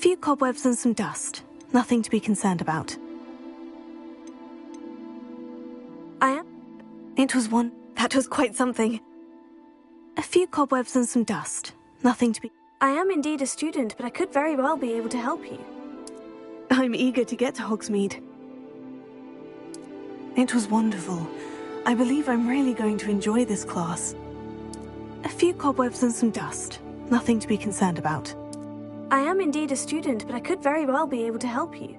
few cobwebs and some dust. Nothing to be concerned about. I am? It was one. That was quite something. A few cobwebs and some dust. Nothing to be... I am indeed a student, but I could very well be able to help you. I'm eager to get to Hogsmeade. It was wonderful. I believe I'm really going to enjoy this class. A few cobwebs and some dust. Nothing to be concerned about. I am indeed a student, but I could very well be able to help you.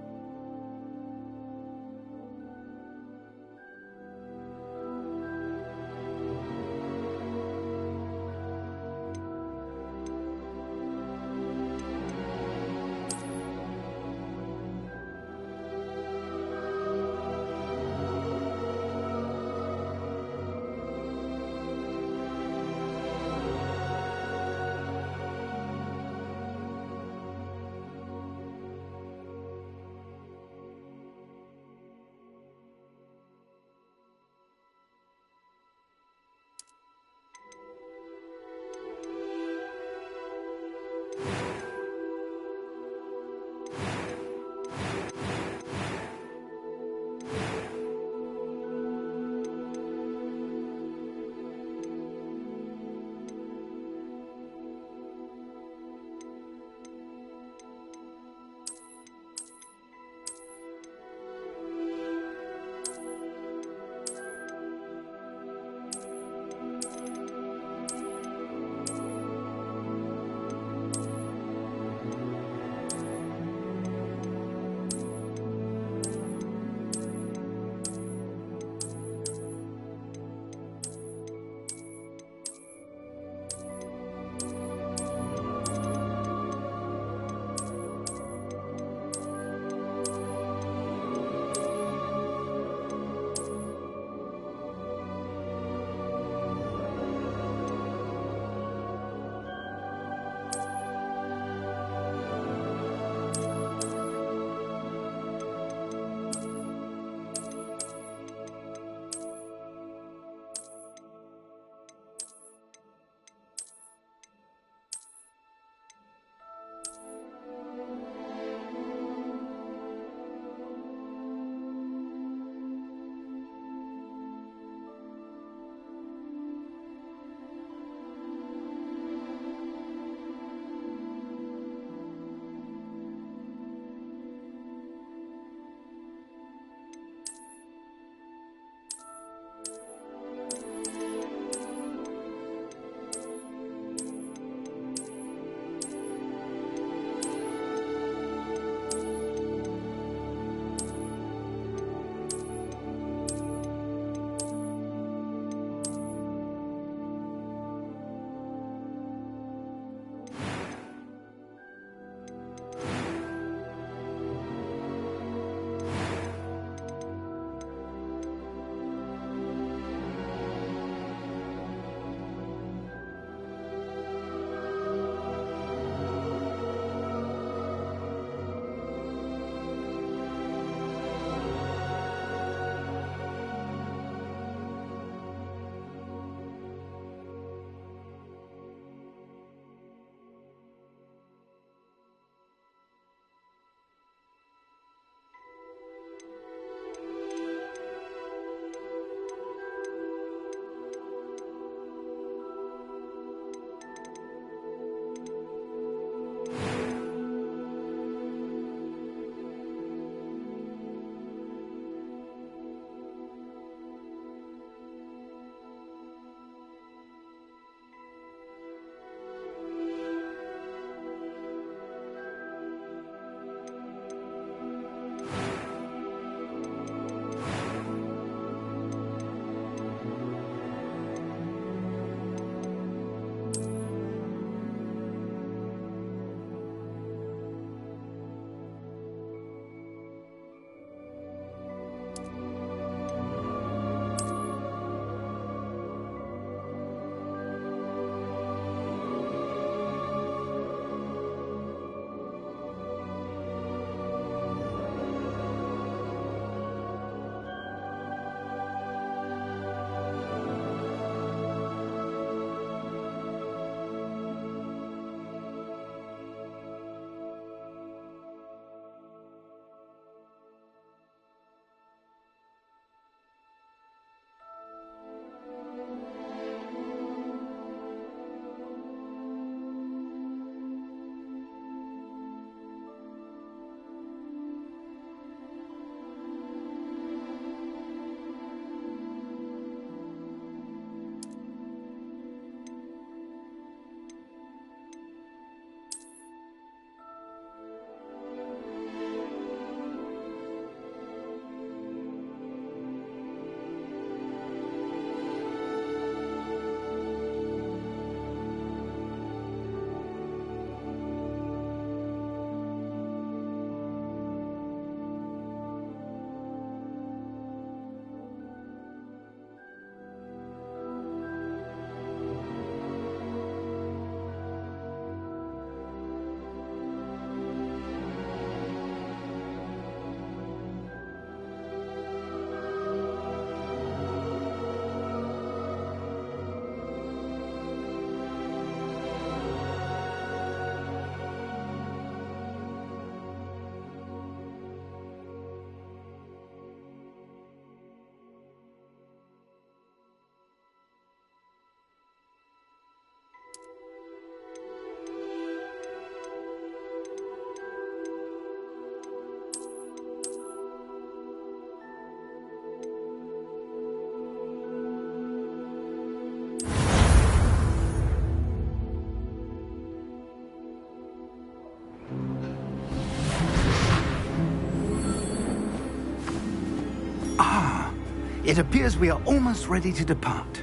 It appears we are almost ready to depart.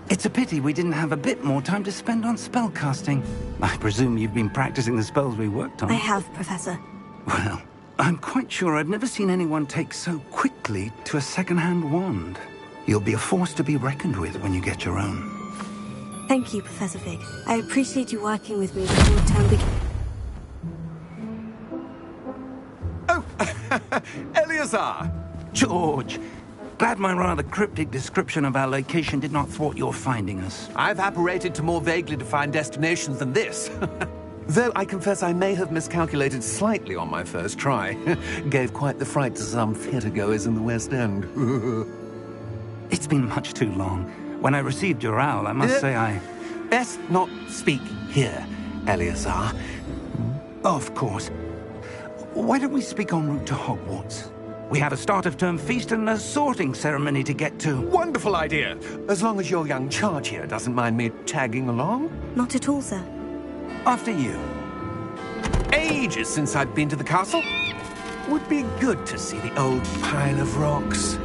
It's a pity we didn't have a bit more time to spend on spellcasting. I presume you've been practicing the spells we worked on. I have, Professor. Well, I'm quite sure I've never seen anyone take so quickly to a second-hand wand. You'll be a force to be reckoned with when you get your own. Thank you, Professor Fig. I appreciate you working with me before the term begins. Oh, Eleazar! George, glad my rather cryptic description of our location did not thwart your finding us. I've apparated to more vaguely defined destinations than this. Though I confess I may have miscalculated slightly on my first try. Gave quite the fright to some theatre-goers in the West End. It's been much too long. When I received your owl, I must say I... Best not speak here, Eleazar. Of course. Why don't we speak en route to Hogwarts? We have a start-of-term feast and a sorting ceremony to get to. Wonderful idea! As long as your young charge here doesn't mind me tagging along. Not at all, sir. After you. Ages since I've been to the castle. Would be good to see the old pile of rocks.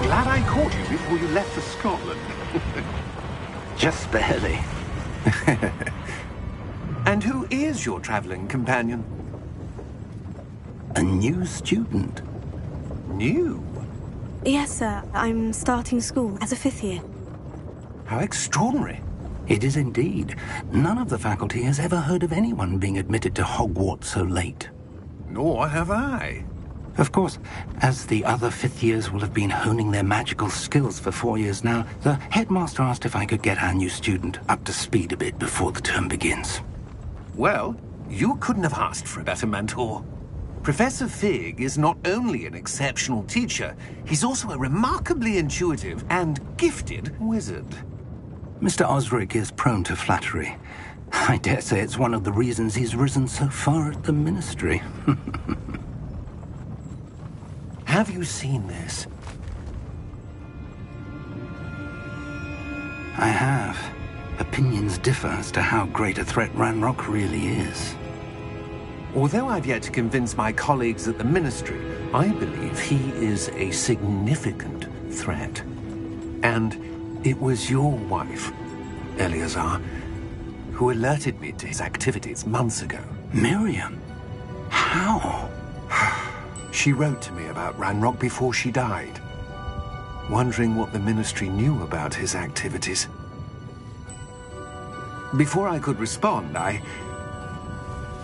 Glad I caught you before you left for Scotland. Just barely. And who is your traveling companion? A new student. New? Yes, sir. I'm starting school as a 5th year. How extraordinary. It is indeed. None of the faculty has ever heard of anyone being admitted to Hogwarts so late. Nor have I. Of course, as the other 5th years will have been honing their magical skills for 4 years now, the headmaster asked if I could get our new student up to speed a bit before the term begins. Well, you couldn't have asked for a better mentor. Professor Fig is not only an exceptional teacher, he's also a remarkably intuitive and gifted wizard. Mr. Osric is prone to flattery. I dare say it's one of the reasons he's risen so far at the ministry. Have you seen this? I have. Opinions differ as to how great a threat Ranrock really is. Although I've yet to convince my colleagues at the Ministry, I believe he is a significant threat. And it was your wife, Eleazar, who alerted me to his activities months ago. Miriam? How? She wrote to me about Ranrock before she died, wondering what the Ministry knew about his activities. Before I could respond, I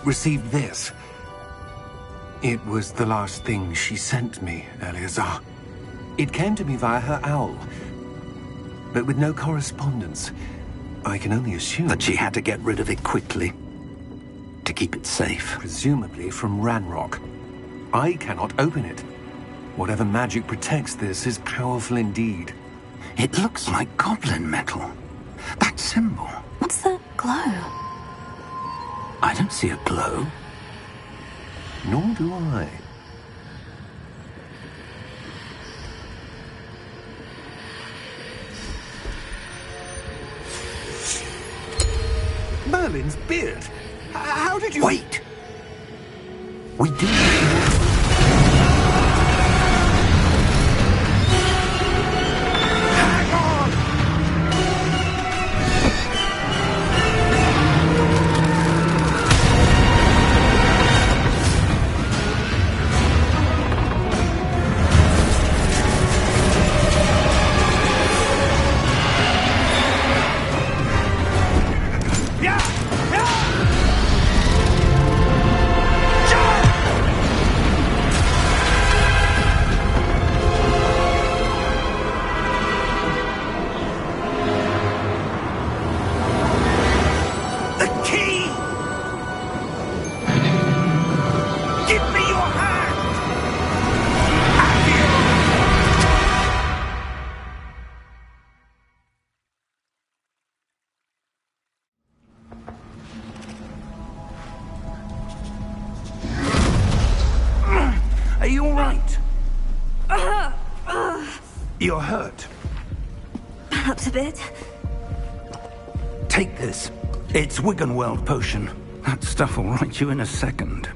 received this. It was the last thing she sent me, Eleazar. It came to me via her owl, but with no correspondence. I can only assume That she had to get rid of it quickly, to keep it safe. presumably from Ranrock. I cannot open it. Whatever magic protects this is powerful indeed. It looks like goblin metal. That symbol. What's the glow? I don't see a glow. Nor do I. Merlin's beard. How did you... Wait! We do. Hang on! right? You're hurt. Perhaps a bit. Take this. It's Wiggenweld potion. That stuff will right you in a second.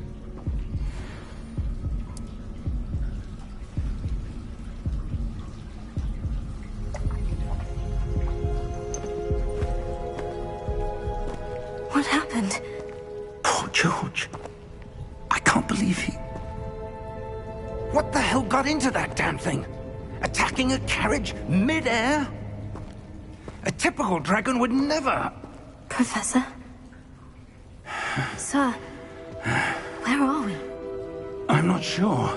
What happened? Poor George. I can't believe he... What the hell got into that damn thing? Attacking a carriage mid-air? A typical dragon would never... Professor? Sir, where are we? I'm not sure.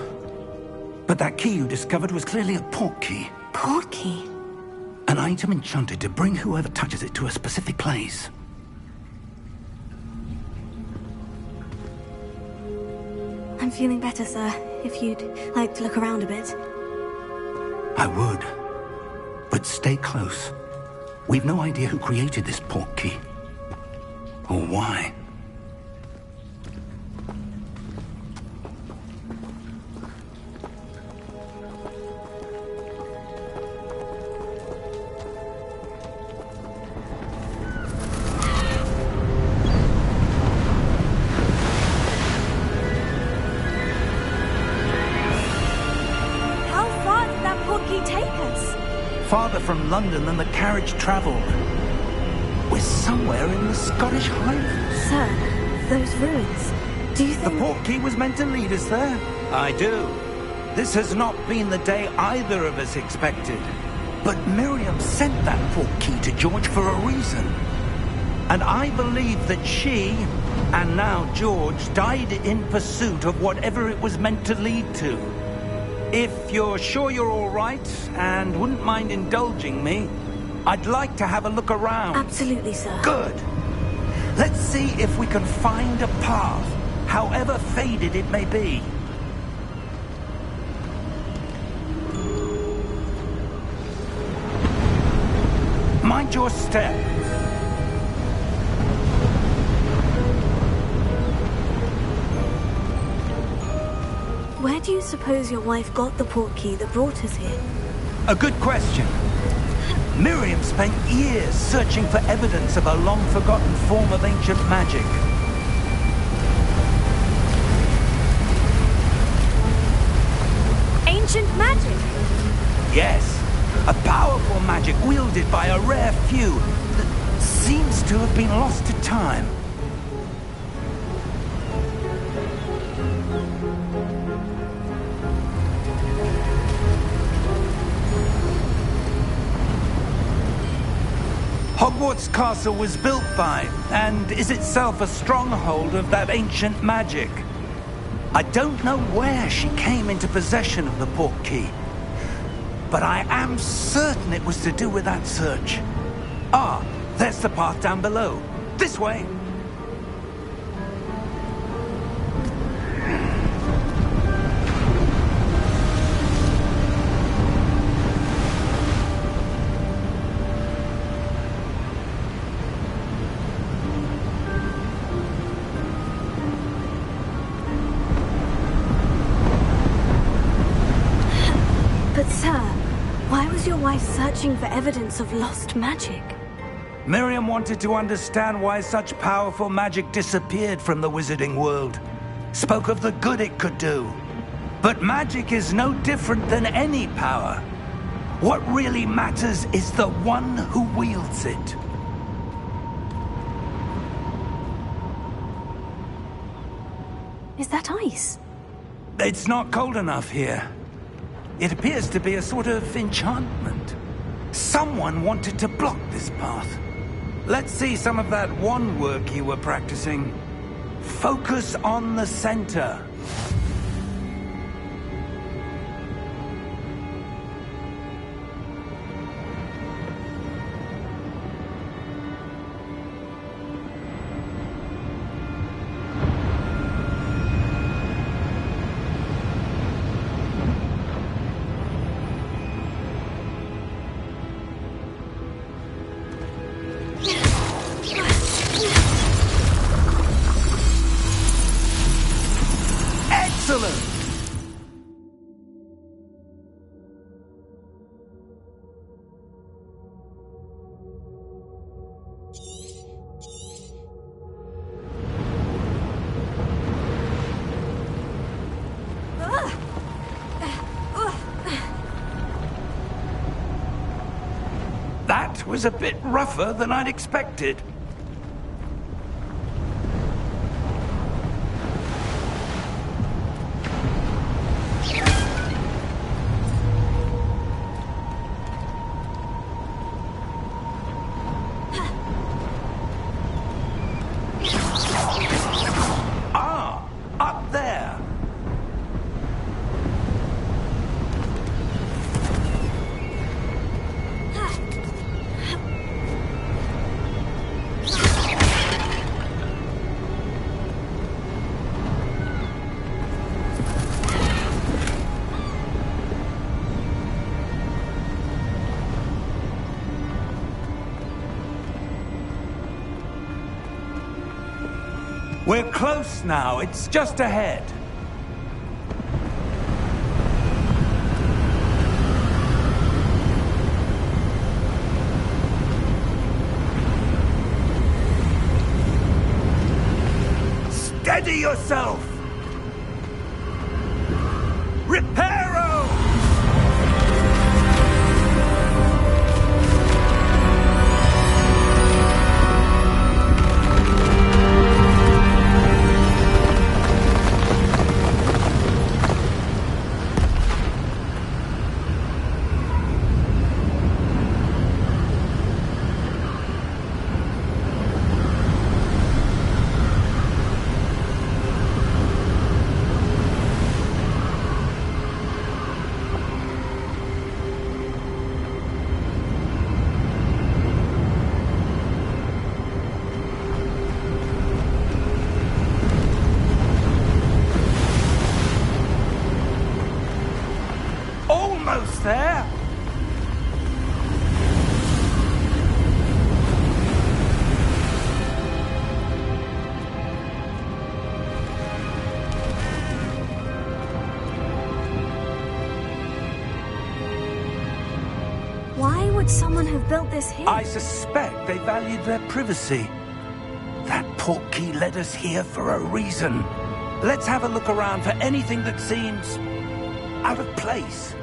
But that key you discovered was clearly a port key. Port key? An item enchanted to bring whoever touches it to a specific place. I'm feeling better, sir. If you'd like to look around a bit. I would. But stay close. We've no idea who created this port key. Or why. Farther from London than the carriage travelled. We're somewhere in the Scottish Highlands. Sir, those ruins. Do you think... The port key was meant to lead us there? I do. This has not been the day either of us expected. But Miriam sent that port key to George for a reason. And I believe that she, and now George, died in pursuit of whatever it was meant to lead to. If you're sure you're all right, and wouldn't mind indulging me, I'd like to have a look around. Absolutely, sir. Good. Let's see if we can find a path, however faded it may be. Mind your step. Where do you suppose your wife got the port key that brought us here? A good question. Miriam spent years searching for evidence of a long-forgotten form of ancient magic. Ancient magic? Yes, a powerful magic wielded by a rare few that seems to have been lost to time. Hogwarts Castle was built by, and is itself a stronghold of that ancient magic. I don't know where she came into possession of the port key, but I am certain it was to do with that search. Ah, there's the path down below. This way. But sir, why was your wife searching for evidence of lost magic? Miriam wanted to understand why such powerful magic disappeared from the wizarding world. Spoke of the good it could do. But magic is no different than any power. What really matters is the one who wields it. Is that ice? It's not cold enough here. It appears to be a sort of enchantment. Someone wanted to block this path. Let's see some of that wand work you were practicing. Focus on the center. It was a bit rougher than I'd expected. Ah, up there. We're close now. It's just ahead. Steady yourself! Reparo! Almost there. Why would someone have built this here? I suspect they valued their privacy. That portkey led us here for a reason. Let's have a look around for anything that seems out of place.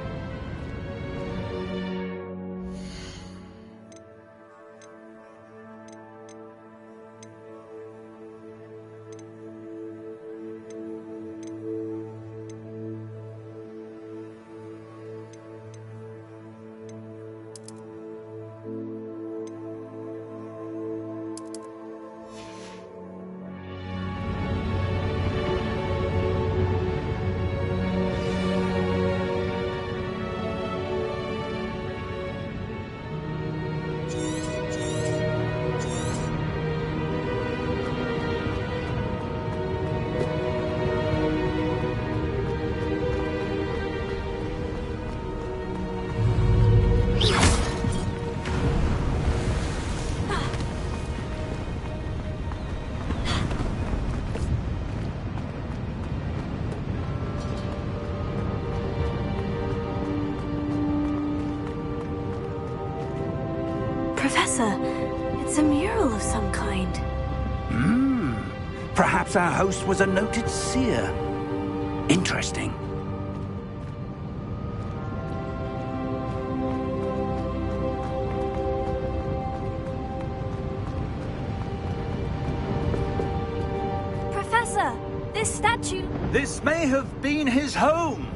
Professor, it's a mural of some kind. Perhaps our host was a noted seer. Interesting. Professor, this statue... This may have been his home.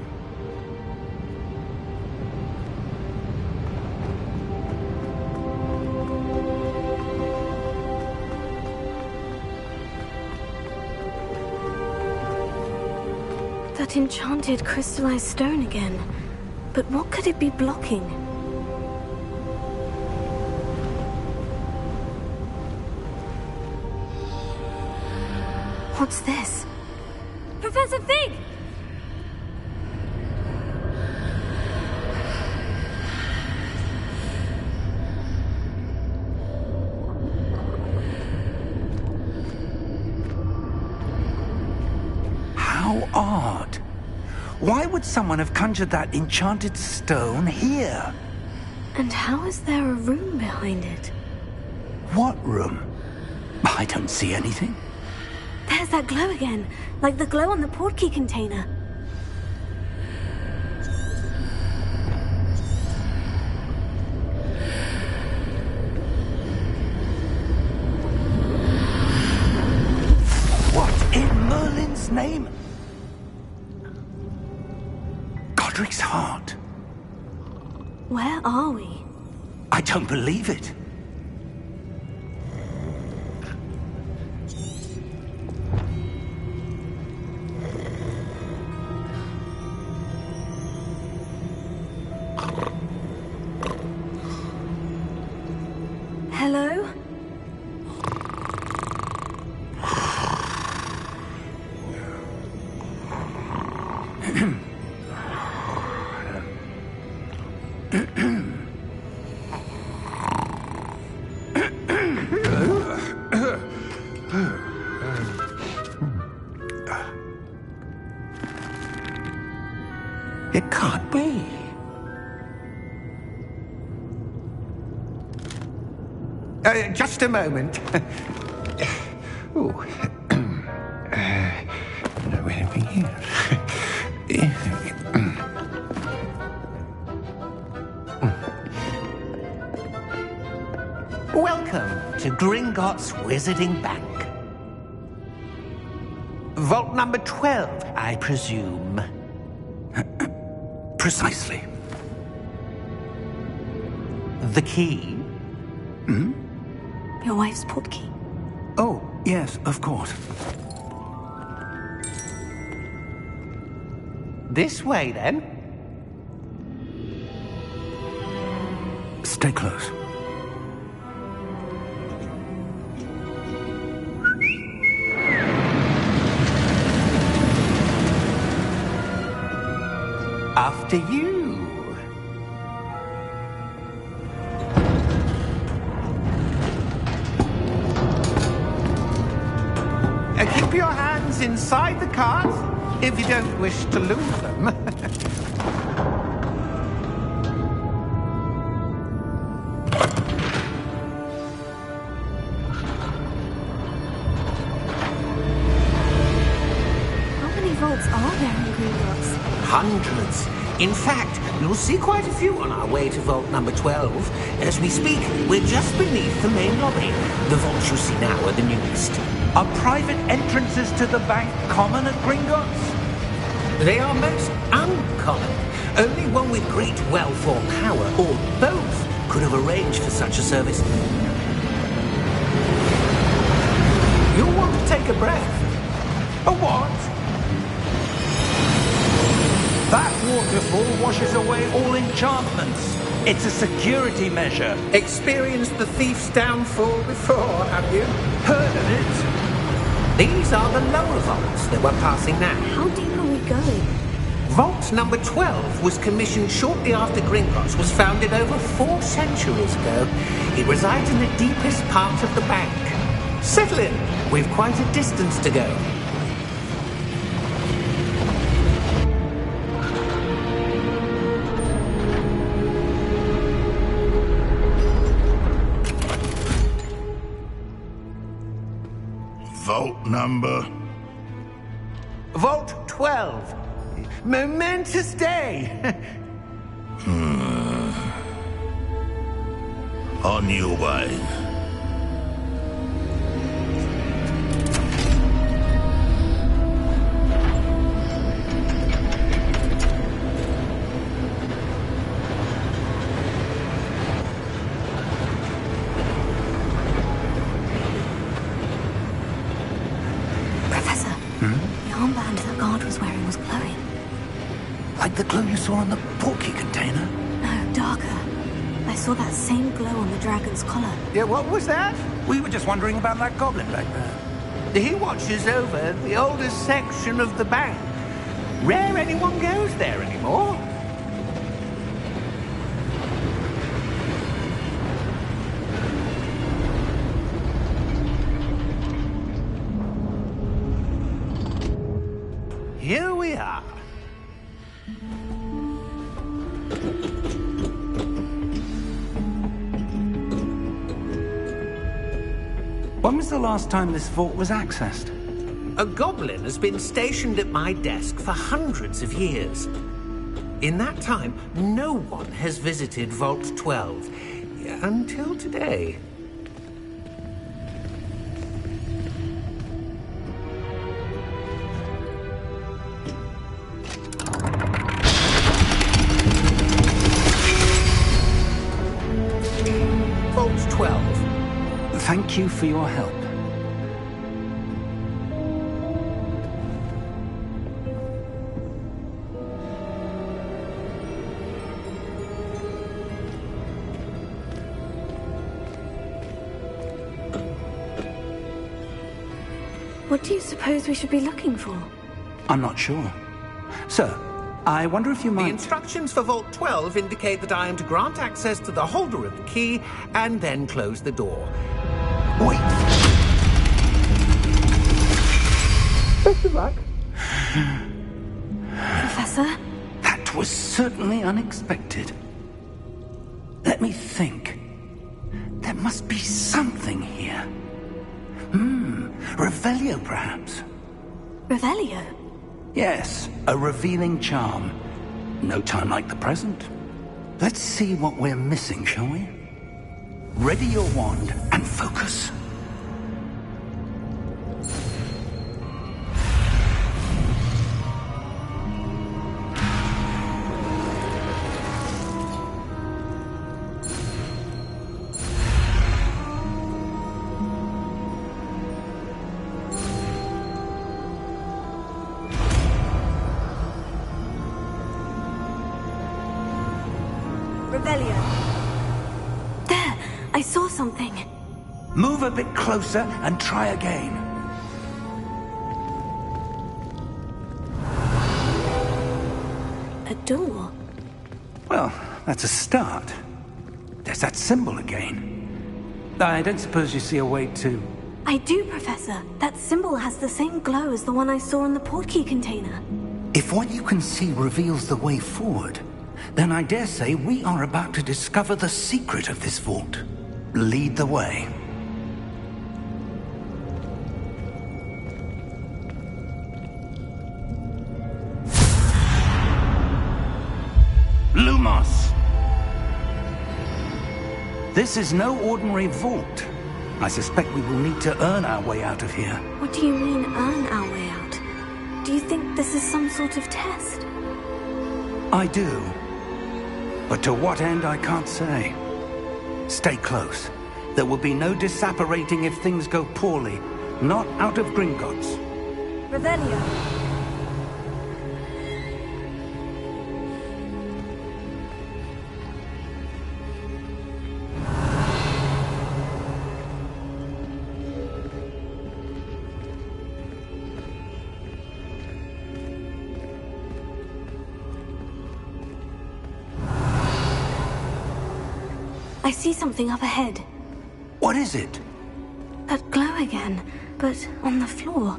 That enchanted crystallized stone again. But what could it be blocking? What's this? Professor Fig! How odd. Why would someone have conjured that enchanted stone here? And how is there a room behind it? What room? I don't see anything. There's that glow again, like the glow on the portkey container. Where are we? I don't believe it. Hello? It can't be. Just a moment. Oh. Anything here? Welcome to Gringotts Wizarding Bank. Vault number 12, I presume. Precisely. The key? Hmm? Your wife's portkey. Oh, yes, of course. This way, then. Stay close. After you. Keep your hands inside the cart if you don't wish to lose them. How many vaults are there in Gringotts? Hundreds. In fact, you'll see quite a few on our way to vault number 12. As we speak, we're just beneath the main lobby. The vaults you see now are the newest. Are private entrances to the bank common at Gringotts? They are most uncommon. Only one with great wealth or power, or both, could have arranged for such a service. You'll want to take a breath. A what? That waterfall washes away all enchantments. It's a security measure. Experienced the thief's downfall before, have you? Heard of it? These are the lower vaults that we're passing now. How deep are we going? Vault number 12 was commissioned shortly after Gringotts was founded over 4 centuries ago. It resides in the deepest part of the bank. Settle in. We've quite a distance to go. Vault number? Vault 12. Momentous day. On your way. Professor, the armband that guard was wearing was glowing. Like the glow you saw on the portkey container? No, darker. I saw that same glow on the dragon's collar. Yeah, what was that? We were just wondering about that goblin back there. He watches over the oldest section of the bank. Rare anyone goes there anymore. Here we are. When was the last time this vault was accessed? A goblin has been stationed at my desk for hundreds of years. In that time, no one has visited Vault 12 until today. Thank you for your help. What do you suppose we should be looking for? I'm not sure. Sir, I wonder if you might... The instructions for Vault 12 indicate that I am to grant access to the holder of the key and then close the door. Wait! Best of luck. Professor? That was certainly unexpected. Let me think. There must be something here. Revelio, perhaps? Revelio? Yes, a revealing charm. No time like the present. Let's see what we're missing, shall we? Ready your wand and focus. Revelio. There! I saw something. Move a bit closer and try again. A door. Well, that's a start. There's that symbol again. I don't suppose you see a way to... I do, Professor. That symbol has the same glow as the one I saw in the portkey container. If what you can see reveals the way forward, then I dare say we are about to discover the secret of this vault. Lead the way. Lumos! This is no ordinary vault. I suspect we will need to earn our way out of here. What do you mean, earn our way out? Do you think this is some sort of test? I do. But to what end, I can't say. Stay close. There will be no disapparating if things go poorly. Not out of Gringotts. Revelio. I see something up ahead. What is it? That glow again, but on the floor.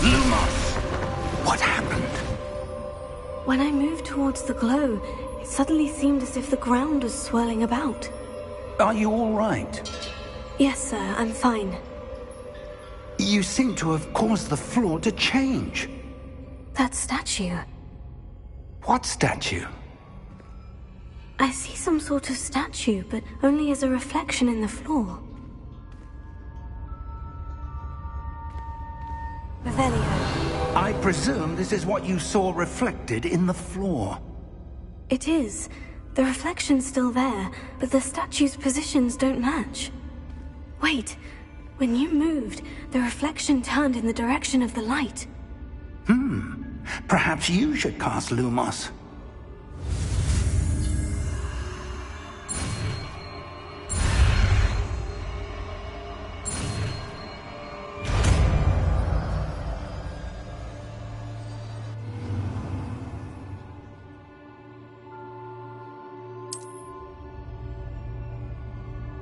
Lumos! What happened? When I moved towards the glow, it suddenly seemed as if the ground was swirling about. Are you all right? Yes, sir, I'm fine. You seem to have caused the floor to change. That statue. What statue? I see some sort of statue, but only as a reflection in the floor. Revelio. I presume this is what you saw reflected in the floor. It is. The reflection's still there, but the statue's positions don't match. Wait. When you moved, the reflection turned in the direction of the light. Perhaps you should cast Lumos.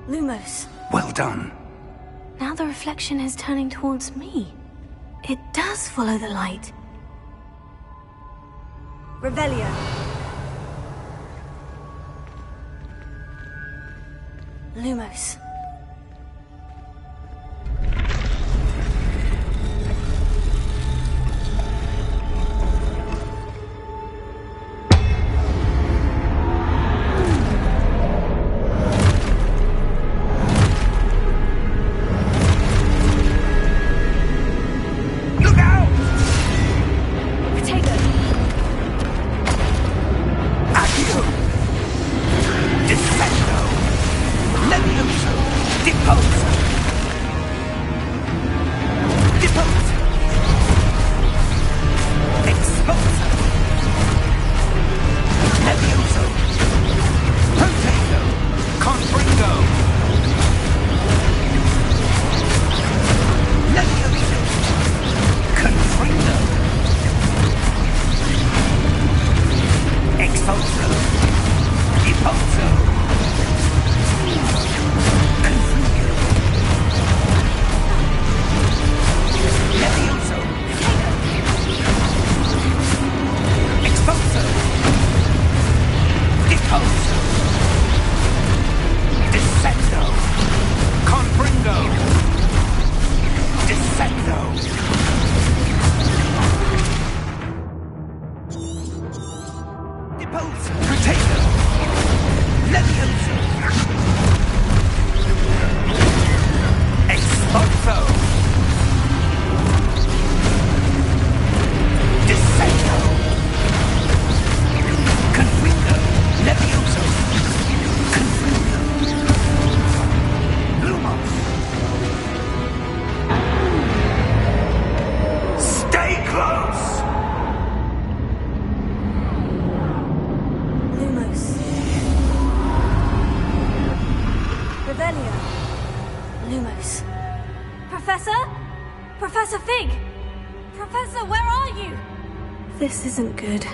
Lumos. Well done. Now the reflection is turning towards me. It does follow the light. Revelio. Lumos. Revelio. Lumos. Professor? Professor Fig! Professor, where are you? This isn't good.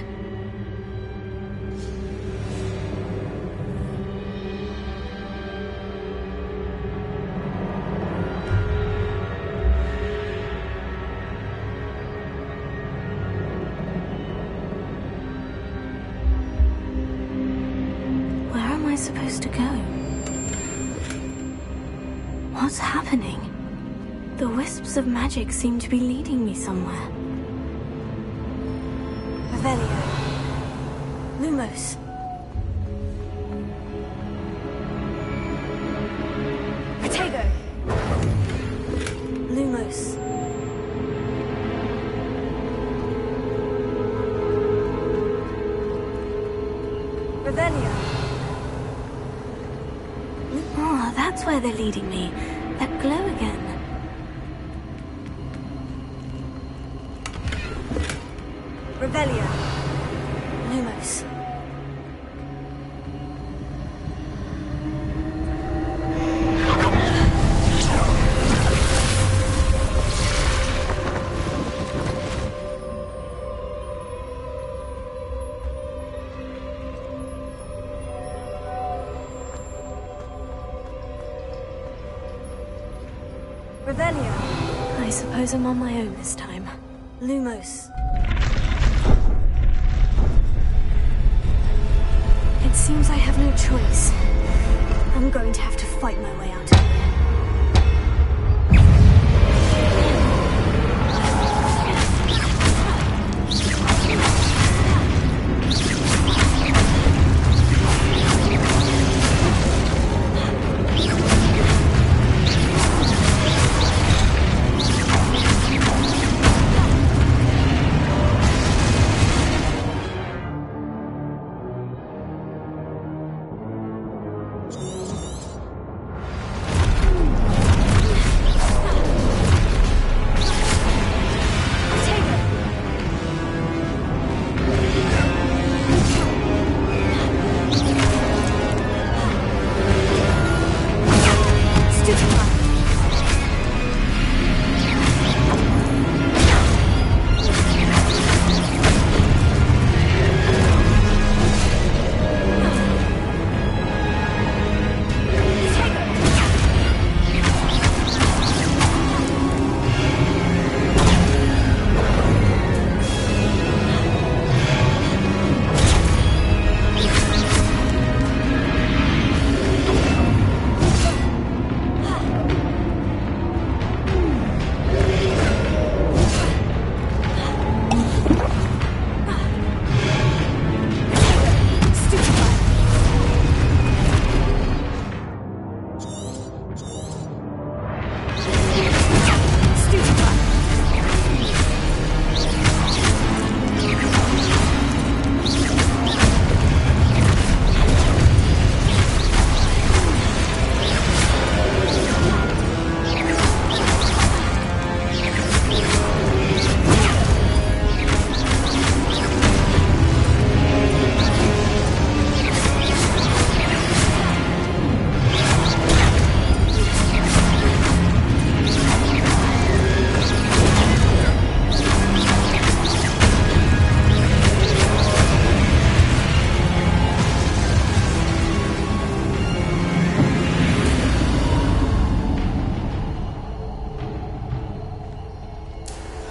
Where am I supposed to go? What's happening? The wisps of magic seem to be leading me somewhere. Revelio. Lumos. Protego. Lumos. Revelio. Oh, that's where they're leading me. That glow again. Revelio. Lumos. Revelio. I suppose I'm on my own this time. Lumos. It seems I have no choice. I'm going to have to fight my way out of here.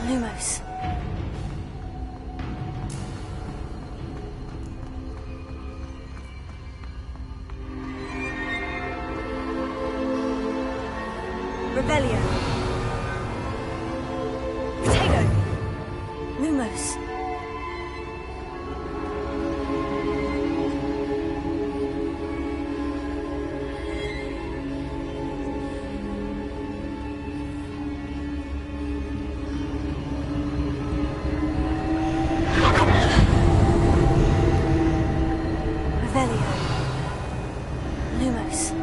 Lumos. Revelio. Protego. Lumos. Revelio. Lumos.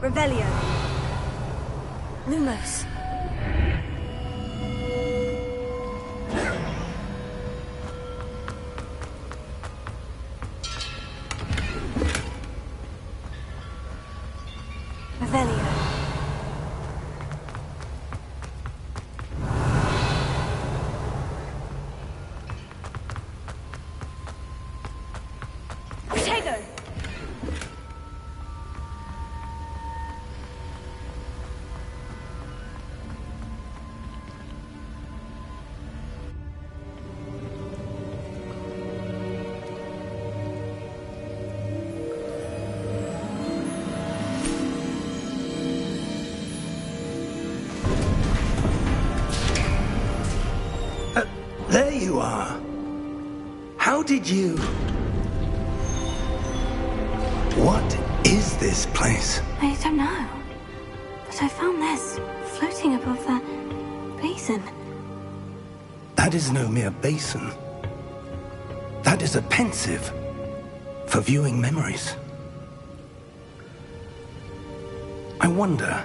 Revelio. Lumos. Revelio. Protego. There you are. How did you... What is this place? I don't know. But I found this floating above that basin. That is no mere basin. That is a pensive for viewing memories. I wonder...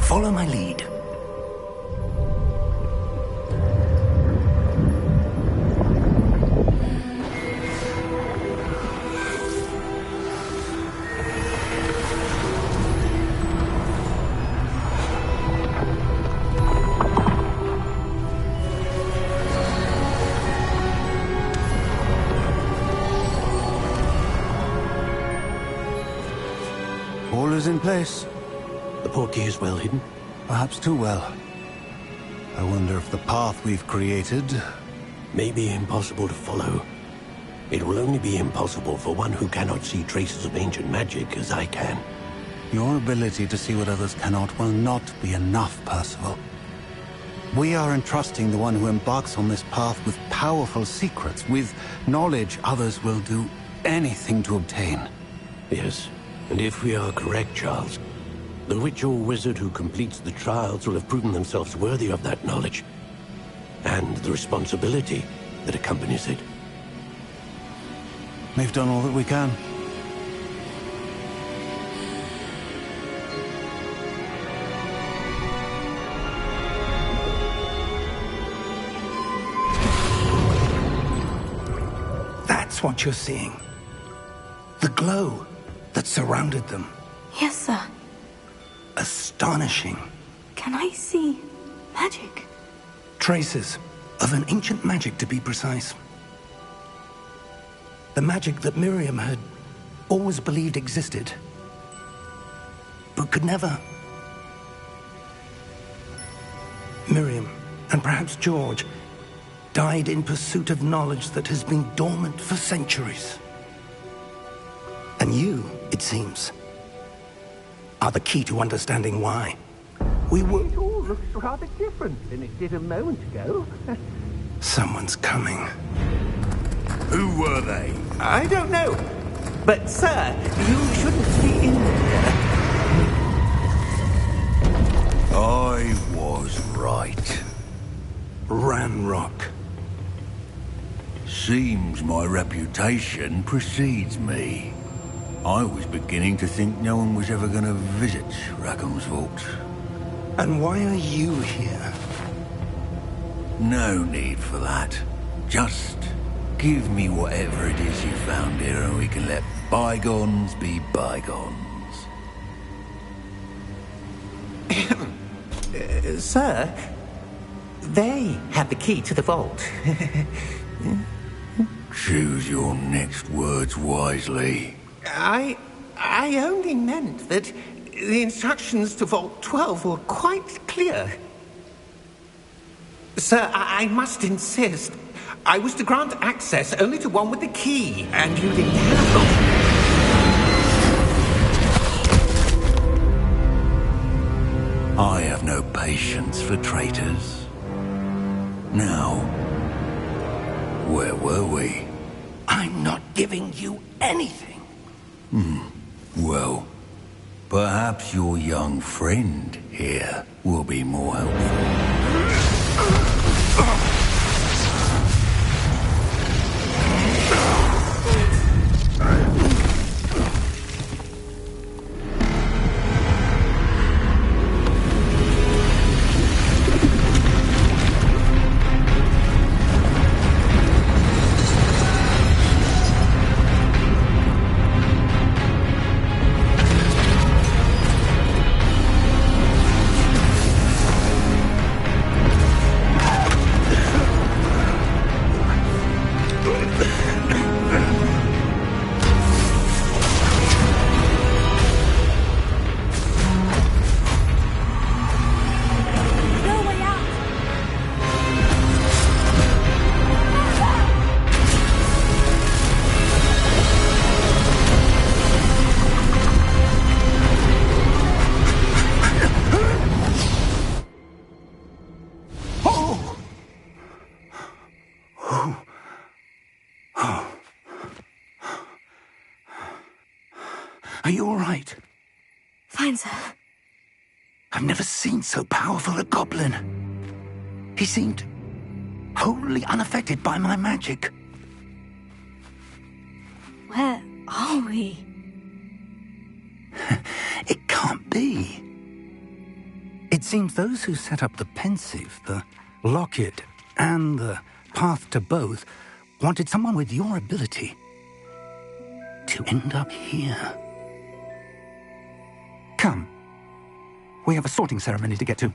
Follow my lead. All is in place. The portkey is well hidden? Perhaps too well. I wonder if the path we've created... May be impossible to follow. It will only be impossible for one who cannot see traces of ancient magic as I can. Your ability to see what others cannot will not be enough, Percival. We are entrusting the one who embarks on this path with powerful secrets, with knowledge others will do anything to obtain. Yes, and if we are correct, Charles, the witch or wizard who completes the trials will have proven themselves worthy of that knowledge, and the responsibility that accompanies it. We've done all that we can. That's what you're seeing. The glow that surrounded them. Yes, sir. Astonishing. Can I see magic? Traces of an ancient magic, to be precise. The magic that Miriam had always believed existed, but could never. Miriam, and perhaps George, died in pursuit of knowledge that has been dormant for centuries. And you, it seems, are the key to understanding why. We were... It all looks rather different than it did a moment ago. Someone's coming. Who were they? I don't know. But, sir, you shouldn't be in here. I was right. Ranrock. Seems my reputation precedes me. I was beginning to think no one was ever going to visit Rackham's vault. And why are you here? No need for that. Just give me whatever it is you found here and we can let bygones be bygones. Sir, they have the key to the vault. Choose your next words wisely. I only meant that the instructions to Vault 12 were quite clear. Sir, I must insist. I was to grant access only to one with the key, and you didn't have them. I have no patience for traitors. Now, where were we? I'm not giving you anything. Well, Perhaps your young friend here will be more helpful. Are you all right? Fine, sir. I've never seen so powerful a goblin. He seemed wholly unaffected by my magic. Where are we? It can't be. It seems those who set up the pensive, the locket, and the path to both wanted someone with your ability to end up here. Come. We have a sorting ceremony to get to.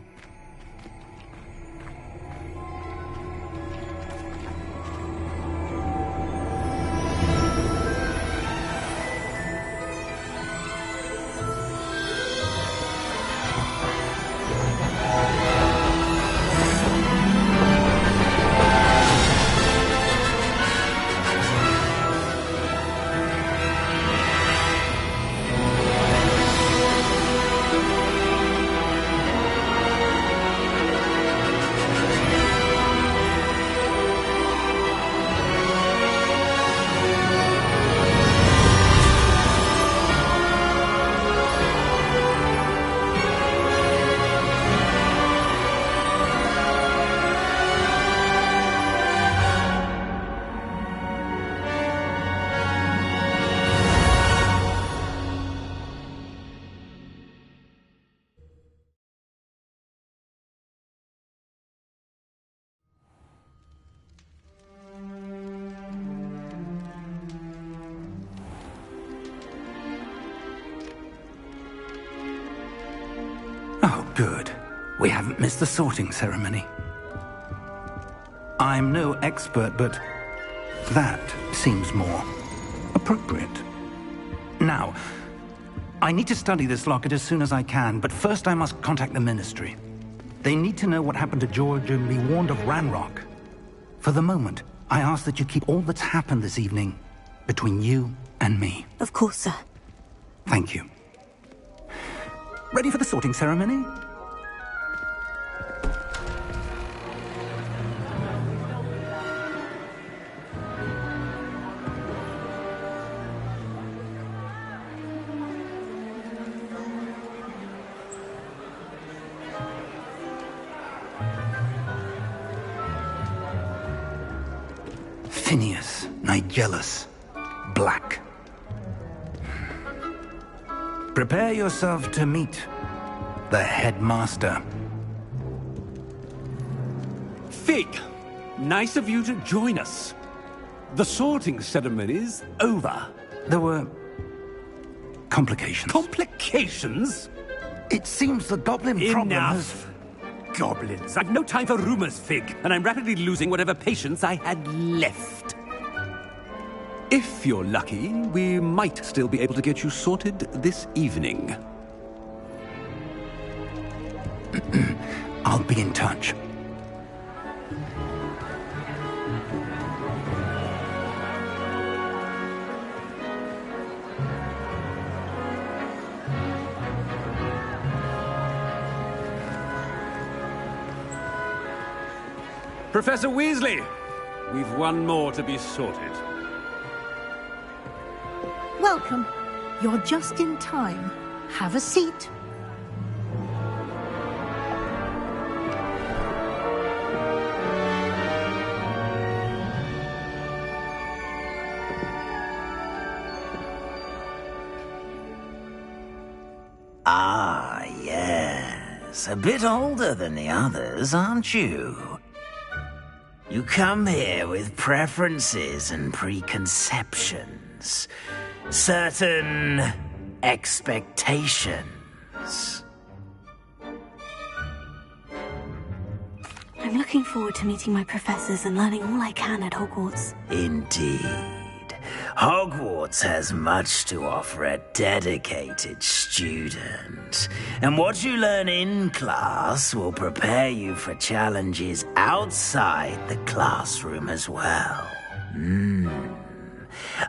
Oh, good. We haven't missed the sorting ceremony. I'm no expert, but that seems more appropriate. Now, I need to study this locket as soon as I can, but first I must contact the Ministry. They need to know what happened to George and be warned of Ranrock. For the moment, I ask that you keep all that's happened this evening between you and me. Of course, sir. Thank you. Ready for the sorting ceremony? Phineas, Nigellus, Black. Prepare yourself to meet the headmaster. Fig, nice of you to join us. The sorting ceremony's over. There were complications. Complications? It seems the goblin problem has... Enough! Goblins. I've no time for rumors, Fig, and I'm rapidly losing whatever patience I had left. If you're lucky, we might still be able to get you sorted this evening. I'll be in touch. Professor Weasley, we've one more to be sorted. Welcome. You're just in time. have a seat. Ah, yes. A bit older than the others, aren't you? You come here with preferences and preconceptions. Certain expectations. I'm looking forward to meeting my professors and learning all I can at Hogwarts. Indeed. Hogwarts has much to offer a dedicated student. And what you learn in class will prepare you for challenges outside the classroom as well.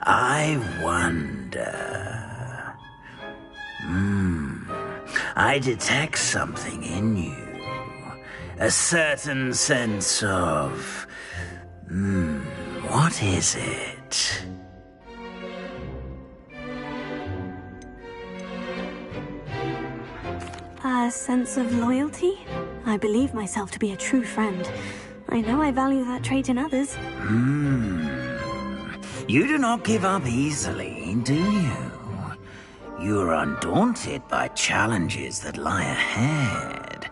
I wonder... I detect something in you. A certain sense of... what is it? A sense of loyalty? I believe myself to be a true friend. I know I value that trait in others. You do not give up easily, do you? You are undaunted by challenges that lie ahead.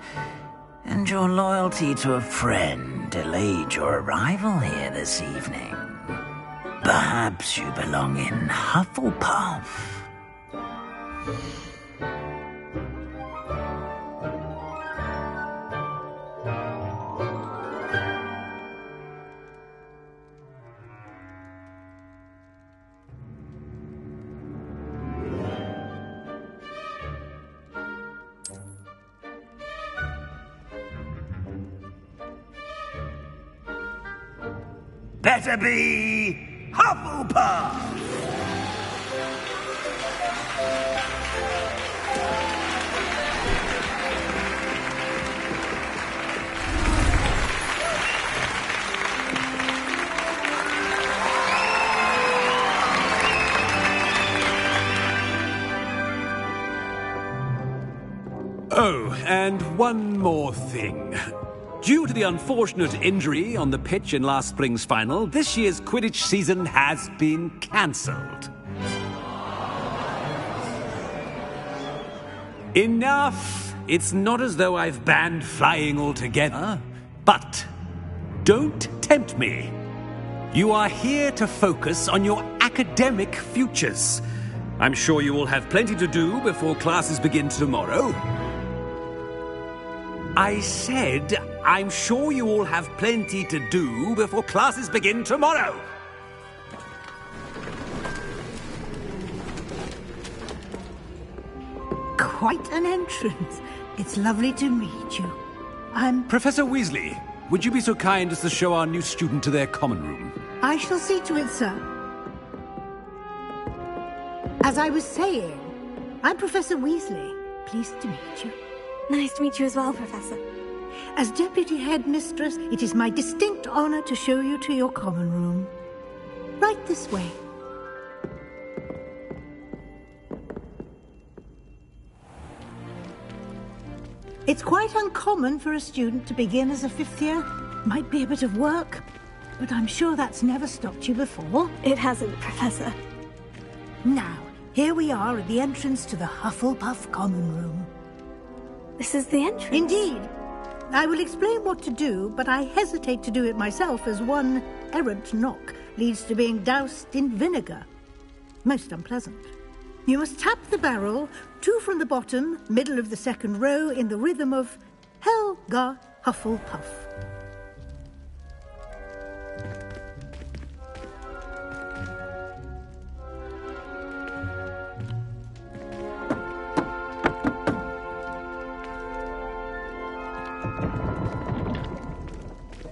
And your loyalty to a friend delayed your arrival here this evening. Perhaps you belong in Hufflepuff. Better be Hufflepuff! Oh, and one more thing. Due to the unfortunate injury on the pitch in last spring's final, this year's Quidditch season has been cancelled. Enough! It's not as though I've banned flying altogether. But don't tempt me. You are here to focus on your academic futures. I'm sure you will have plenty to do before classes begin tomorrow. I said, I'm sure you all have plenty to do before classes begin tomorrow. Quite an entrance. It's lovely to meet you. I'm... Professor Weasley, would you be so kind as to show our new student to their common room? I shall see to it, sir. As I was saying, I'm Professor Weasley. Pleased to meet you. Nice to meet you as well, Professor. As Deputy Headmistress, it is my distinct honor to show you to your common room. Right this way. It's quite uncommon for a student to begin as a fifth year. Might be a bit of work, but I'm sure that's never stopped you before. It hasn't, Professor. Now, here we are at the entrance to the Hufflepuff common room. This is the entrance? Indeed. I will explain what to do, but I hesitate to do it myself as one errant knock leads to being doused in vinegar. Most unpleasant. You must tap the barrel, 2 from the bottom, middle of the second row, in the rhythm of Helga Hufflepuff.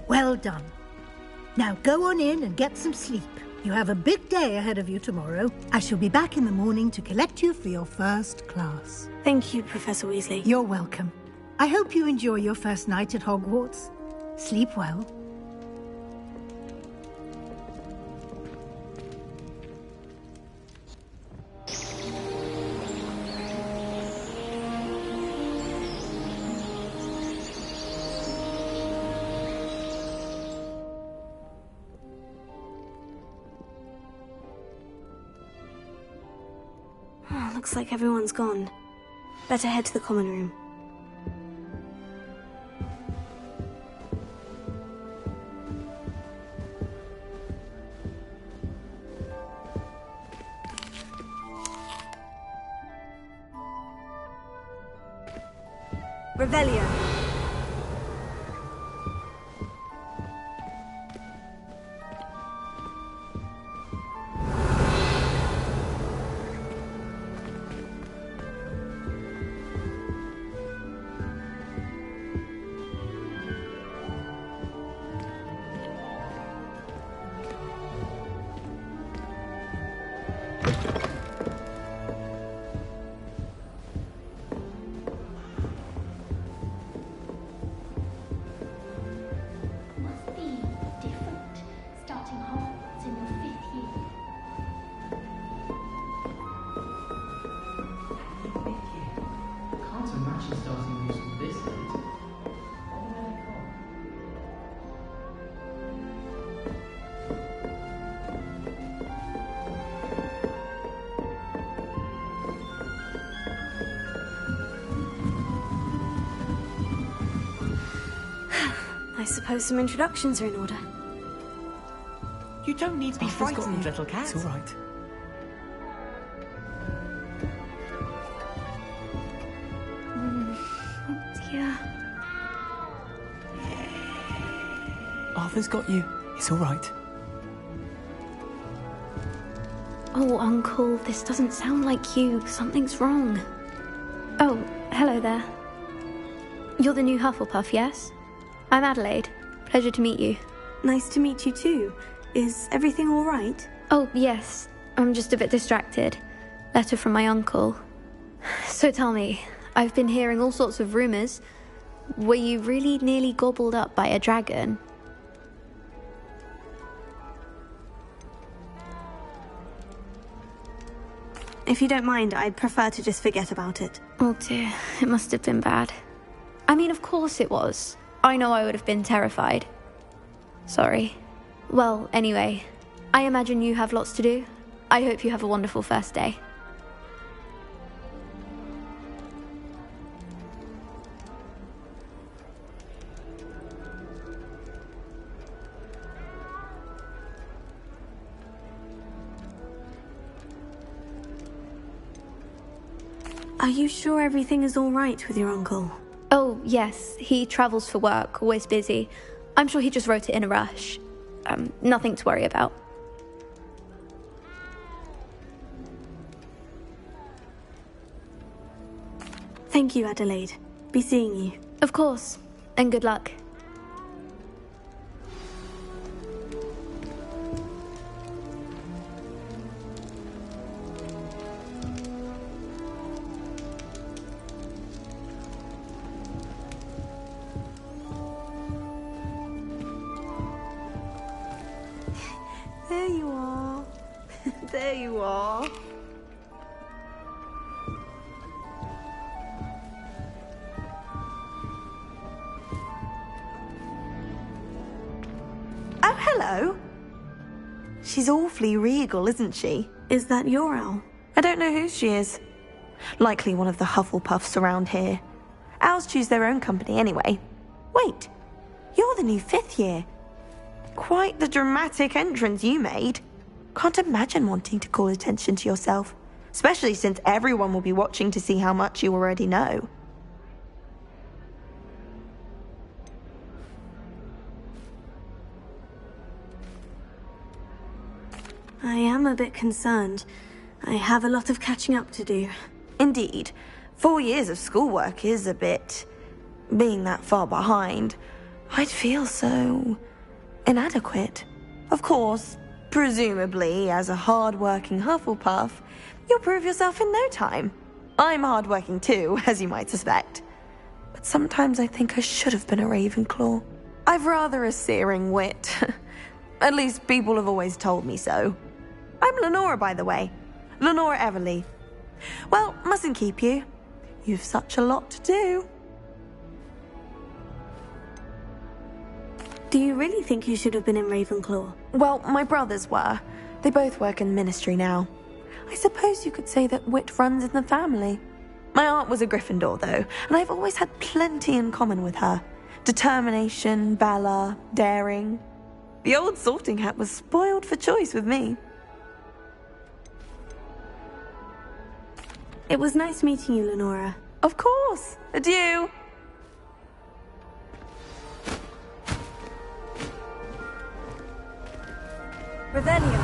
Well done. Now go on in and get some sleep. You have a big day ahead of you tomorrow. I shall be back in the morning to collect you for your first class. Thank you, Professor Weasley. You're welcome. I hope you enjoy your first night at Hogwarts. Sleep well. Looks like everyone's gone. Better head to the common room. Revelio. I suppose some introductions are in order. You don't need to be frightened, little cat. It's all right. Oh dear. Arthur's got you. It's all right. Oh, Uncle, this doesn't sound like you. Something's wrong. Oh, hello there. You're the new Hufflepuff, yes? I'm Adelaide. Pleasure to meet you. Nice to meet you too. Is everything all right? Oh, yes. I'm just a bit distracted. Letter from my uncle. So tell me, I've been hearing all sorts of rumours. Were you really nearly gobbled up by a dragon? If you don't mind, I'd prefer to just forget about it. Oh dear, it must have been bad. I mean, of course it was. I know I would have been terrified. Sorry. Well, anyway, I imagine you have lots to do. I hope you have a wonderful first day. Are you sure everything is all right with your uncle? Oh, yes. He travels for work, always busy. I'm sure he just wrote it in a rush. Nothing to worry about. Thank you, Adelaide. Be seeing you. Of course. And good luck. There you are. There you are. Oh, hello. She's awfully regal, isn't she? Is that your owl? I don't know who she is. Likely one of the Hufflepuffs around here. Owls choose their own company anyway. Wait, you're the new 5th year. Quite the dramatic entrance you made. Can't imagine wanting to call attention to yourself, especially since everyone will be watching to see how much you already know. I am a bit concerned. I have a lot of catching up to do. Indeed. 4 years of schoolwork is a bit... being that far behind. I'd feel so... inadequate. Of course, presumably, as a hard-working Hufflepuff, you'll prove yourself in no time. I'm hard-working too, as you might suspect. But sometimes I think I should have been a Ravenclaw. I've rather a searing wit. At least people have always told me so. I'm Lenora, by the way. Lenora Everleigh. Well, mustn't keep you. You've such a lot to do. Do you really think you should have been in Ravenclaw? Well, my brothers were. They both work in the ministry now. I suppose you could say that wit runs in the family. My aunt was a Gryffindor, though, and I've always had plenty in common with her. Determination, valor, daring. The old sorting hat was spoiled for choice with me. It was nice meeting you, Lenora. Of course. Adieu. Revelio.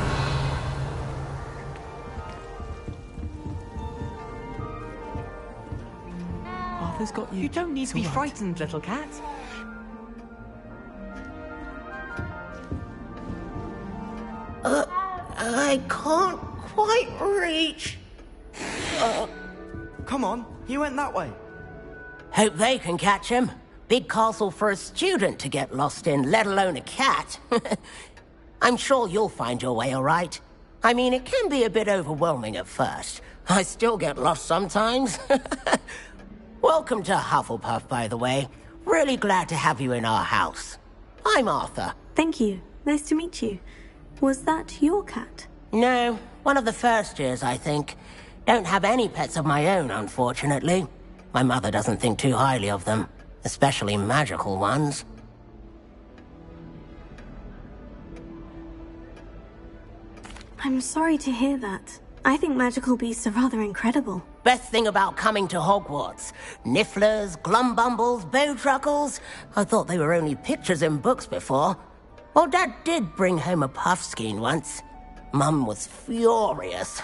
Arthur's got you. You don't need to be frightened, little cat. I can't quite reach. Come on, he went that way. Hope they can catch him. Big castle for a student to get lost in, let alone a cat. I'm sure you'll find your way all right. I mean, it can be a bit overwhelming at first. I still get lost sometimes. Welcome to Hufflepuff, by the way. Really glad to have you in our house. I'm Arthur. Thank you. Nice to meet you. Was that your cat? No, one of the first years, I think. Don't have any pets of my own, unfortunately. My mother doesn't think too highly of them, especially magical ones. I'm sorry to hear that. I think magical beasts are rather incredible. Best thing about coming to Hogwarts. Nifflers, glumbumbles, bowtruckles. I thought they were only pictures in books before. Well, Dad did bring home a puffskein once. Mum was furious.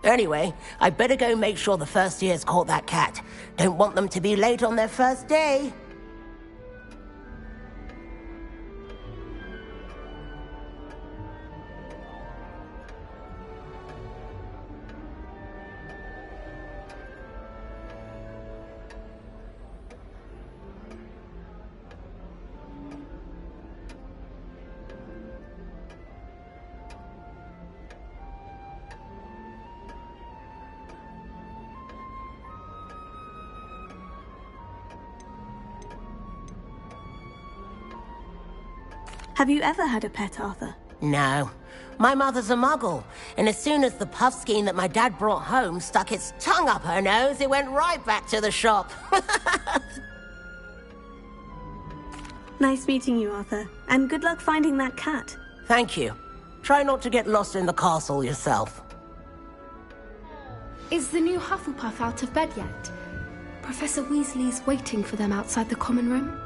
Anyway, I better go make sure the first years caught that cat. Don't want them to be late on their first day. Have you ever had a pet, Arthur? No. My mother's a muggle, and as soon as the puffskein that my dad brought home stuck its tongue up her nose, it went right back to the shop. Nice meeting you, Arthur. And good luck finding that cat. Thank you. Try not to get lost in the castle yourself. Is the new Hufflepuff out of bed yet? Professor Weasley's waiting for them outside the common room.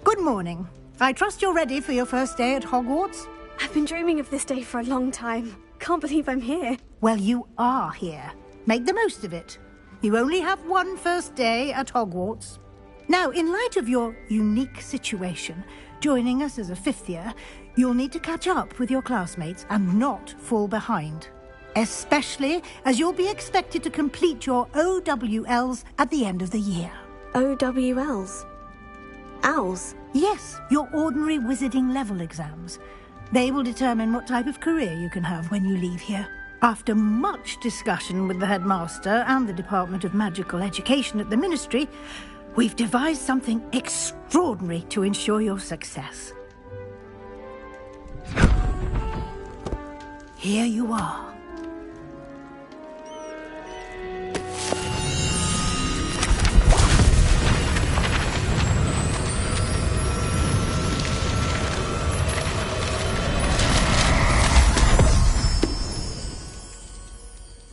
Good morning. I trust you're ready for your first day at Hogwarts? I've been dreaming of this day for a long time. Can't believe I'm here. Well, you are here. Make the most of it. You only have one first day at Hogwarts. Now, in light of your unique situation, joining us as a fifth year, you'll need to catch up with your classmates and not fall behind. Especially as you'll be expected to complete your OWLs at the end of the year. OWLs? Owls? Yes, your ordinary wizarding level exams. They will determine what type of career you can have when you leave here. After much discussion with the headmaster and the Department of Magical Education at the Ministry, we've devised something extraordinary to ensure your success. Here you are.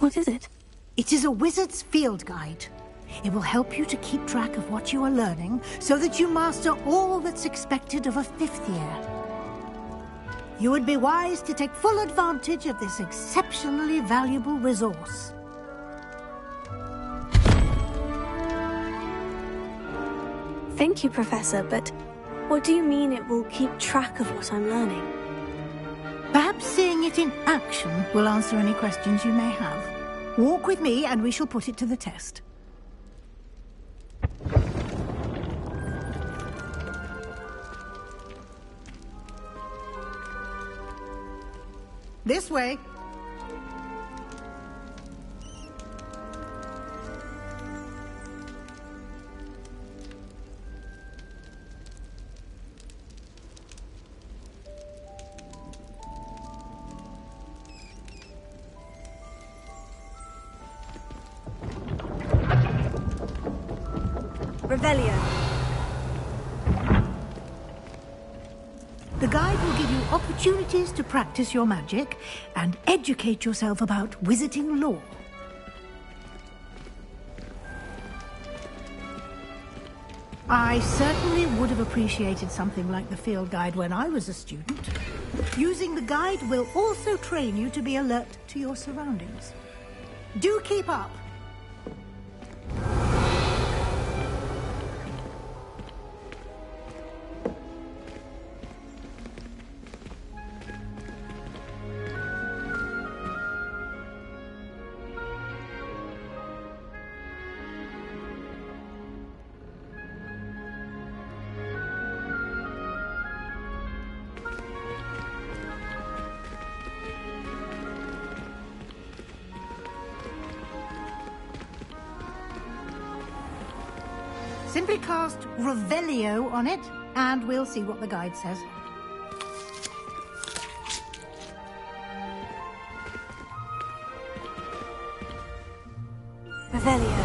What is it? It is a wizard's field guide. It will help you to keep track of what you are learning so that you master all that's expected of a fifth year. You would be wise to take full advantage of this exceptionally valuable resource. Thank you, Professor, but what do you mean it will keep track of what I'm learning? Perhaps seeing it in action will answer any questions you may have. Walk with me and we shall put it to the test. This way. Revelio. The guide will give you opportunities to practice your magic and educate yourself about wizarding lore. I certainly would have appreciated something like the field guide when I was a student. Using the guide will also train you to be alert to your surroundings. Do keep up! Simply cast Revelio on it, and we'll see what the guide says. Revelio.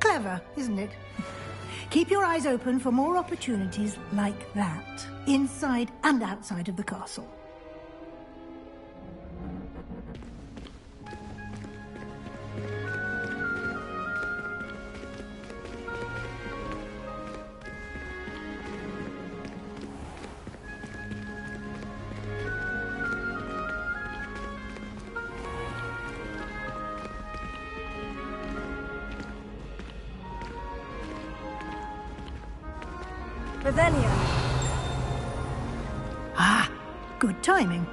Clever, isn't it? Keep your eyes open for more opportunities like that, inside and outside of the castle. Revelio. Ah, good timing.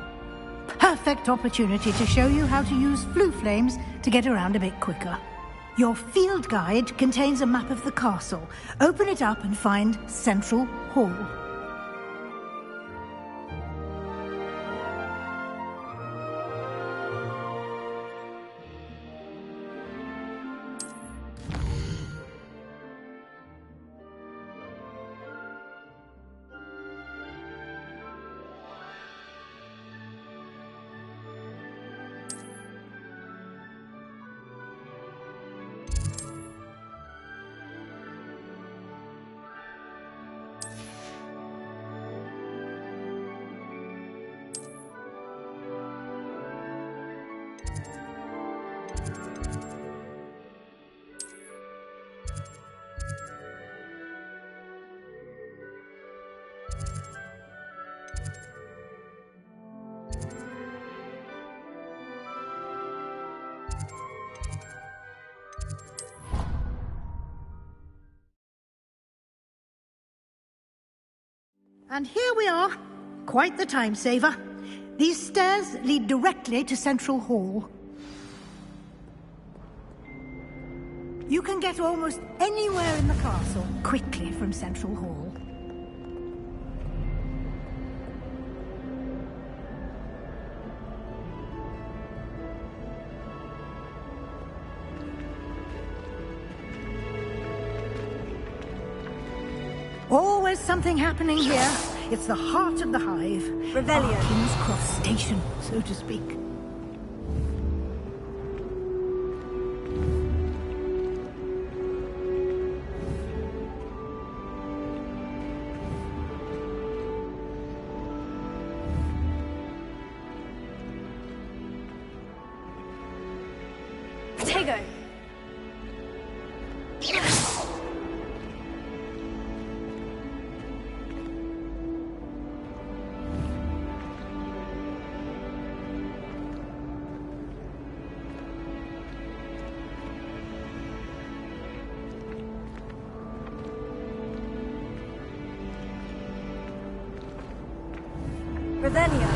Perfect opportunity to show you how to use flue flames to get around a bit quicker. Your field guide contains a map of the castle. Open it up and find Central Hall. And here we are. Quite the time saver. These stairs lead directly to Central Hall. You can get almost anywhere in the castle quickly from Central Hall. Always something happening here. It's the heart of the hive. Revelio. King's Cross Station, so to speak. Potato. Revelio.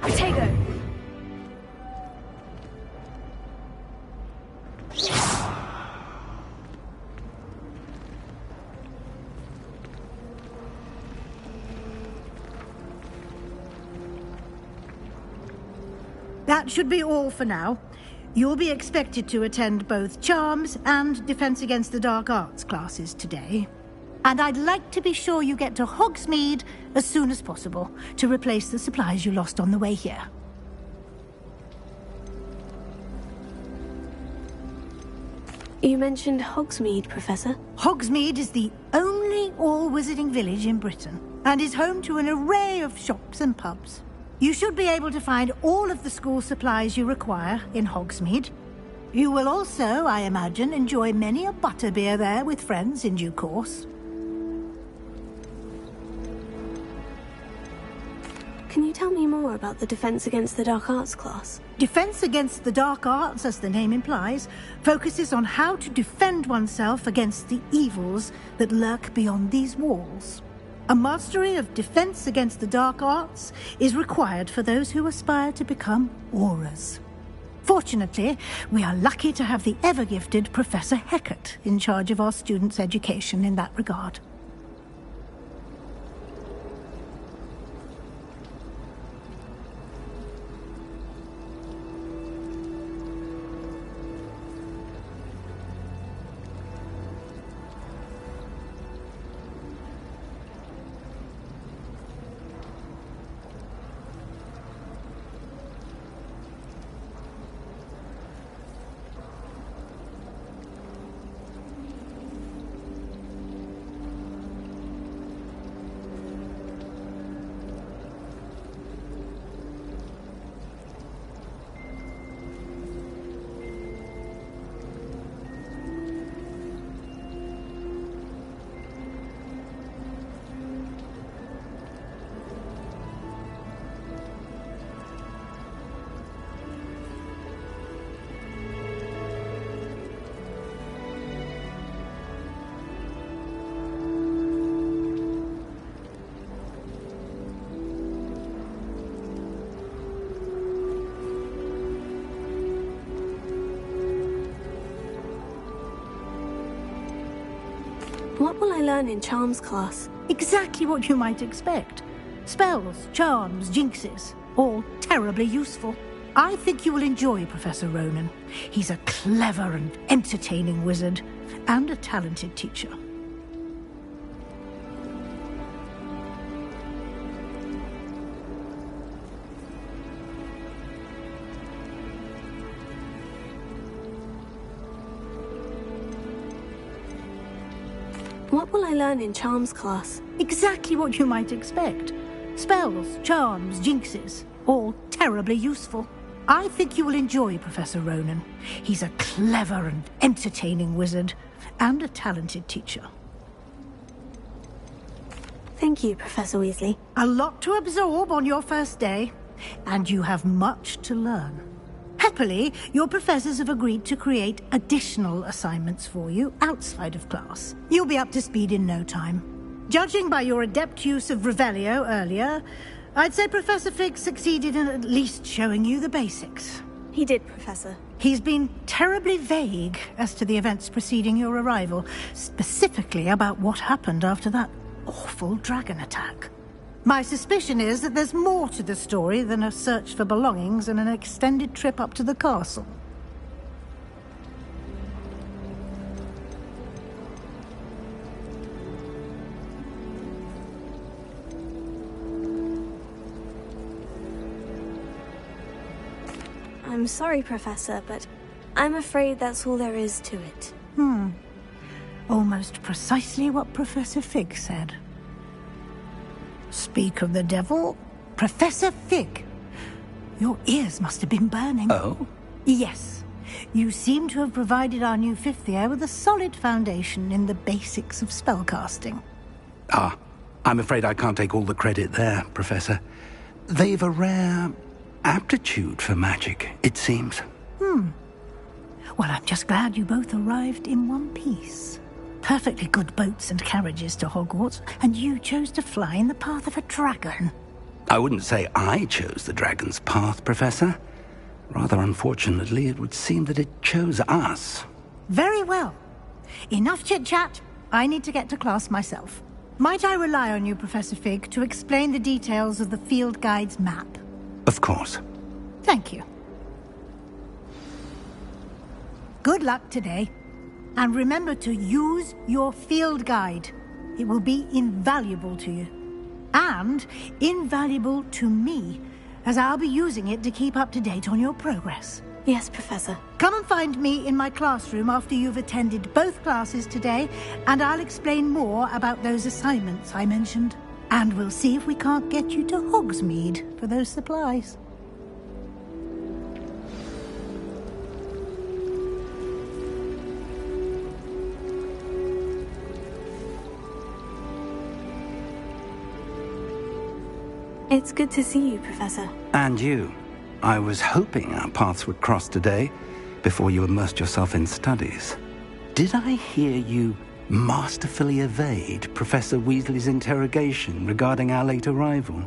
Potato. That should be all for now. You'll be expected to attend both Charms and Defense Against the Dark Arts classes today. And I'd like to be sure you get to Hogsmeade as soon as possible to replace the supplies you lost on the way here. You mentioned Hogsmeade, Professor. Hogsmeade is the only all-wizarding village in Britain and is home to an array of shops and pubs. You should be able to find all of the school supplies you require in Hogsmeade. You will also, I imagine, enjoy many a butterbeer there with friends in due course. Can you tell me more about the Defense Against the Dark Arts class? Defense Against the Dark Arts, as the name implies, focuses on how to defend oneself against the evils that lurk beyond these walls. A mastery of Defense Against the Dark Arts is required for those who aspire to become Aurors. Fortunately, we are lucky to have the ever-gifted Professor Hecat in charge of our students' education in that regard. What will I learn in Charms class? Exactly what you might expect. Spells, charms, jinxes, all terribly useful. I think you will enjoy Professor Ronan. He's a clever and entertaining wizard, and a talented teacher. What will I learn in Charms class? Exactly what you might expect. Spells, charms, jinxes, all terribly useful. I think you will enjoy Professor Ronan. He's a clever and entertaining wizard, and a talented teacher. Thank you, Professor Weasley. A lot to absorb on your first day, and you have much to learn. Happily, your professors have agreed to create additional assignments for you outside of class. You'll be up to speed in no time. Judging by your adept use of Revelio earlier, I'd say Professor Fig succeeded in at least showing you the basics. He did, Professor. He's been terribly vague as to the events preceding your arrival, specifically about what happened after that awful dragon attack. My suspicion is that there's more to the story than a search for belongings and an extended trip up to the castle. I'm sorry, Professor, but I'm afraid that's all there is to it. Almost precisely what Professor Fig said. Speak of the devil, Professor Fig. Your ears must have been burning. Oh? Yes. You seem to have provided our new fifth year with a solid foundation in the basics of spellcasting. Ah, I'm afraid I can't take all the credit there, Professor. They've a rare aptitude for magic, it seems. Well, I'm just glad you both arrived in one piece. Perfectly good boats and carriages to Hogwarts, and you chose to fly in the path of a dragon. I wouldn't say I chose the dragon's path, Professor. Rather unfortunately, it would seem that it chose us. Very well. Enough chit-chat. I need to get to class myself. Might I rely on you, Professor Fig, to explain the details of the field guide's map? Of course. Thank you. Good luck today. And remember to use your field guide. It will be invaluable to you. And invaluable to me, as I'll be using it to keep up to date on your progress. Yes, Professor. Come and find me in my classroom after you've attended both classes today, and I'll explain more about those assignments I mentioned. And we'll see if we can't get you to Hogsmeade for those supplies. It's good to see you, Professor. And you. I was hoping our paths would cross today, before you immersed yourself in studies. Did I hear you masterfully evade Professor Weasley's interrogation regarding our late arrival?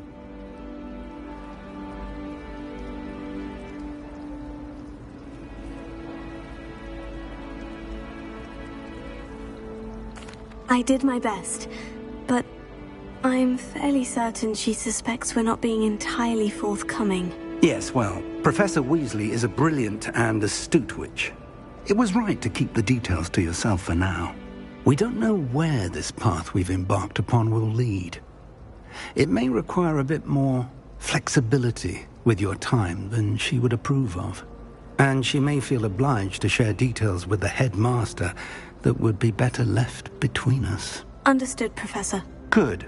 I did my best, but I'm fairly certain she suspects we're not being entirely forthcoming. Yes, well, Professor Weasley is a brilliant and astute witch. It was right to keep the details to yourself for now. We don't know where this path we've embarked upon will lead. It may require a bit more flexibility with your time than she would approve of. And she may feel obliged to share details with the headmaster that would be better left between us. Understood, Professor. Good.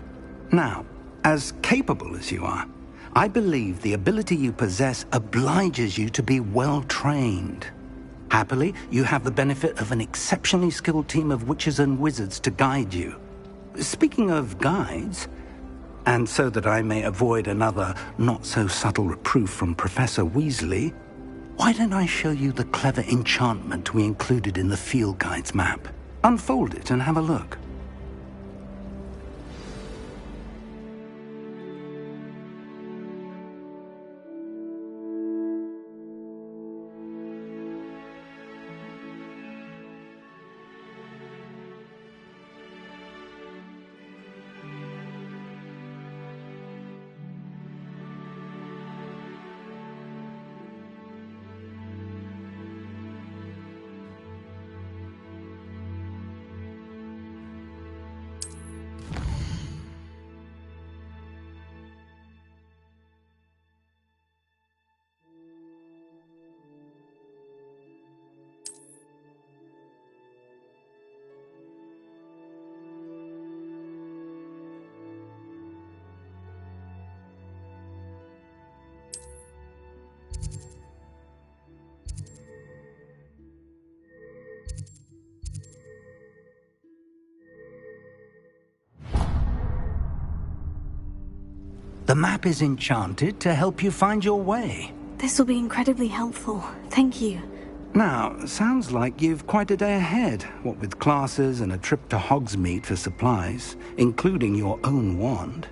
Now, as capable as you are, I believe the ability you possess obliges you to be well trained. Happily, you have the benefit of an exceptionally skilled team of witches and wizards to guide you. Speaking of guides, and so that I may avoid another not-so-subtle reproof from Professor Weasley, why don't I show you the clever enchantment we included in the field guide's map? Unfold it and have a look. The map is enchanted to help you find your way. This will be incredibly helpful. Thank you. Now, sounds like you've quite a day ahead, what with classes and a trip to Hogsmeade for supplies, including your own wand.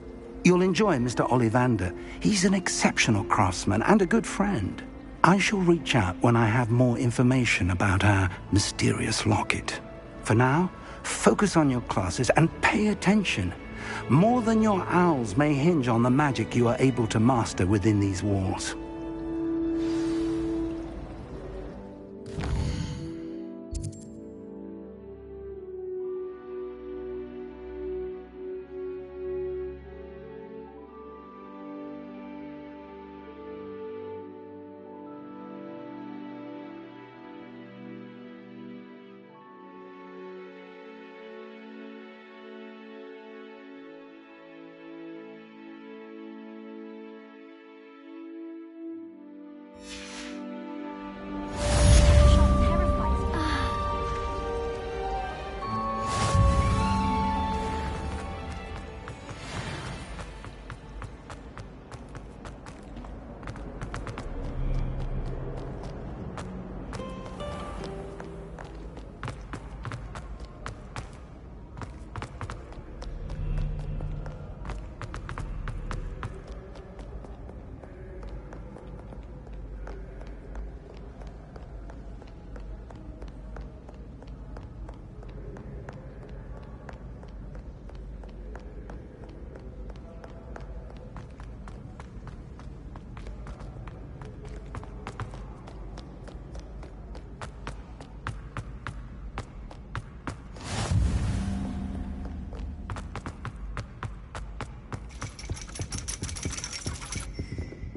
You'll enjoy Mr. Ollivander. He's an exceptional craftsman and a good friend. I shall reach out when I have more information about our mysterious locket. For now, focus on your classes and pay attention. More than your owls may hinge on the magic you are able to master within these walls.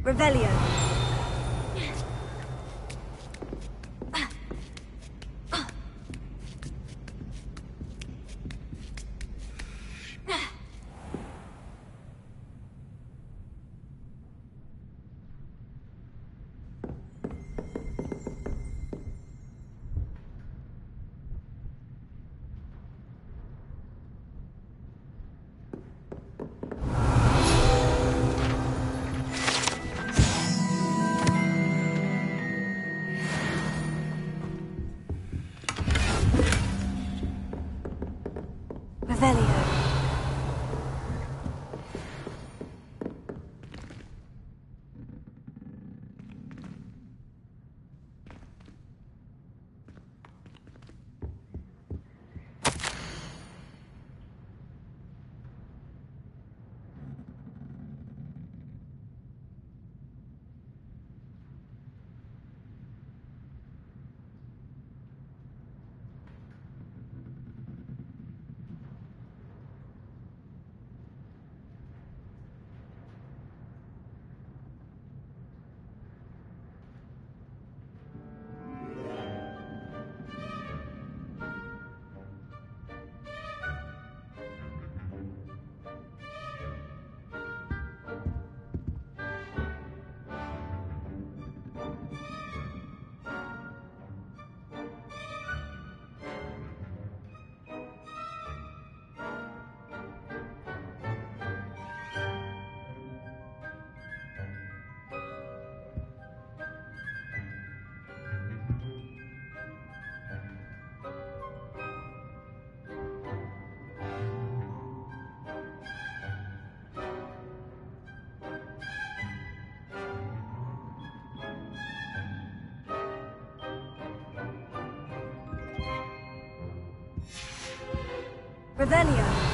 Revelio. Revelio. Revelio.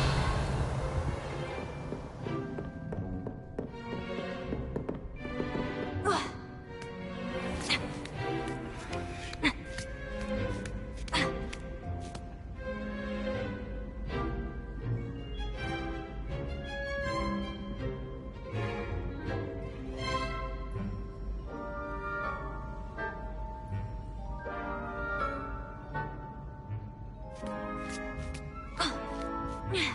Yeah.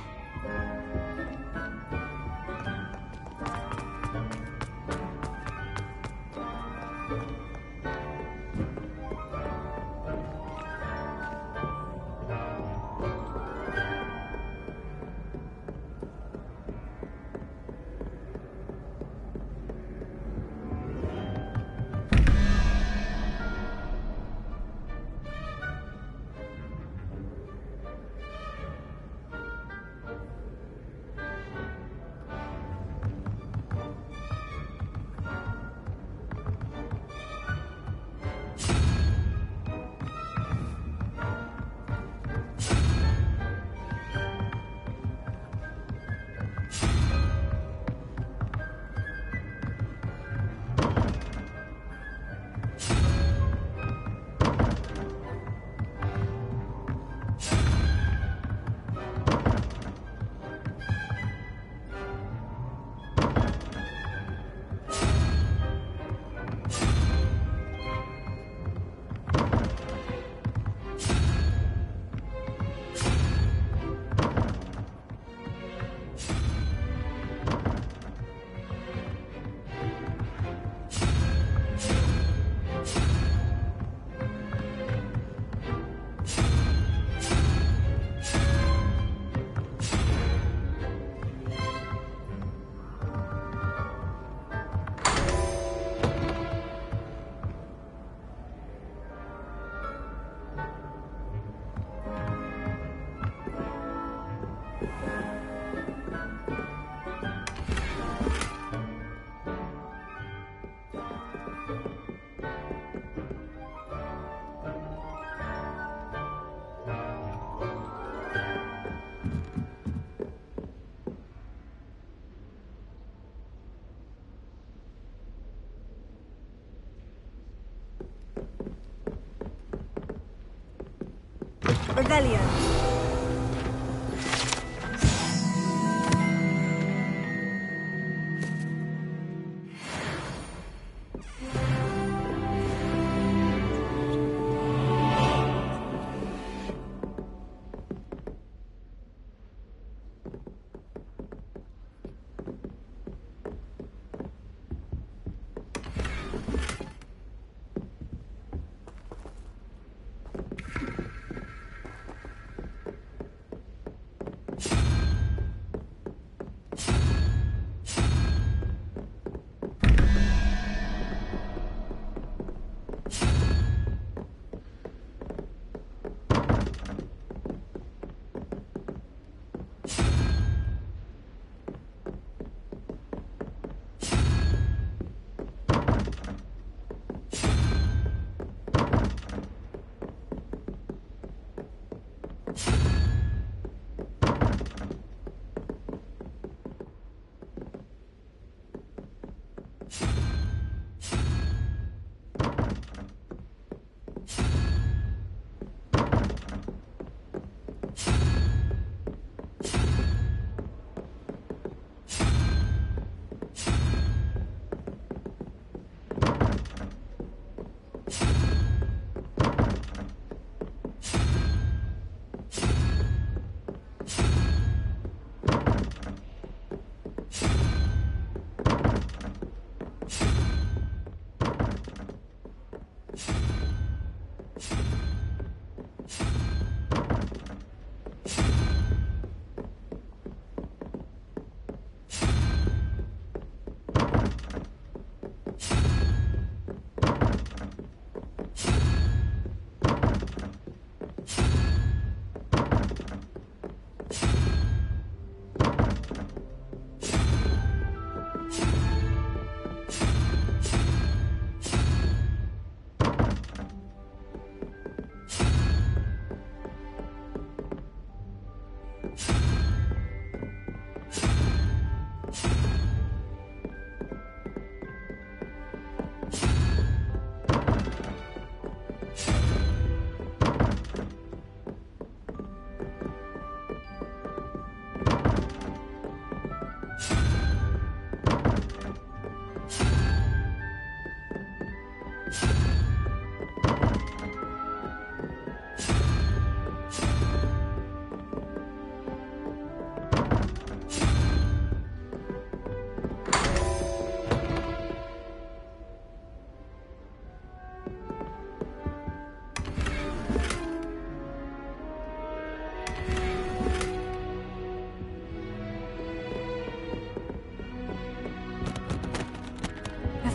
Revelio.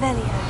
Revelio.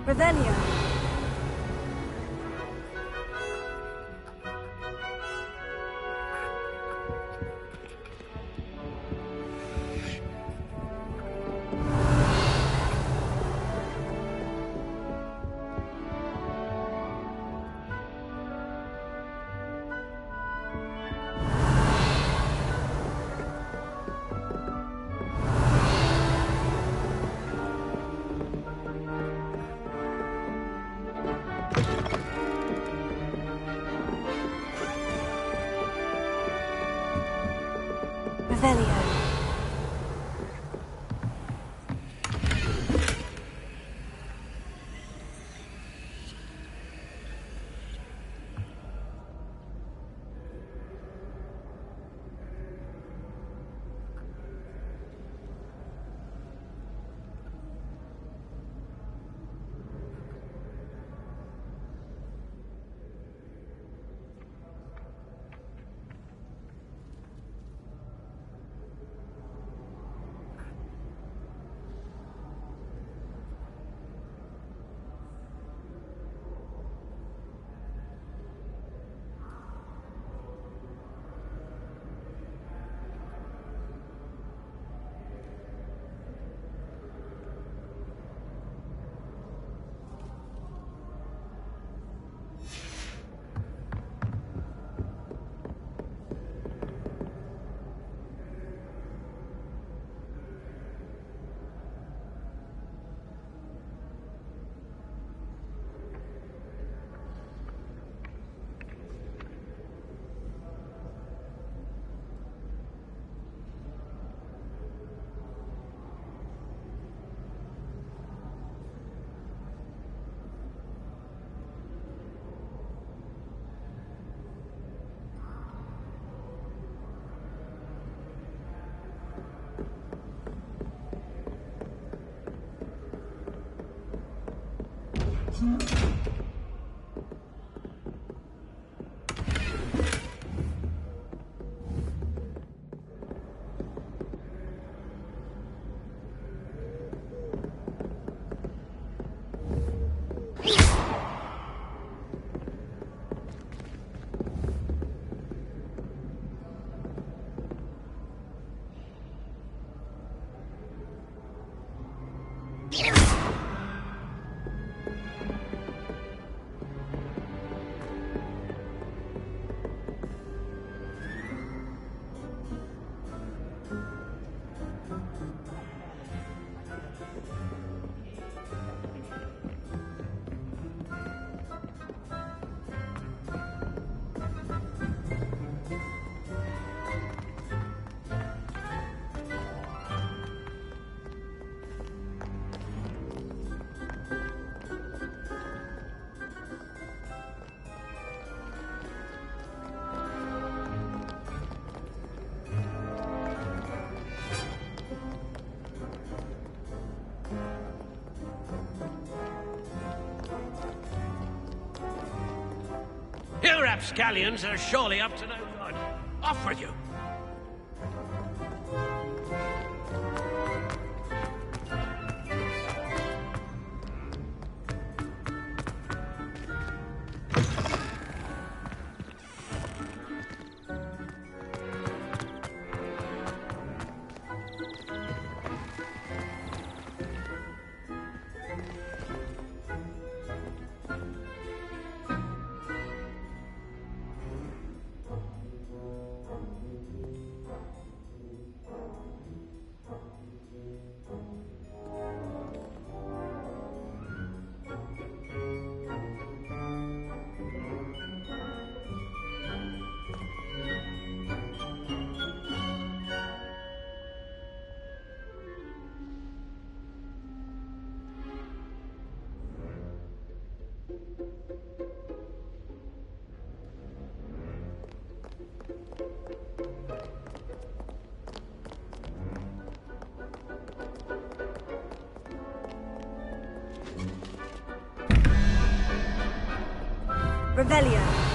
Revelio. Revelio. You rapscallions are surely up to no good. Off with you. Revelio.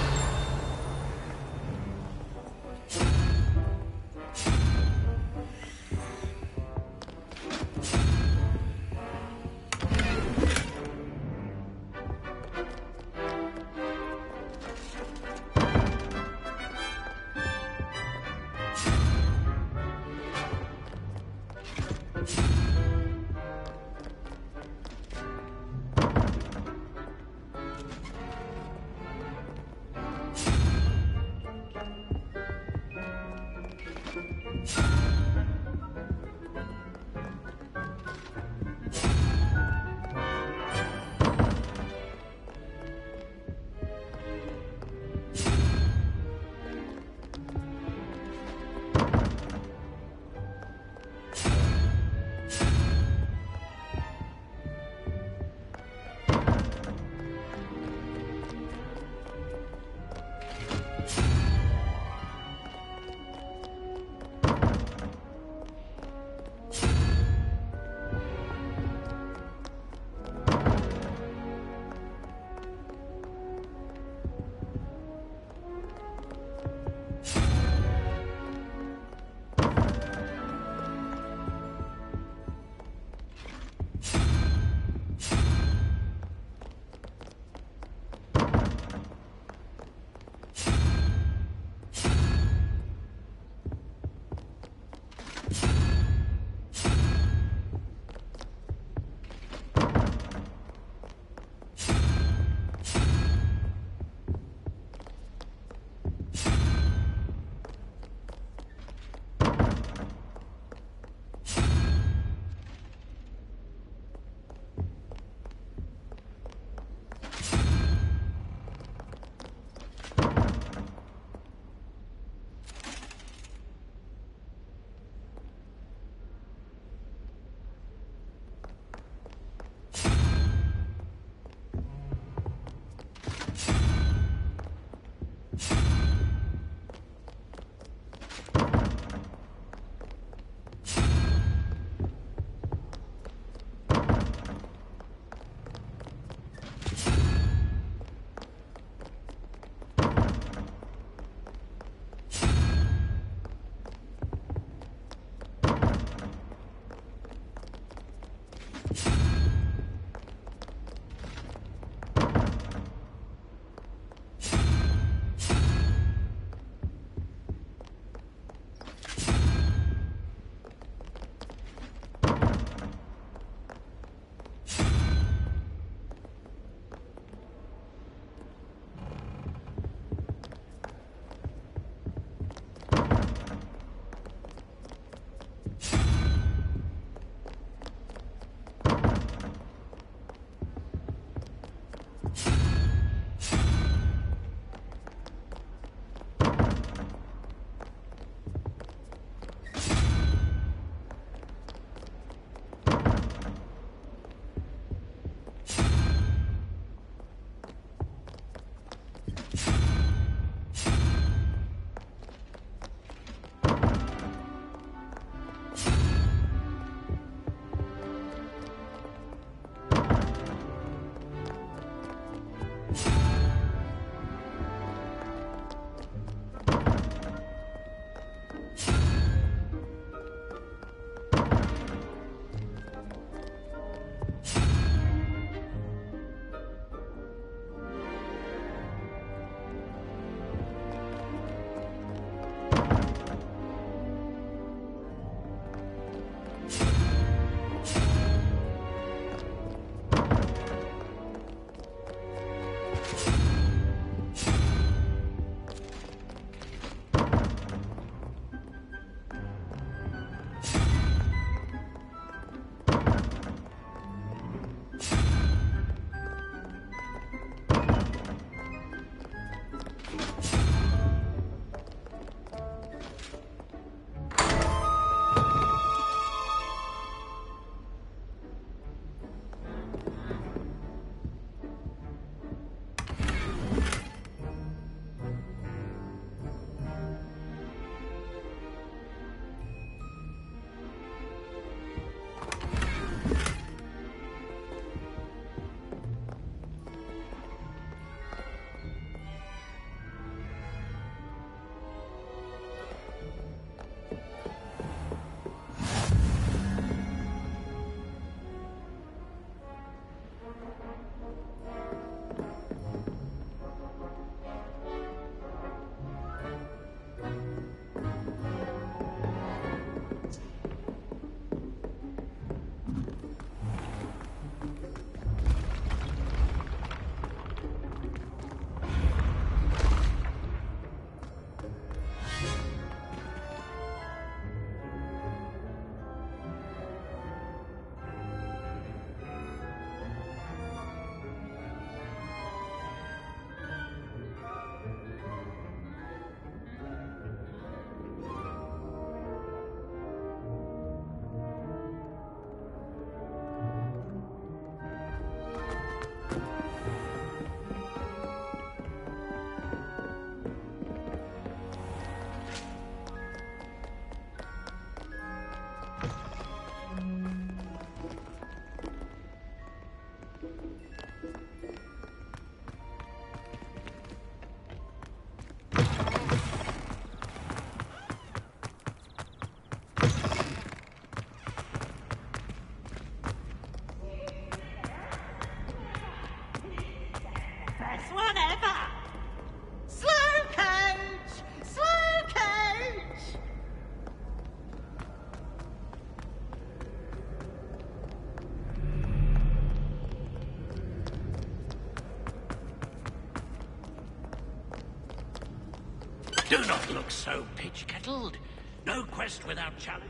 Do not look so pitch-kettled. No quest without challenge.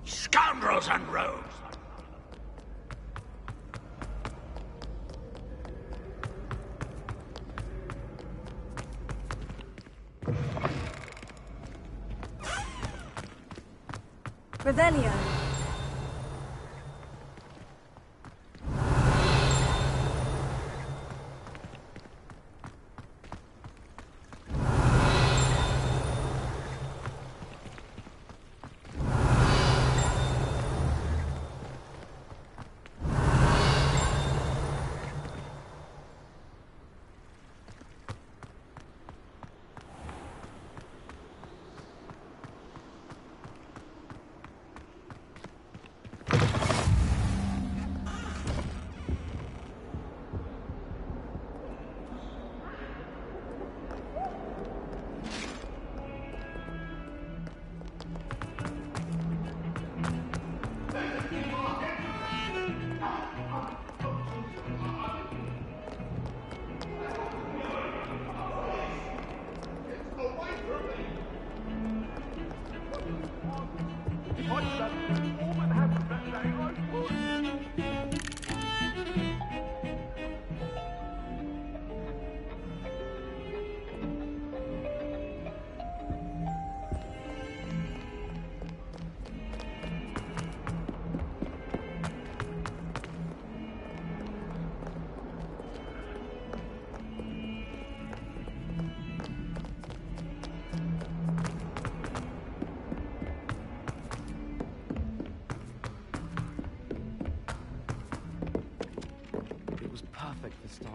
Scoundrels and rogues! Revelio.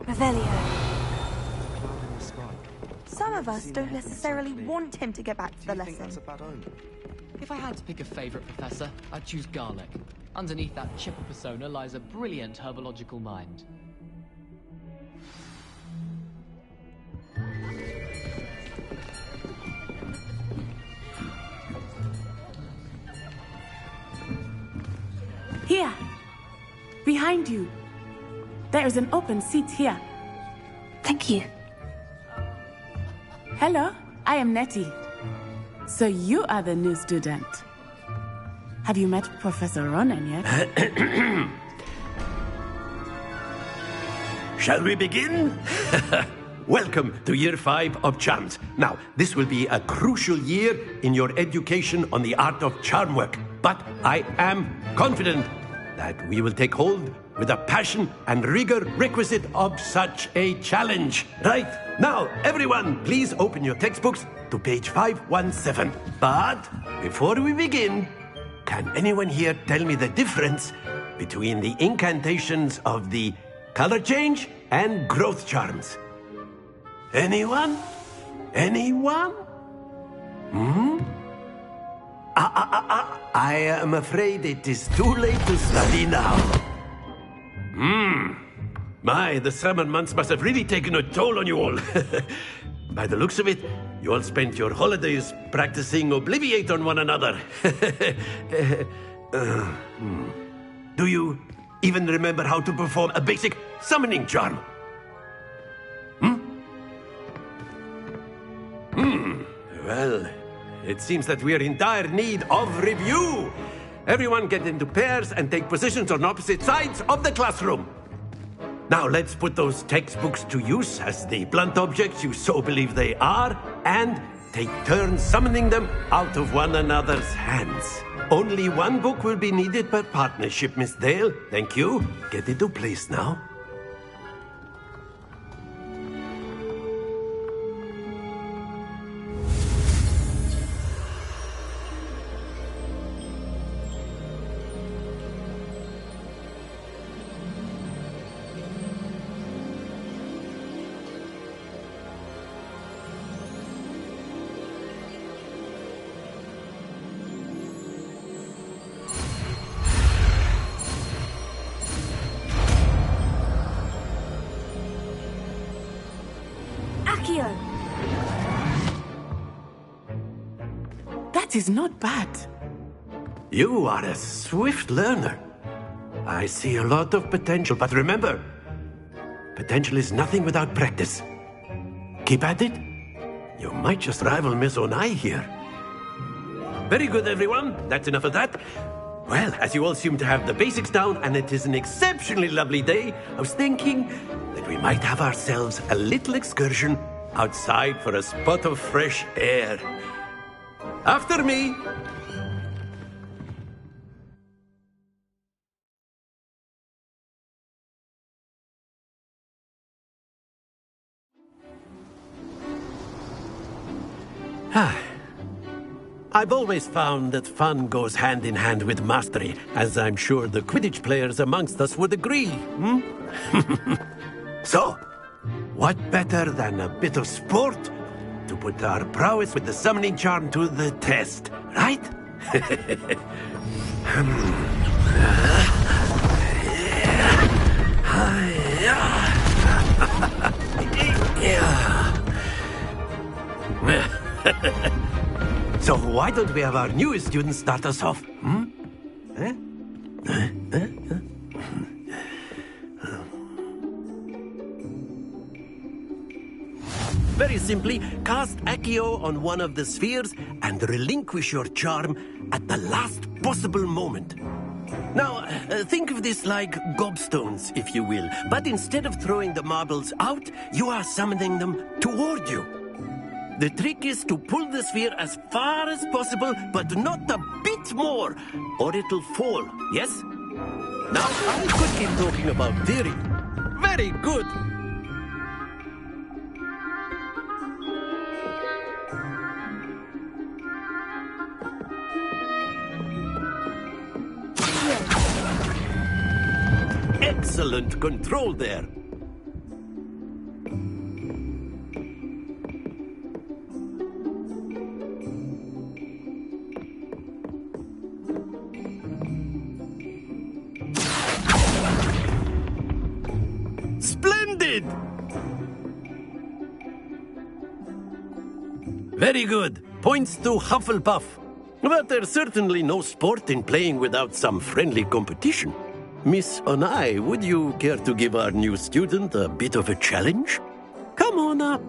Revelio. Some of us don't necessarily want him to get back to the lesson. If I had to pick a favorite professor, I'd choose Garlic. Underneath that chipper persona lies a brilliant herbological mind. Here! Behind you! There is an open seat here. Thank you. Hello, I am Nettie. So you are the new student. Have you met Professor Ronan yet? Shall we begin? Welcome to Year 5 of Charms. Now, this will be a crucial year in your education on the art of charm work. But I am confident that we will take hold with the passion and rigor requisite of such a challenge. Right, now, everyone, please open your textbooks to page 517. But before we begin, can anyone here tell me the difference between the incantations of the color change and growth charms? Anyone? Anyone? I am afraid it is too late to study now. My, the summer months must have really taken a toll on you all. By the looks of it, you all spent your holidays practicing Obliviate on one another. Do you even remember how to perform a basic summoning charm? Well, it seems that we are in dire need of review. Everyone get into pairs and take positions on opposite sides of the classroom. Now let's put those textbooks to use as the blunt objects you so believe they are, and take turns summoning them out of one another's hands. Only one book will be needed per partnership, Miss Dale. Thank you. Get into place now. Accio! That is not bad. You are a swift learner. I see a lot of potential, but remember, potential is nothing without practice. Keep at it. You might just rival Miss Onai here. Very good, everyone. That's enough of that. Well, as you all seem to have the basics down, and it is an exceptionally lovely day, I was thinking that we might have ourselves a little excursion outside for a spot of fresh air. After me! I've always found that fun goes hand in hand with mastery, as I'm sure the Quidditch players amongst us would agree. So, what better than a bit of sport to put our prowess with the summoning charm to the test, right? So why don't we have our newest student start us off? Very simply, cast Accio on one of the spheres and relinquish your charm at the last possible moment. Now, think of this like gobstones, if you will. But instead of throwing the marbles out, you are summoning them toward you. The trick is to pull the sphere as far as possible, but not a bit more, or it'll fall, yes? Now, I could keep talking about theory. Very good! Excellent control there. Splendid! Very good. Points to Hufflepuff. But there's certainly no sport in playing without some friendly competition. Miss Onai, would you care to give our new student a bit of a challenge? Come on up.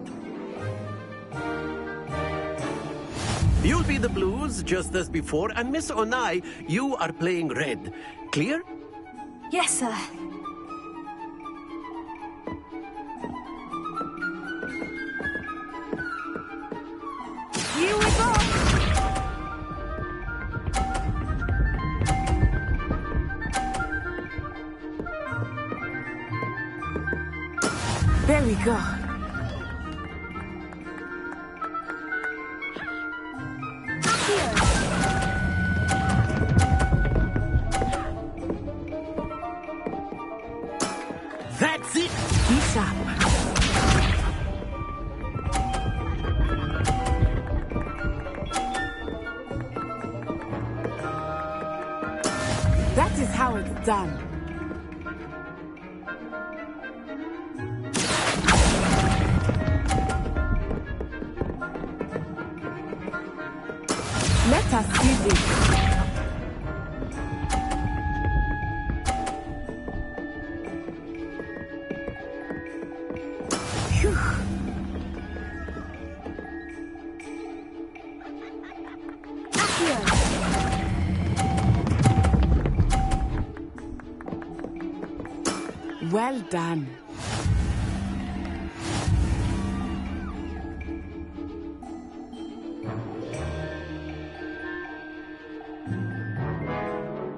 You'll be the blues, just as before, and Miss Onai, you are playing red. Clear? Yes, sir. Here we go! There we go. That's it! Be sharp. That is how it's done. Let us see this. Phew. Well done.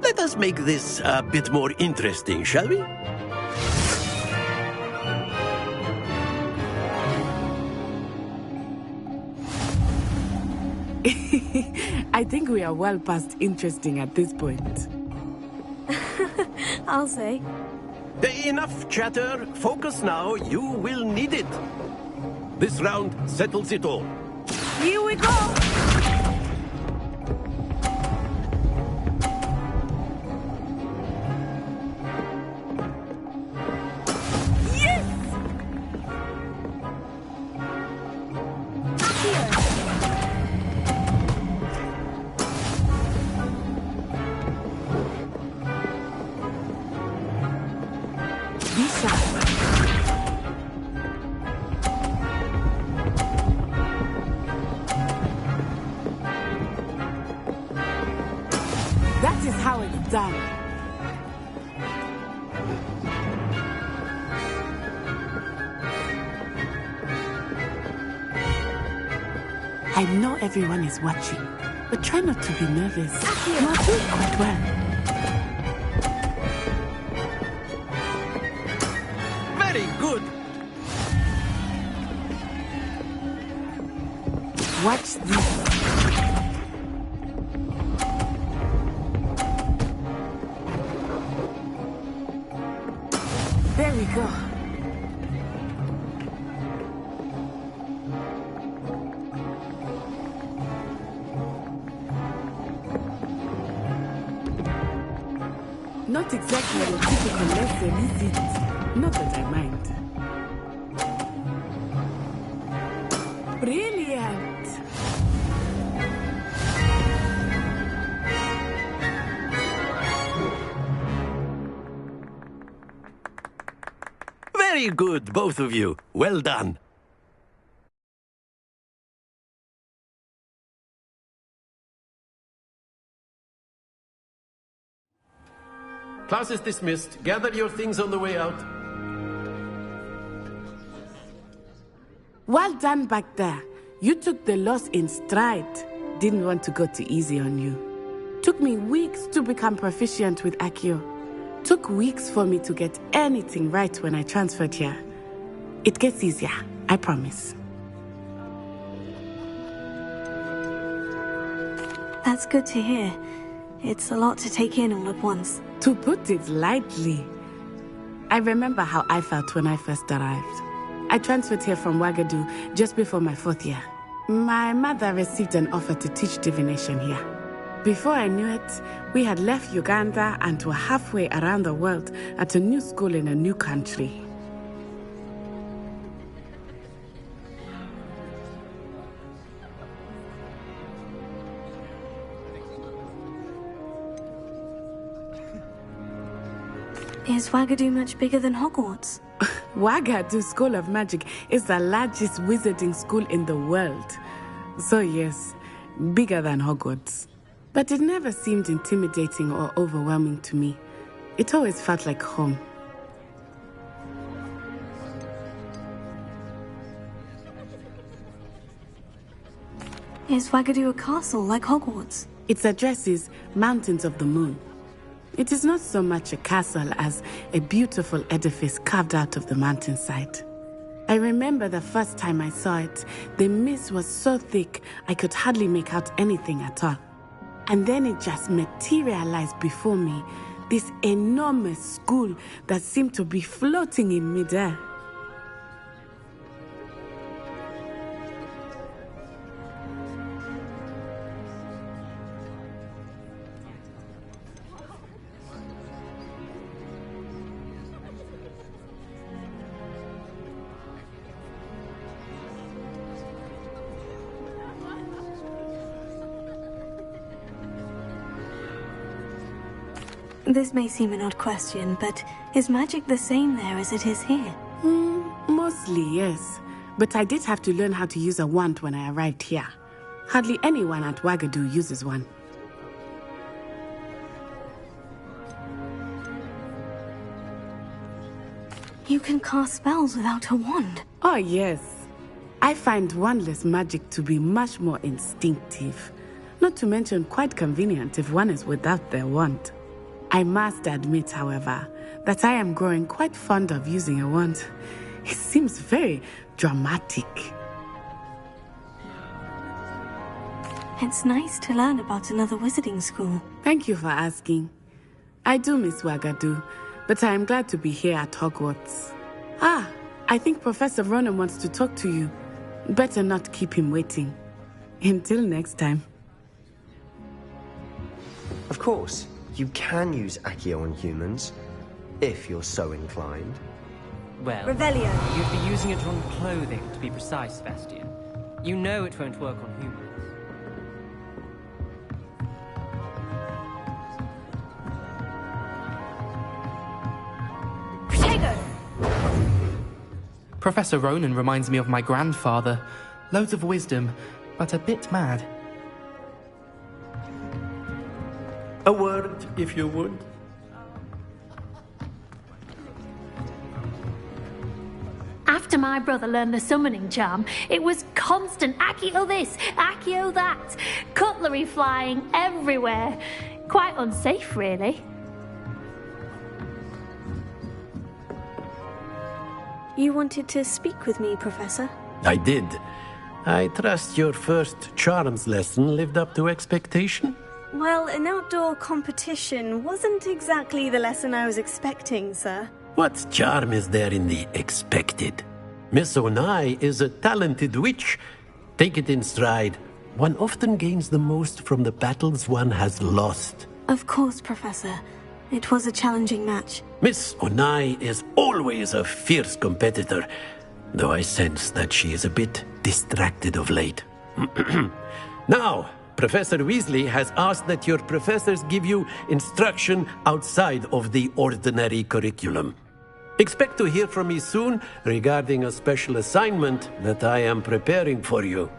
Let us make this a bit more interesting, shall we? I think we are well past interesting at this point. I'll say. Enough chatter. Focus now. You will need it. This round settles it all. Here we go! I know everyone is watching, but try not to be nervous. You are doing quite well. Very good. Watch this. There we go. Not exactly your typical lesson, is it? Not that I mind. Brilliant! Very good, both of you. Well done. Class is dismissed. Gather your things on the way out. Well done back there. You took the loss in stride. Didn't want to go too easy on you. Took me weeks to become proficient with Accio. Took weeks for me to get anything right when I transferred here. It gets easier, I promise. That's good to hear. It's a lot to take in all at once. To put it lightly, I remember how I felt when I first arrived. I transferred here from Ouagadougou just before my 4th year. My mother received an offer to teach divination here. Before I knew it, we had left Uganda and were halfway around the world at a new school in a new country. Is Ouagadougou much bigger than Hogwarts? Ouagadougou School of Magic is the largest wizarding school in the world. So yes, bigger than Hogwarts. But it never seemed intimidating or overwhelming to me. It always felt like home. Is Ouagadougou a castle like Hogwarts? Its address is Mountains of the Moon. It is not so much a castle as a beautiful edifice carved out of the mountainside. I remember the first time I saw it, the mist was so thick I could hardly make out anything at all. And then it just materialized before me, this enormous school that seemed to be floating in midair. This may seem an odd question, but is magic the same there as it is here? Mostly, yes. But I did have to learn how to use a wand when I arrived here. Hardly anyone at Ouagadougou uses one. You can cast spells without a wand? Oh, yes. I find wandless magic to be much more instinctive. Not to mention quite convenient if one is without their wand. I must admit, however, that I am growing quite fond of using a wand. It seems very dramatic. It's nice to learn about another wizarding school. Thank you for asking. I do miss Ouagadougou, but I am glad to be here at Hogwarts. Ah, I think Professor Ronan wants to talk to you. Better not keep him waiting. Until next time. Of course. You can use Accio on humans, if you're so inclined. Well, Revelio. You'd be using it on clothing, to be precise, Sebastian. You know it won't work on humans. Professor Ronan reminds me of my grandfather. Loads of wisdom, but a bit mad. A word, if you would. After my brother learned the summoning charm, it was constant Accio this, Accio that, cutlery flying everywhere. Quite unsafe, really. You wanted to speak with me, Professor? I did. I trust your first charms lesson lived up to expectation? Well, an outdoor competition wasn't exactly the lesson I was expecting, sir. What charm is there in the expected? Miss Onai is a talented witch. Take it in stride. One often gains the most from the battles one has lost. Of course, Professor. It was a challenging match. Miss Onai is always a fierce competitor, though I sense that she is a bit distracted of late. Now, Professor Weasley has asked that your professors give you instruction outside of the ordinary curriculum. Expect to hear from me soon regarding a special assignment that I am preparing for you.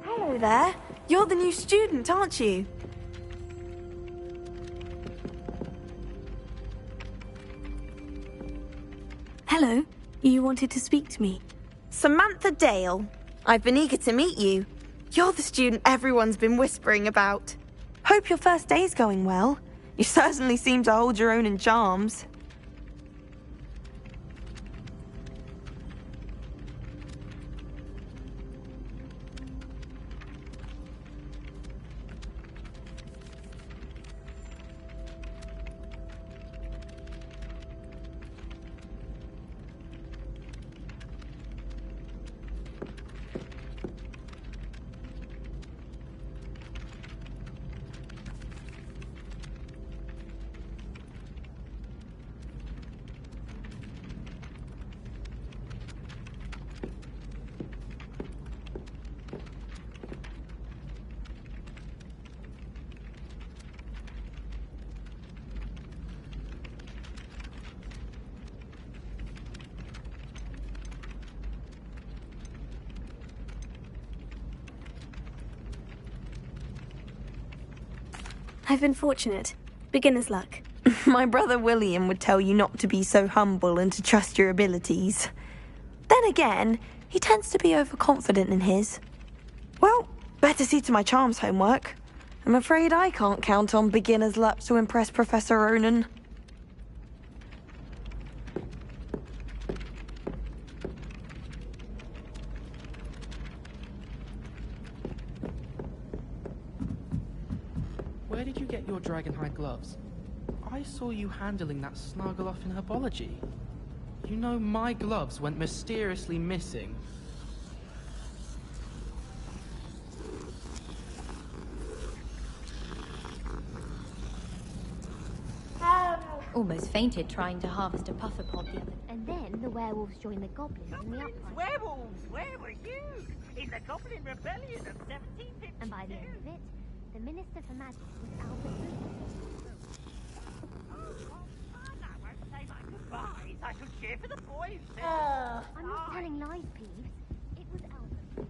Hello there. You're the new student, aren't you? Hello. You wanted to speak to me? Samantha Dale. I've been eager to meet you. You're the student everyone's been whispering about. Hope your first day's going well. You certainly seem to hold your own in charms. I've been fortunate. Beginner's luck. My brother William would tell you not to be so humble and to trust your abilities. Then again, he tends to be overconfident in his. Well, better see to my charms homework. I'm afraid I can't count on beginner's luck to impress Professor Ronan. Where did you get your dragonhide gloves? I saw you handling that snuggle off in herbology. You know, my gloves went mysteriously missing. Almost fainted trying to harvest a puffer pod the other. And then the werewolves joined the goblins in the uprising. Werewolves! Where were you? In the Goblin Rebellion of 1752. And by the end of it, the Minister for Magic was Albert Booth. Oh, that won't say much. spies, I shall cheer for the boys. I'm not telling lies, Peeves. It was Albert.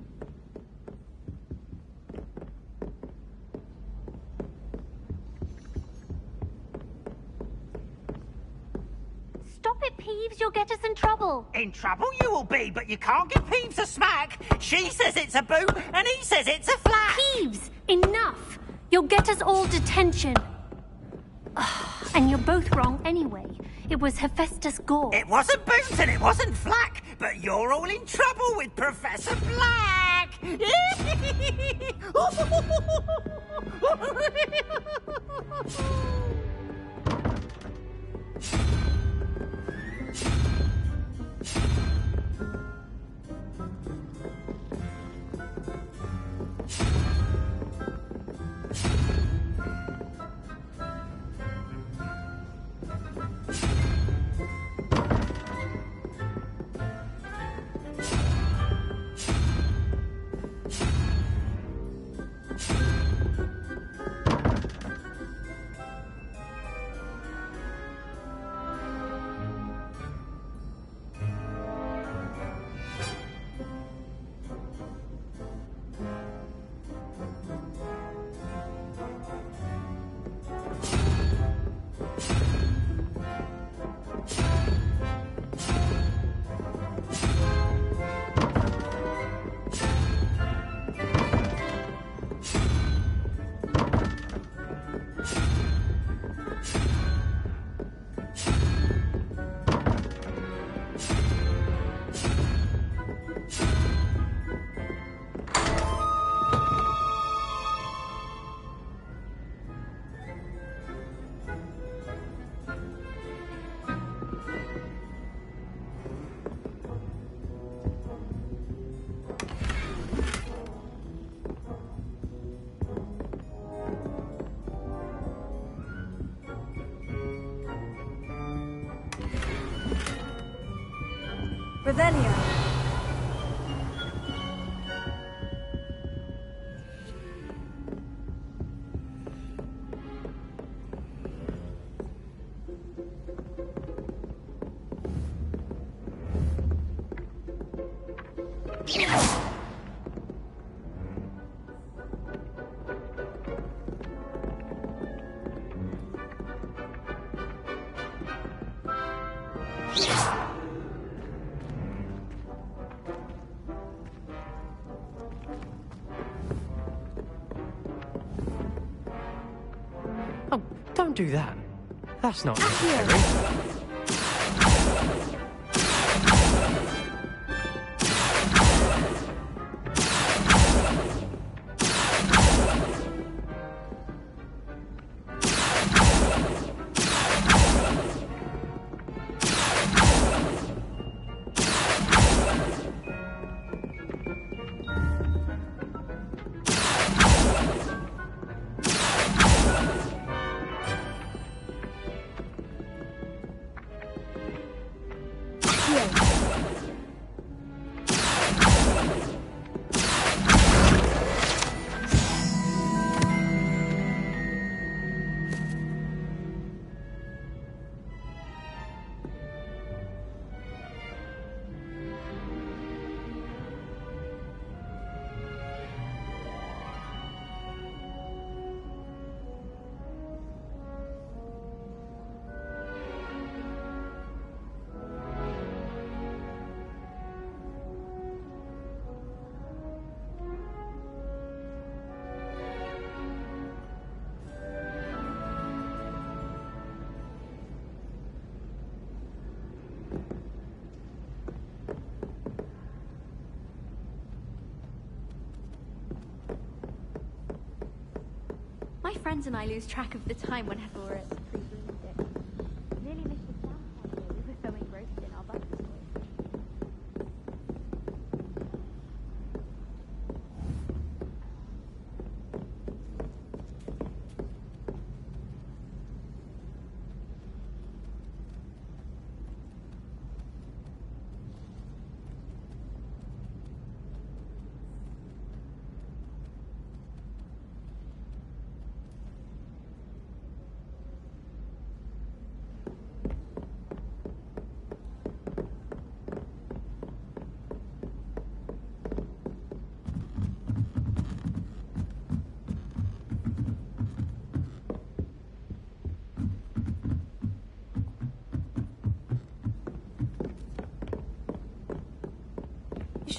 Stop it, Peeves. You'll get us in trouble. In trouble you will be, but you can't give Peeves a smack. She says it's a boot, and he says it's a flat. Peeves, enough. You'll get us all detention. And you're both wrong anyway. It was Hephaestus Gore. It wasn't boot and it wasn't flack, but you're all in trouble with Professor Black. Revelio. Oh, don't do that. That's not necessary. My friends and I lose track of the time whenever we're at the pre-broomstick. Nearly missed the sound party we were so engrossed in our bus toys.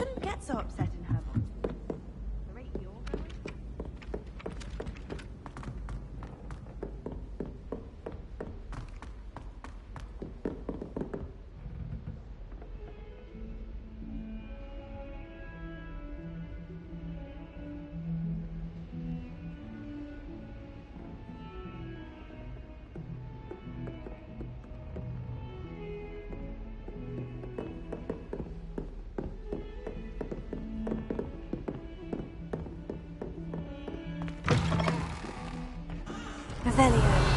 shouldn't get so upset in her body. The rate you're going. Revelio.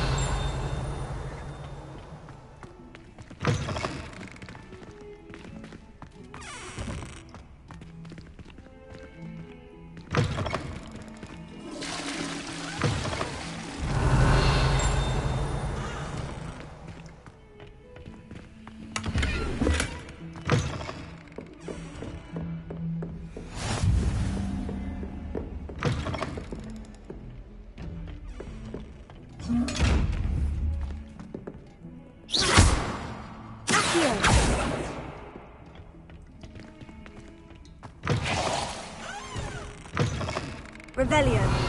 Revelio.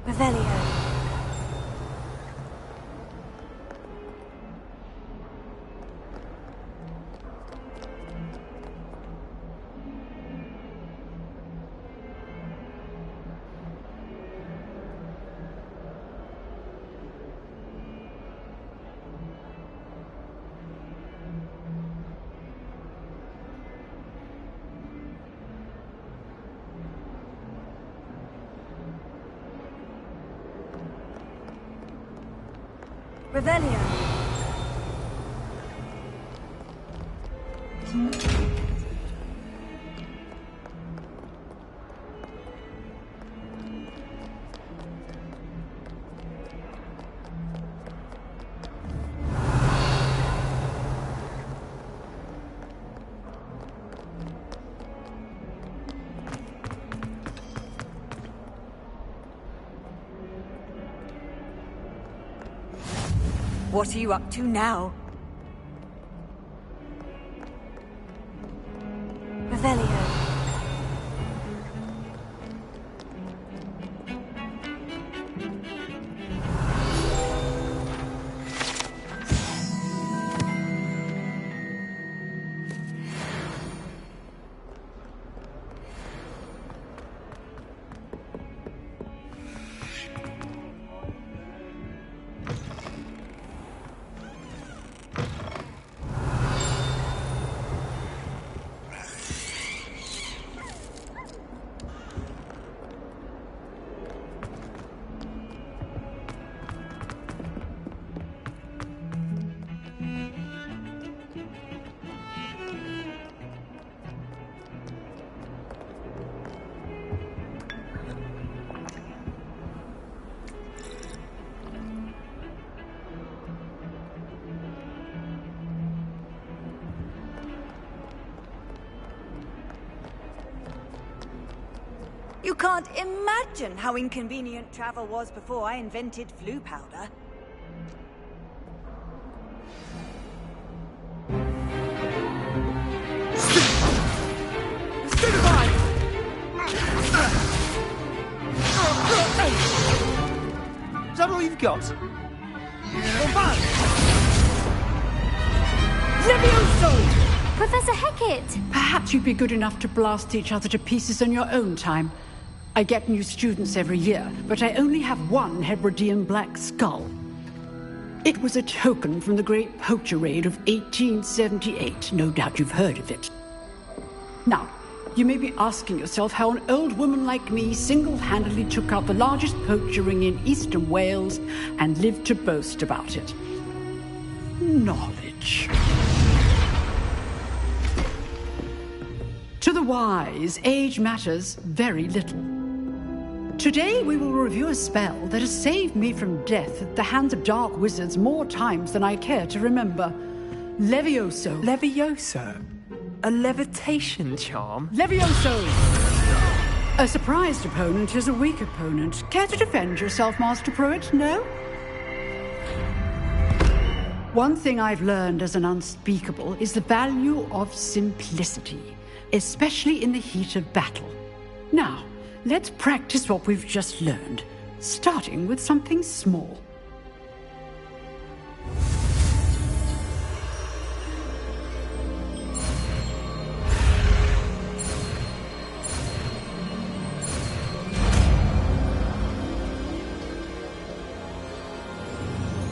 Revelio. Revelio. What are you up to now? Revelio. You can't imagine how inconvenient travel was before I invented flu powder. Is that all you've got? Levioso! Professor Hecat! Perhaps you'd be good enough to blast each other to pieces in your own time. I get new students every year, but I only have one Hebridean black skull. It was a token from the Great Poacher Raid of 1878. No doubt you've heard of it. Now, you may be asking yourself how an old woman like me single-handedly took out the largest poacher ring in eastern Wales and lived to boast about it. Knowledge. To the wise, age matters very little. Today we will review a spell that has saved me from death at the hands of dark wizards more times than I care to remember. Levioso. Levioso? A levitation charm? Levioso! A surprised opponent is a weak opponent. Care to defend yourself, Master Pruitt? No? One thing I've learned as an unspeakable is the value of simplicity, especially in the heat of battle. Now, let's practice what we've just learned, starting with something small.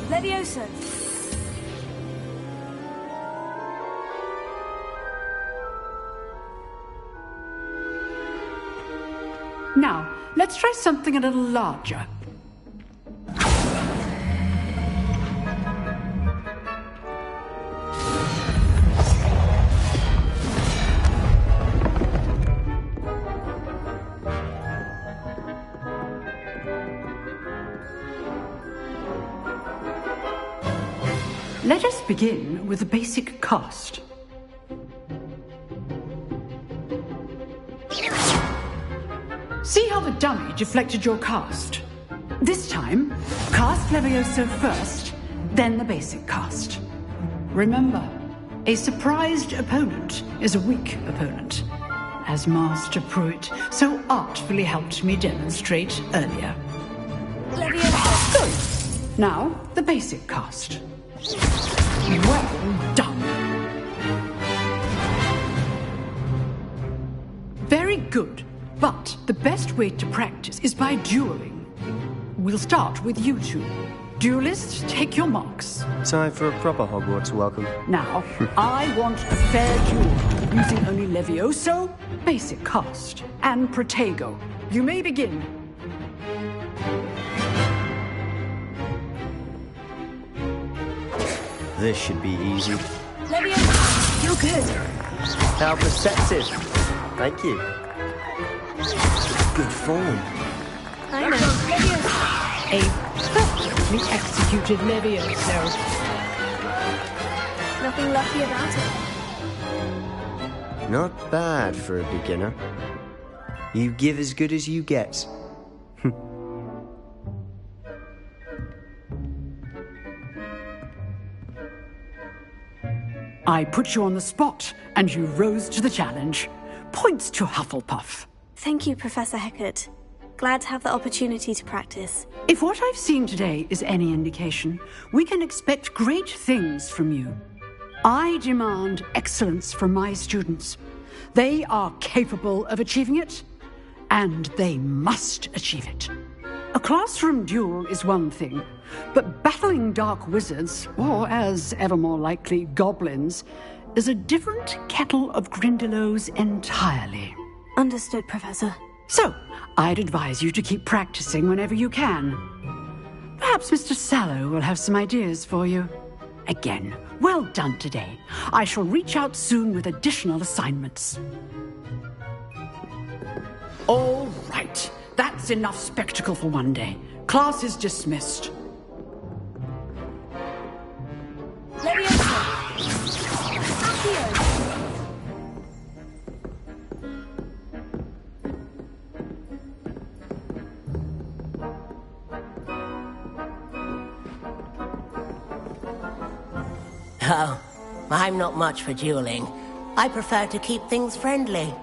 Levioso. Now, let's try something a little larger. Let us begin with the basic cast. See how the dummy deflected your cast? This time, cast Levioso first, then the basic cast. Remember, a surprised opponent is a weak opponent, as Master Pruitt so artfully helped me demonstrate earlier. Levioso. Good. Now, the basic cast. Well done. Very good. But the best way to practice is by dueling. We'll start with you two. Duelists, take your marks. Time for a proper Hogwarts welcome. Now, I want a fair duel, using only Levioso, basic cast, and Protego. You may begin. This should be easy. Levioso, you're good. How perceptive. Thank you. Good form. I know. Levioso. A perfectly executed Levioso. Nothing lucky about it. Not bad for a beginner. You give as good as you get. I put you on the spot, and you rose to the challenge. Points to Hufflepuff. Thank you, Professor Hecat. Glad to have the opportunity to practice. If what I've seen today is any indication, we can expect great things from you. I demand excellence from my students. They are capable of achieving it, and they must achieve it. A classroom duel is one thing, but battling dark wizards, or as ever more likely, goblins, is a different kettle of Grindylows entirely. Understood, Professor. So, I'd advise you to keep practicing whenever you can. Perhaps Mr. Sallow will have some ideas for you. Again, well done today. I shall reach out soon with additional assignments. All right. That's enough spectacle for one day. Class is dismissed. Levioso. Accio. Oh, I'm not much for dueling. I prefer to keep things friendly.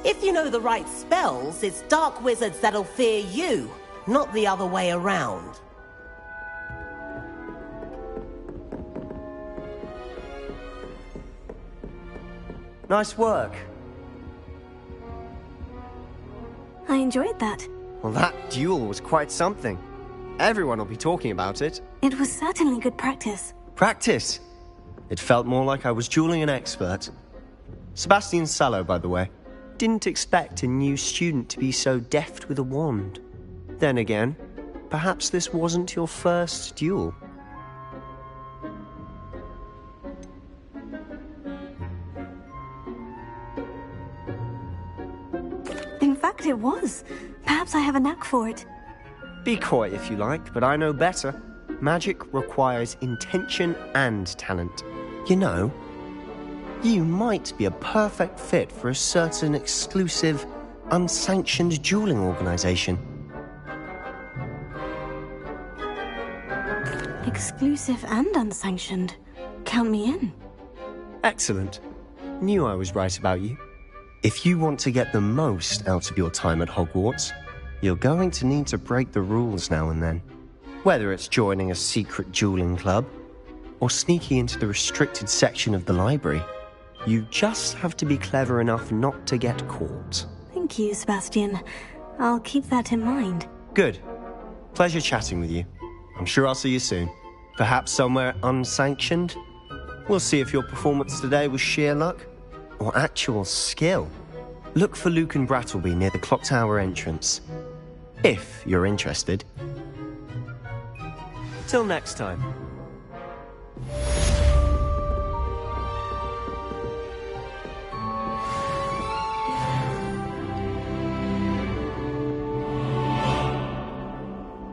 If you know the right spells, it's dark wizards that'll fear you, not the other way around. Nice work. I enjoyed that. Well, that duel was quite something. Everyone will be talking about it. It was certainly good practice. Practice? It felt more like I was dueling an expert. Sebastian Sallow, by the way. Didn't expect a new student to be so deft with a wand. Then again, perhaps this wasn't your first duel. In fact, it was. Perhaps I have a knack for it. Be coy if you like, but I know better. Magic requires intention and talent. You know, you might be a perfect fit for a certain exclusive, unsanctioned dueling organization. Exclusive and unsanctioned. Count me in. Excellent. Knew I was right about you. If you want to get the most out of your time at Hogwarts, you're going to need to break the rules now and then. Whether it's joining a secret dueling club, or sneaking into the restricted section of the library, you just have to be clever enough not to get caught. Thank you, Sebastian. I'll keep that in mind. Good. Pleasure chatting with you. I'm sure I'll see you soon. Perhaps somewhere unsanctioned? We'll see if your performance today was sheer luck or actual skill. Look for Luke and Brattleby near the clock tower entrance. If you're interested. Till next time.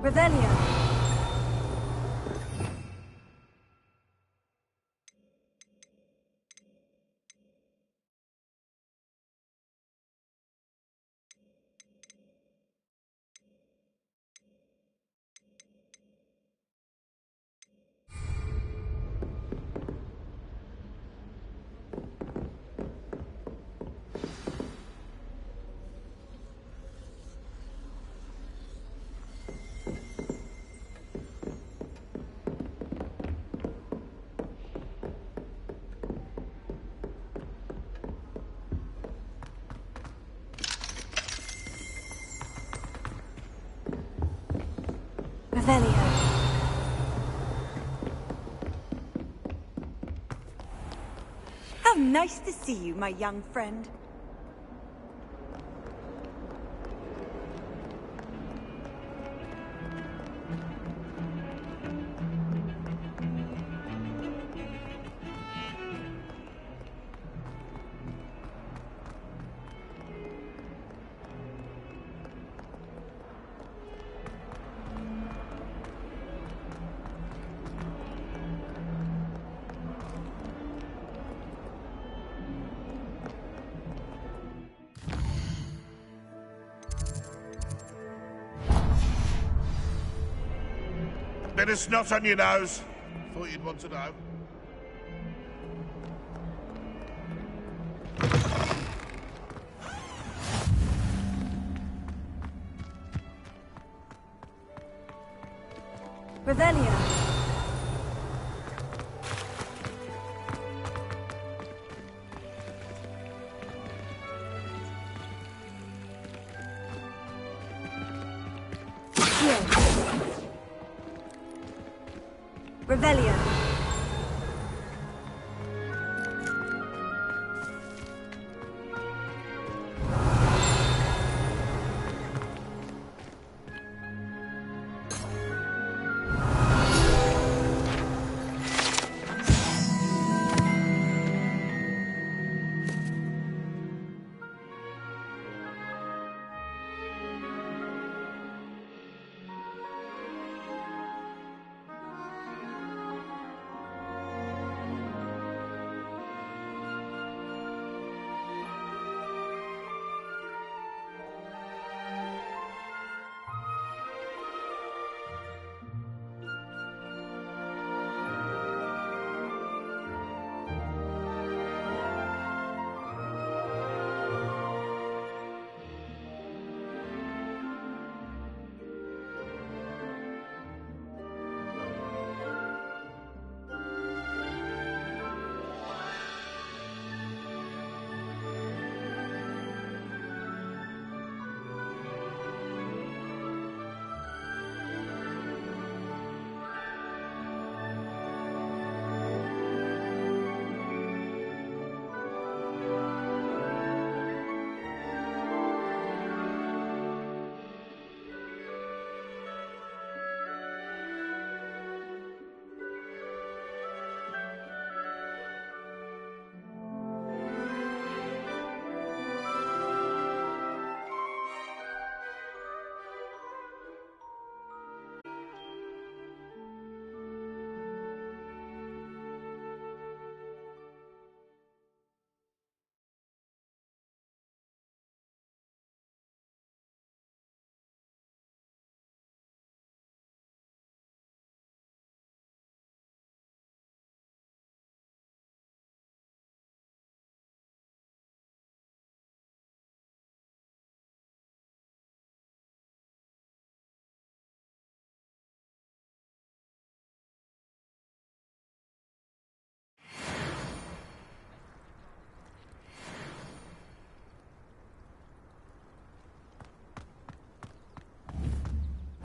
Revelio. Revelio. How nice to see you, my young friend. Bit of snot on your nose. Thought you'd want to know. Revelio. Revelio.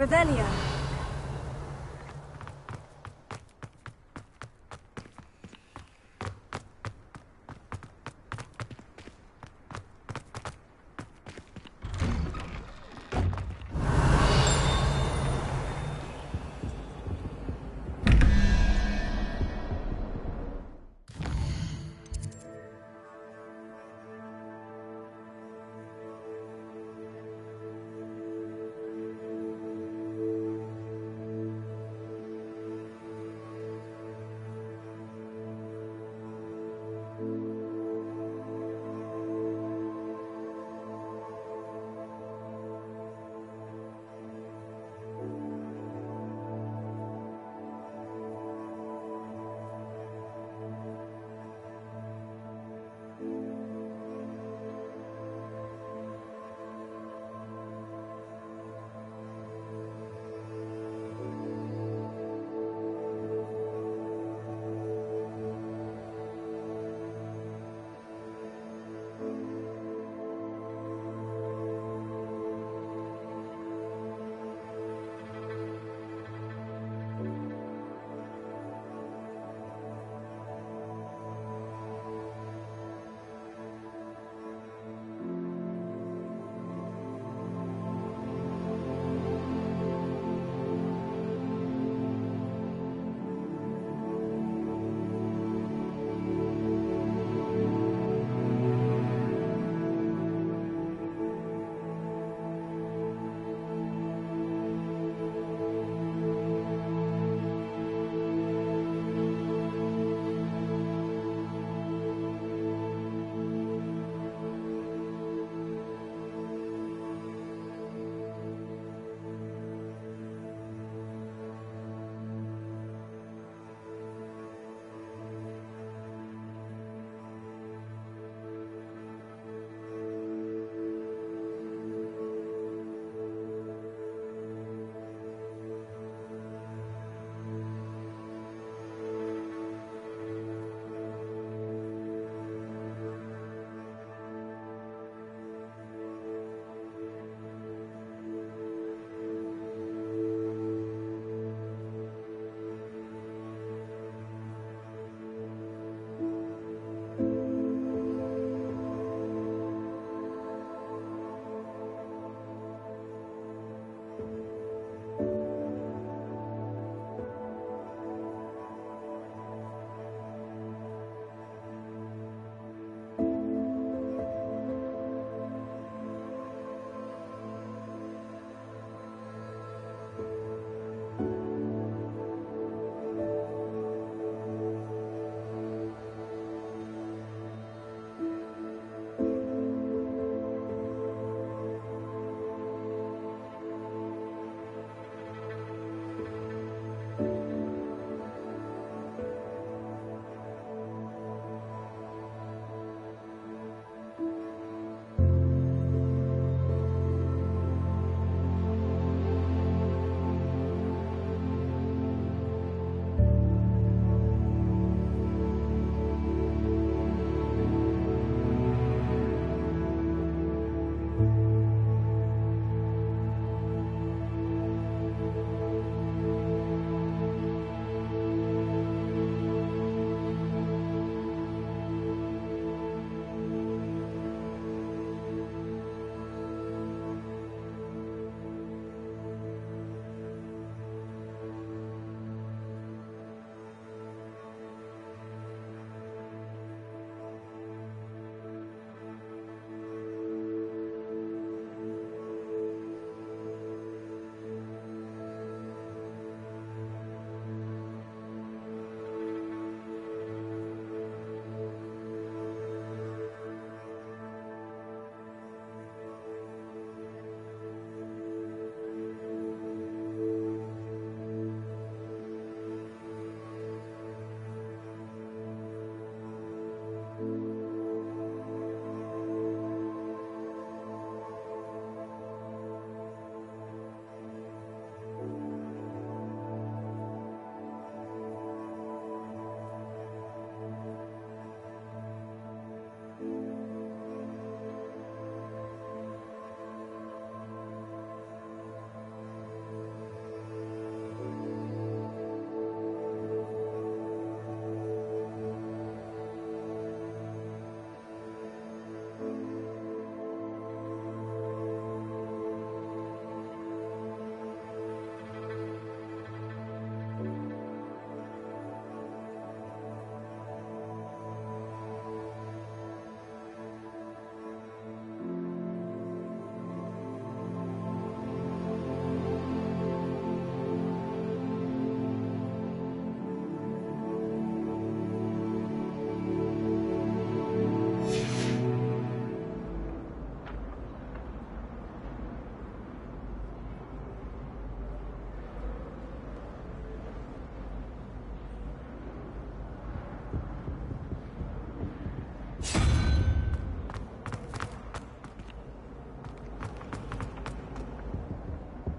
Revelio.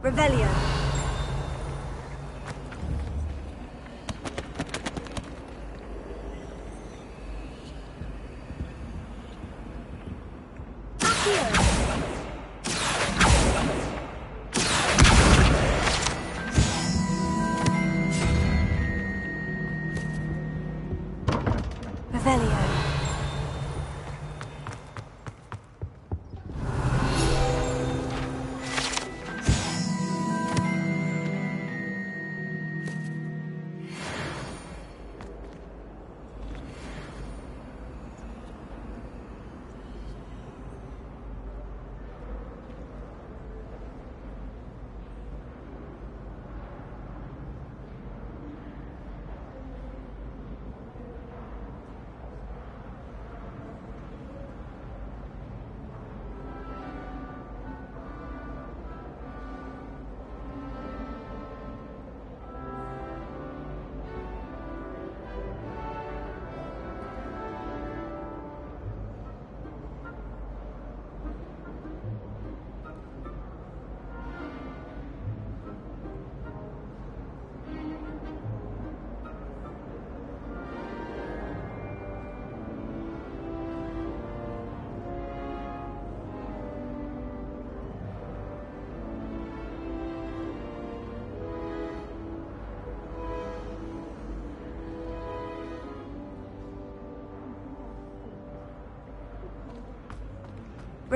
Revelio. Revelio.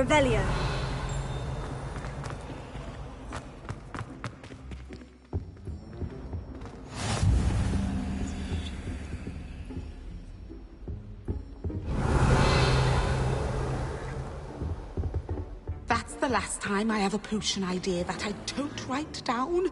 Revelio. That's the last time I have a potion idea that I don't write down.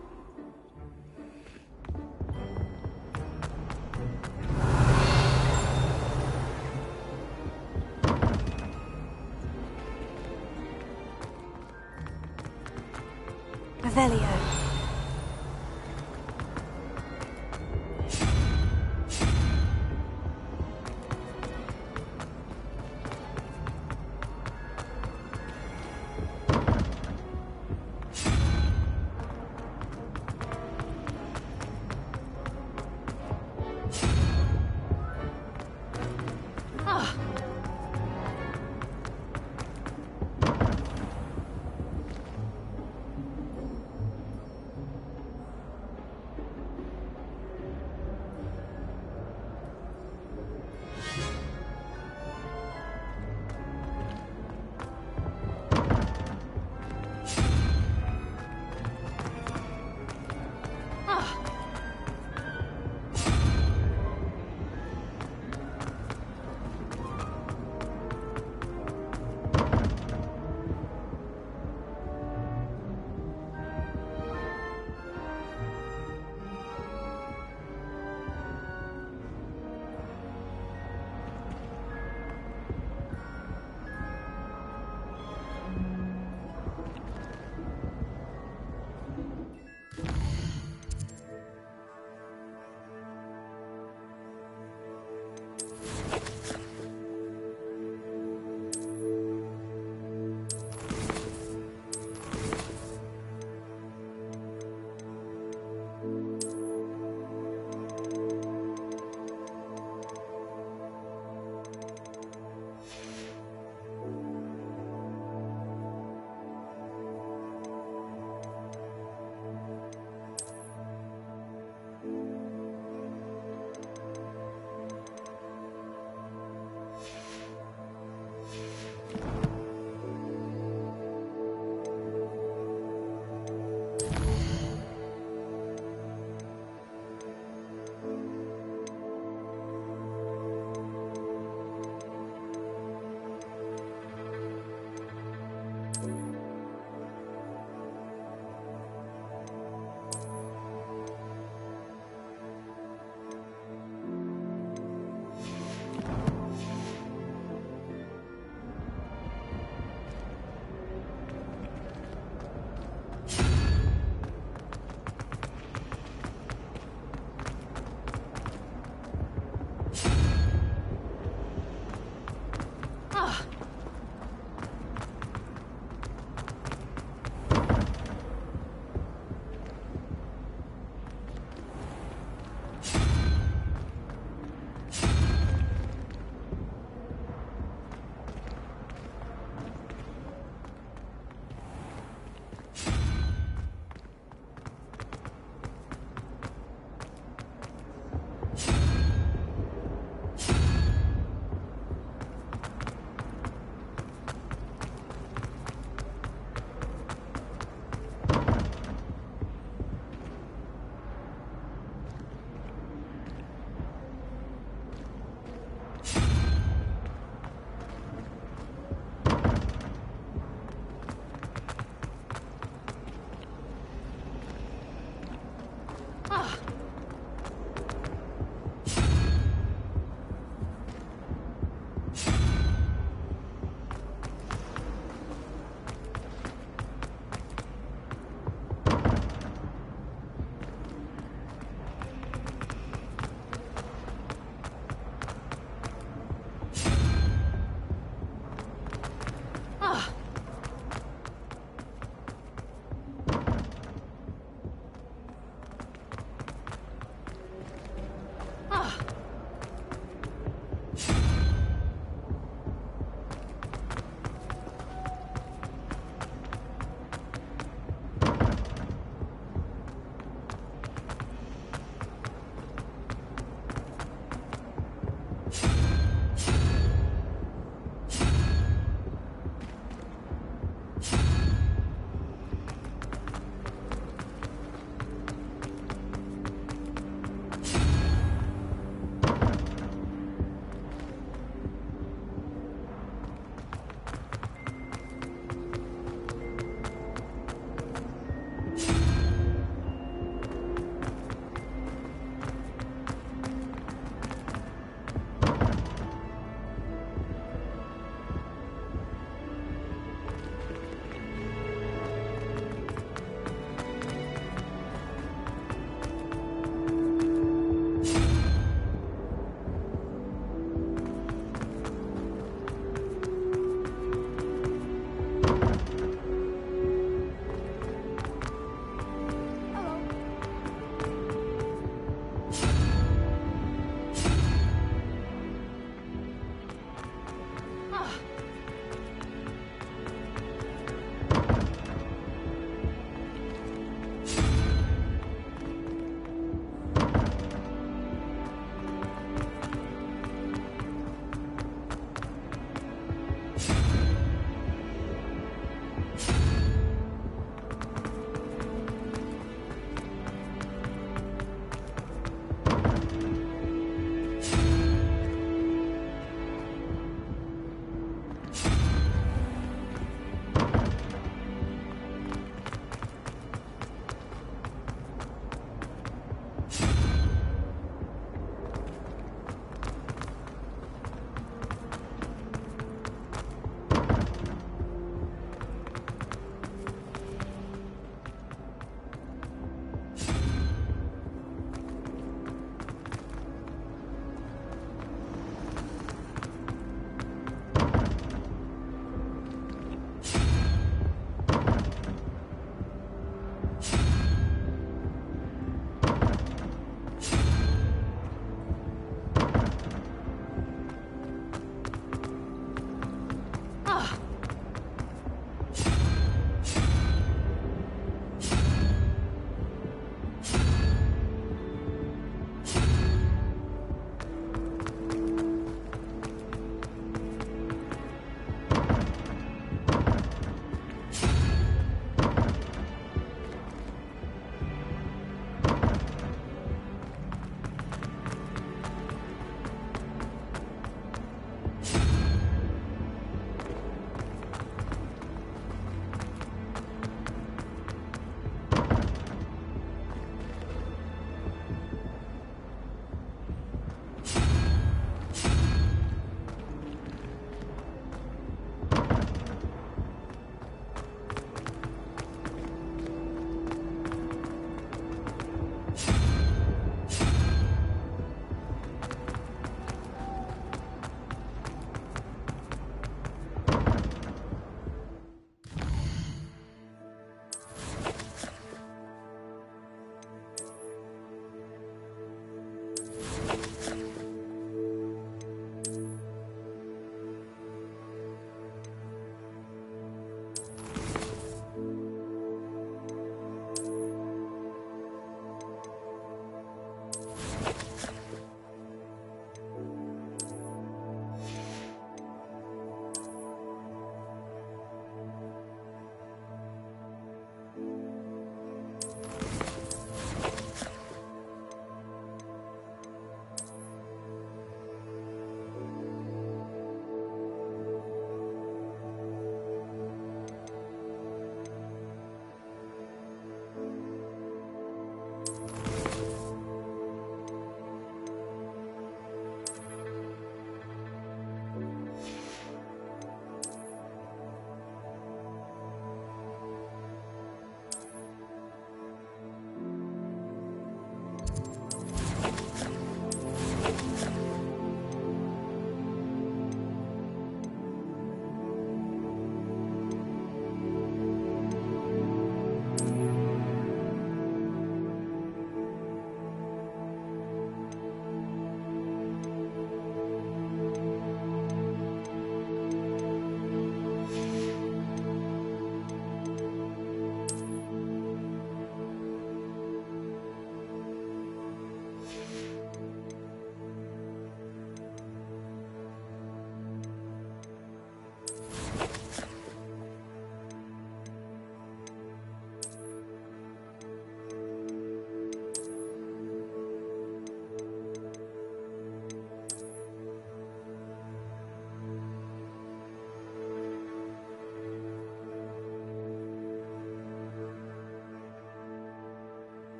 Revelio.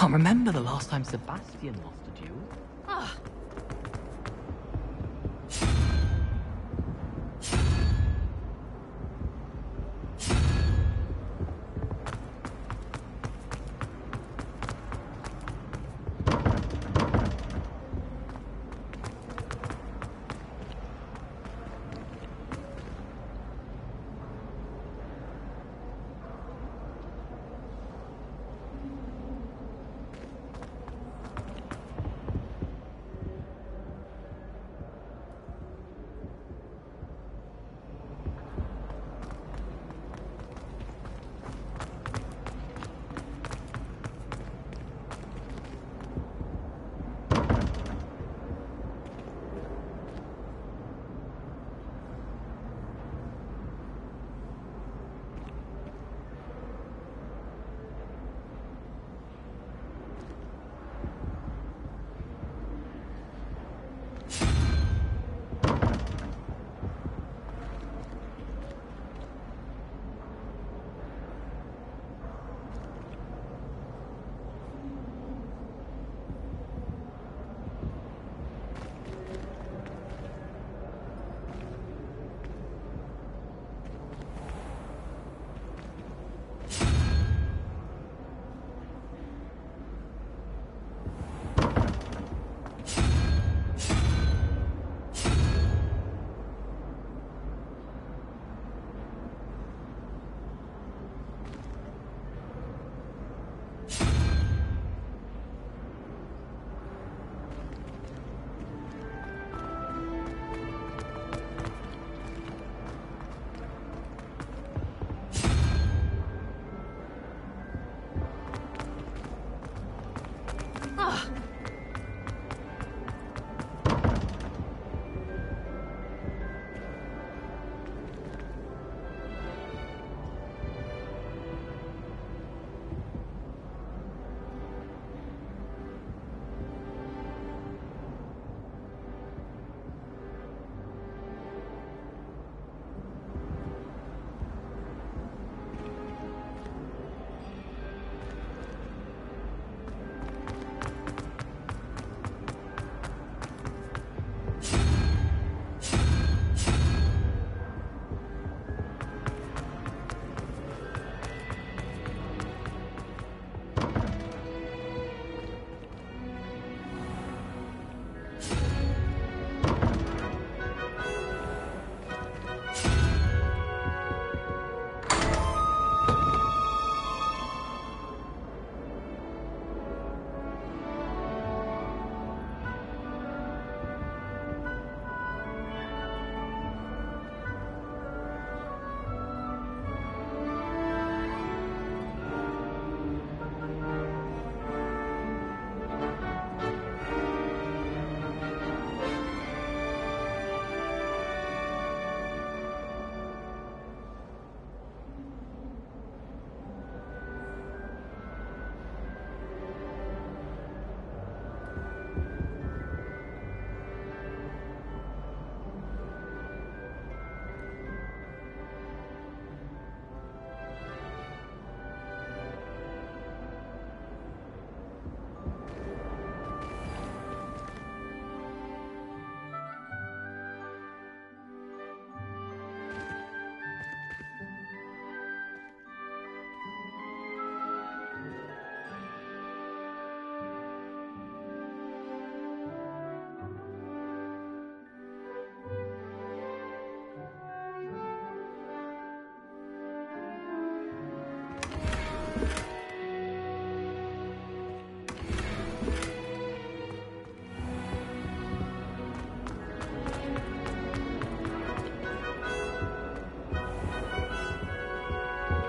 can't remember the last time Sebastian lost a duel. Ah.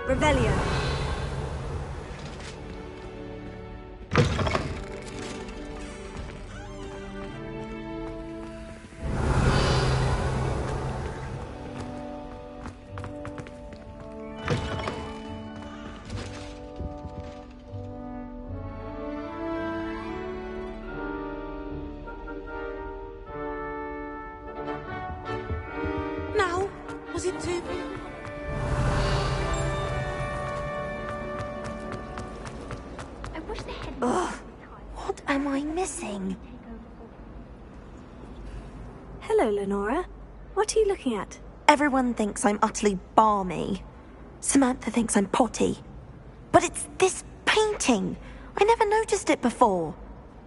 Revelio. Now, was it too... I wish they had Ugh. What am I missing? Hello, Lenora. What are you looking at? Everyone thinks I'm utterly balmy. Samantha thinks I'm potty. But it's this painting. I never noticed it before.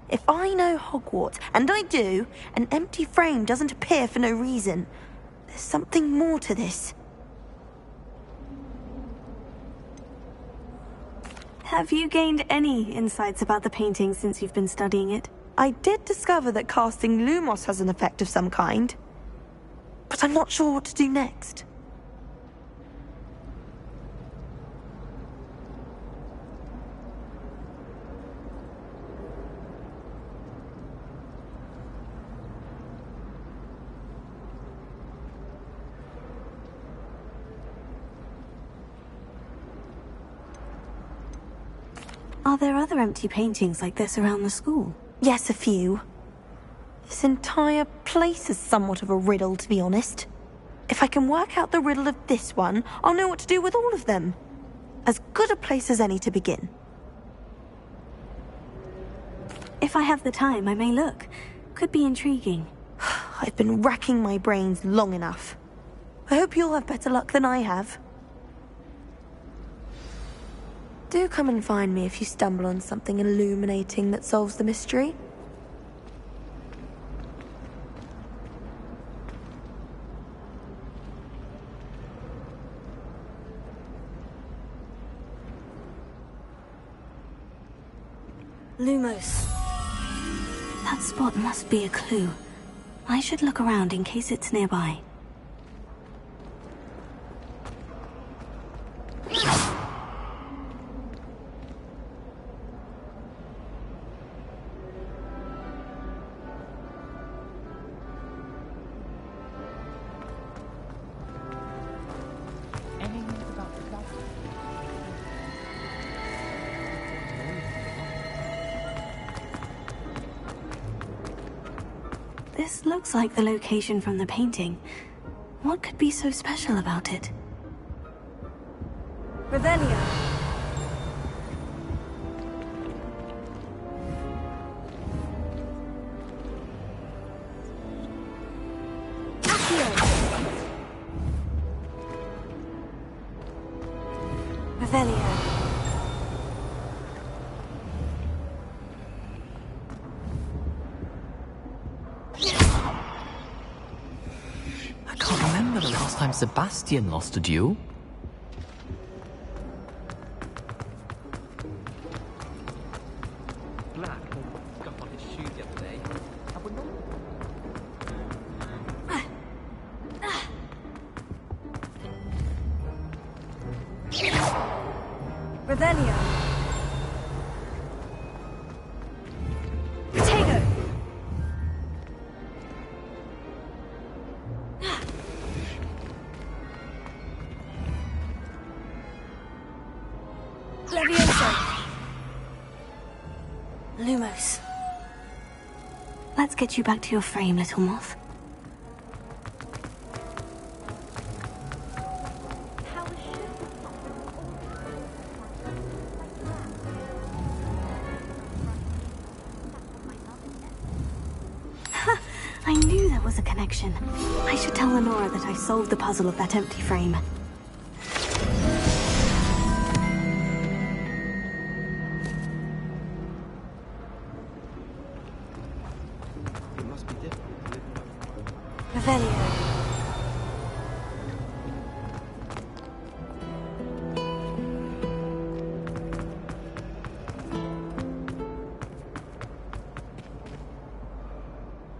If I know Hogwarts, and I do, an empty frame doesn't appear for no reason. There's something more to this. Have you gained any insights about the painting since you've been studying it? I did discover that casting Lumos has an effect of some kind. But I'm not sure what to do next. Are there other empty paintings like this around the school? Yes, a few. This entire place is somewhat of a riddle, to be honest. If I can work out the riddle of this one, I'll know what to do with all of them. As good a place as any to begin. If I have the time, I may look. Could be intriguing. I've been racking my brains long enough. I hope you'll have better luck than I have. Do come and find me if you stumble on something illuminating that solves the mystery. Lumos. That spot must be a clue. I should look around in case it's nearby. This looks like the location from the painting. What could be so special about it? Revelio. Revelio. The last time Sebastian lost a duel? Black scuff on his shoes the other day. Have we not? Revelio. Lumos. Let's get you back to your frame, little moth. I knew there was a connection. I should tell Lenora that I solved the puzzle of that empty frame. Revelio.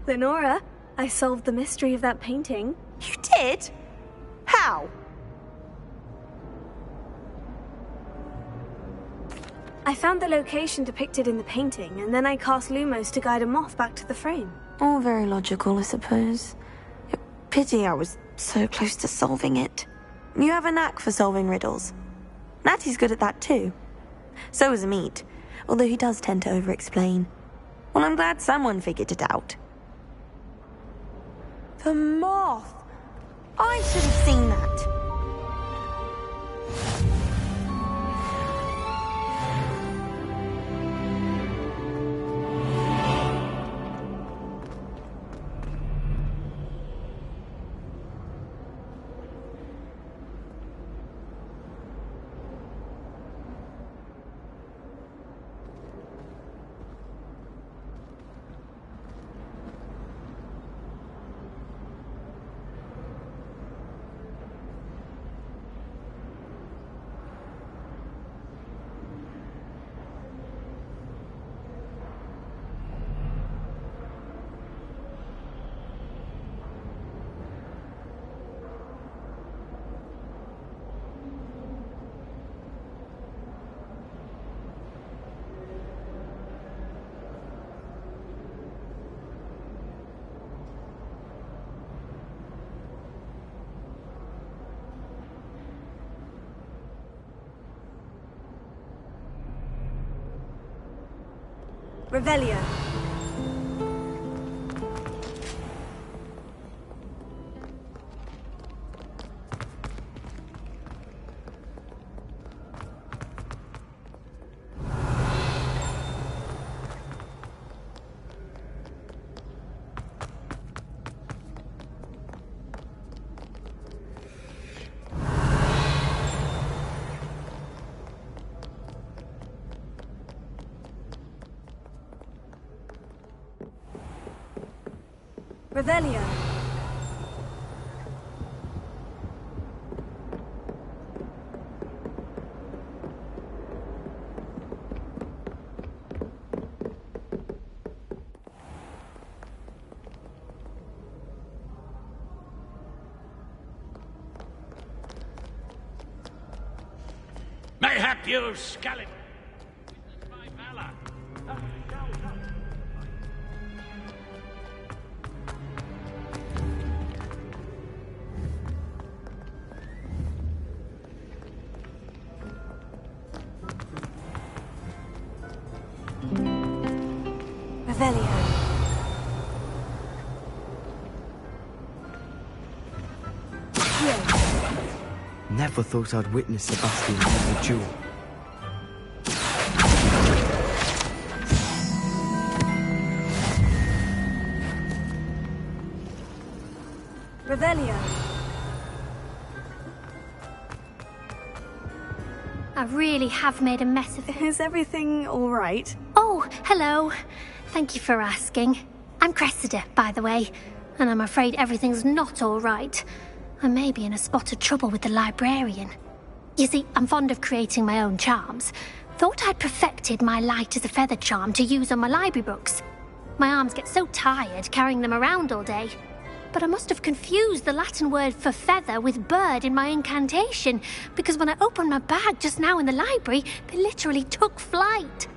Lenora, I solved the mystery of that painting. You did? How? I found the location depicted in the painting, and then I cast Lumos to guide a moth back to the frame. All very logical, I suppose. Pity I was so close to solving it. You have a knack for solving riddles. Natty's good at that too. So is Amit, although he does tend to over-explain. Well, I'm glad someone figured it out. The moth! I should have seen that. Revelio. Revelio. Mayhap you, Scallop. Witness my valor. Revelio. Never thought I'd witness Sebastian lose a duel. Revelio. I really have made a mess of it. Is everything all right? Oh, hello. Thank you for asking. I'm Cressida, by the way, and I'm afraid everything's not all right. I may be in a spot of trouble with the librarian. You see, I'm fond of creating my own charms. Thought I'd perfected my light as a feather charm to use on my library books. My arms get so tired carrying them around all day. But I must have confused the Latin word for feather with bird in my incantation, because when I opened my bag just now in the library, they literally took flight.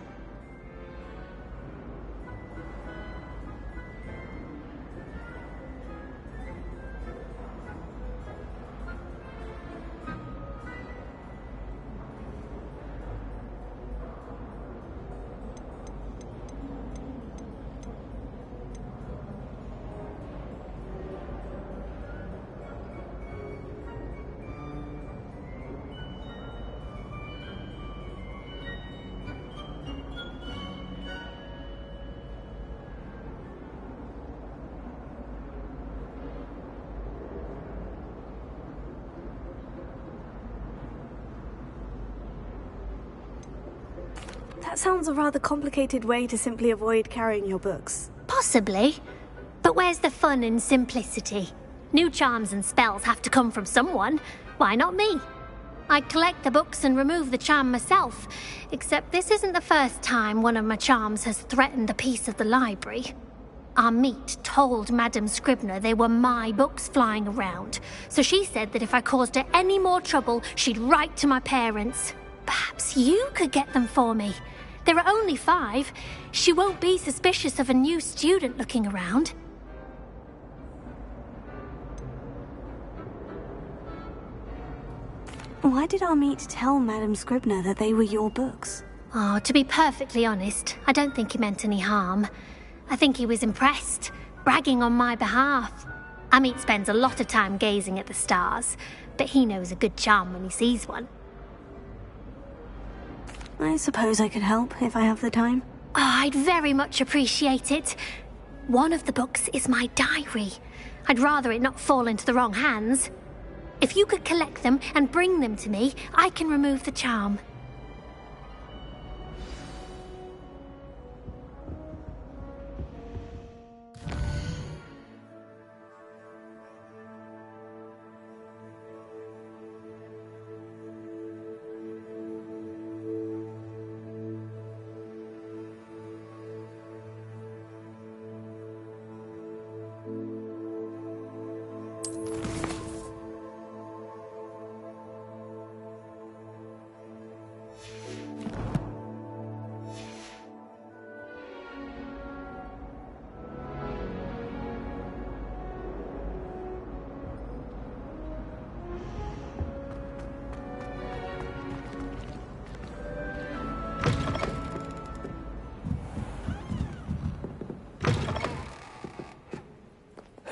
That sounds a rather complicated way to simply avoid carrying your books. Possibly. But where's the fun in simplicity? New charms and spells have to come from someone. Why not me? I collect the books and remove the charm myself, except this isn't the first time one of my charms has threatened a piece of the library. Our meet told Madame Scribner they were my books flying around, so she said that if I caused her any more trouble, she'd write to my parents. Perhaps you could get them for me. There are only 5. She won't be suspicious of a new student looking around. Why did Amit tell Madame Scribner that they were your books? Oh, to be perfectly honest, I don't think he meant any harm. I think he was impressed, bragging on my behalf. Amit spends a lot of time gazing at the stars, but he knows a good charm when he sees one. I suppose I could help if I have the time. Oh, I'd very much appreciate it. One of the books is my diary. I'd rather it not fall into the wrong hands. If you could collect them and bring them to me, I can remove the charm.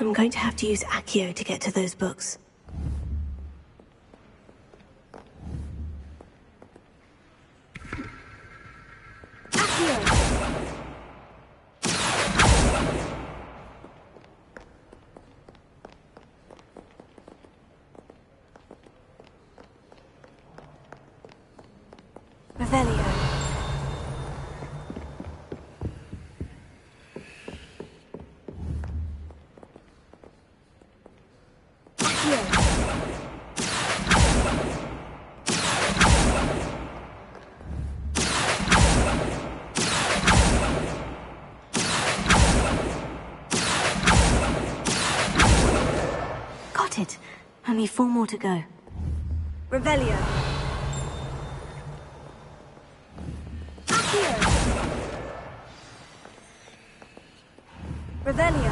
I'm going to have to use Accio to get to those books. Revelio. Got it. Only 4 more to go. Revelio. Revelio.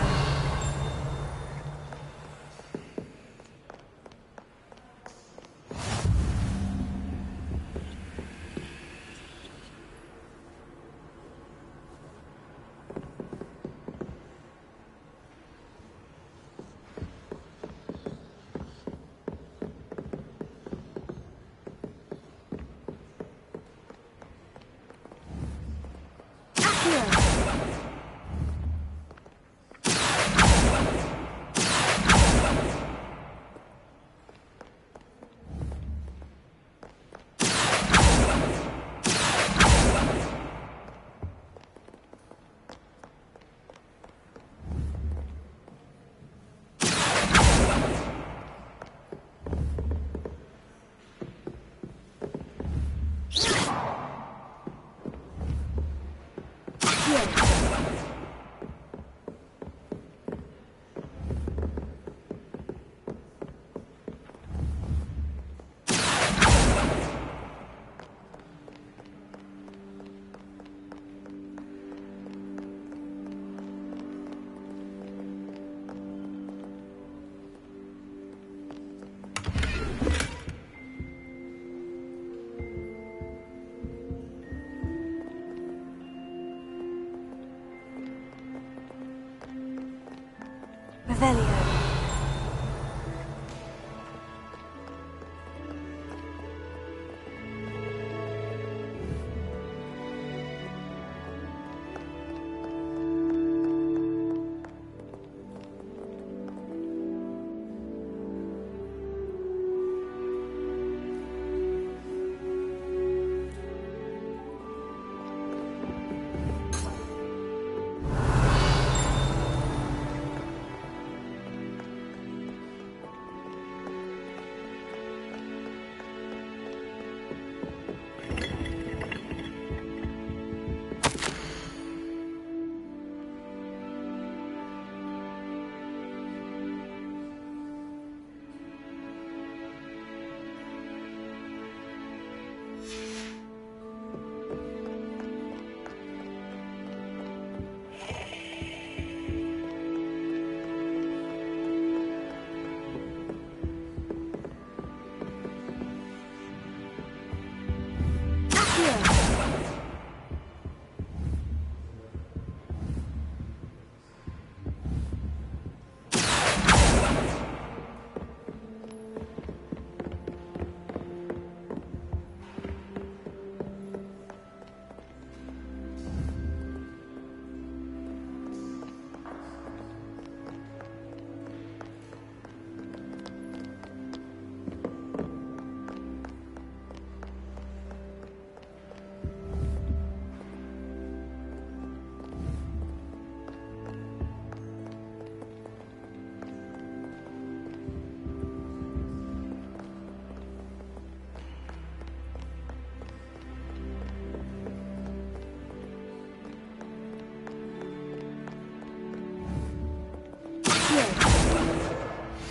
Revelio.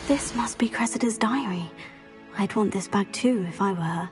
This must be Cressida's diary. I'd want this back too if I were her.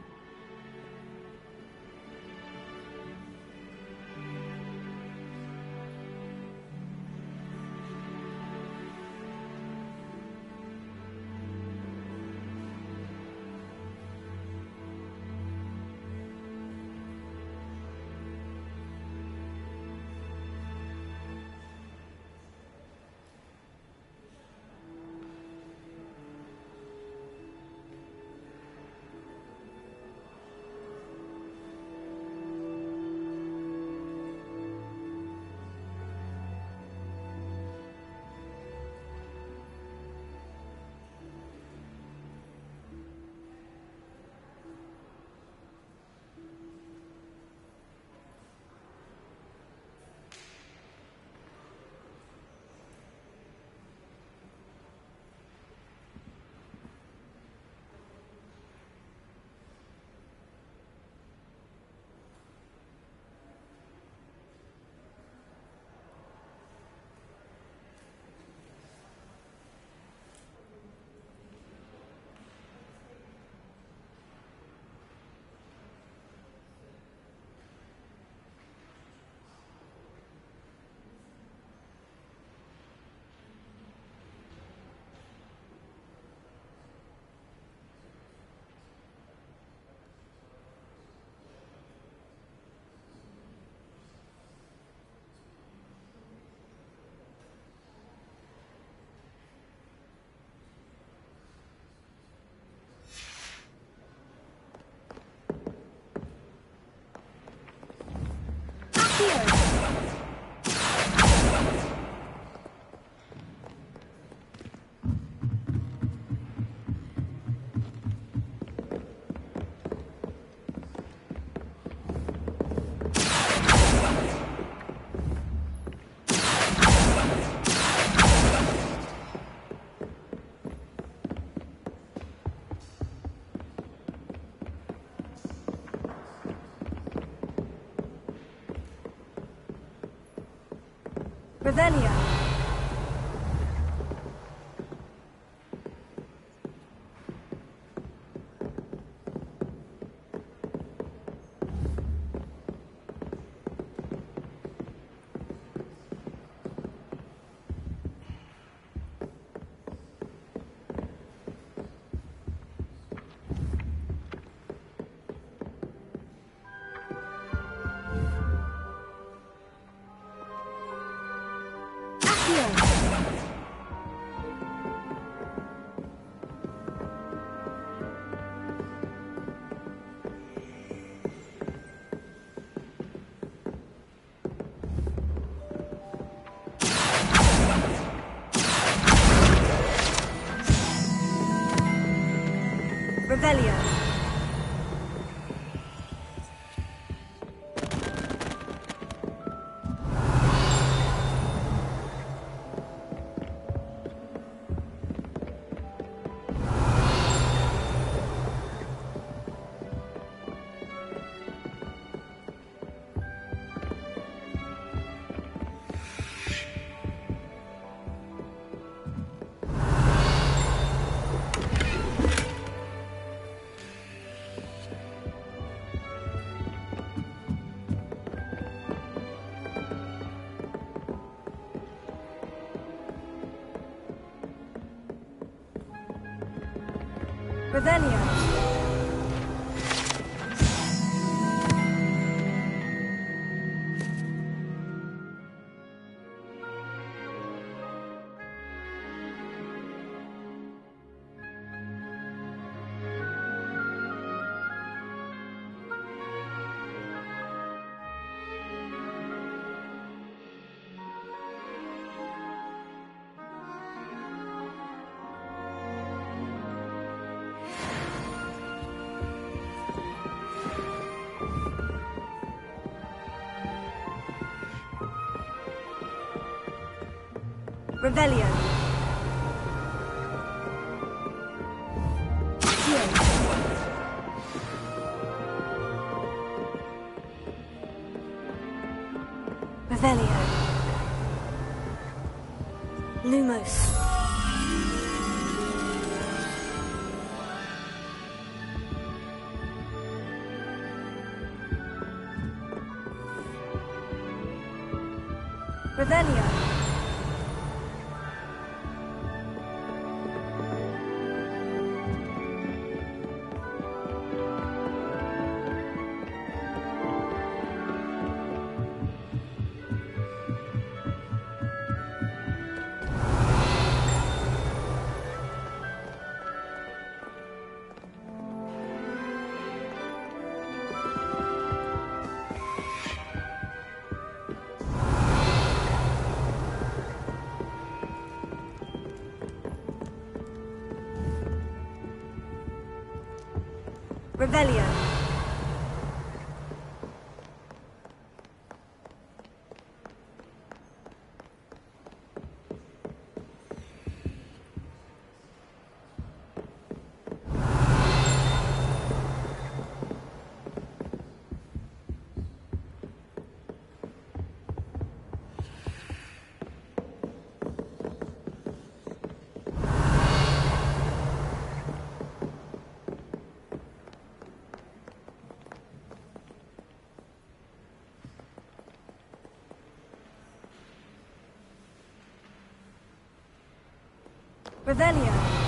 Revelio. Revelio. Revelio. Revelio. Revelio. Lumos. Revelio. Revelio. Revelio.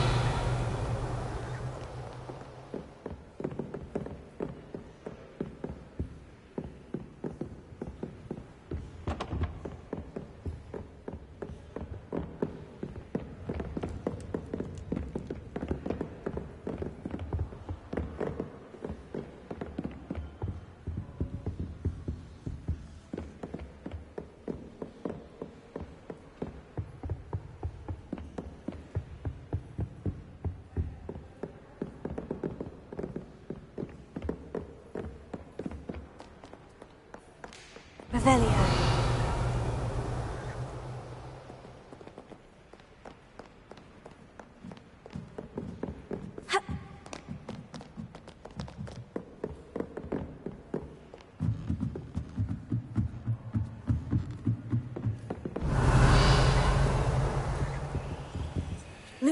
Revelio.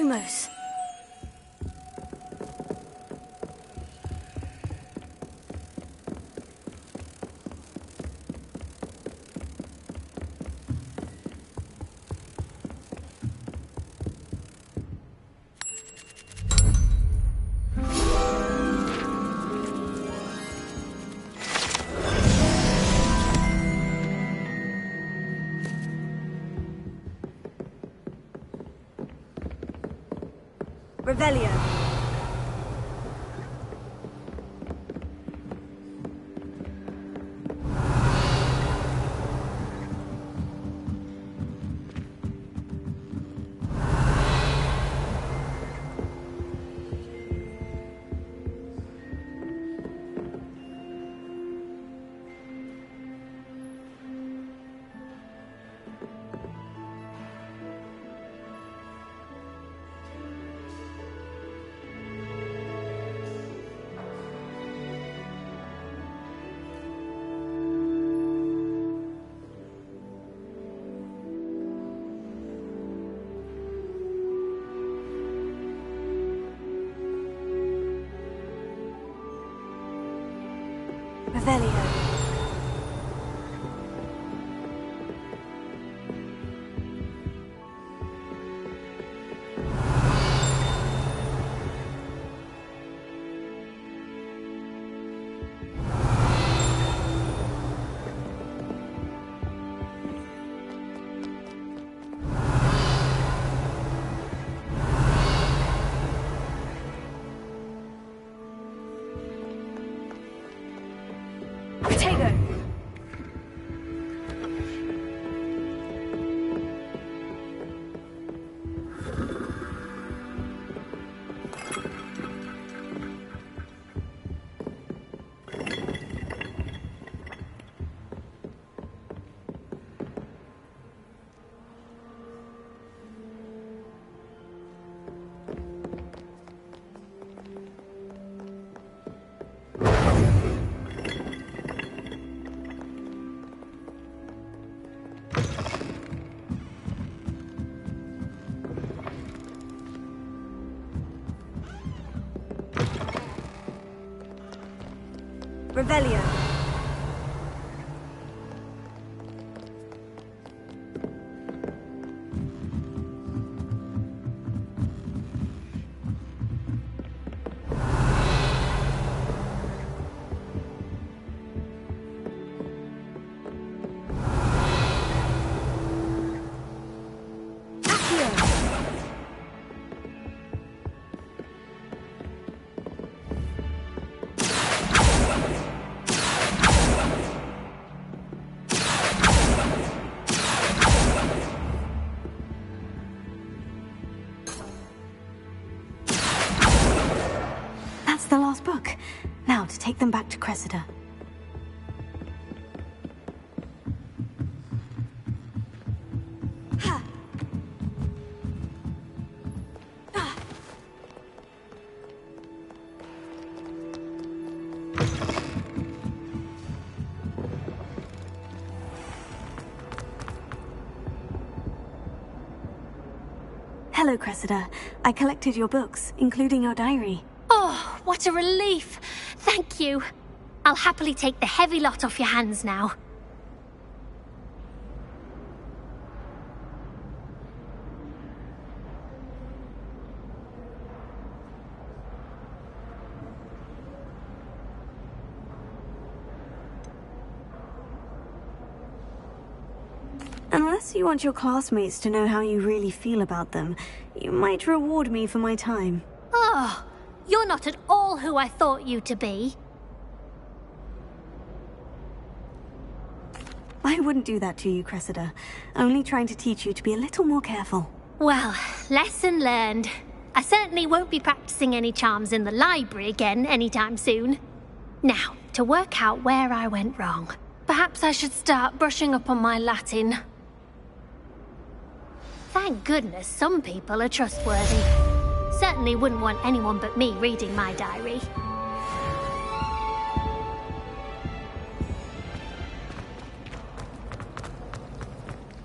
Almost. Revelio. Revelio. Revelio. That's the last book. Now to take them back to Cressida. Hello, Cressida. I collected your books, including your diary. Oh, what a relief. Thank you. I'll happily take the heavy lot off your hands now. Unless you want your classmates to know how you really feel about them, you might reward me for my time. Oh, you're not at all who I thought you to be. I wouldn't do that to you, Cressida. Only trying to teach you to be a little more careful. Well, lesson learned. I certainly won't be practicing any charms in the library again anytime soon. Now, to work out where I went wrong. Perhaps I should start brushing up on my Latin. Thank goodness some people are trustworthy. Certainly wouldn't want anyone but me reading my diary.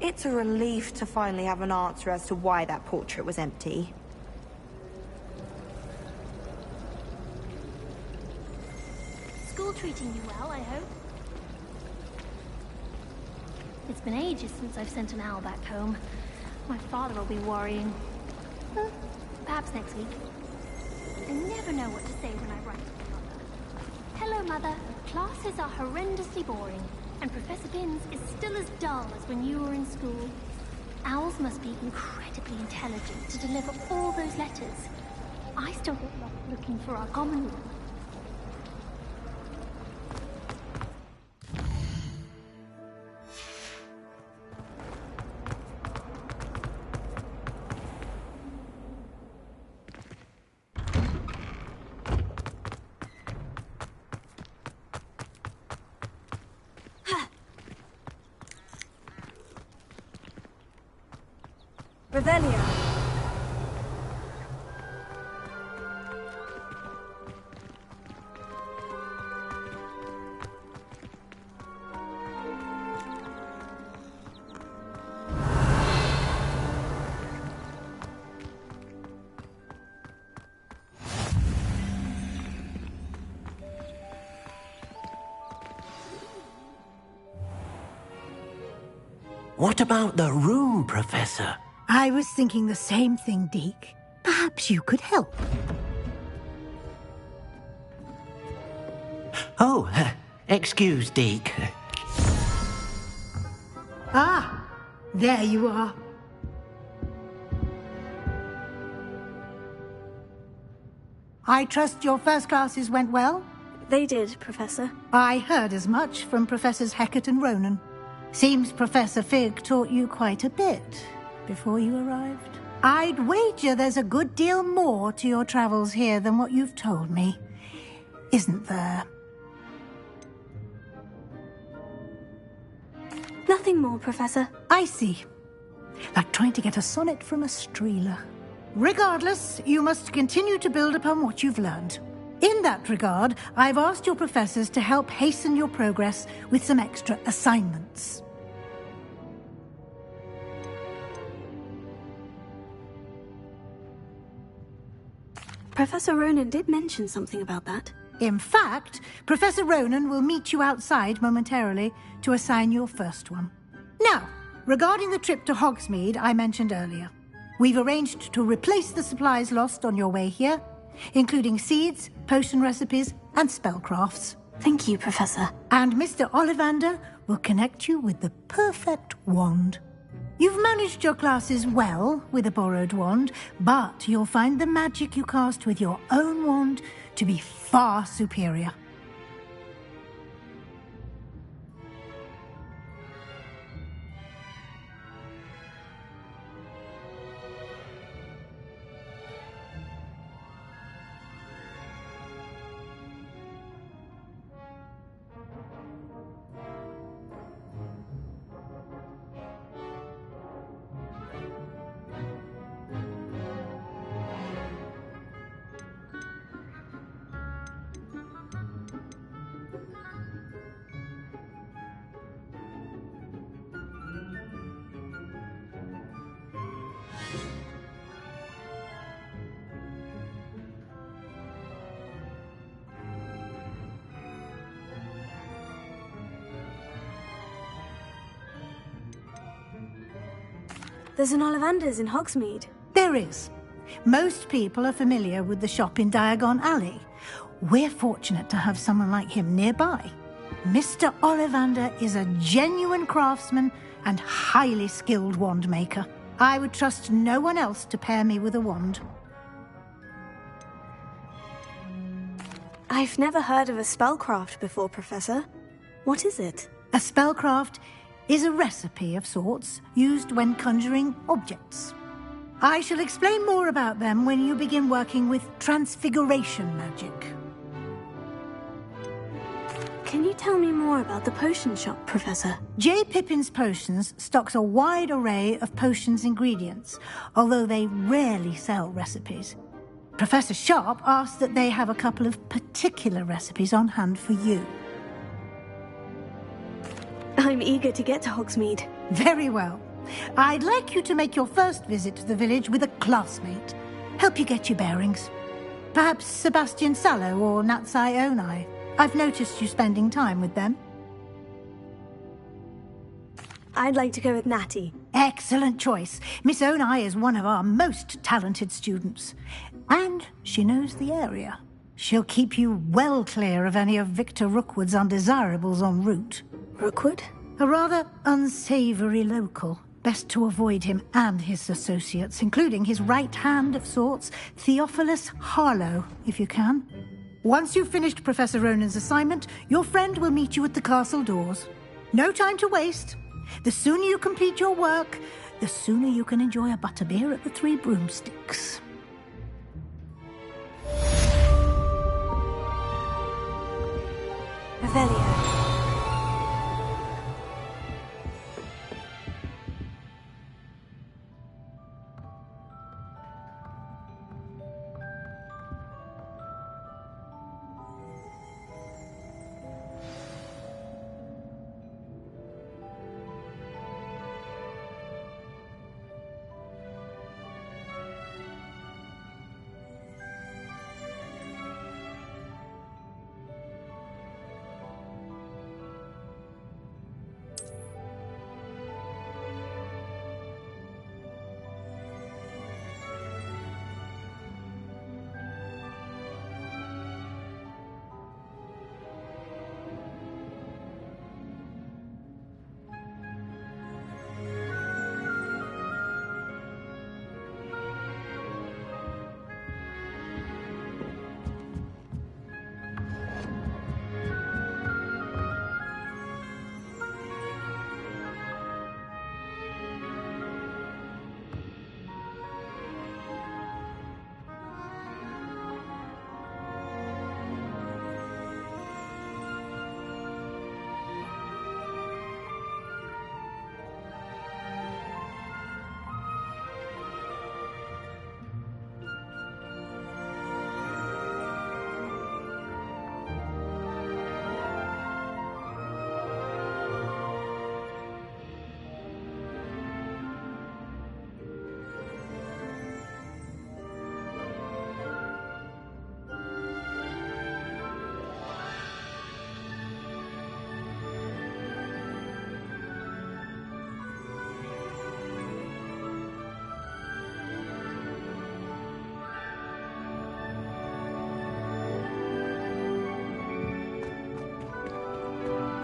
It's a relief to finally have an answer as to why that portrait was empty. School treating you well, I hope? It's been ages since I've sent an owl back home. My father will be worrying. Perhaps next week. I never know what to say when I write to my mother. Hello, Mother. Classes are horrendously boring, and Professor Binns is still as dull as when you were in school. Owls must be incredibly intelligent to deliver all those letters. I still get lost looking for our common room. Revelio. What about the room, Professor? I was thinking the same thing, Deke. Perhaps you could help. Oh, excuse, Deke. Ah, there you are. I trust your first classes went well? They did, Professor. I heard as much from Professors Hecat and Ronan. Seems Professor Fig taught you quite a bit before you arrived. I'd wager there's a good deal more to your travels here than what you've told me, isn't there? Nothing more, Professor. I see. Like trying to get a sonnet from a streeler. Regardless, you must continue to build upon what you've learned. In that regard, I've asked your professors to help hasten your progress with some extra assignments. Professor Ronan did mention something about that. In fact, Professor Ronan will meet you outside momentarily to assign your first one. Now, regarding the trip to Hogsmeade I mentioned earlier, we've arranged to replace the supplies lost on your way here, including seeds, potion recipes, and spellcrafts. Thank you, Professor. And Mr. Ollivander will connect you with the perfect wand. You've managed your classes well with a borrowed wand, but you'll find the magic you cast with your own wand to be far superior. There's an Ollivander's in Hogsmeade. There is. Most people are familiar with the shop in Diagon Alley. We're fortunate to have someone like him nearby. Mr. Ollivander is a genuine craftsman and highly skilled wand maker. I would trust no one else to pair me with a wand. I've never heard of a spellcraft before, Professor. What is it? A spellcraft is a recipe of sorts used when conjuring objects. I shall explain more about them when you begin working with transfiguration magic. Can you tell me more about the potion shop, Professor? J. Pippin's Potions stocks a wide array of potions ingredients, although they rarely sell recipes. Professor Sharp asked that they have a couple of particular recipes on hand for you. I'm eager to get to Hogsmeade. Very well. I'd like you to make your first visit to the village with a classmate. Help you get your bearings. Perhaps Sebastian Sallow or Natsai Onai. I've noticed you spending time with them. I'd like to go with Natty. Excellent choice. Miss Onai is one of our most talented students. And she knows the area. She'll keep you well clear of any of Victor Rookwood's undesirables en route. Rookwood? A rather unsavory local. Best to avoid him and his associates, including his right hand of sorts, Theophilus Harlow, if you can. Once you've finished Professor Ronan's assignment, your friend will meet you at the castle doors. No time to waste. The sooner you complete your work, the sooner you can enjoy a butterbeer at the Three Broomsticks. Revelio.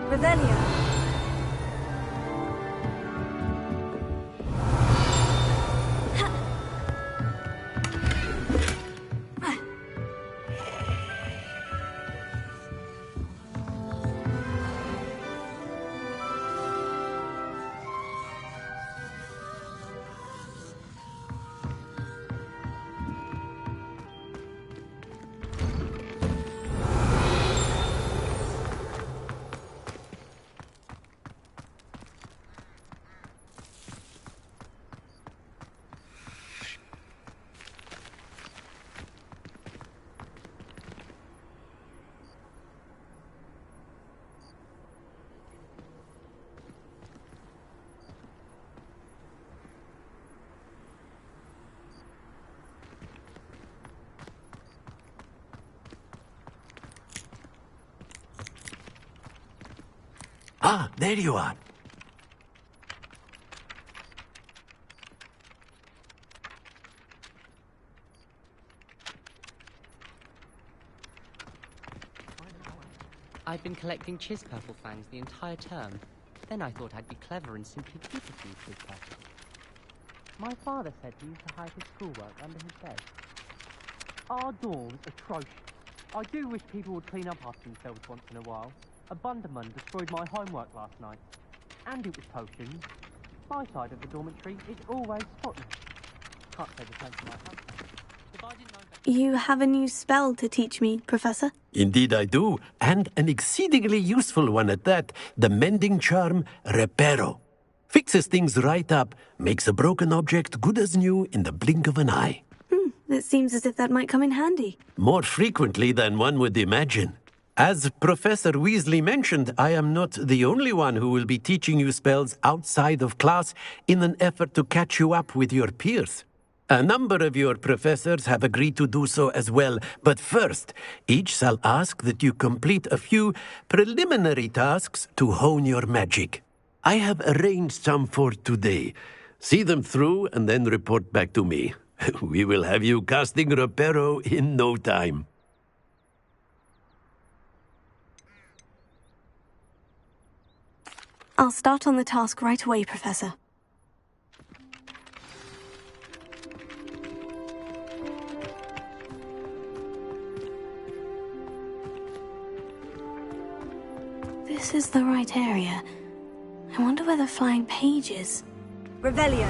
Revelio. Ah, there you are. I've been collecting Chiz-Purple fangs the entire term. Then I thought I'd be clever and simply keep a few Chiz-Purple. My father said he used to hide his schoolwork under his bed. Our dorm's atrocious. I do wish people would clean up after themselves once in a while. A Bunderman destroyed my homework last night. And it was potions. My side of the dormitory is always spotless. Can't say the same for my house. If I didn't know that... You have a new spell to teach me, Professor? Indeed I do, and an exceedingly useful one at that. The mending charm, Reparo. Fixes things right up, makes a broken object good as new in the blink of an eye. It seems as if that might come in handy. More frequently than one would imagine. As Professor Weasley mentioned, I am not the only one who will be teaching you spells outside of class in an effort to catch you up with your peers. A number of your professors have agreed to do so as well, but first, each shall ask that you complete a few preliminary tasks to hone your magic. I have arranged some for today. See them through and then report back to me. We will have you casting Reparo in no time. I'll start on the task right away, Professor. This is the right area. I wonder where the flying page is. Revelio.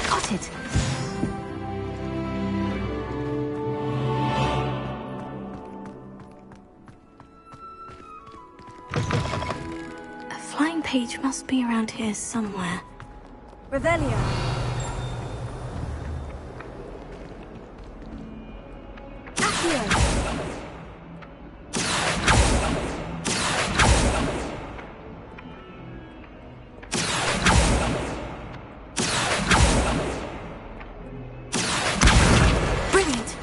Got it. A flying page must be around here somewhere. Revelio. Brilliant.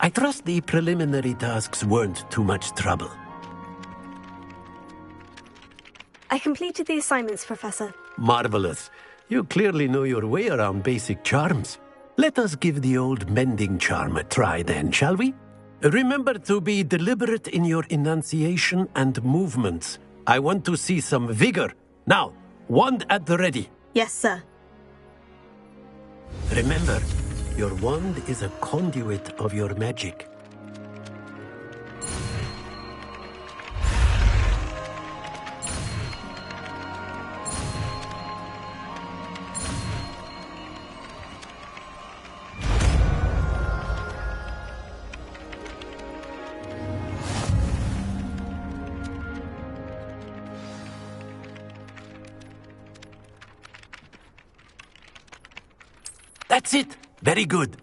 I trust the preliminary tasks weren't too much trouble. I completed the assignments, Professor. Marvelous. You clearly know your way around basic charms. Let us give the old mending charm a try then, shall we? Remember to be deliberate in your enunciation and movements. I want to see some vigor. Now, wand at the ready. Yes, sir. Remember, your wand is a conduit of your magic. That's it. Very good.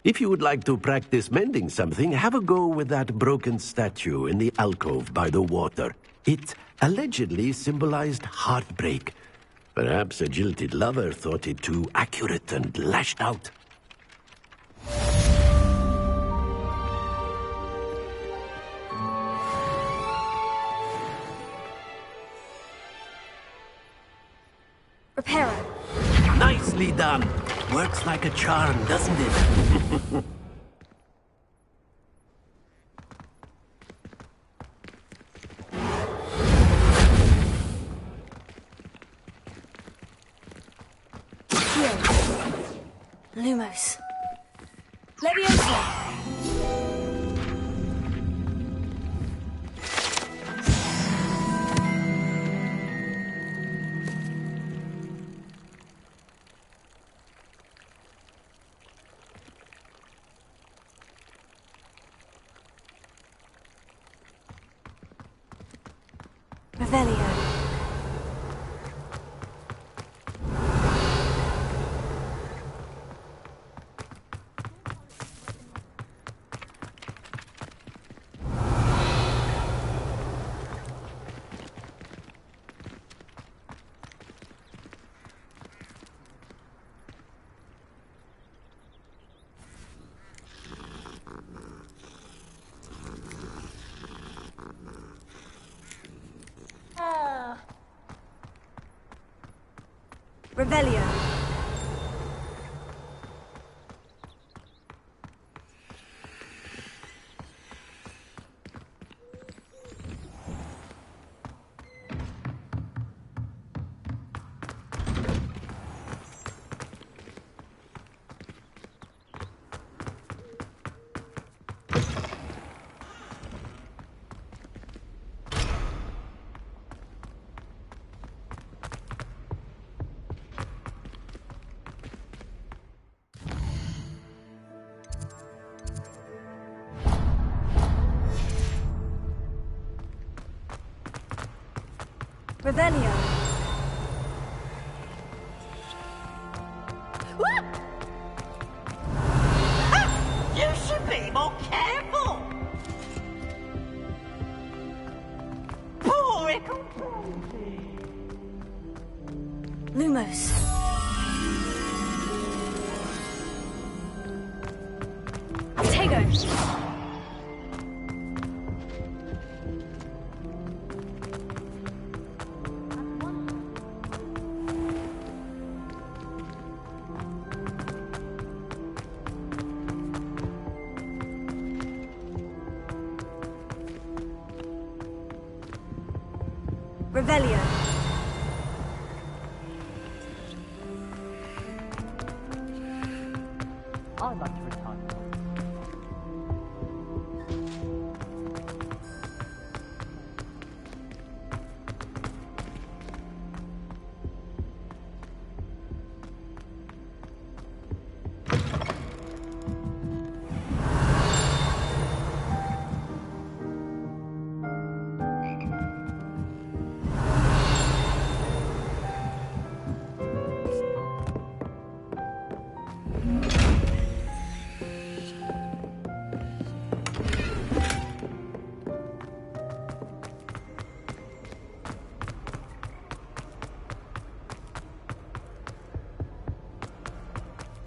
If you would like to practice mending something, have a go with that broken statue in the alcove by the water. It allegedly symbolized heartbreak. Perhaps a jilted lover thought it too accurate and lashed out. Reparo. Nicely done. Works like a charm, doesn't it? Lumos. Leviosa. Revelio. Revelio. Revelio. Fuego! Revelio. I'd like to retire.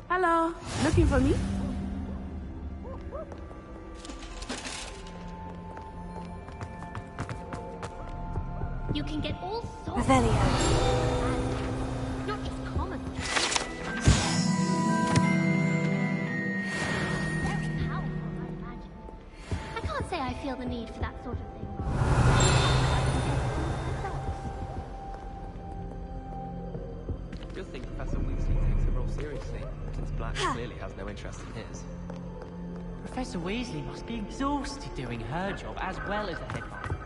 Hello, looking for me? You can get all sorts Revelio. not just common. Very powerful, I imagine. I can't say I feel the need for that sort of thing. Good thing Professor Weasley takes her role seriously, since Black clearly has no interest in his. Professor Weasley must be exhausted doing her job as well as the headmaster.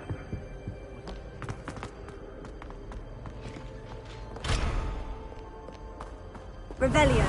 Revelio.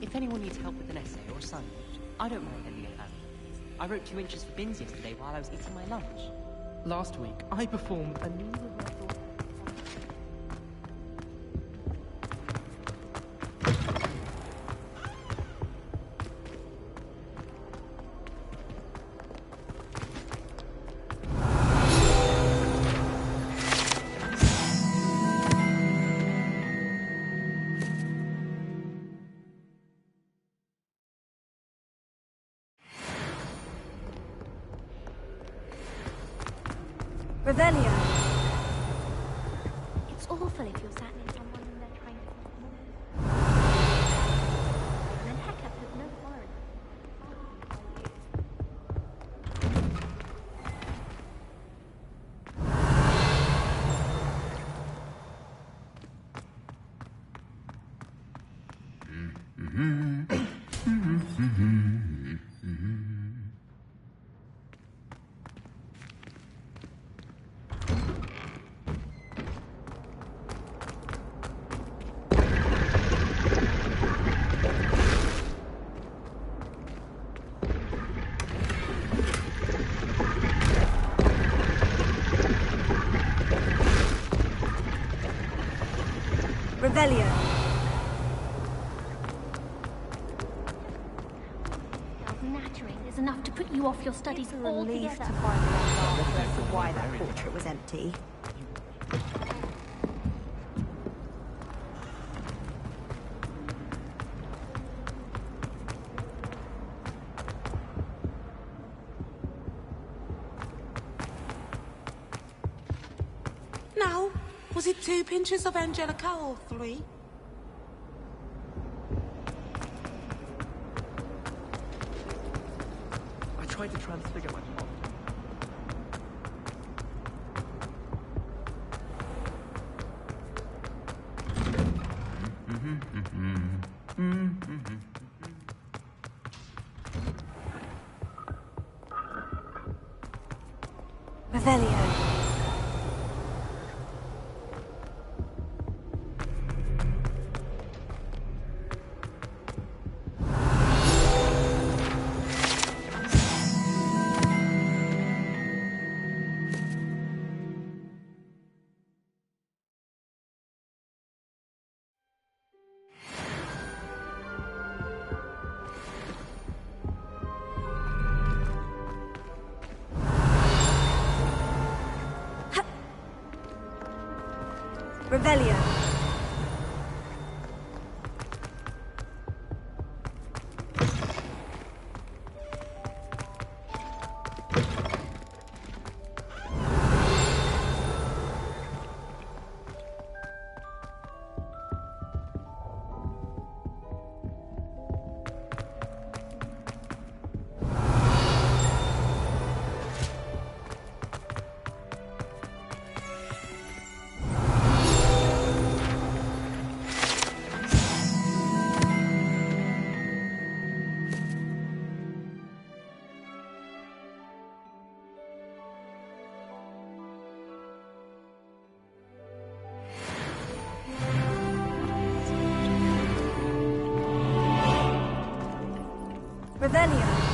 If anyone needs help with an essay or a sandwich, I don't mind lending a hand. I wrote 2 inches for bins yesterday while I was eating my lunch. Last week, I performed a new rehearsal. Revelio. It's awful if you're sat near someone and they're trying to talk more. And then heck up with no followers. Revelio. Nattering is enough to put you off your studies altogether. To find out afterwards why that portrait was empty. Now, was it 2 pinches of Angelica or 3? I tried to transfigure my plot. Revelio. Revelio. Revelio.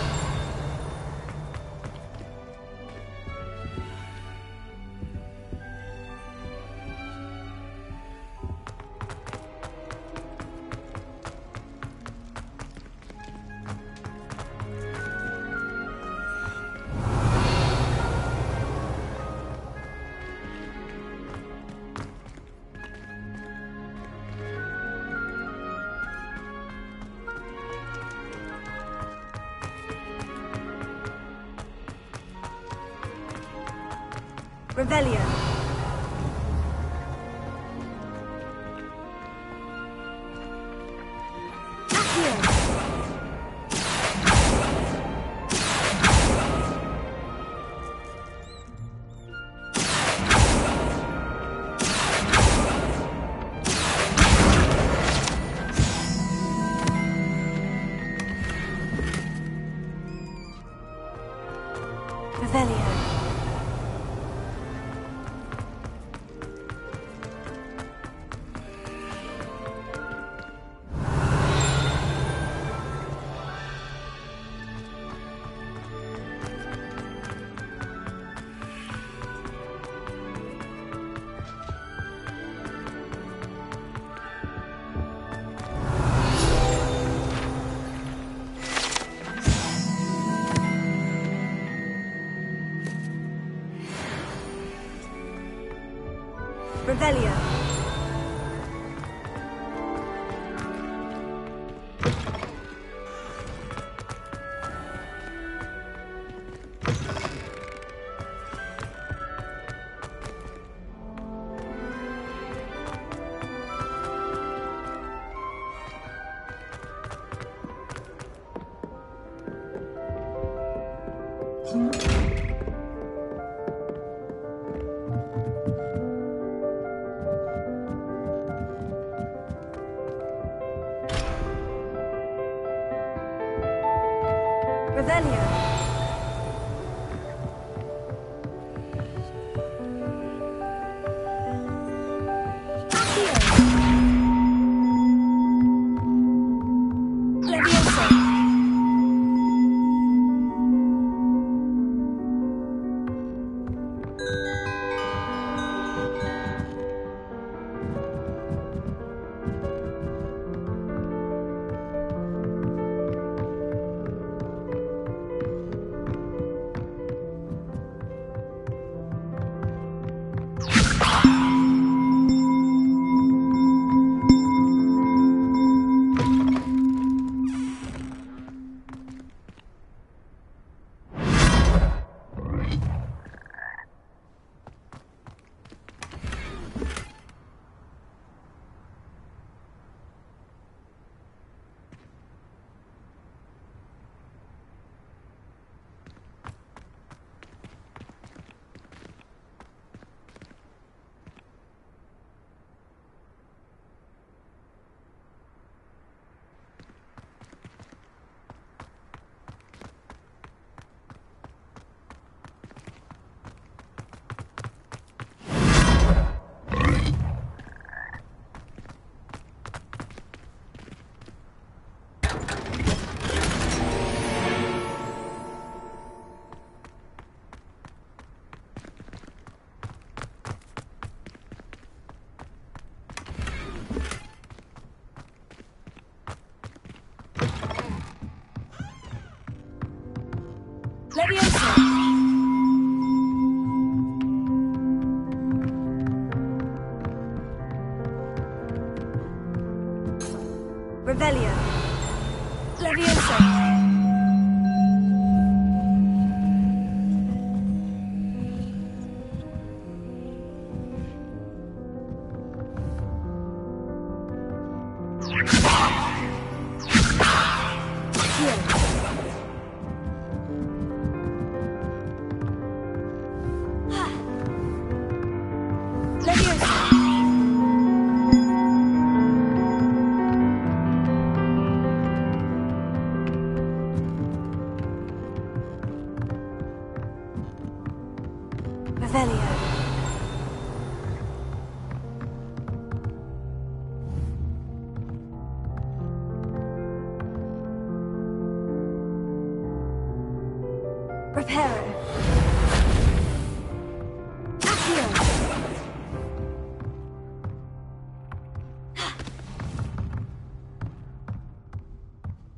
Revelio. Revelio. Revelio. Revelio. Levioso. Reparo. Accio.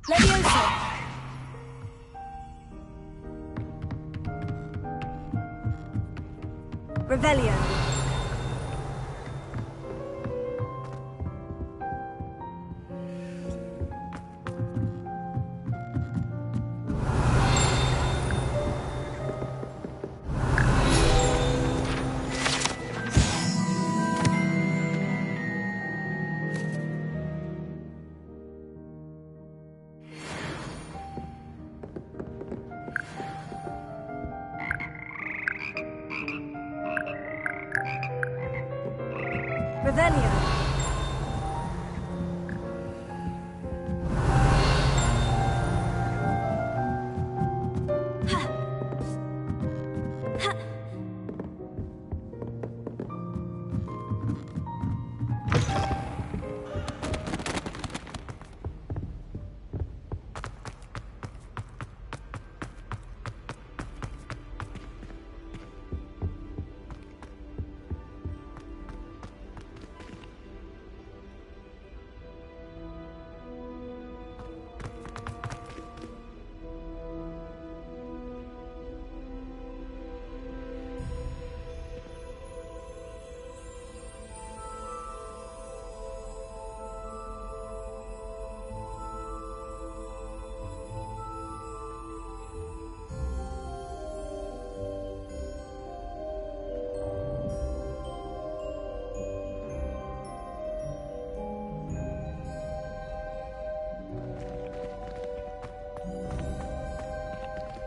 Levioso. Revelio. Revelio.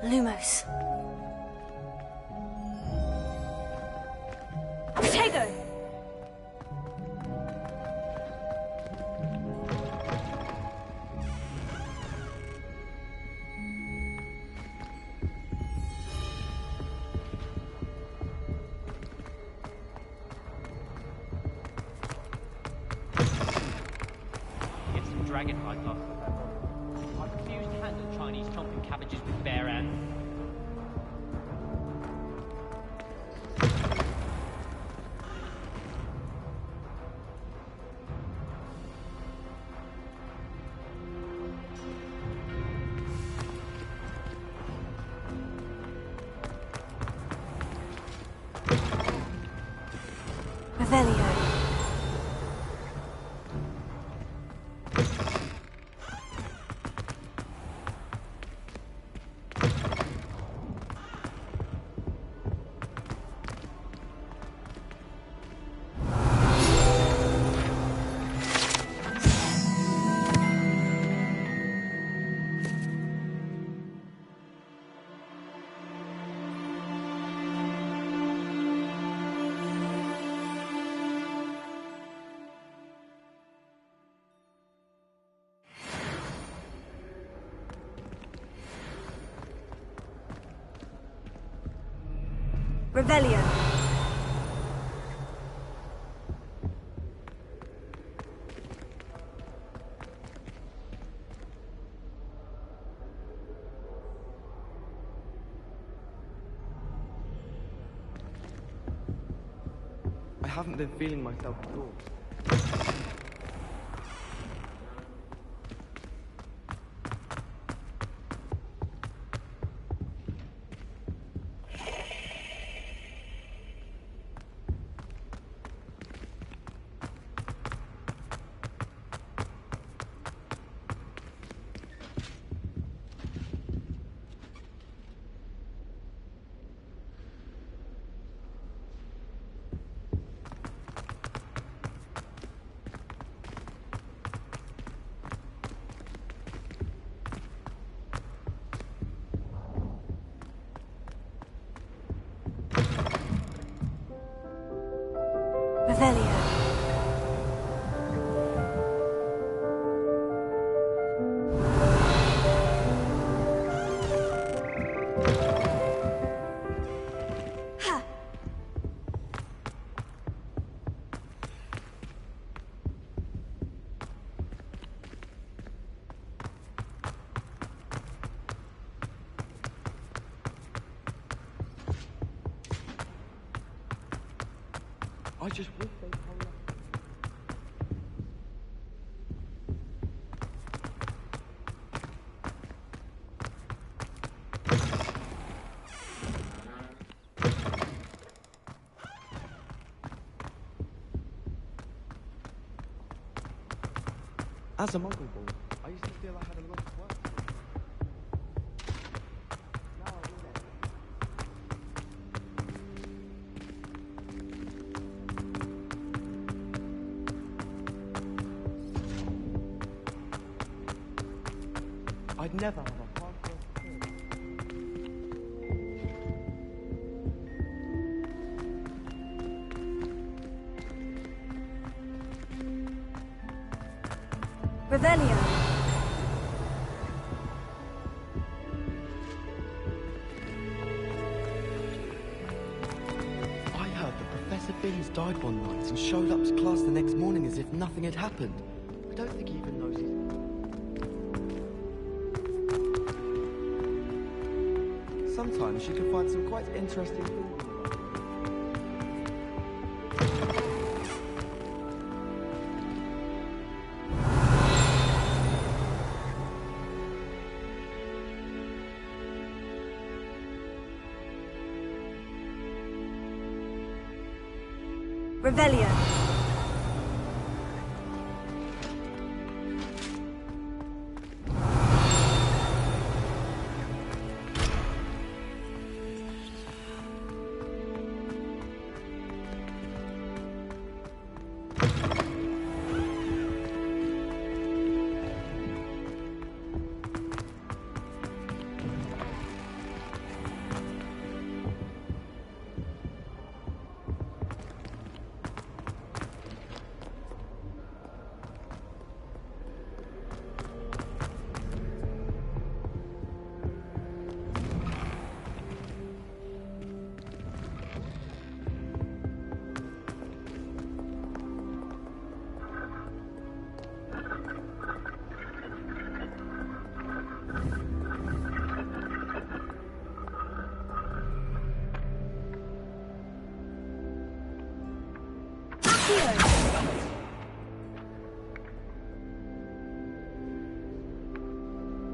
Lumos. Protego! Get some dragonhide buff. I refuse to handle Chinese chomping cabbages with bare hands. Revelio. Revelio. I haven't been feeling myself at all. Revelio. I just wish they'd hurry up. As a Muggle boy, I used to feel I had a lot of work to do. Now I realize I'd never have a hard-working kid. Revelio. I heard that Professor Binns died one night and showed up to class the next morning as if nothing had happened. I don't think he even knows he's... Sometimes you can find some quite interesting things in the world. Revelio.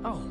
Oh.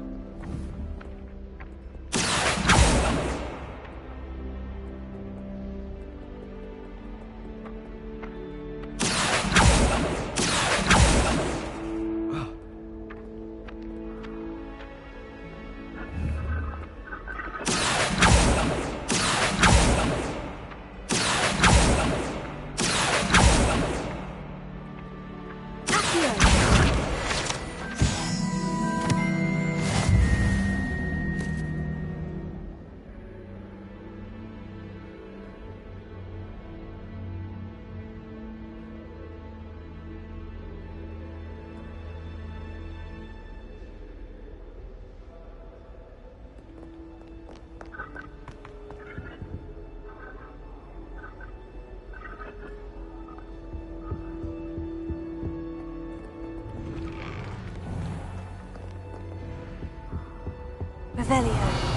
Revelio.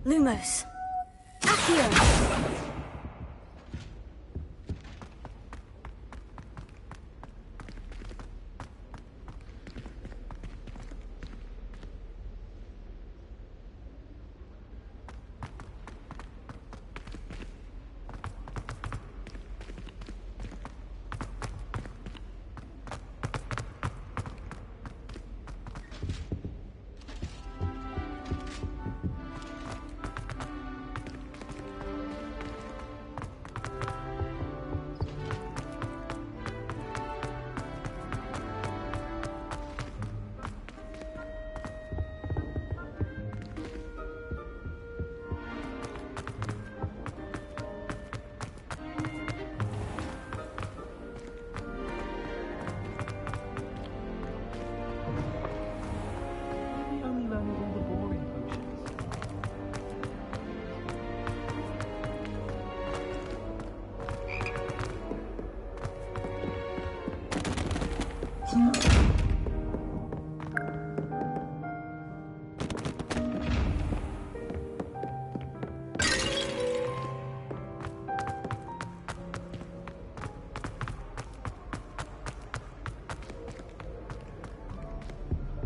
Lumos. Accio.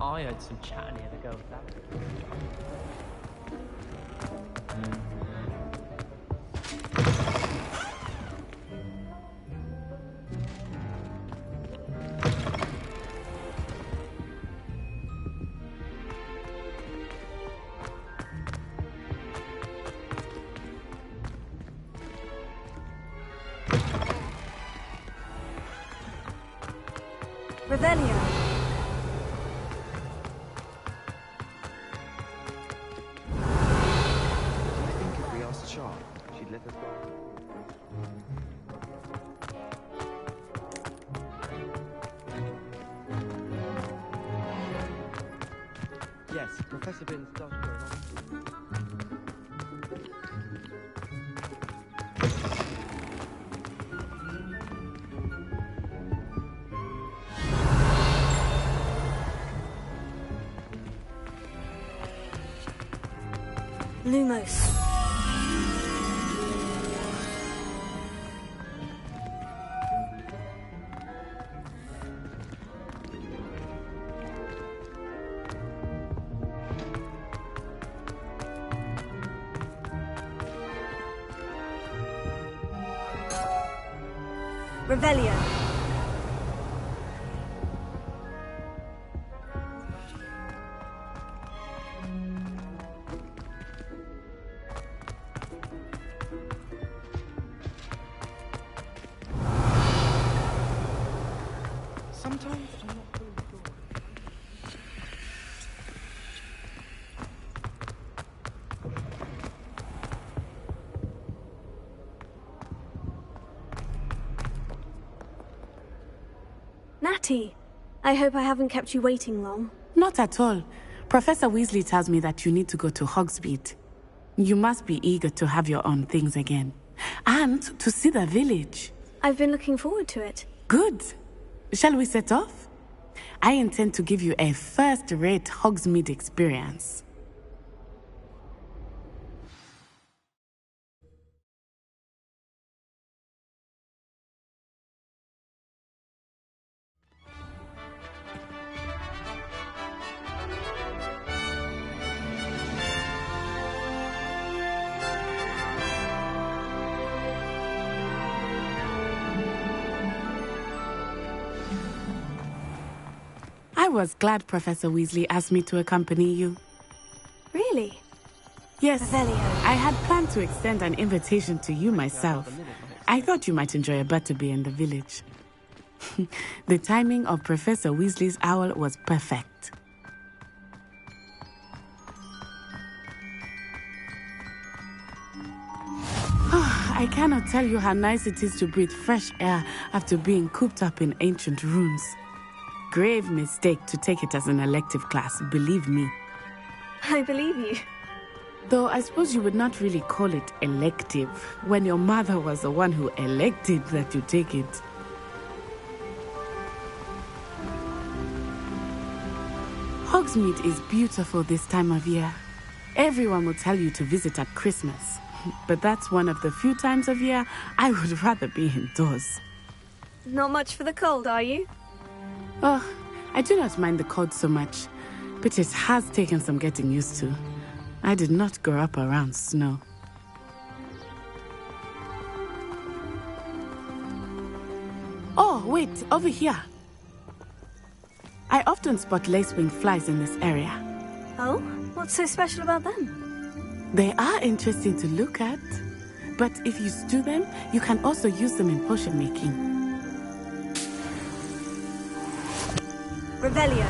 I heard some chat near the girls' lab. Revelio. She'd let us go. Yes, Professor Binns does go on. Lumos. Revelio. Sometimes I'm not fully sure. Natty, I hope I haven't kept you waiting long. Not at all. Professor Weasley tells me that you need to go to Hogsmeade. You must be eager to have your own things again. And to see the village. I've been looking forward to it. Good. Shall we set off? I intend to give you a first-rate Hogsmeade experience. I was glad Professor Weasley asked me to accompany you. Really? Yes, Revelio. I had planned to extend an invitation to you myself. I thought you might enjoy a butterbeer in the village. The timing of Professor Weasley's owl was perfect. I cannot tell you how nice it is to breathe fresh air after being cooped up in ancient ruins. Grave mistake to take it as an elective class, believe me. I believe you. Though I suppose you would not really call it elective when your mother was the one who elected that you take it. Hogsmeade is beautiful this time of year. Everyone will tell you to visit at Christmas, but that's one of the few times of year I would rather be indoors. Not much for the cold, are you? Oh, I do not mind the cold so much, but it has taken some getting used to. I did not grow up around snow. Oh, wait, over here. I often spot lacewing flies in this area. Oh? What's so special about them? They are interesting to look at, but if you stew them, you can also use them in potion making. Revelio.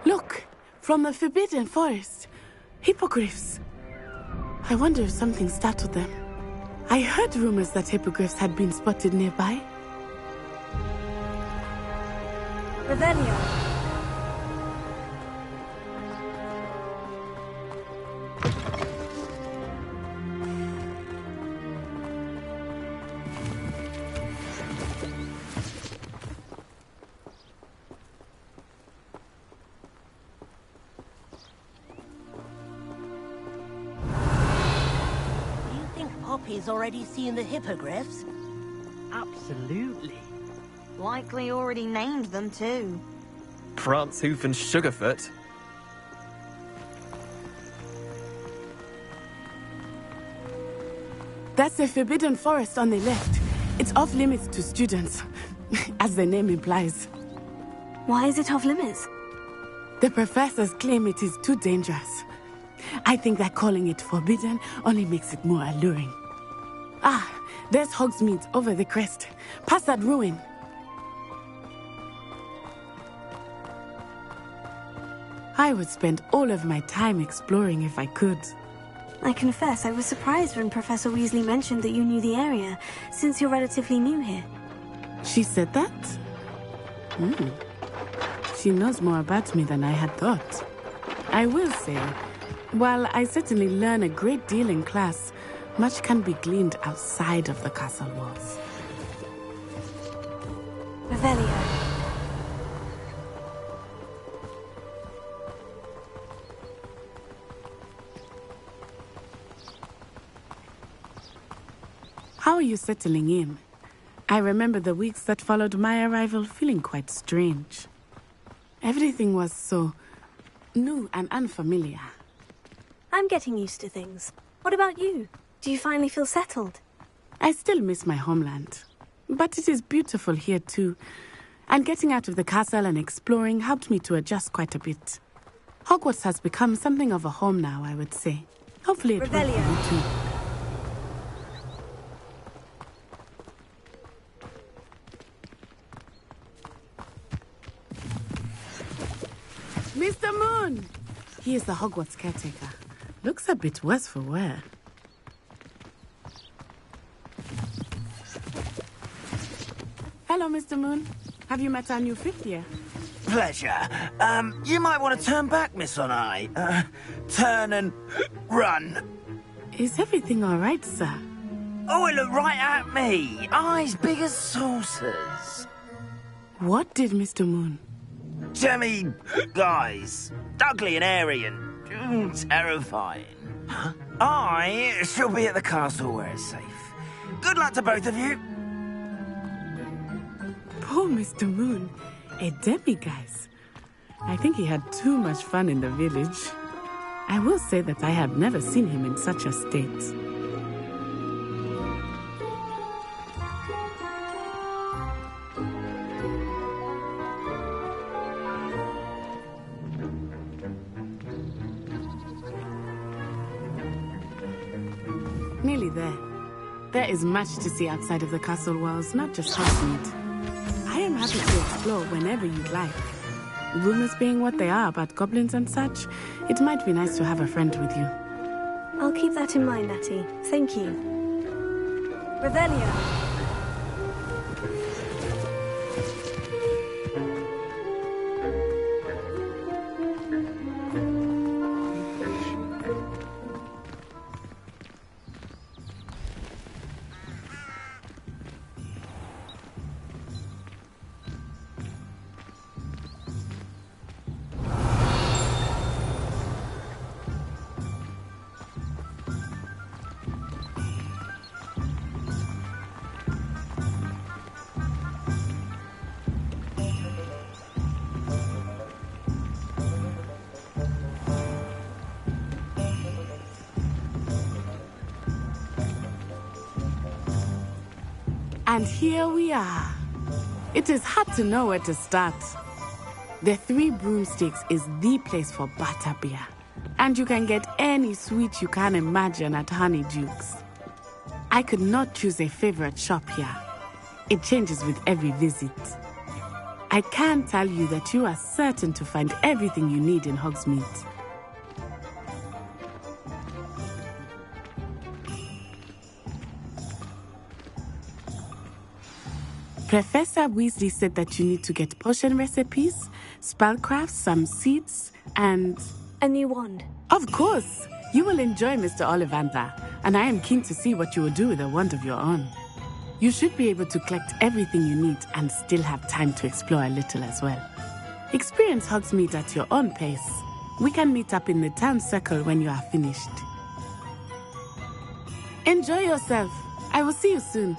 Look, from the Forbidden Forest. Hippogriffs. I wonder if something startled them. I heard rumors that hippogriffs had been spotted nearby. Revelio. Poppy's already seen the hippogriffs? Absolutely. Likely already named them too. Prancehoof and Sugarfoot. That's the Forbidden Forest on the left. It's off limits to students, as the name implies. Why is it off limits? The professors claim it is too dangerous. I think that calling it forbidden only makes it more alluring. Ah, there's Hogsmeade over the crest. Past that ruin. I would spend all of my time exploring if I could. I confess I was surprised when Professor Weasley mentioned that you knew the area, since you're relatively new here. She said that? She knows more about me than I had thought. I will say, while I certainly learn a great deal in class, much can be gleaned outside of the castle walls. Revelio. How are you settling in? I remember the weeks that followed my arrival feeling quite strange. Everything was so new and unfamiliar. I'm getting used to things. What about you? Do you finally feel settled? I still miss my homeland. But it is beautiful here too. And getting out of the castle and exploring helped me to adjust quite a bit. Hogwarts has become something of a home now, I would say. Hopefully it will for you too. Mr. Moon! He is the Hogwarts caretaker. Looks a bit worse for wear. Hello, Mr. Moon. Have you met our new fifth year? Pleasure. You might want to turn back, Miss On-Eye. Turn and run. Is everything all right, sir? Oh, it looked right at me. Eyes big as saucers. What did Mr. Moon? Jemmy guys. Ugly and airy and terrifying. I shall be at the castle where it's safe. Good luck to both of you. Poor Mr. Moon. A demiguise. I think he had too much fun in the village. I will say that I have never seen him in such a state. Nearly there. There is much to see outside of the castle walls, not just Hogsmeade. I am happy to explore whenever you'd like. Rumors being what they are about goblins and such, it might be nice to have a friend with you. I'll keep that in mind, Natty. Thank you. Revelio. And here we are. It is hard to know where to start. The Three Broomsticks is the place for butterbeer. And you can get any sweet you can imagine at Honeydukes. I could not choose a favorite shop here. It changes with every visit. I can tell you that you are certain to find everything you need in Hogsmeade. Professor Weasley said that you need to get potion recipes, spellcrafts, some seeds, and... a new wand. Of course! You will enjoy Mr. Ollivander, and I am keen to see what you will do with a wand of your own. You should be able to collect everything you need and still have time to explore a little as well. Experience Hogsmeade at your own pace. We can meet up in the town circle when you are finished. Enjoy yourself. I will see you soon.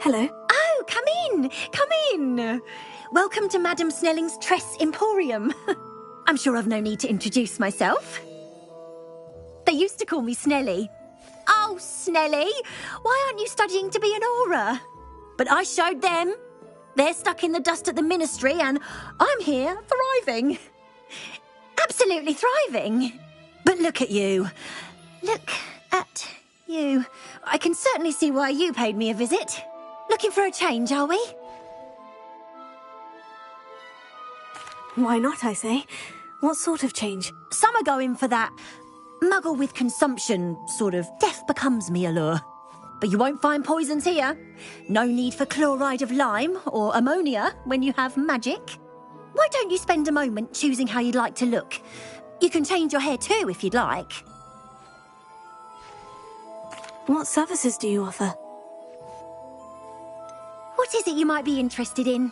Hello. Oh, come in! Come in! Welcome to Madame Snelling's Tress Emporium. I'm sure I've no need to introduce myself. They used to call me Snelly. Oh, Snelly! Why aren't you studying to be an Auror? But I showed them. They're stuck in the dust at the Ministry, and I'm here, thriving. Absolutely thriving. But look at you. Look at you. I can certainly see why you paid me a visit. Looking for a change, are we? Why not, I say? What sort of change? Some are going for that muggle with consumption, sort of death becomes me allure. But you won't find poisons here. No need for chloride of lime or ammonia when you have magic. Why don't you spend a moment choosing how you'd like to look? You can change your hair too if you'd like. What services do you offer? What is it you might be interested in?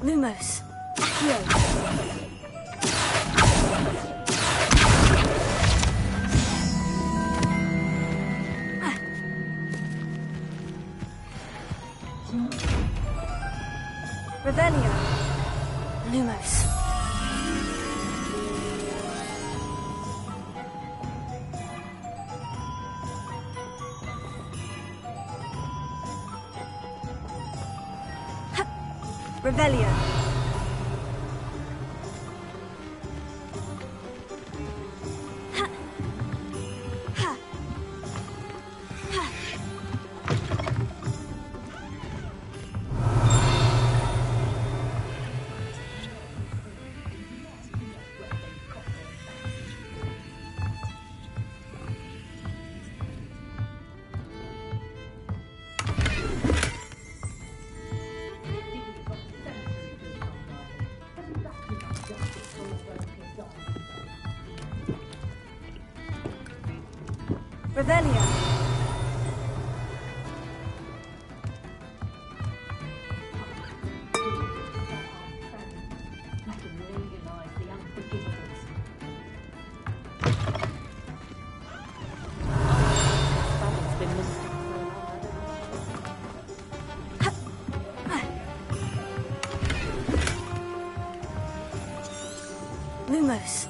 Lumos. Accio. Revelio. Lumos. Revelio. Revelio. Lumos.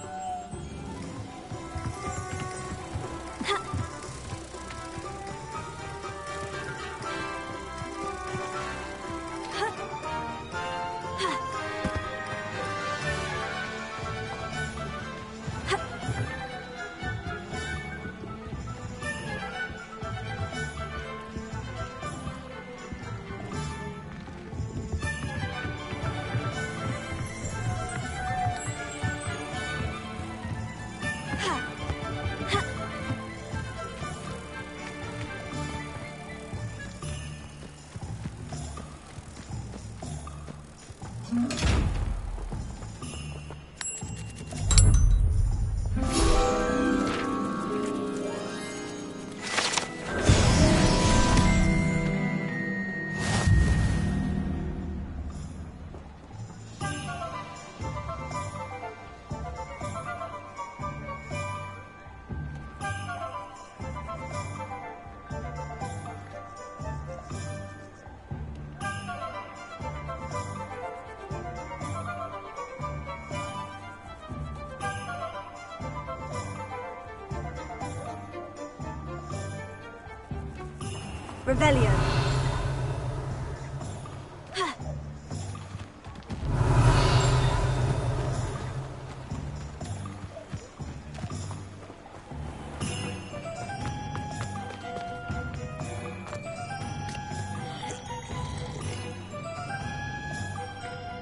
Revelio.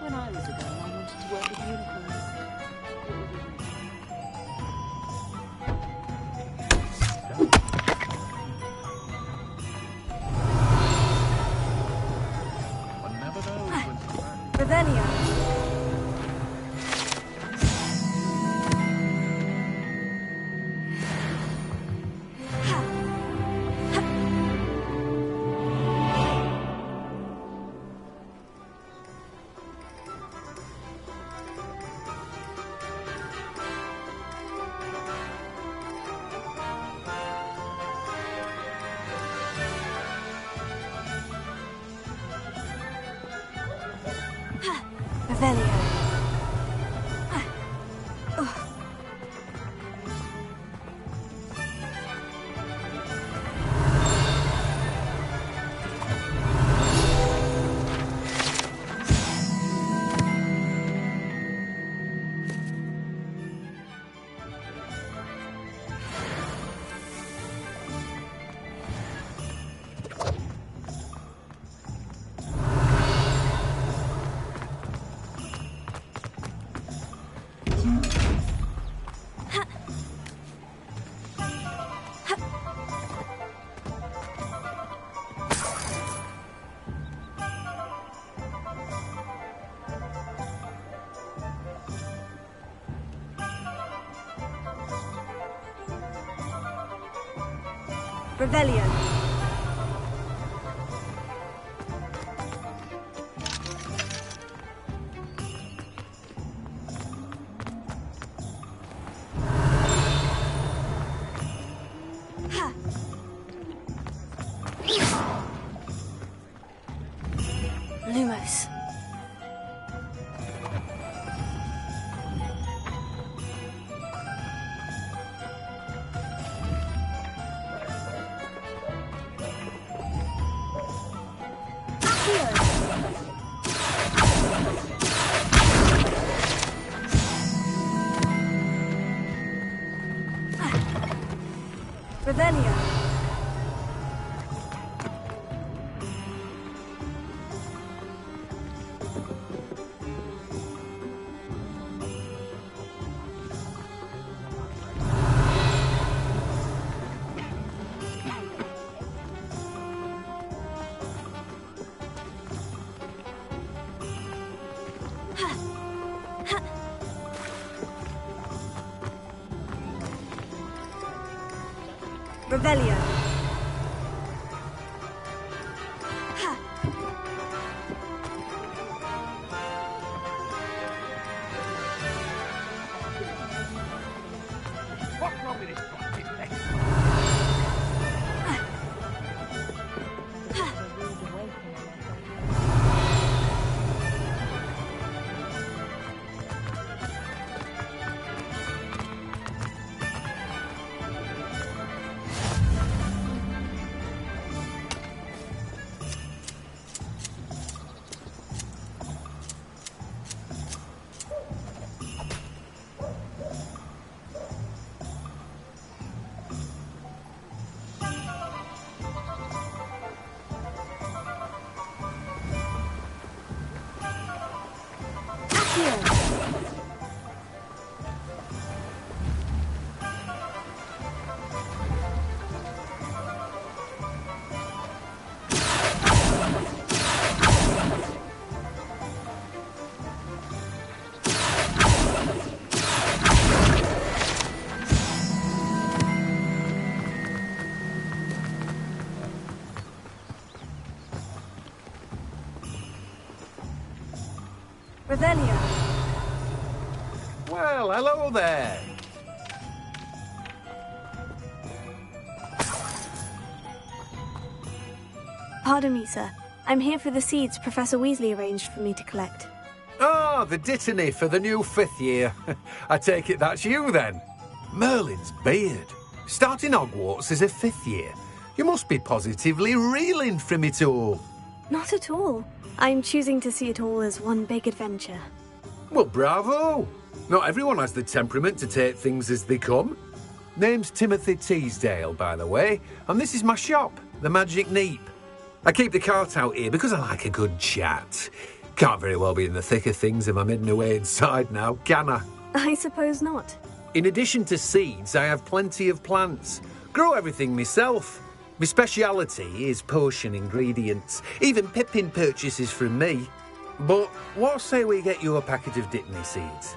When I was a girl, I wanted to work with unicorns. Revelio. Revelio. Revelio. Lumos. Revelio. Revelio. What's wrong with this fucking thing? Revelio. Well, hello there. Pardon me, sir. I'm here for the seeds Professor Weasley arranged for me to collect. Ah, the dittany for the new 5th year. I take it that's you, then. Merlin's beard. Starting Hogwarts as a 5th year. You must be positively reeling from it all. Not at all. I'm choosing to see it all as one big adventure. Well, bravo. Not everyone has the temperament to take things as they come. Name's Timothy Teasdale, by the way, and this is my shop, the Magic Neep. I keep the cart out here because I like a good chat. Can't very well be in the thick of things if I'm hidden away inside now, can I? I suppose not. In addition to seeds, I have plenty of plants. Grow everything myself. My speciality is potion ingredients. Even Pippin purchases from me. But what say we get you a packet of Dittany seeds?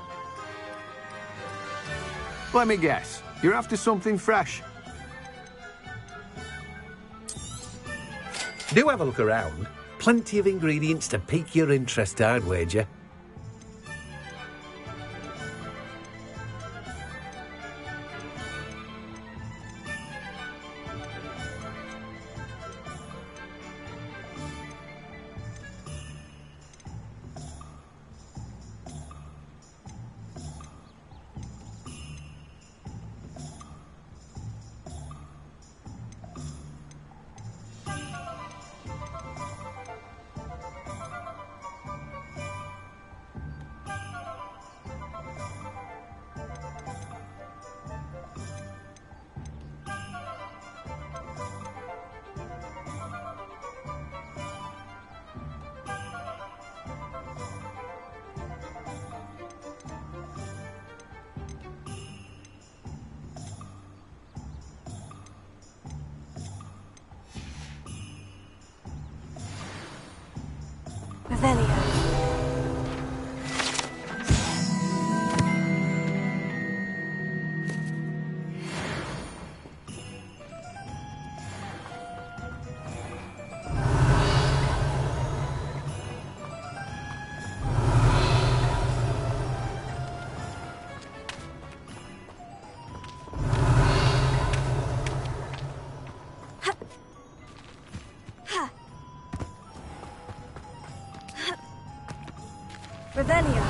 Let me guess. You're after something fresh. Do have a look around. Plenty of ingredients to pique your interest, I'd wager. Revelio. Revelio.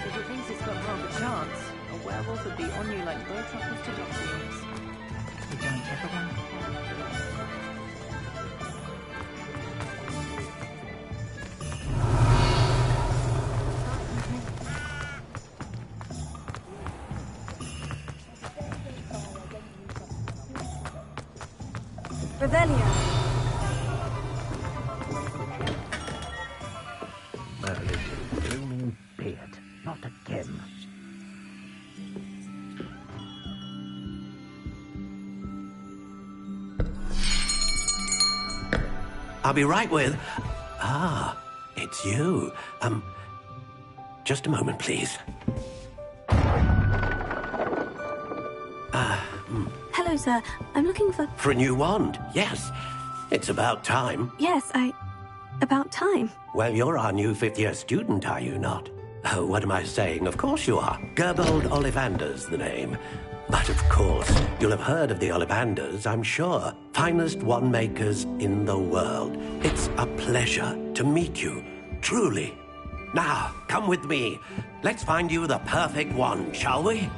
If it thinks it's got more of a chance, a werewolf would be on you like bird truckers to docks. You don't ever want to. Revelio. Merlin's blooming beard. Not again. I'll be right with... Ah, it's you. Just a moment, please. Hello, sir. I'm looking for... For a new wand, yes. It's about time. Yes, about time. Well, you're our new fifth-year student, are you not? Oh, what am I saying? Of course you are. Gerbold Ollivander's the name. But of course, you'll have heard of the Ollivanders, I'm sure. Finest wand makers in the world. It's a pleasure to meet you, truly. Now, come with me. Let's find you the perfect wand, shall we?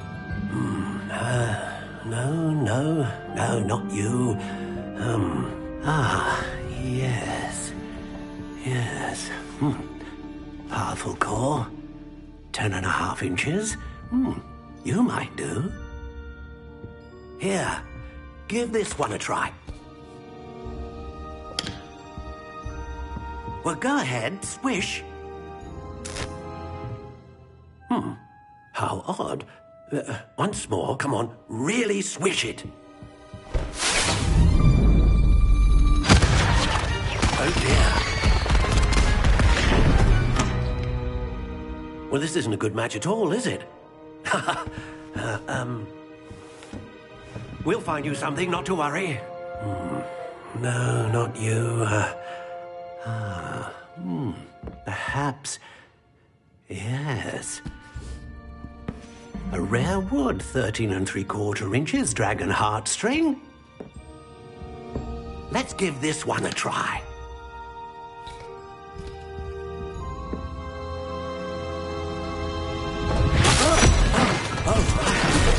No, not you. Yes. Powerful core. 10.5 inches. You might do. Here, give this one a try. Well, go ahead, swish. How odd. Once more, come on, really swish it. Oh dear. Well, this isn't a good match at all, is it? We'll find you something, not to worry. No, not you. Perhaps... Yes. A rare wood, 13 3/4 inches, dragon heartstring. Let's give this one a try.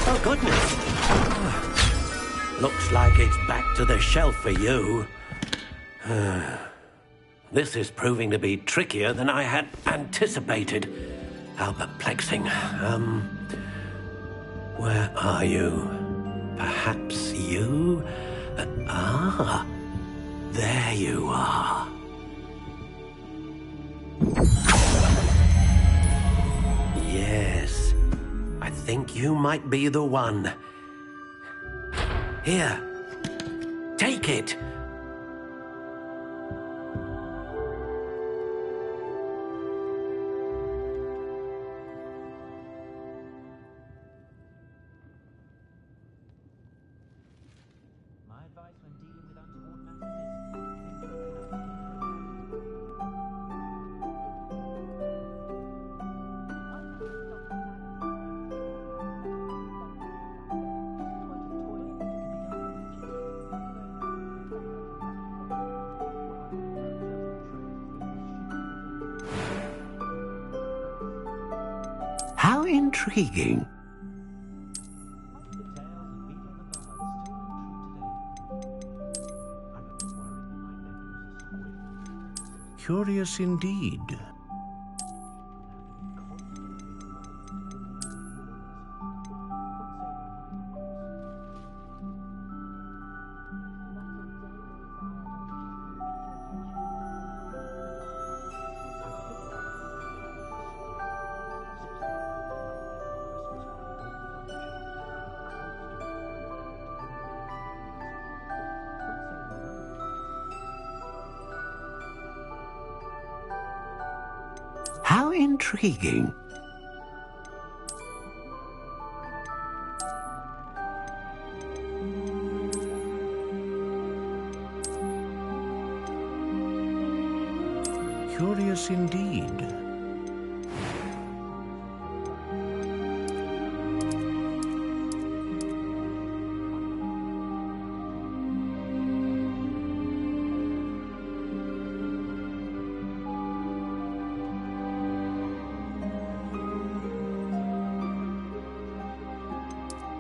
Oh, goodness. Looks like it's back to the shelf for you. This is proving to be trickier than I had anticipated. How perplexing. Where are you? Perhaps you? There you are. Yes, I think you might be the one. Here, take it. How intriguing. Curious indeed. intriguing. Curious indeed.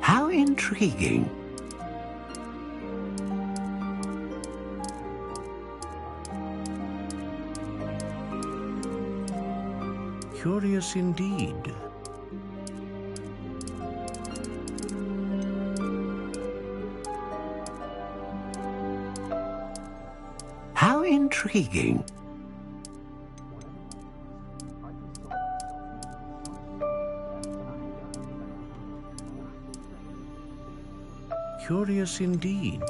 How intriguing. Curious indeed. How intriguing. Curious indeed.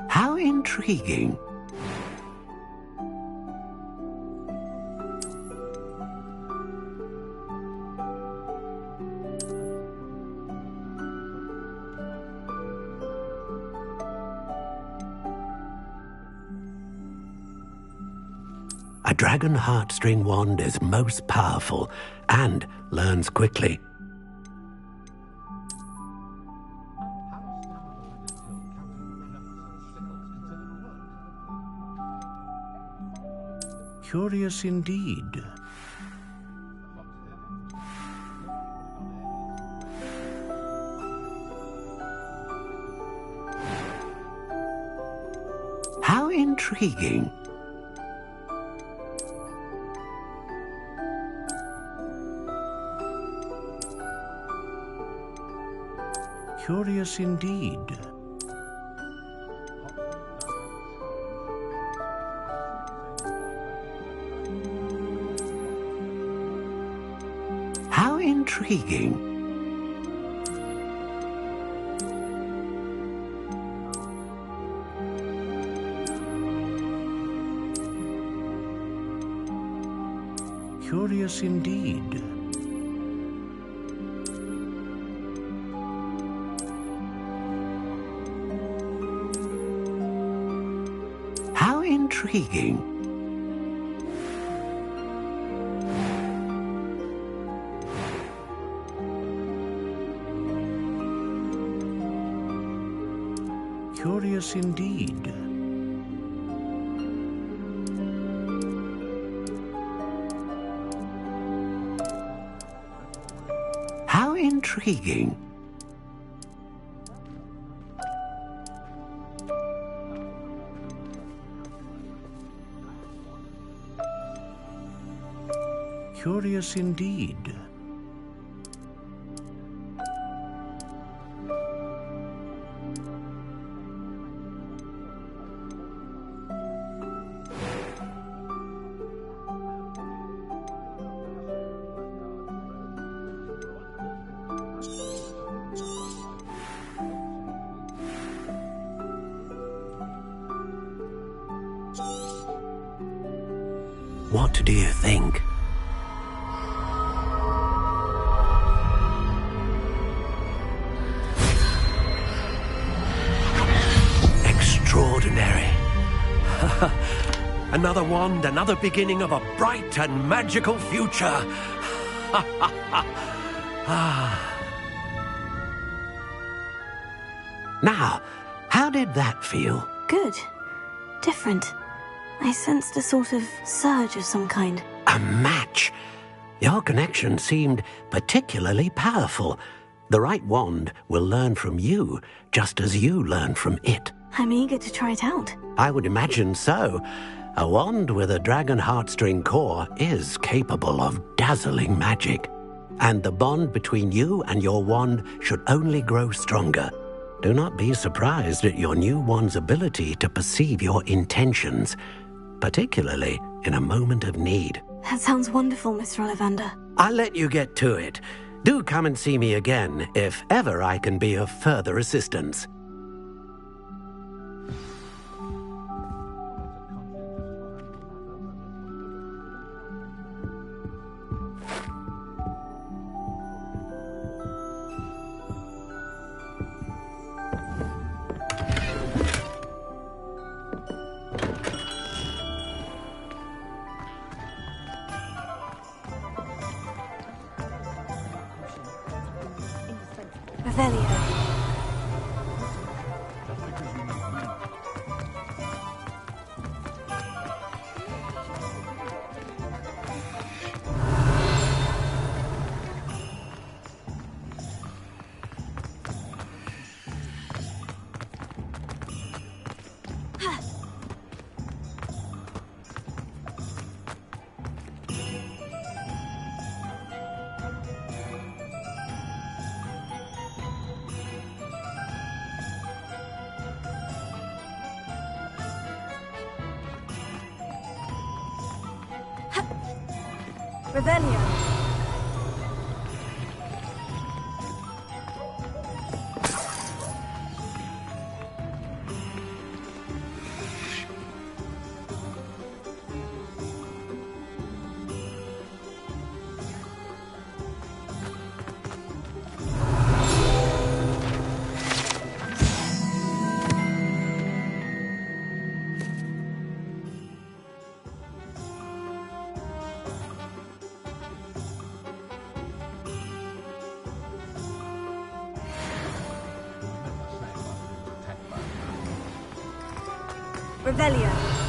How intriguing. A dragon heartstring wand is most powerful and learns quickly. Curious indeed. How intriguing. Curious indeed. How intriguing. Curious indeed. How intriguing. Curious indeed. How intriguing. Curious indeed. What do you think? Extraordinary. Another wand, another beginning of a bright and magical future. Now, how did that feel? Good. Different. I sensed a sort of surge of some kind. A match. Your connection seemed particularly powerful. The right wand will learn from you, just as you learn from it. I'm eager to try it out. I would imagine so. A wand with a dragon heartstring core is capable of dazzling magic. And the bond between you and your wand should only grow stronger. Do not be surprised at your new wand's ability to perceive your intentions, particularly in a moment of need. That sounds wonderful, Mr. Ollivander. I'll let you get to it. Do come and see me again if ever I can be of further assistance. Revelio. Revelio.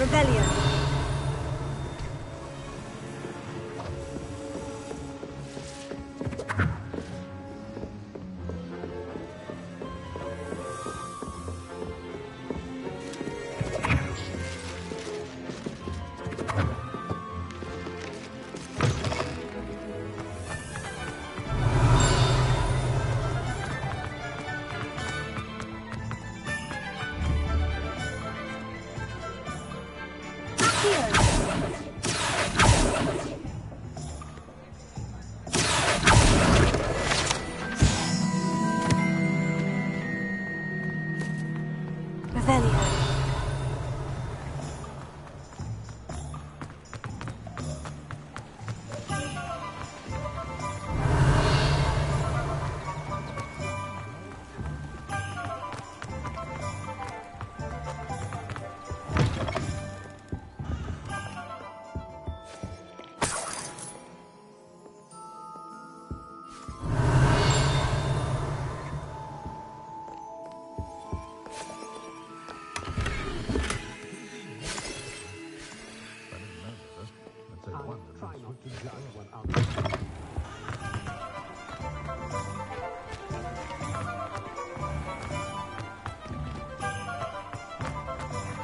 Revelio.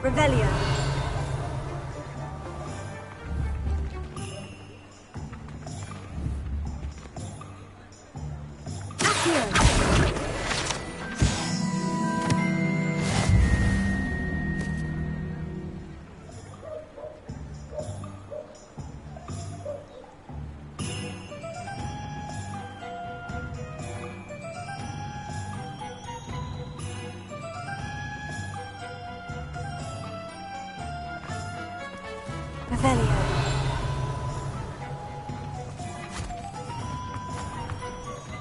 Revelio. Revelio.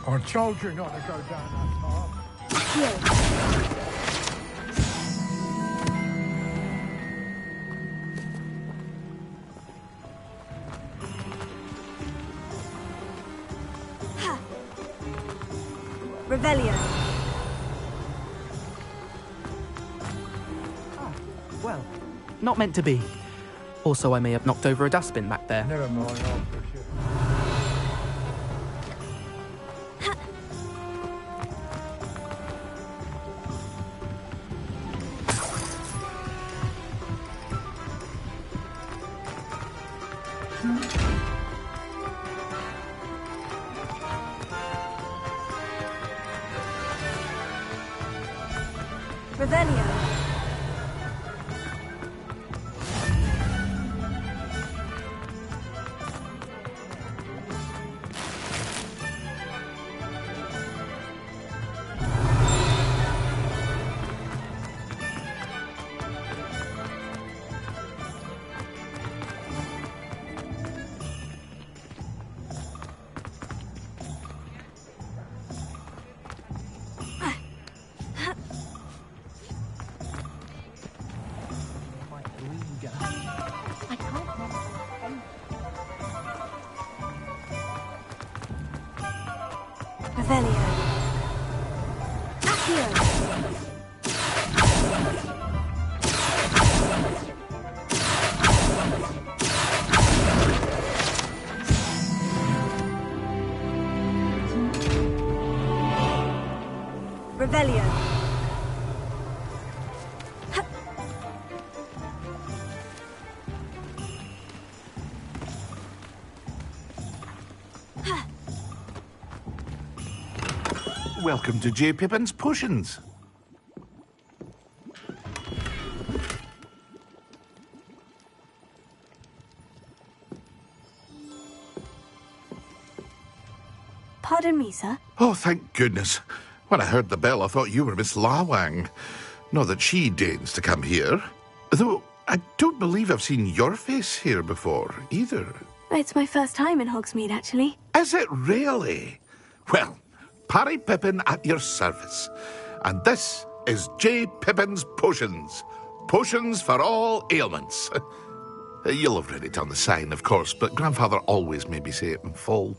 I told you not to go down that path. Ha. Revelio. Well, not meant to be. Also, I may have knocked over a dustbin back there. Never mind, I'll push it. Revelio. Revelio. Accio. Revelio. Welcome to J. Pippin's Potions. Pardon me, sir. Oh, thank goodness. When I heard the bell, I thought you were Miss Lawang. Not that she deigns to come here. Though I don't believe I've seen your face here before, either. It's my first time in Hogsmeade, actually. Is it really? Well, Parry Pippin at your service. And this is J. Pippin's Potions. Potions for all ailments. You'll have read it on the sign, of course, but Grandfather always made me say it in full.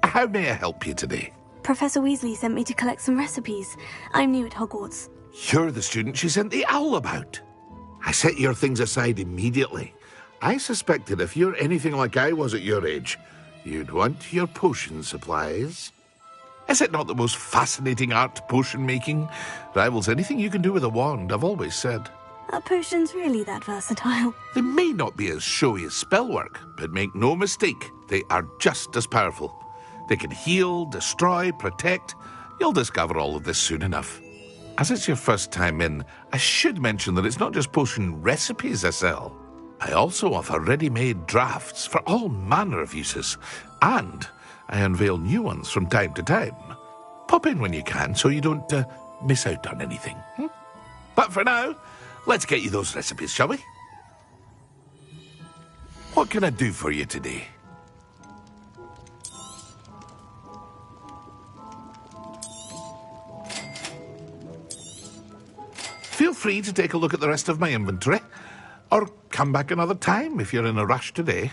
How may I help you today? Professor Weasley sent me to collect some recipes. I'm new at Hogwarts. You're the student she sent the owl about. I set your things aside immediately. I suspected if you're anything like I was at your age, you'd want your potion supplies. Is it not the most fascinating art, potion making? Rivals anything you can do with a wand, I've always said. Are potions really that versatile? They may not be as showy as spellwork, but make no mistake, they are just as powerful. They can heal, destroy, protect. You'll discover all of this soon enough. As it's your first time in, I should mention that it's not just potion recipes I sell. I also offer ready-made drafts for all manner of uses, and I unveil new ones from time to time. Pop in when you can so you don't miss out on anything. But for now, let's get you those recipes, shall we? What can I do for you today? Feel free to take a look at the rest of my inventory, or come back another time if you're in a rush today.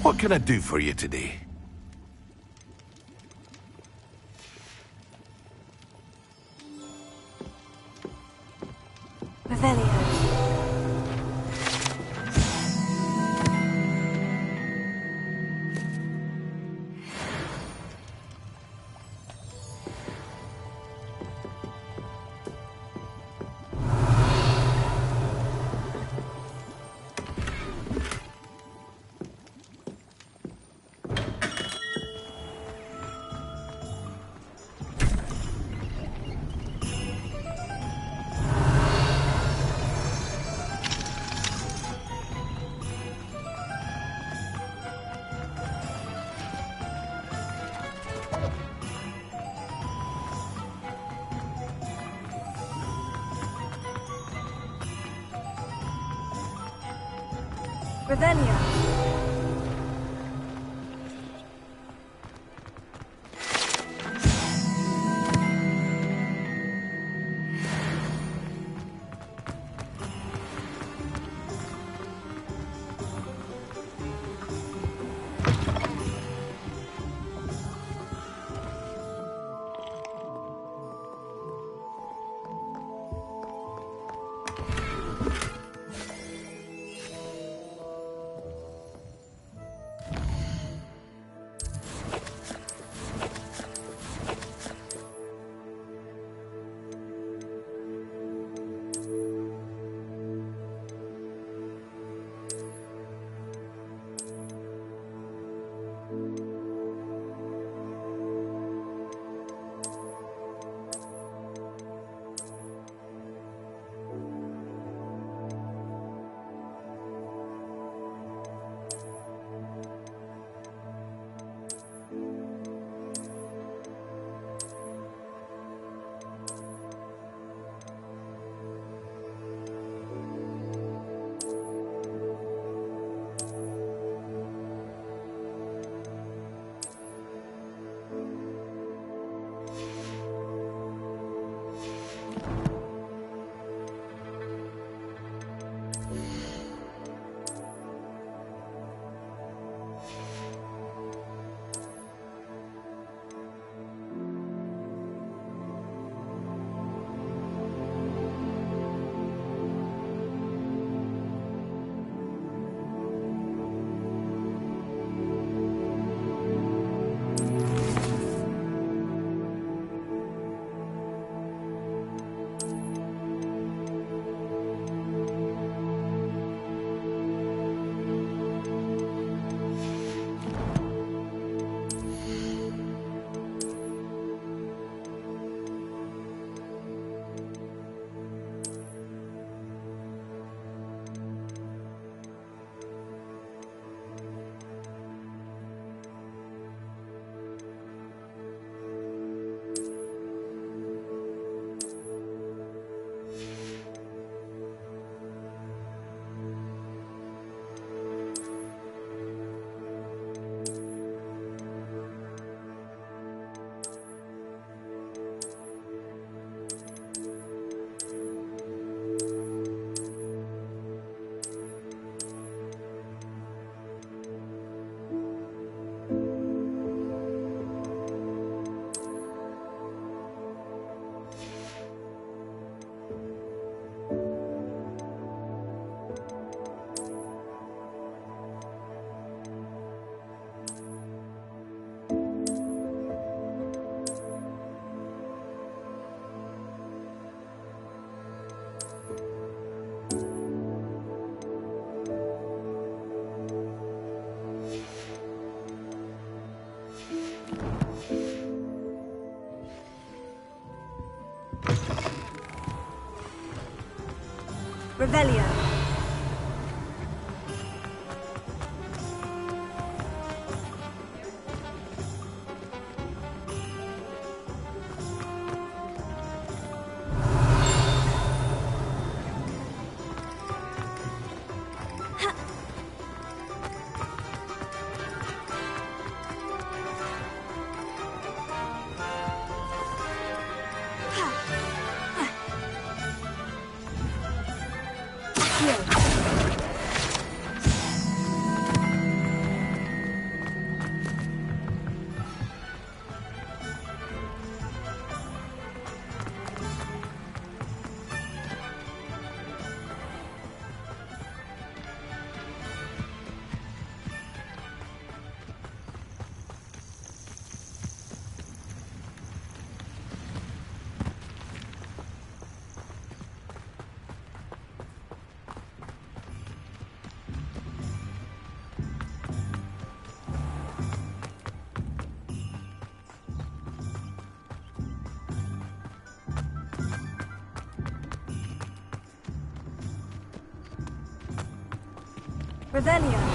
What can I do for you today? Revelio. Revelio. Revelio. Revelio.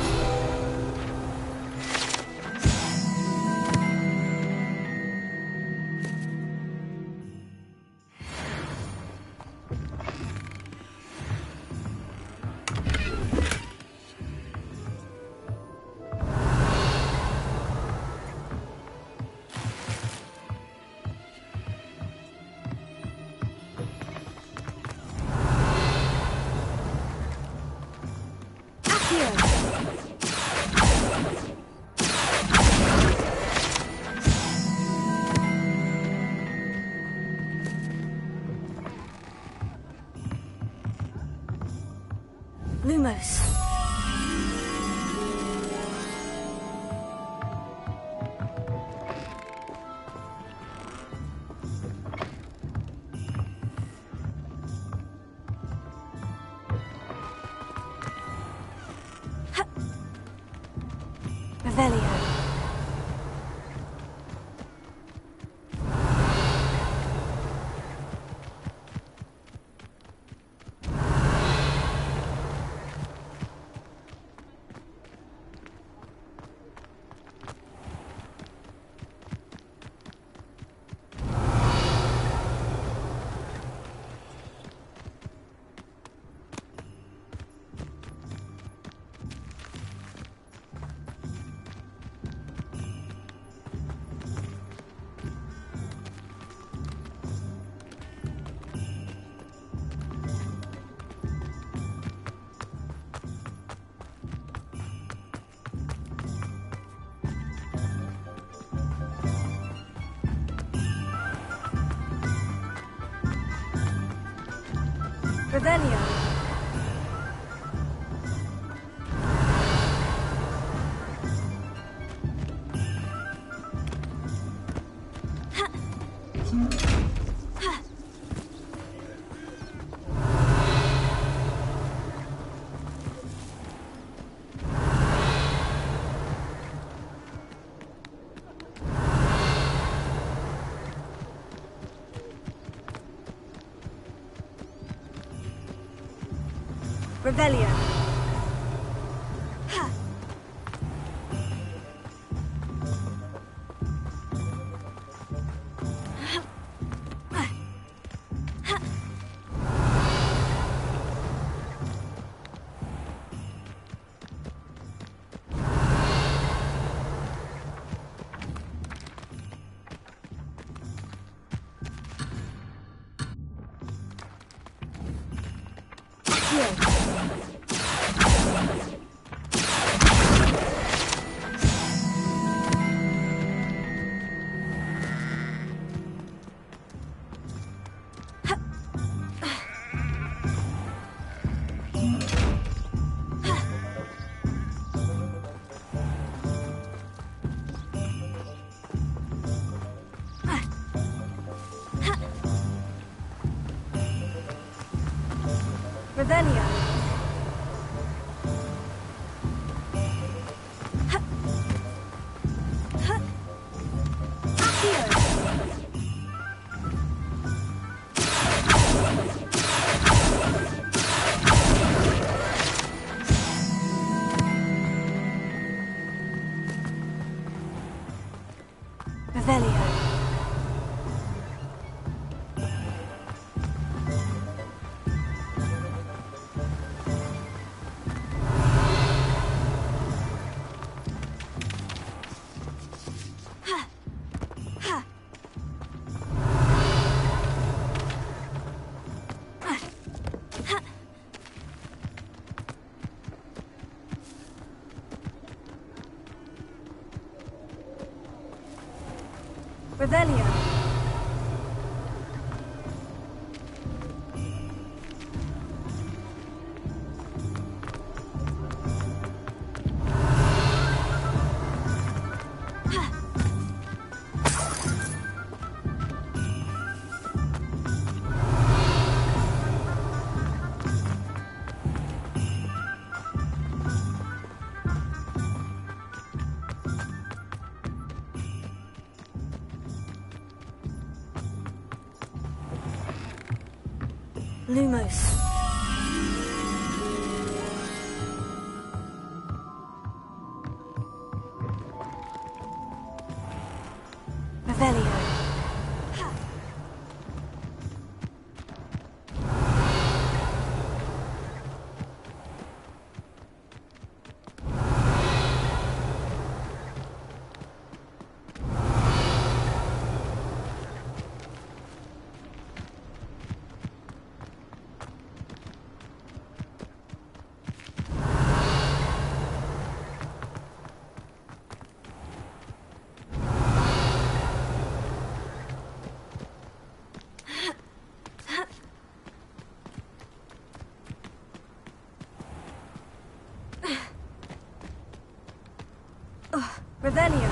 Lumos. Revelio. Revelio. Revelio. Revelio. Revelio. Revelio. Lumos. Revelio. Revelio.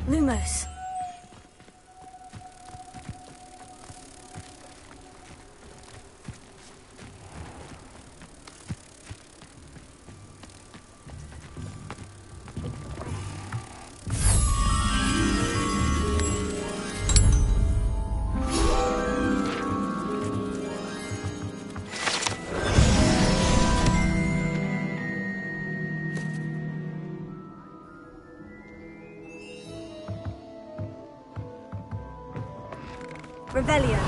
Lumos. Revelio.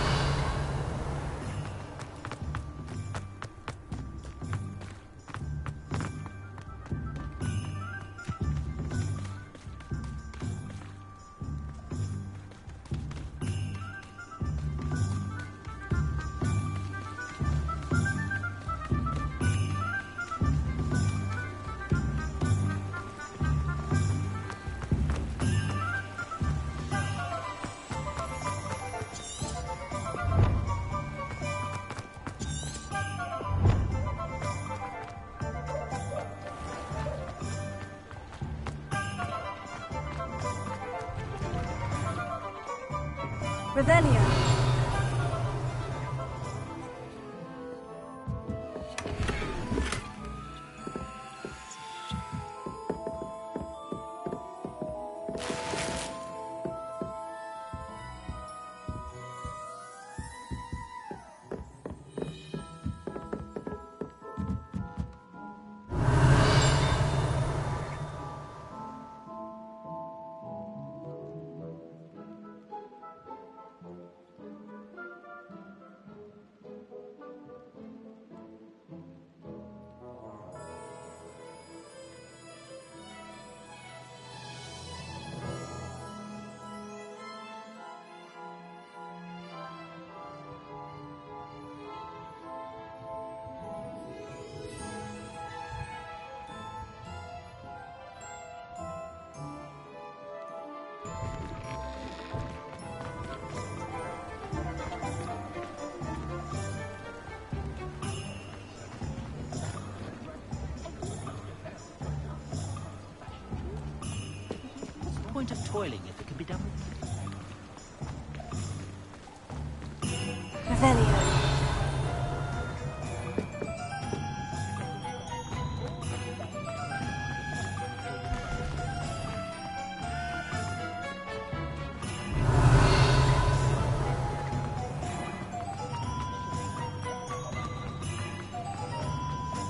Revelio. Point of toiling if it can be done with. Revelio.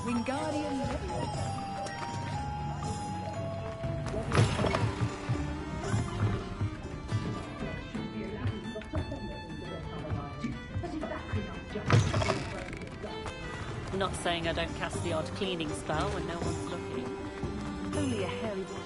Wingardium Leviosa. Not saying I don't cast the odd cleaning spell when no one's looking. Only a hairy one.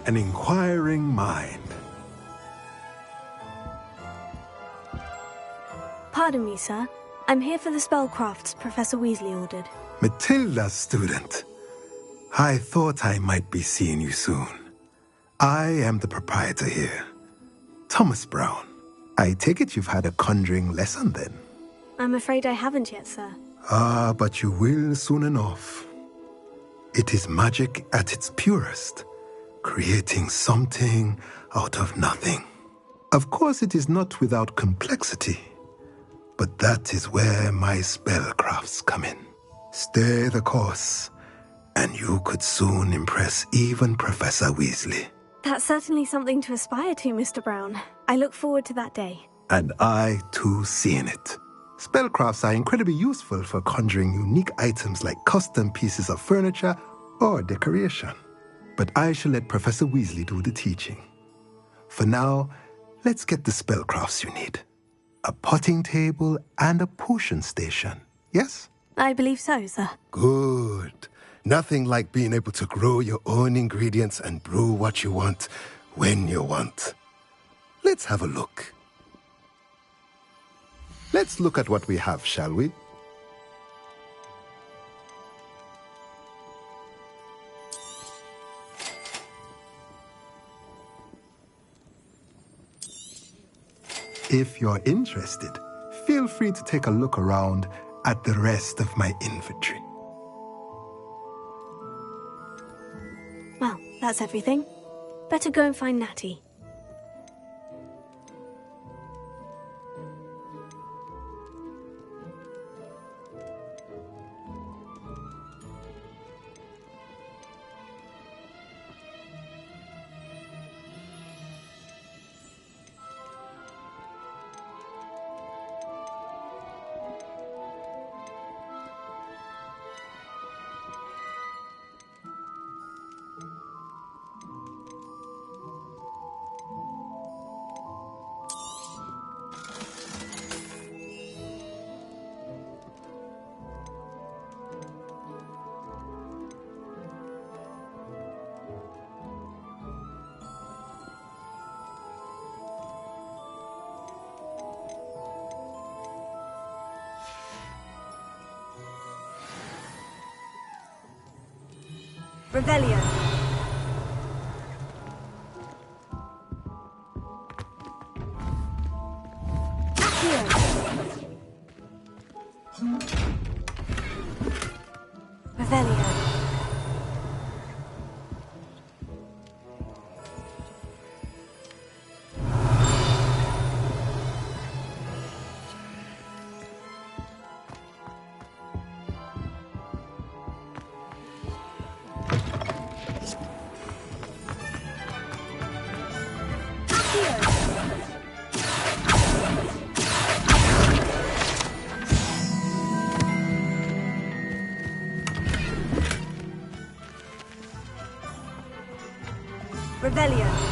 An inquiring mind. Pardon me, sir. I'm here for the spellcrafts Professor Weasley ordered. Matilda's student. I thought I might be seeing you soon. I am the proprietor here, Thomas Brown. I take it you've had a conjuring lesson then? I'm afraid I haven't yet, sir. Ah, but you will soon enough. It is magic at its purest, creating something out of nothing. Of course, it is not without complexity, but that is where my spellcrafts come in. Stay the course, and you could soon impress even Professor Weasley. That's certainly something to aspire to, Mr. Brown. I look forward to that day. And I, too, seeing it. Spellcrafts are incredibly useful for conjuring unique items like custom pieces of furniture or decoration. But I shall let Professor Weasley do the teaching. For now, let's get the spellcrafts you need. A potting table and a potion station, yes? I believe so, sir. Good. Nothing like being able to grow your own ingredients and brew what you want, when you want. Let's have a look. Let's look at what we have, shall we? If you're interested, feel free to take a look around at the rest of my inventory. Well, that's everything. Better go and find Natty. Revelio. Revelio. Revelio.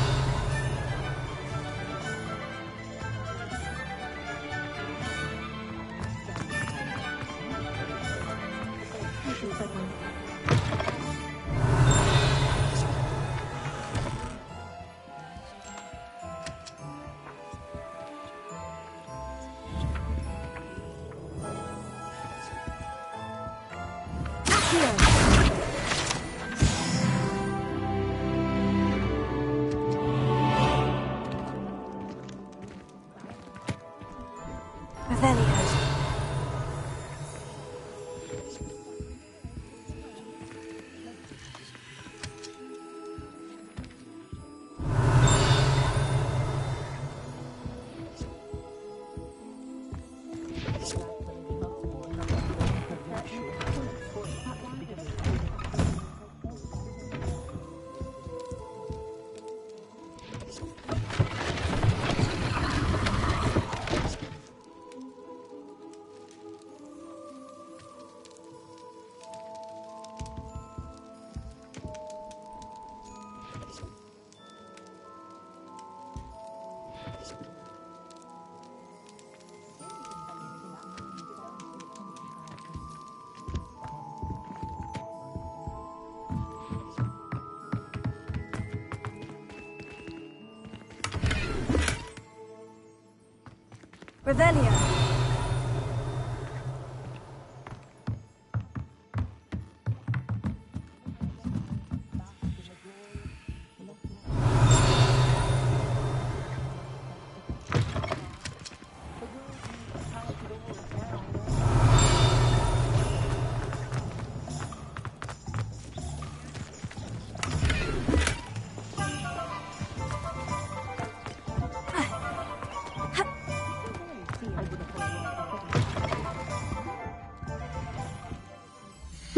Revelio.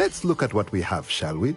Let's look at what we have, shall we?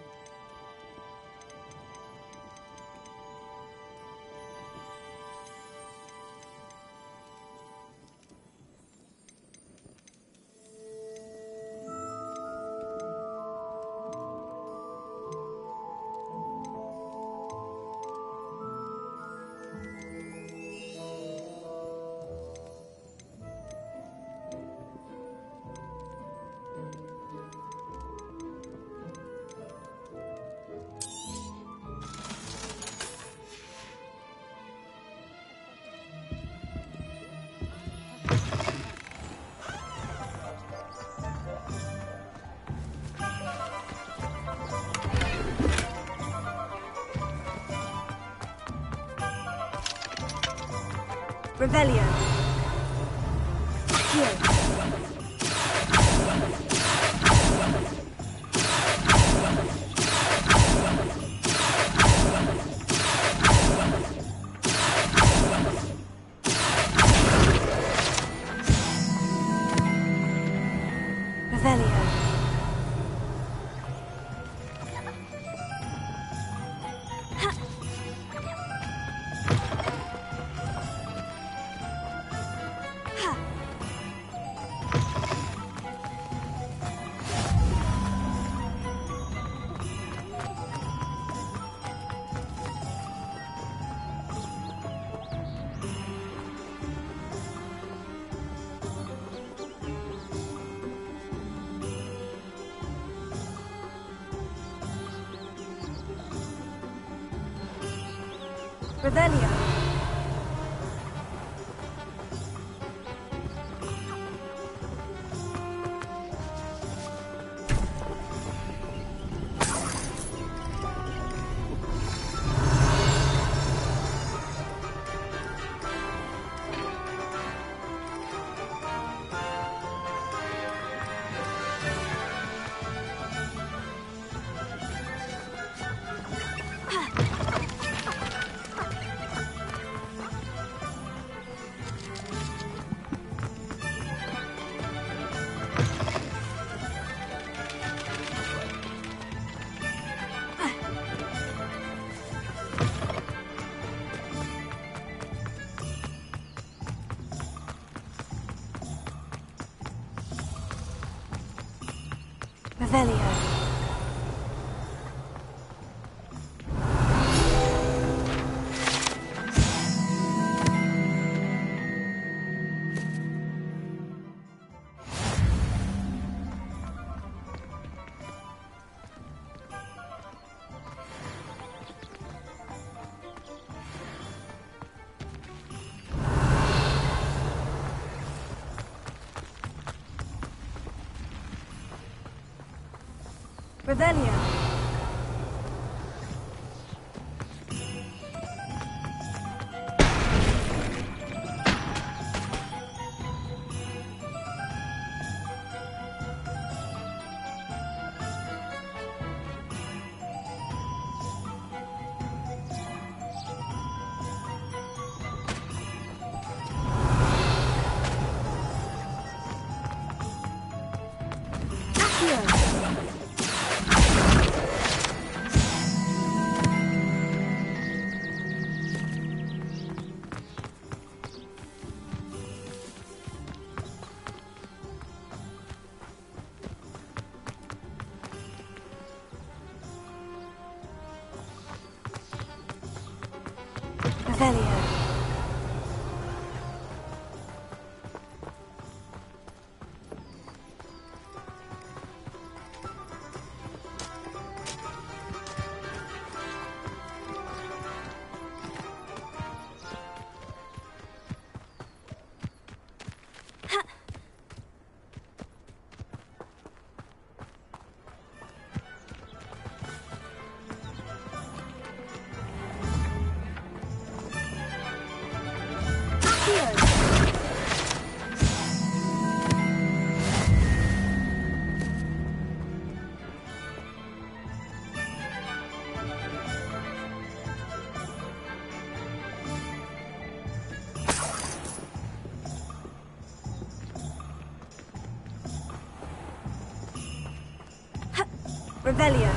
Revelio. Here. Revelio. Revelio. Revelio. Revelio. Accio. Revelio.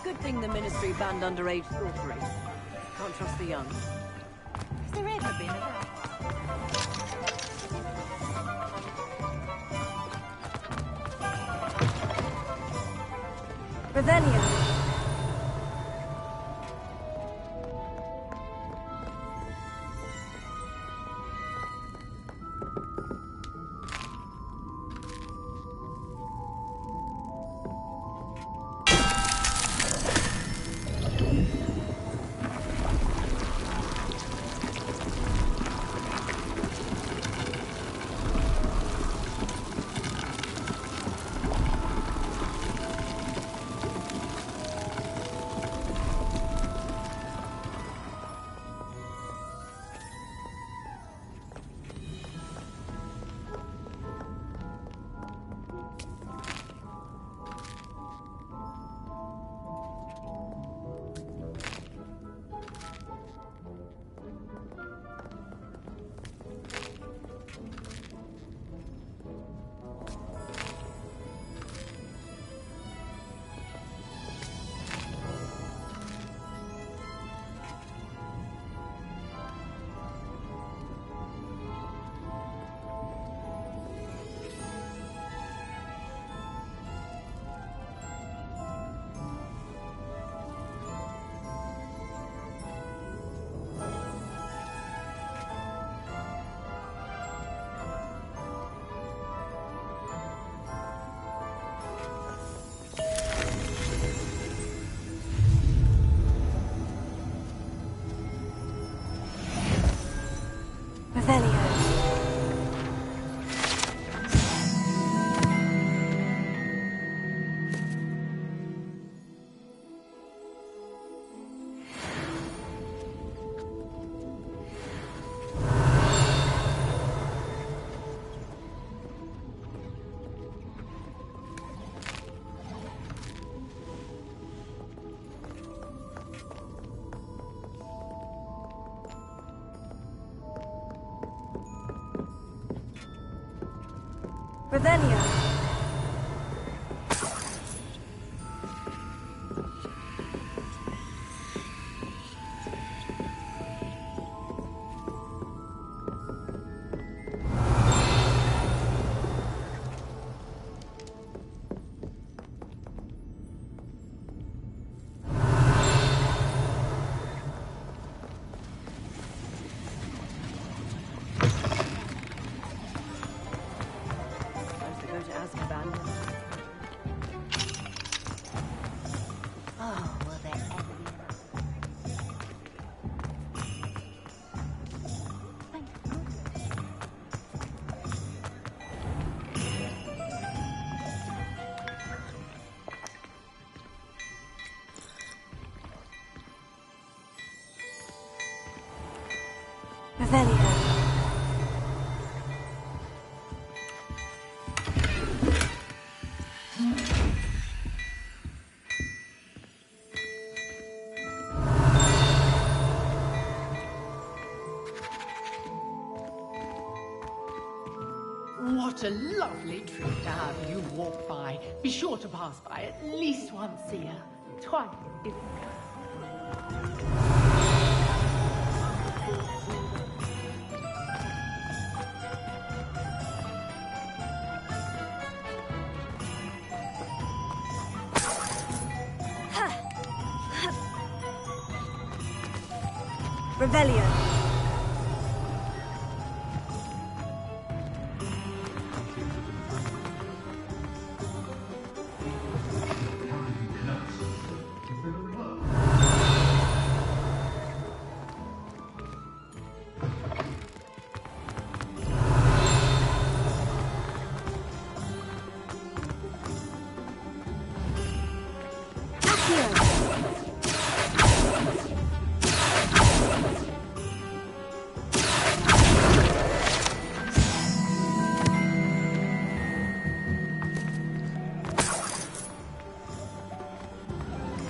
Good thing the Ministry banned underage sorcery. Can't trust the young. Has there ever been a... Revelio. Revelio. Revelio. Revelio. What a lovely trip to have you walk by. Be sure to pass by at least once a year. Twice if Revelio.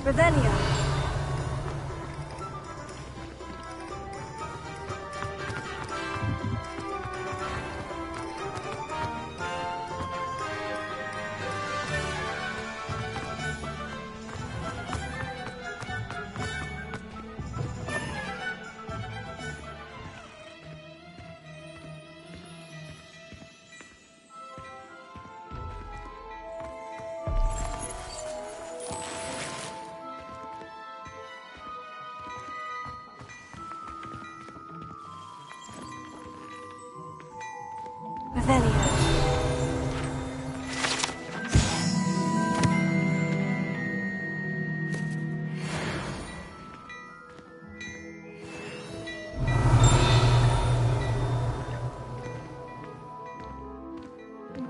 Revelio.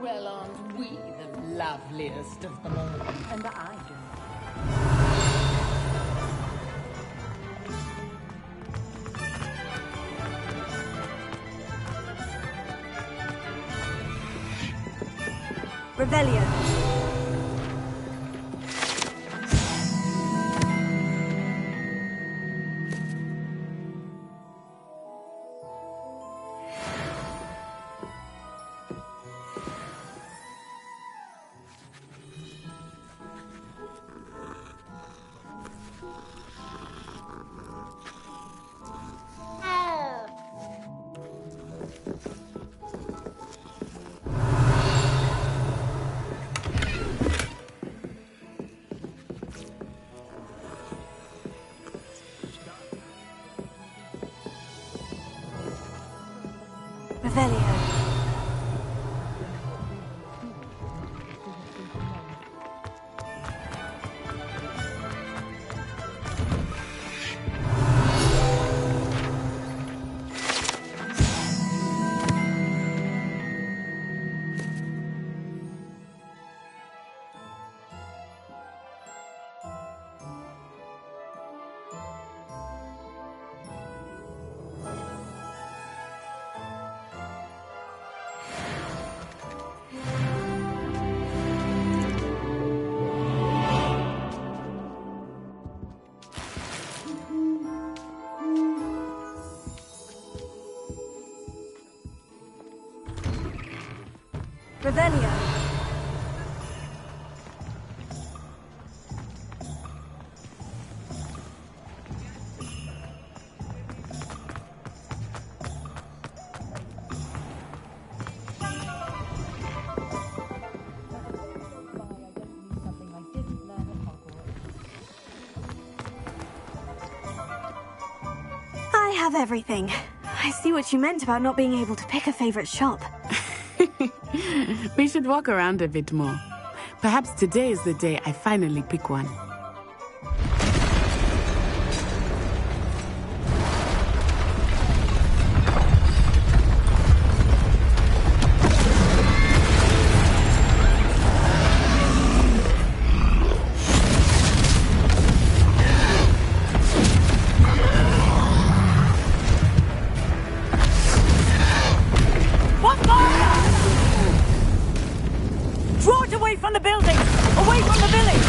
Well, aren't we the loveliest of them all? And I do. Revelio. Revelio. Revelio. I have everything. I see what you meant about not being able to pick a favorite shop. We should walk around a bit more. Perhaps today is the day I finally pick one. Draw it away from the building! Away from the village!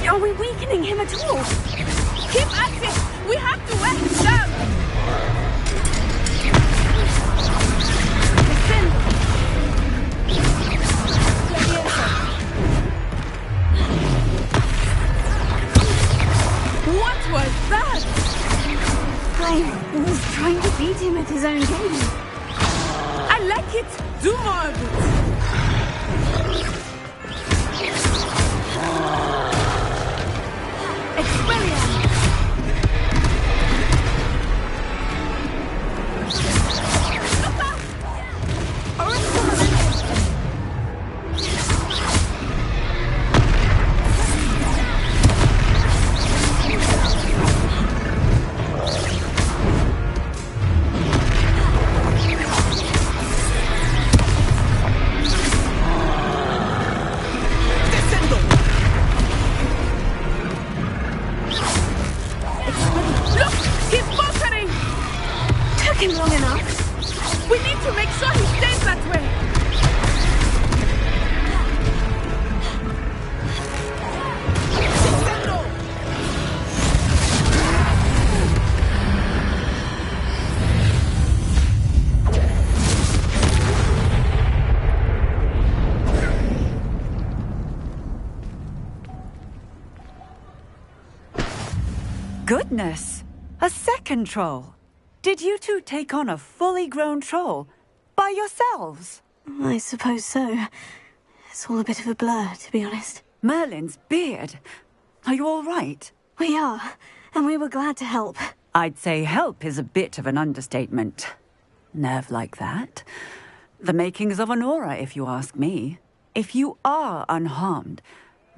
Are we weakening him at all? Keep at it! We have to wear him down! What was that? I was trying to beat him at his own game. I like it! Do more of it! Goodness! A second troll! Did you two take on a fully grown troll by yourselves? I suppose so. It's all a bit of a blur, to be honest. Merlin's beard. Are you all right? We are, and we were glad to help. I'd say help is a bit of an understatement. Nerve like that. The makings of an aura, if you ask me. If you are unharmed,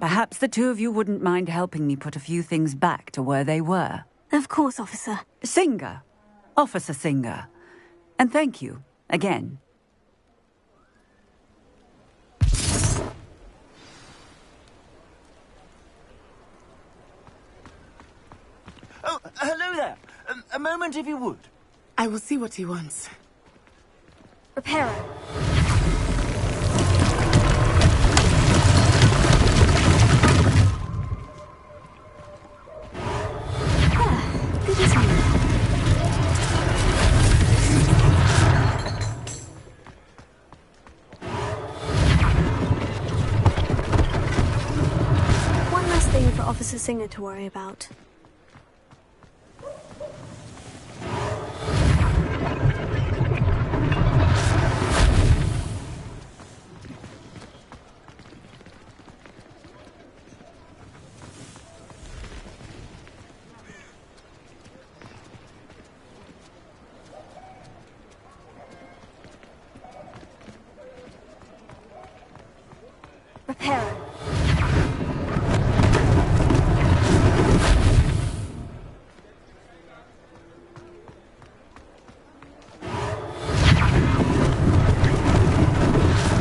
perhaps the two of you wouldn't mind helping me put a few things back to where they were. Of course, officer. Singer. Officer Singer. And thank you, again. Oh, hello there. A moment, if you would. I will see what he wants. Repairer. Good as new. One last thing for Officer Singer to worry about. Repairer.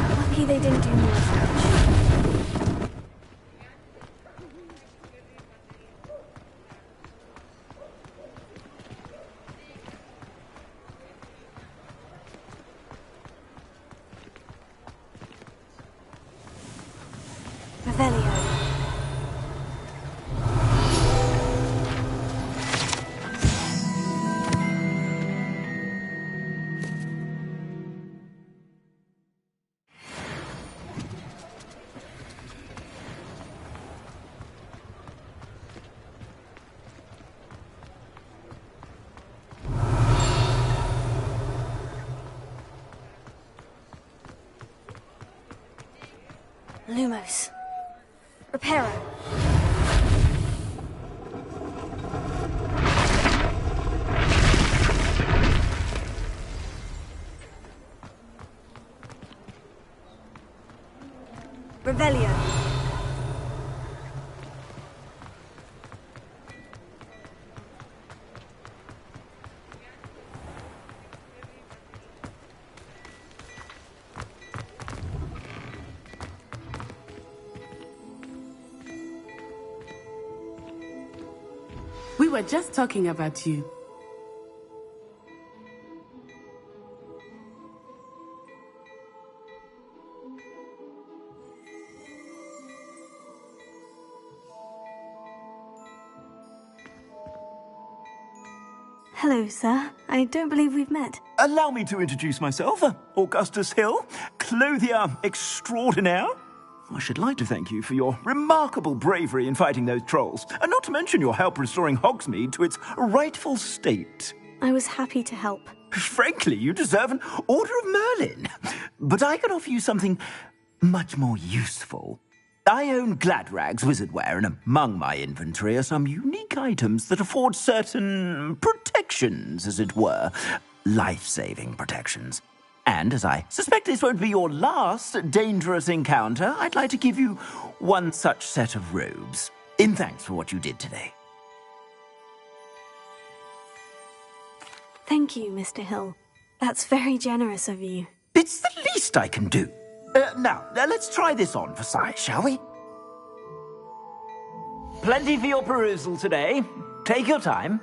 Lucky they didn't do more damage. Revelio. Lumos. Repairer. Revelio. We were just talking about you. Hello, sir. I don't believe we've met. Allow me to introduce myself, Augustus Hill, clothier extraordinaire. I should like to thank you for your remarkable bravery in fighting those trolls, and not to mention your help restoring Hogsmeade to its rightful state. I was happy to help. Frankly, you deserve an Order of Merlin. But I can offer you something much more useful. I own Gladrag's wizardware, and among my inventory are some unique items that afford certain protections, as it were. Life-saving protections. And as I suspect this won't be your last dangerous encounter, I'd like to give you one such set of robes, in thanks for what you did today. Thank you, Mr. Hill. That's very generous of you. It's the least I can do. Now, let's try this on for size, shall we? Plenty for your perusal today. Take your time.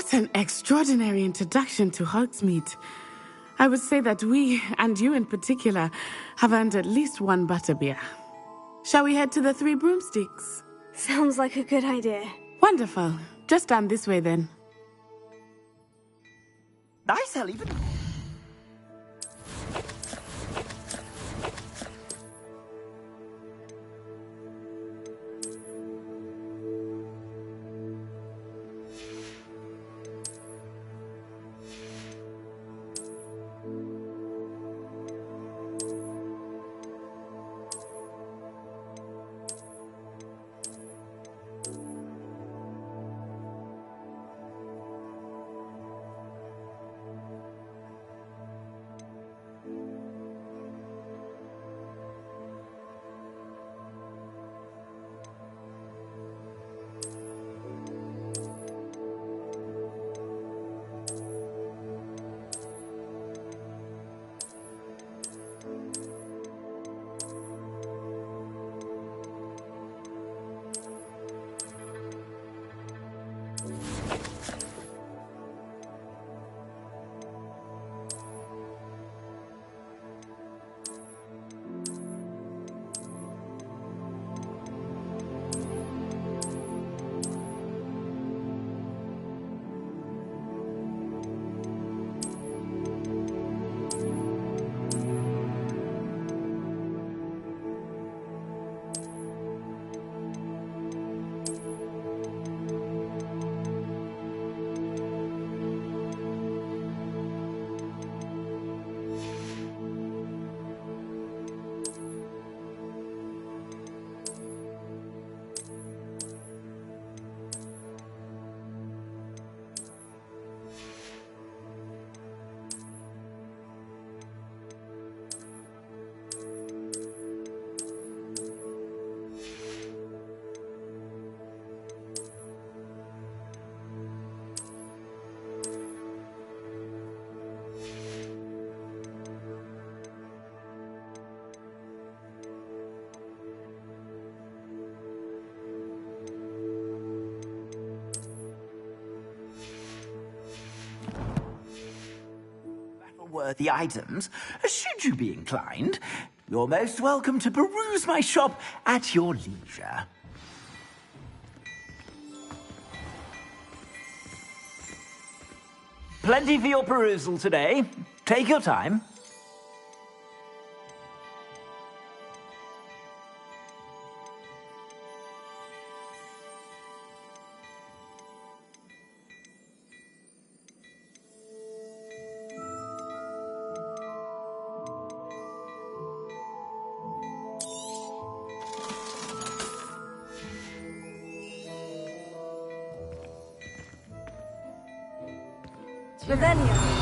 What an extraordinary introduction to Hogsmeade. I would say that we, and you in particular, have earned at least one butterbeer. Shall we head to the Three Broomsticks? Sounds like a good idea. Wonderful. Just down this way then. I shall even... Worthy items, should you be inclined. You're most welcome to peruse my shop at your leisure. Plenty for your perusal today. Take your time. Revelio.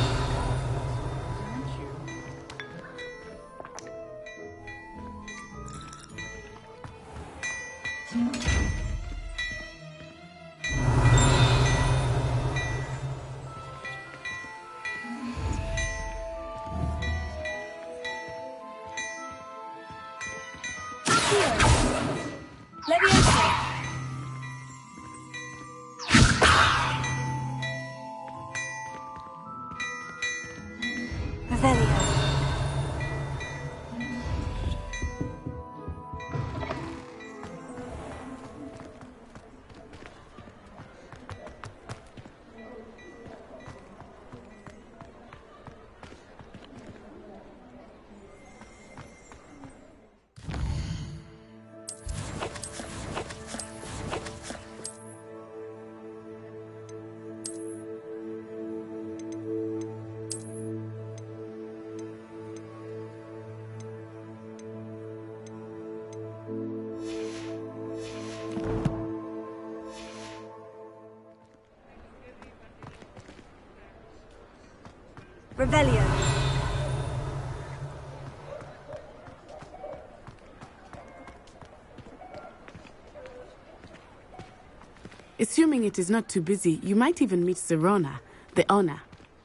Revelio. Assuming it is not too busy, you might even meet Zerona, the owner.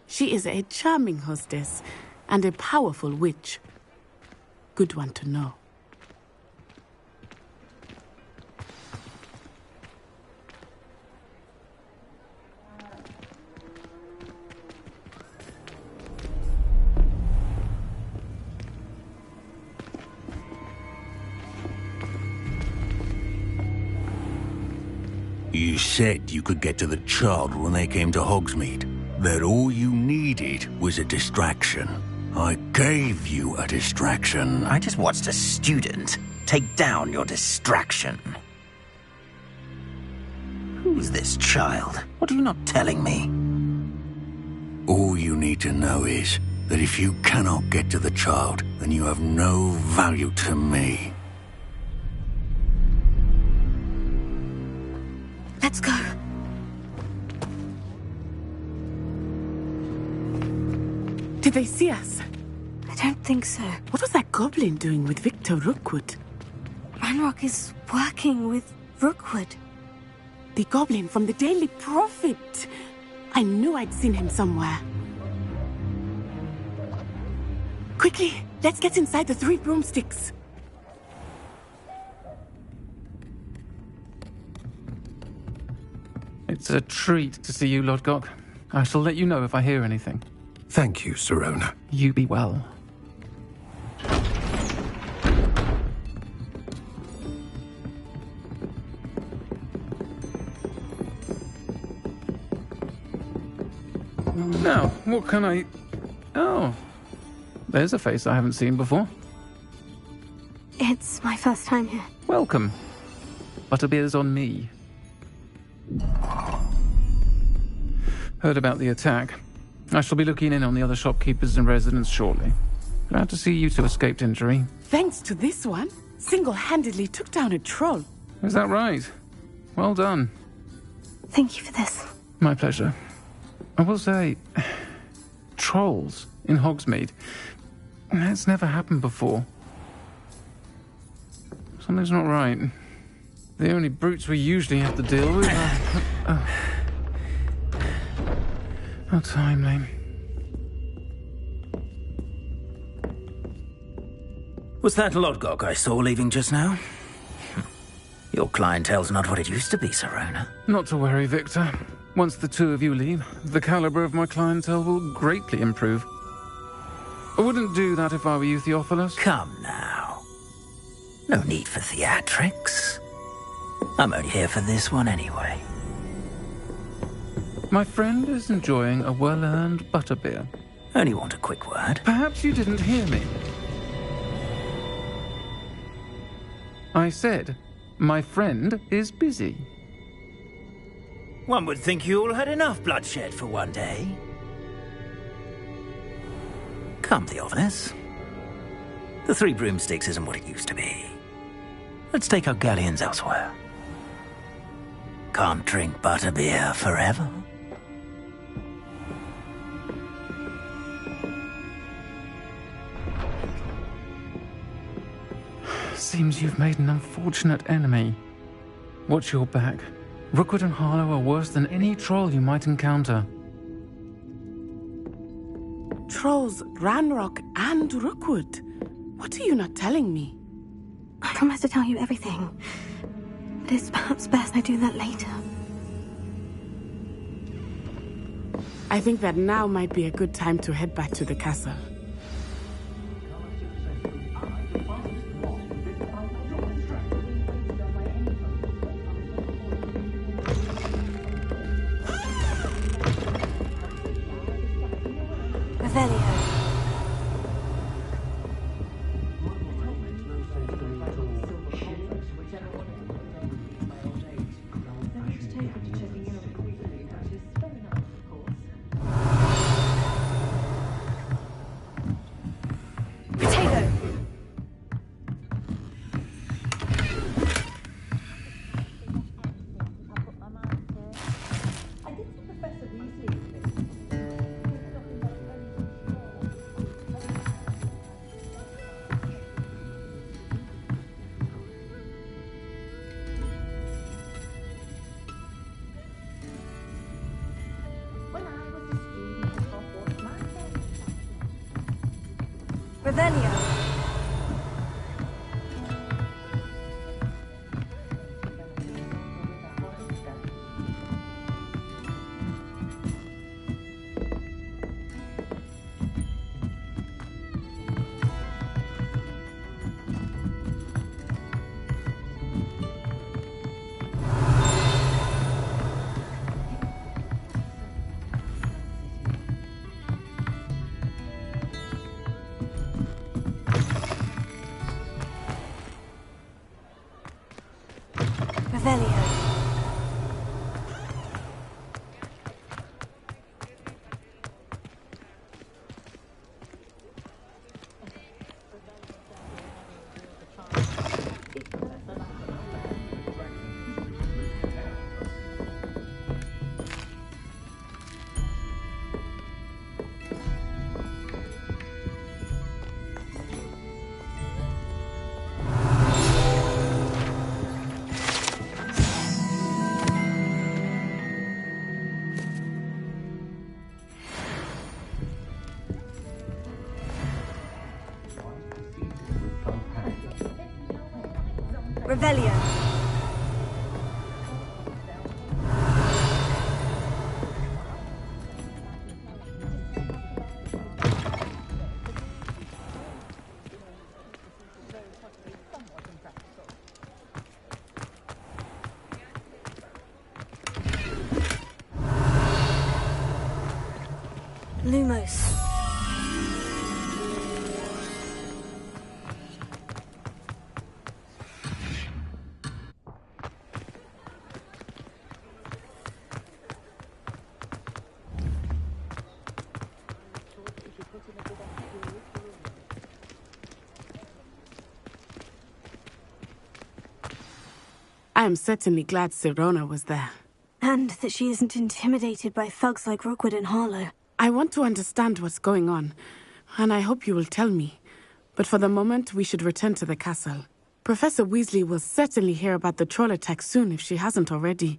She is a charming hostess and a powerful witch. Good one to know. You said you could get to the child when they came to Hogsmeade. That all you needed was a distraction. I gave you a distraction. I just watched a student take down your distraction. Who's this child? What are you not telling me? All you need to know is that if you cannot get to the child, then you have no value to me. Let's go. Did they see us? I don't think so. What was that goblin doing with Victor Rookwood? Ranrock is working with Rookwood. The goblin from the Daily Prophet. I knew I'd seen him somewhere. Quickly, let's get inside the 3 broomsticks. It's a treat to see you, Lodgok. I shall let you know if I hear anything. Thank you, Sirona. You be well. Now, what can I... Oh, there's a face I haven't seen before. It's my first time here. Welcome. Butterbeer's on me. Heard about the attack. I shall be looking in on the other shopkeepers and residents shortly. Glad to see you two escaped injury. Thanks to this one, single-handedly took down a troll. Is that right? Well done. Thank you for this. My pleasure. I will say, trolls in Hogsmeade. That's never happened before. Something's not right. The only brutes we usually have to deal with are... How timely. Was that Lodgok I saw leaving just now? Your clientele's not what it used to be, Sirona. Not to worry, Victor. Once the two of you leave, the caliber of my clientele will greatly improve. I wouldn't do that if I were you, Theophilus. Come now. No need for theatrics. I'm only here for this one anyway. My friend is enjoying a well-earned butterbeer. Only want a quick word. Perhaps you didn't hear me. I said, my friend is busy. One would think you all had enough bloodshed for one day. Come, Theophilus. The 3 broomsticks isn't what it used to be. Let's take our galleons elsewhere. Can't drink butterbeer forever. Seems you've made an unfortunate enemy. Watch your back. Rookwood and Harlow are worse than any troll you might encounter. Trolls, Ranrock, and Rookwood. What are you not telling me? I promise to tell you everything. But it's perhaps best I do that later. I think that now might be a good time to head back to the castle. Revelio. Revelio. Lumos. I am certainly glad Sirona was there. And that she isn't intimidated by thugs like Rookwood and Harlow. I want to understand what's going on, and I hope you will tell me. But for the moment, we should return to the castle. Professor Weasley will certainly hear about the troll attack soon if she hasn't already.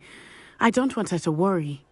I don't want her to worry.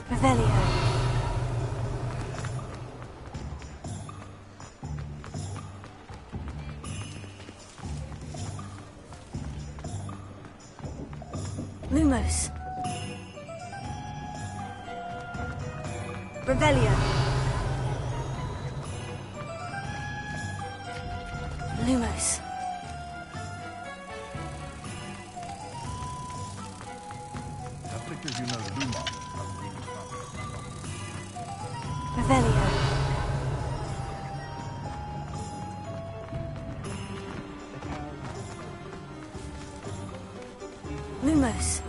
Revelio. Lumos. Revelio. Lumos. Revelio. Lumos.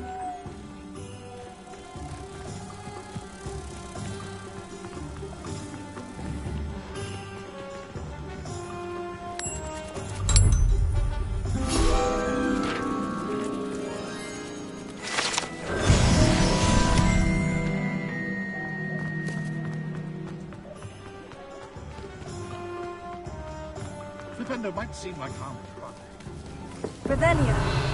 Flipendo might seem like harmless fun. Revelio.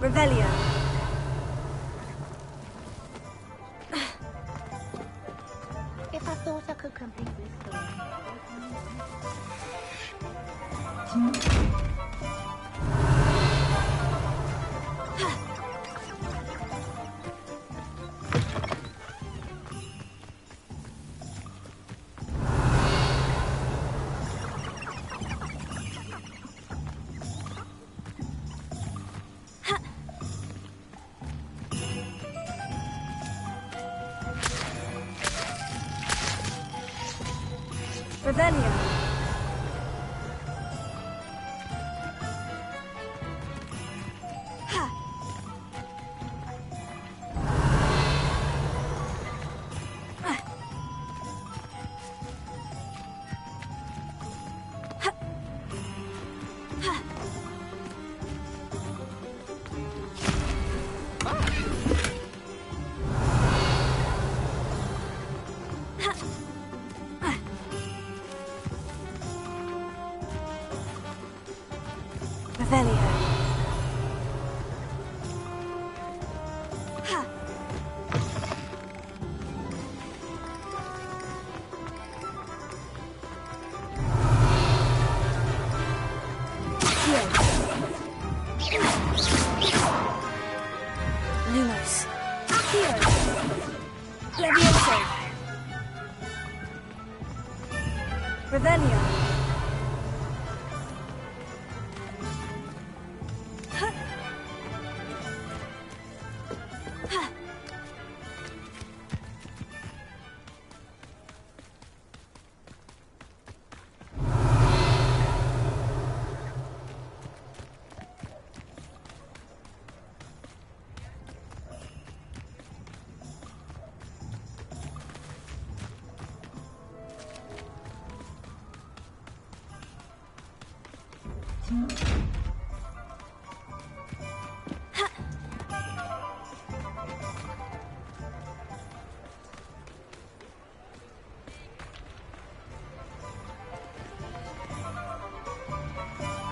Revelio. If I thought I could complete this story. Revelio. Revelio. Lumos. Accio. Levioso. Revelio.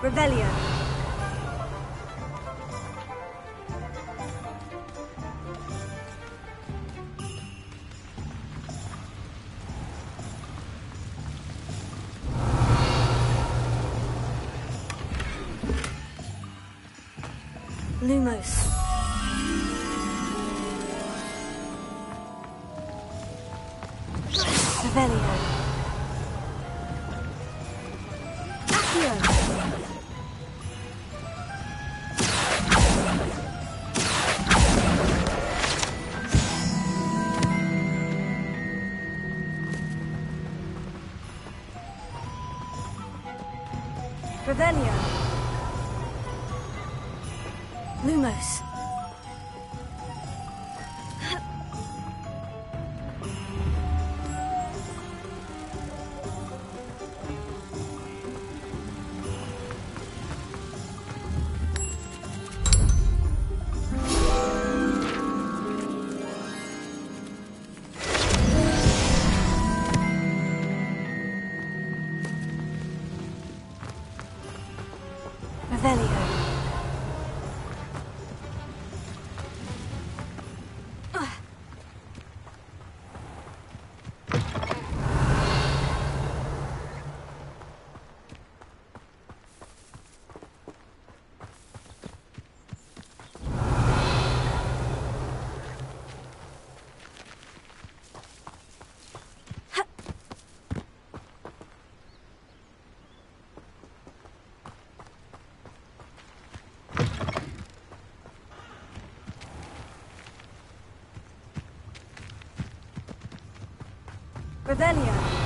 Revelio. Lumos. Revelio. Accio. Revelio. Lumos. Revelio. Revelio.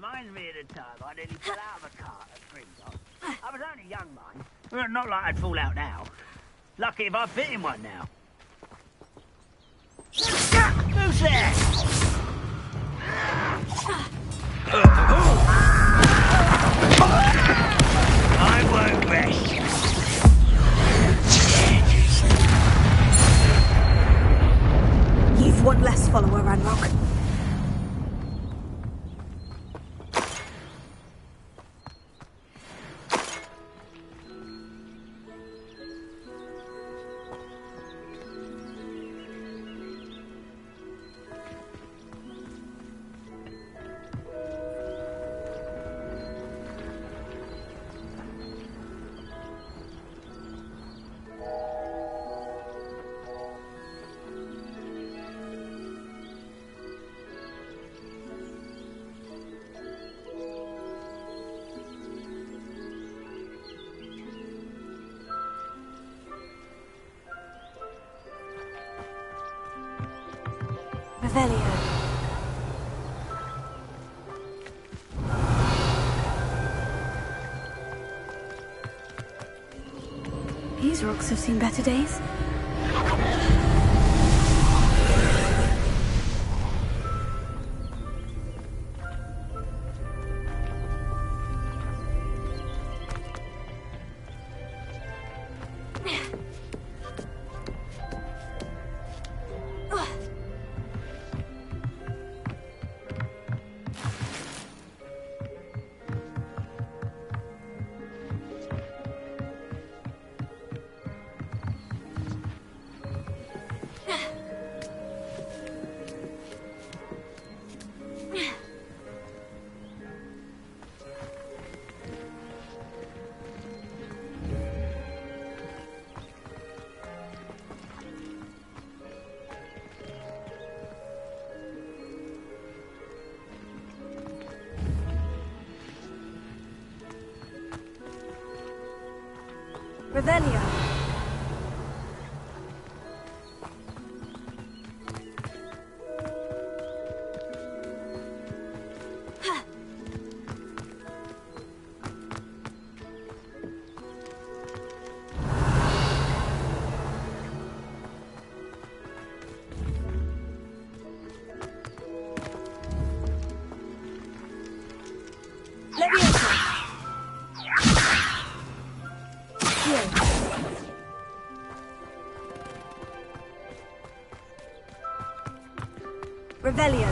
Reminds me of the time I nearly fell out of a cart at Grimsdale. I was only young, mind. Well, not like I'd fall out now. Lucky if I fit in one now. Who's there? I won't rest. You've one less follower, Ranrock. Revelio. These rocks have seen better days. Revelio. Revelio.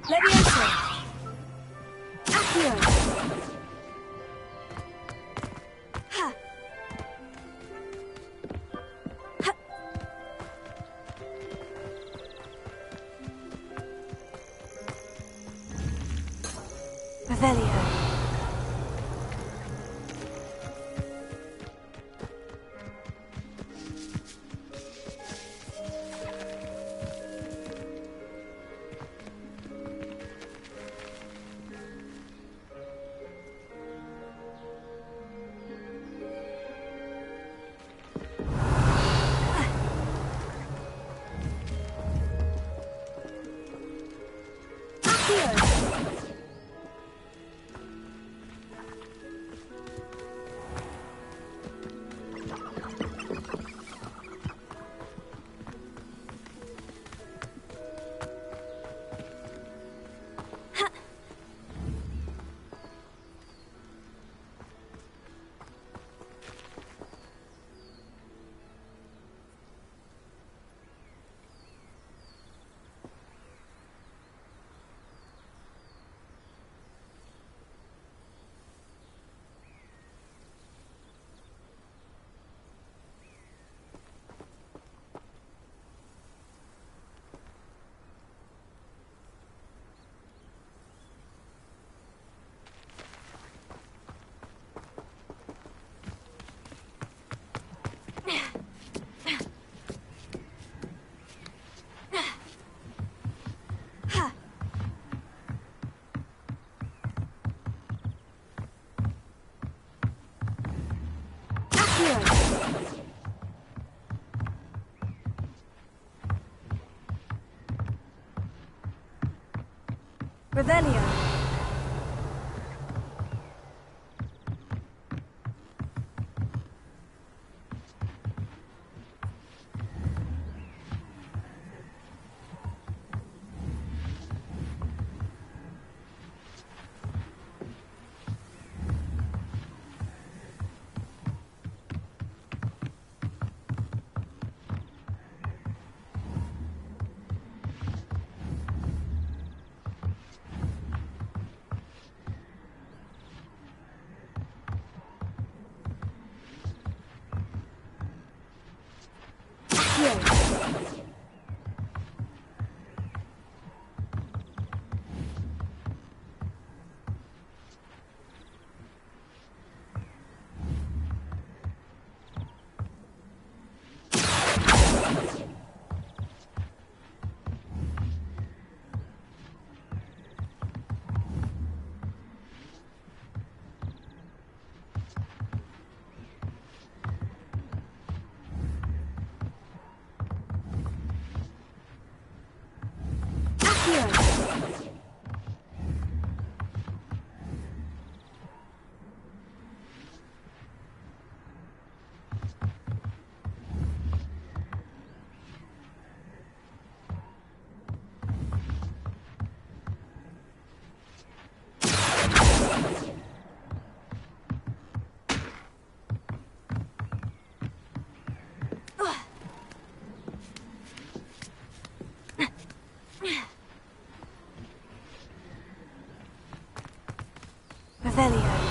Levioso. Accio. Ha. Ha. Revelio. Revelio. Revelio.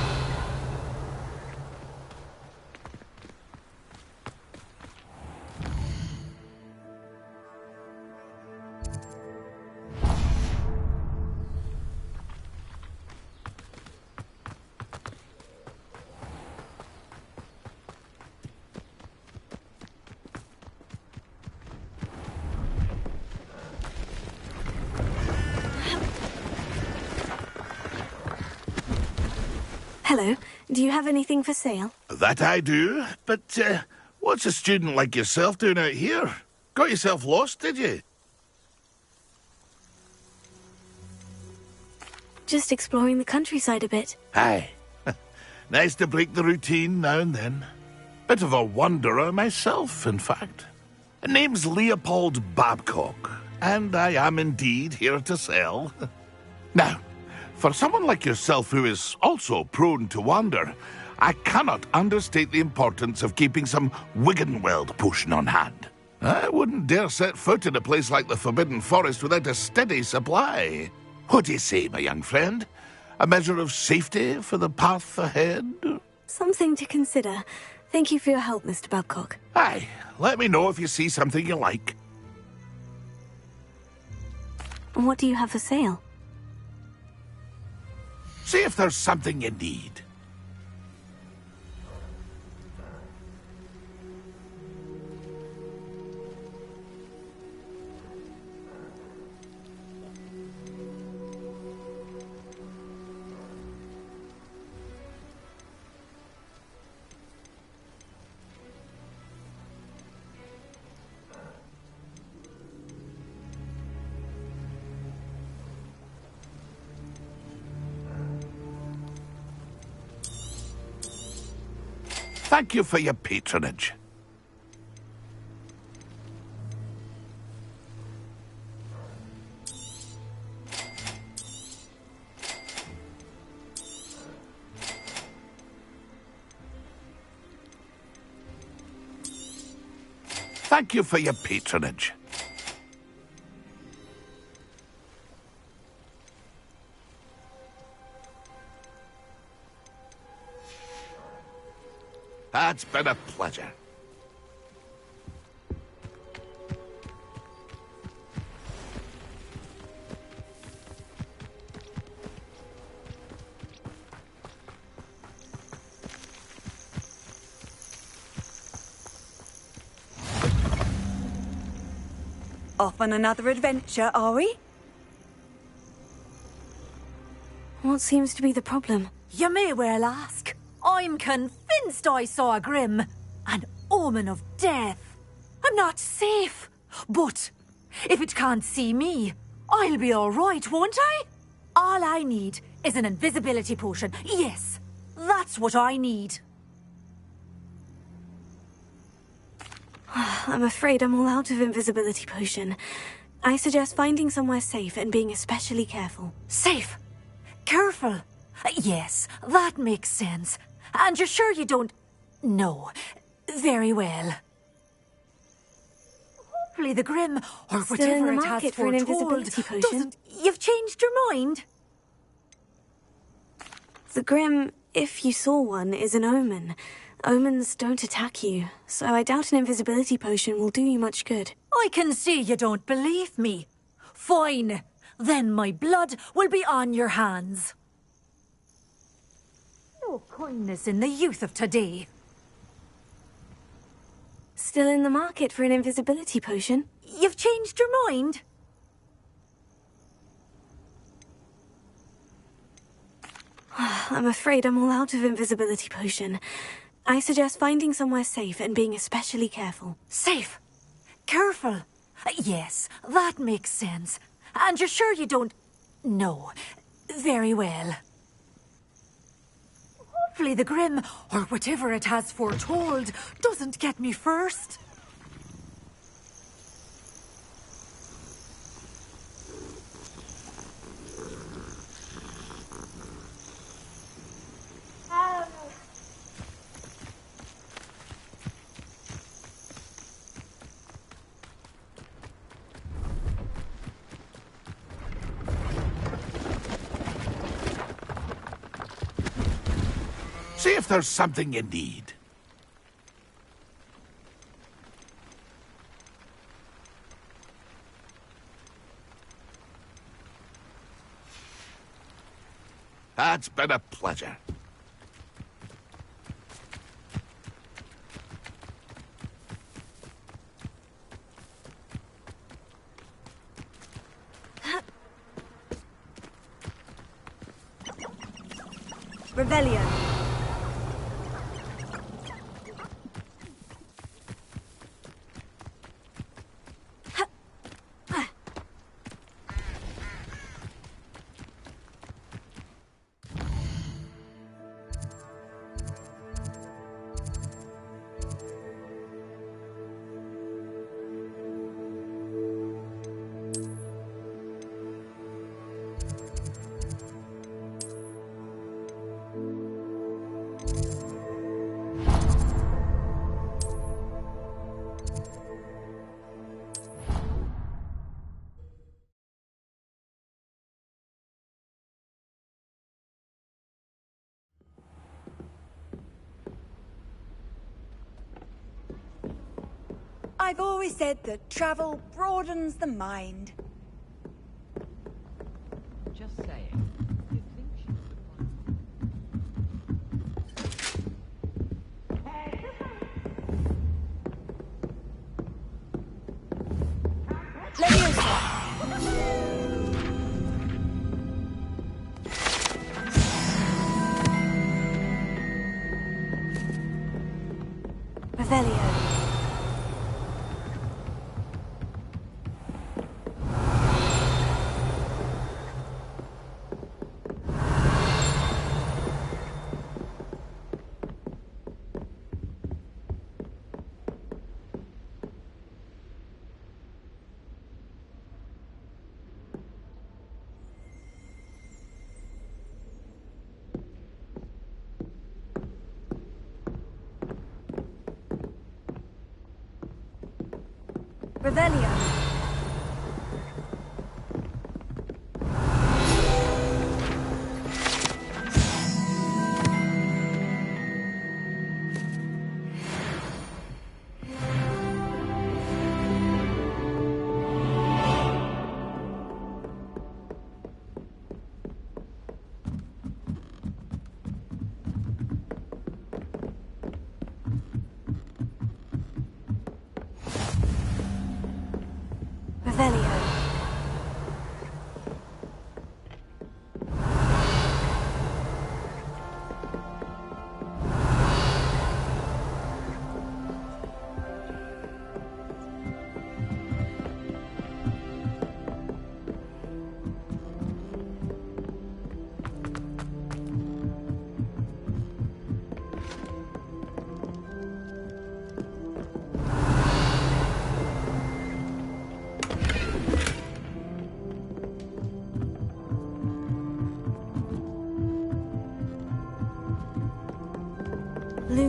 Hello. Do you have anything for sale? That I do, but what's a student like yourself doing out here? Got yourself lost, did you? Just exploring the countryside a bit. Aye. Nice to break the routine now and then. Bit of a wanderer myself, in fact. Name's Leopold Babcock, and I am indeed here to sell. Now, for someone like yourself who is also prone to wander, I cannot understate the importance of keeping some Wiggenweld potion on hand. I wouldn't dare set foot in a place like the Forbidden Forest without a steady supply. What do you say, my young friend? A measure of safety for the path ahead? Something to consider. Thank you for your help, Mr. Babcock. Aye, let me know if you see something you like. What do you have for sale? See if there's something you need. Thank you for your patronage. Thank you for your patronage. It's been a pleasure. Off on another adventure, are we? What seems to be the problem? You may well ask. I'm convinced I saw a Grim, an omen of death. I'm not safe, but if it can't see me, I'll be all right, won't I? All I need is an invisibility potion. Yes, that's what I need. I'm afraid I'm all out of invisibility potion. I suggest finding somewhere safe and being especially careful. Safe? Careful? Yes, that makes sense. And you're sure you don't... No. Very well. Hopefully the Grim, or Still whatever in the it has market for an invisibility foretold, potion? doesn't... You've changed your mind? The Grim, if you saw one, is an omen. Omens don't attack you, so I doubt an invisibility potion will do you much good. I can see you don't believe me. Fine. Then my blood will be on your hands. No kindness in the youth of today. Still in the market for an invisibility potion? You've changed your mind? I'm afraid I'm all out of invisibility potion. I suggest finding somewhere safe and being especially careful. Safe? Careful? Yes, that makes sense. And you're sure you don't... No. Very well. Hopefully the Grim, or whatever it has foretold, doesn't get me first. See if there's something you need. It's been a pleasure. Revelio. I've always said that travel broadens the mind. Just saying. You'd think she Revelio. Revelio.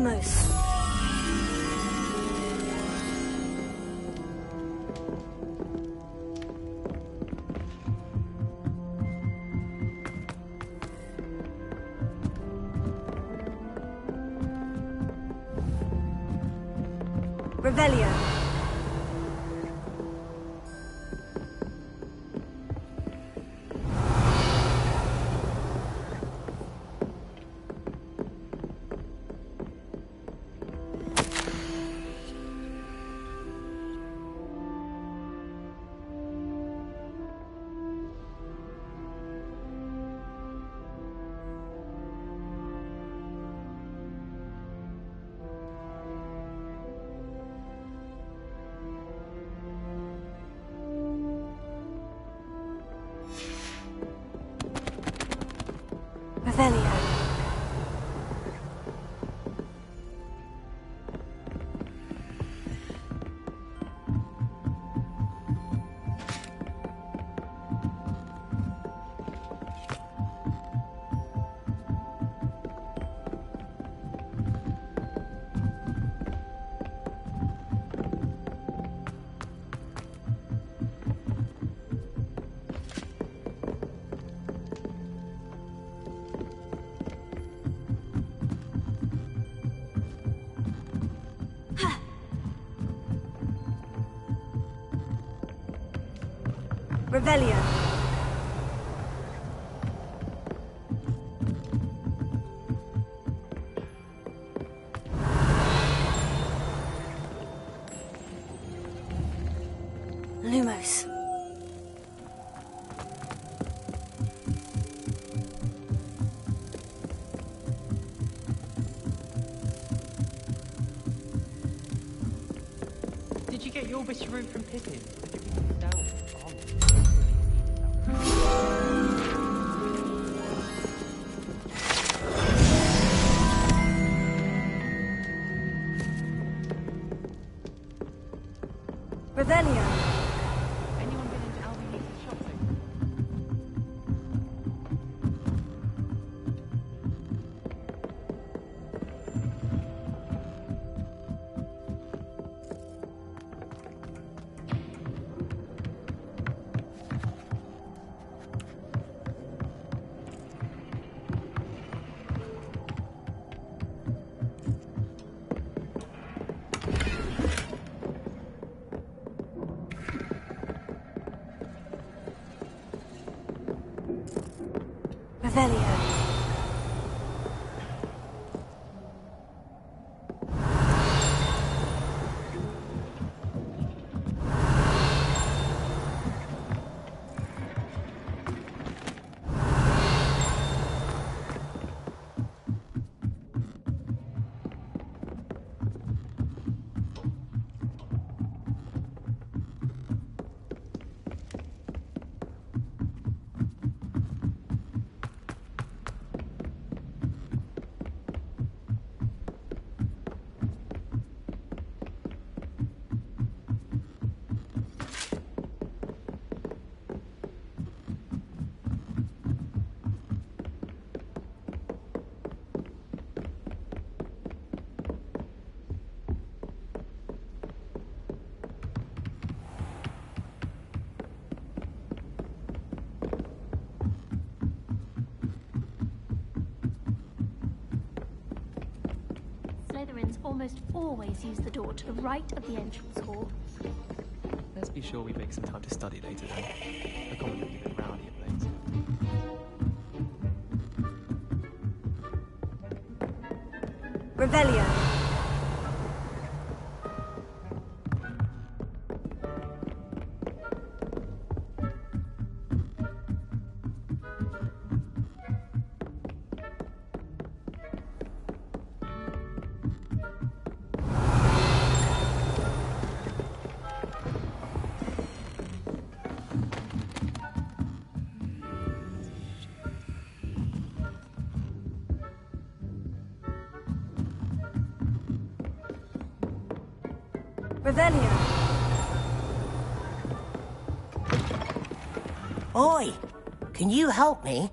Lumos. Revelio. Revelio. Revelio. Lumos. Did you get your witcheroo from Pippin? Did you read it down? Revelio. Anyone been into Albine's shopping? Revelio. Slytherins almost always use the door to the right of the entrance hall. Let's be sure we make some time to study later then. The common room is a bit rowdy at late. Revelio. Revelio. Oi! Can you help me?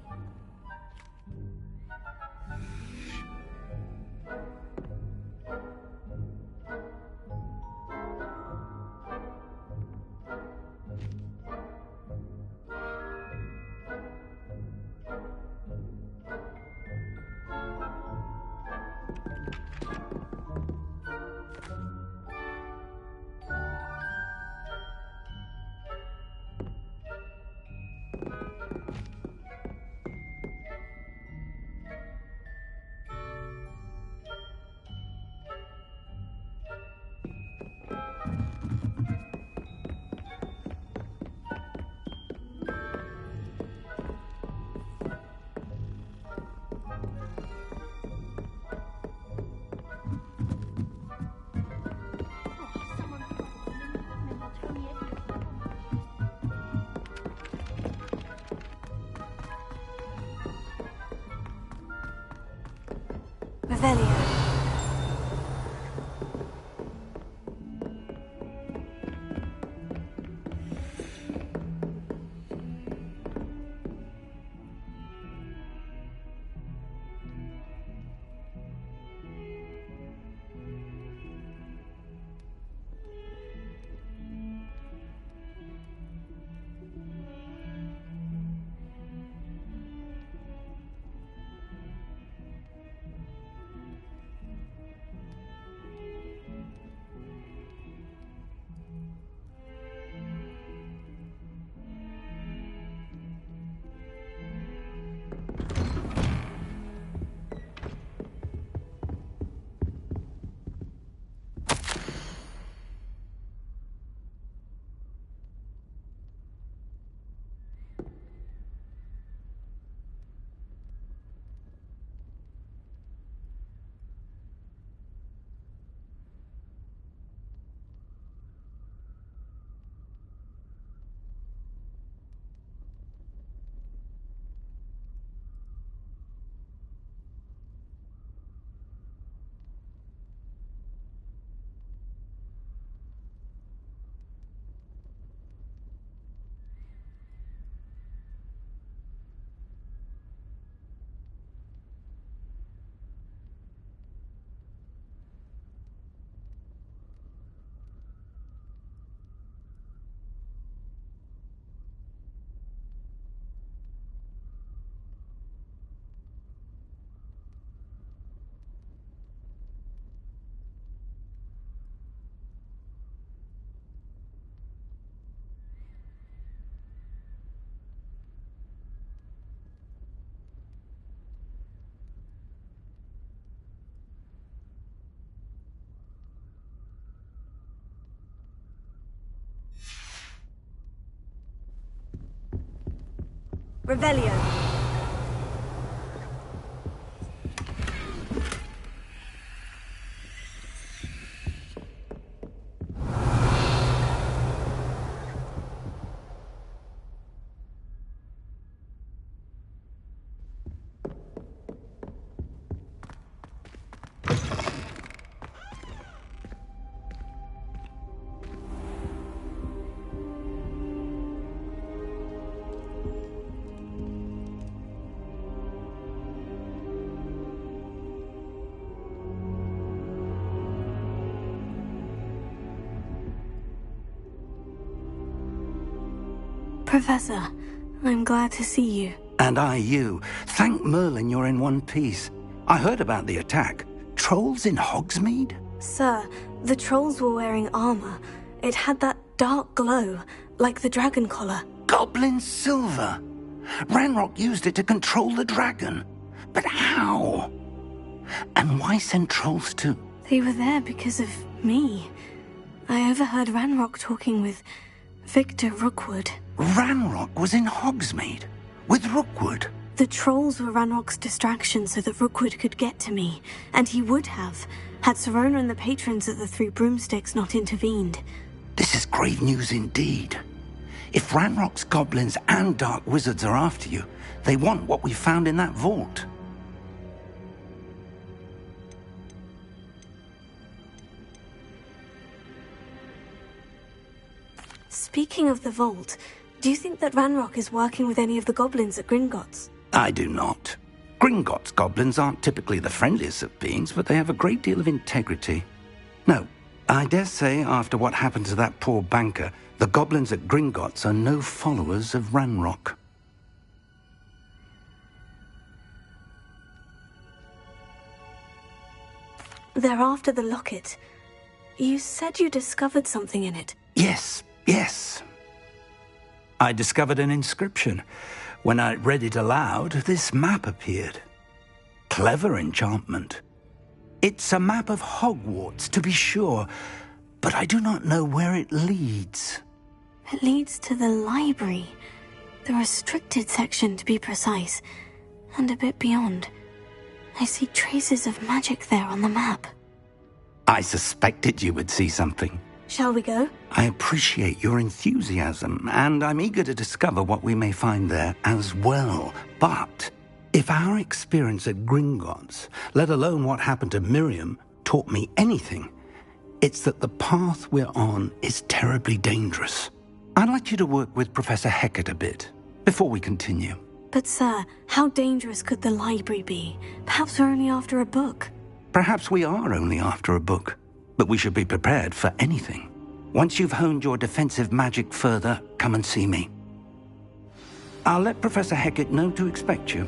Revelio. Professor, I'm glad to see you. And I you. Thank Merlin you're in one piece. I heard about the attack. Trolls in Hogsmeade? Sir, the trolls were wearing armor. It had that dark glow, like the dragon collar. Goblin silver! Ranrock used it to control the dragon. But how? And why send trolls to... They were there because of me. I overheard Ranrock talking with Victor Rookwood. Ranrock was in Hogsmeade? With Rookwood? The trolls were Ranrock's distraction so that Rookwood could get to me. And he would have, had Serona and the patrons of the Three Broomsticks not intervened. This is grave news indeed. If Ranrock's goblins and dark wizards are after you, they want what we found in that vault. Speaking of the vault, do you think that Ranrock is working with any of the goblins at Gringotts? I do not. Gringotts goblins aren't typically the friendliest of beings, but they have a great deal of integrity. No, I dare say after what happened to that poor banker, the goblins at Gringotts are no followers of Ranrock. They're after the locket. You said you discovered something in it. Yes. I discovered an inscription. When I read it aloud, this map appeared. Clever enchantment. It's a map of Hogwarts, to be sure, but I do not know where it leads. It leads to the library. The restricted section, to be precise. And a bit beyond. I see traces of magic there on the map. I suspected you would see something. Shall we go? I appreciate your enthusiasm, and I'm eager to discover what we may find there as well. But if our experience at Gringotts, let alone what happened to Miriam, taught me anything, it's that the path we're on is terribly dangerous. I'd like you to work with Professor Hecat a bit before we continue. But sir, how dangerous could the library be? Perhaps we're only after a book. Perhaps we are only after a book. But we should be prepared for anything. Once you've honed your defensive magic further, come and see me. I'll let Professor Hecat know to expect you.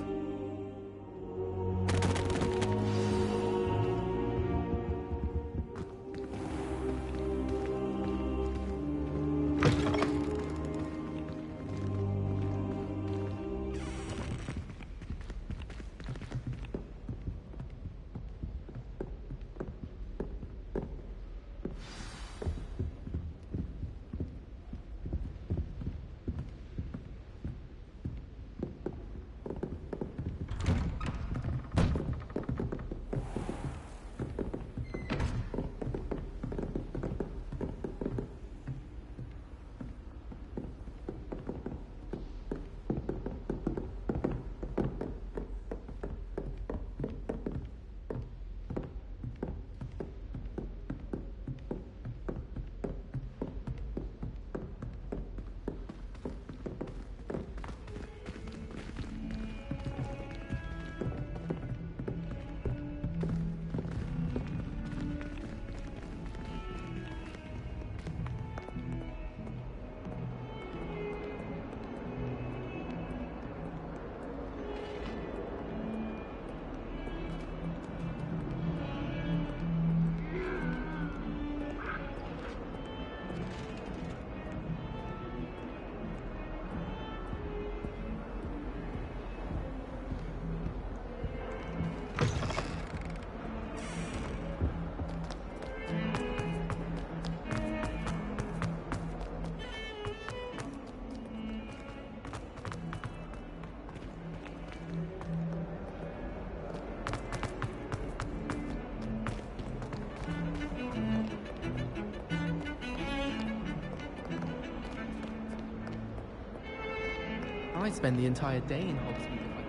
I'd spend the entire day in Hogsmeade if I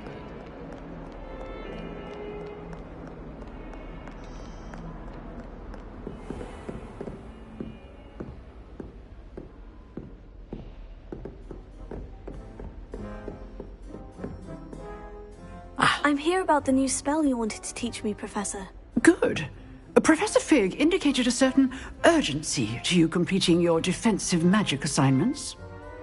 could. I'm here about the new spell you wanted to teach me, Professor. Good. Professor Fig indicated a certain urgency to you completing your defensive magic assignments.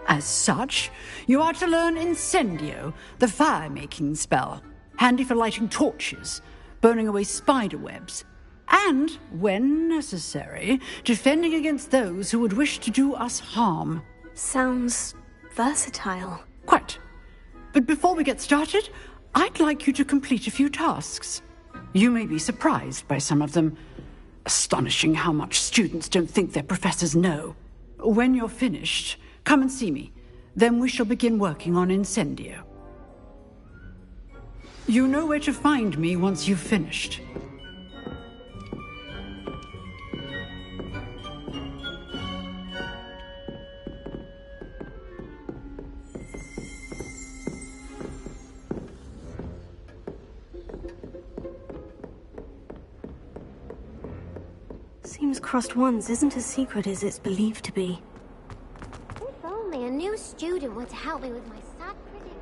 As such, you are to learn Incendio, the fire-making spell, handy for lighting torches, burning away spider webs, and, when necessary, defending against those who would wish to do us harm. Sounds versatile. Quite. But before we get started, I'd like you to complete a few tasks. You may be surprised by some of them. Astonishing how much students don't think their professors know. When you're finished, come and see me. Then we shall begin working on Incendio. You know where to find me once you've finished. Seems Crossed Wands isn't as secret as it's believed to be. If only a new student were to help me with my sad predicament.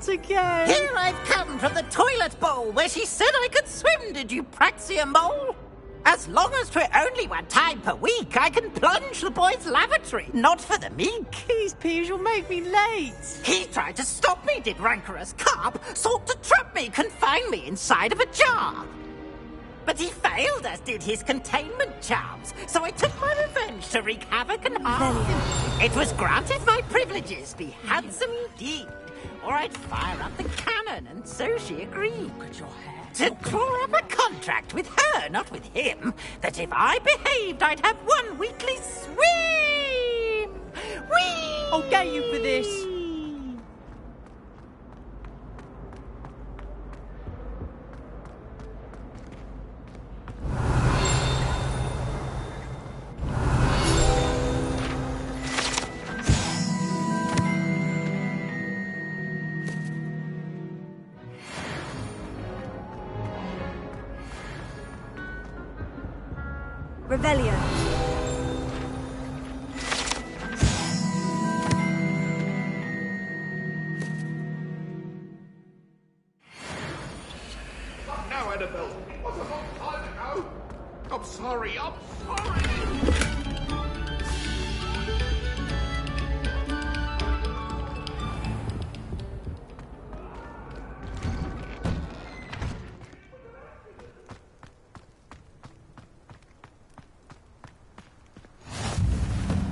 Again. Here I've come from the toilet bowl where she said I could swim, did you praxia mole? As long as 'twere only one time per week, I can plunge the boy's lavatory, not for the meek. These peas will make me late. He tried to stop me, did rancorous carp, sought to trap me, confine me inside of a jar. But he failed, as did his containment charms, so I took my revenge to wreak havoc and harm. It was granted my privileges be handsome indeed, or I'd fire up the cannon, and so she agreed. Look at your hair. To draw up a contract with her, not with him, that if I behaved, I'd have one weekly swim! Whee! I'll get you for this. Revelio. Now, Annabelle, was a long time ago. I'm sorry, I'm sorry.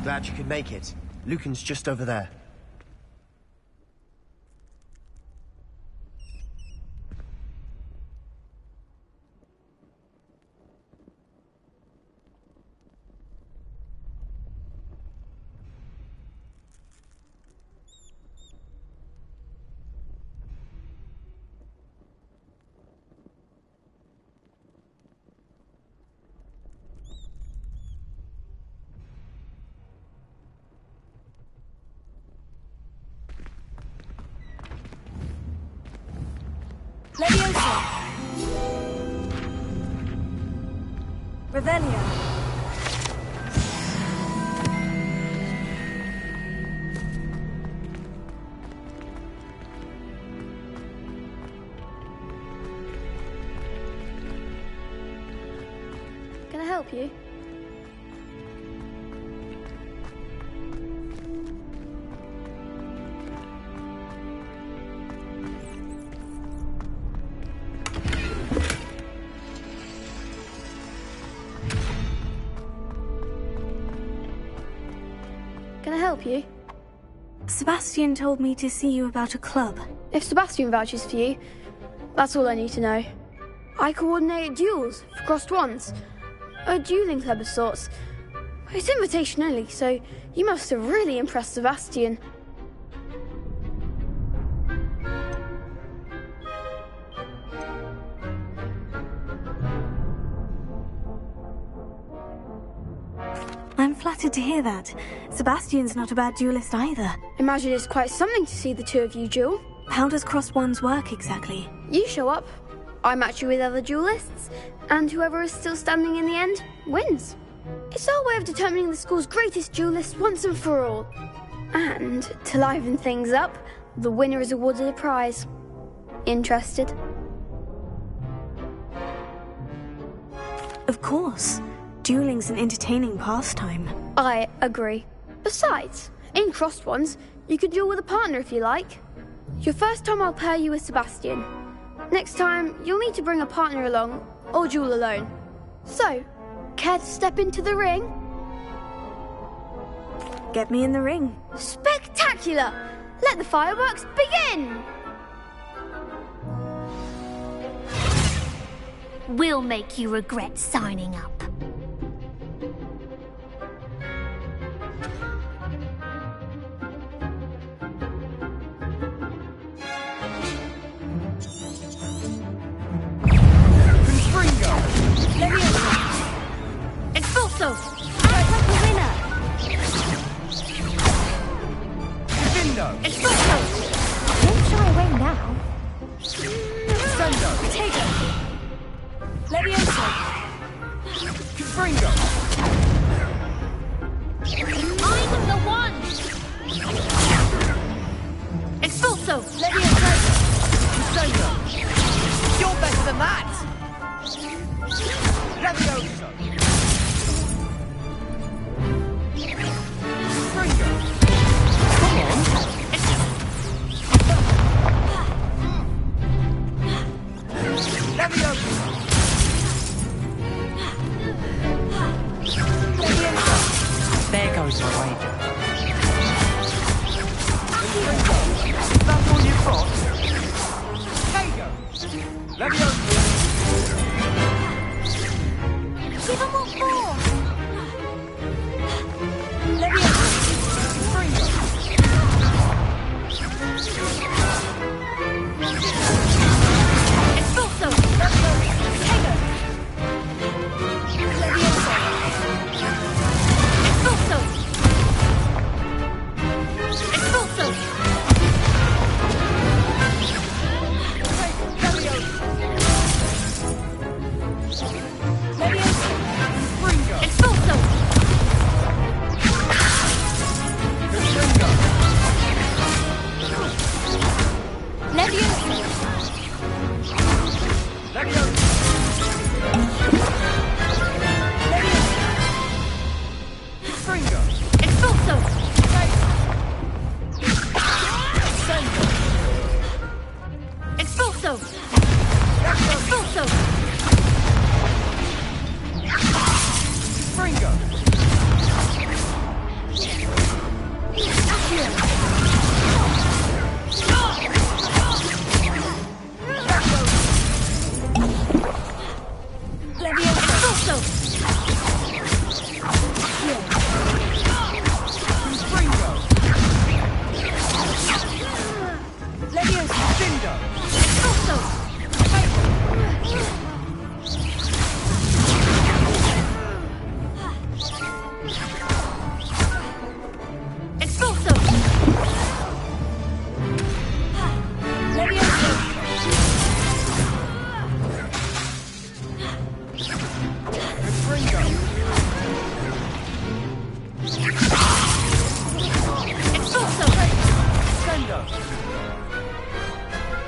Glad you could make it. Lucan's just over there. Leviosa. Revelio. Can I help you? help you? Sebastian told me to see you about a club. If Sebastian vouches for you, that's all I need to know. I coordinate duels for crossed wands. A dueling club of sorts. It's invitation only, so you must have really impressed Sebastian. I'm flattered to hear that. Sebastian's not a bad duelist either. Imagine it's quite something to see the two of you duel. How does crossed wands work exactly? You show up, I match you with other duelists, and whoever is still standing in the end wins. It's our way of determining the school's greatest duelist once and for all. And, to liven things up, the winner is awarded a prize. Interested? Of course. Dueling's an entertaining pastime. I agree. Besides, in crossed ones, you could duel with a partner if you like. Your first time I'll pair you with Sebastian. Next time, you'll need to bring a partner along, or duel alone. So, care to step into the ring? Get me in the ring. Spectacular! Let the fireworks begin! We'll make you regret signing up. Expulso! Right like the winner! Divindo! Expulso! Don't shy away now. Sendo! Potato! Levioso! Confringo! I'm the one! Expulso! Levioso! Sendo! You're better than that! Levioso! Confringo! Come on! Levioso! There goes my wager. That's all you've got? Tego! Levioso! Give him what for! Levioso! Confringo! Expulso! Potato! Levioso! Expulso! Expulso! Expulso!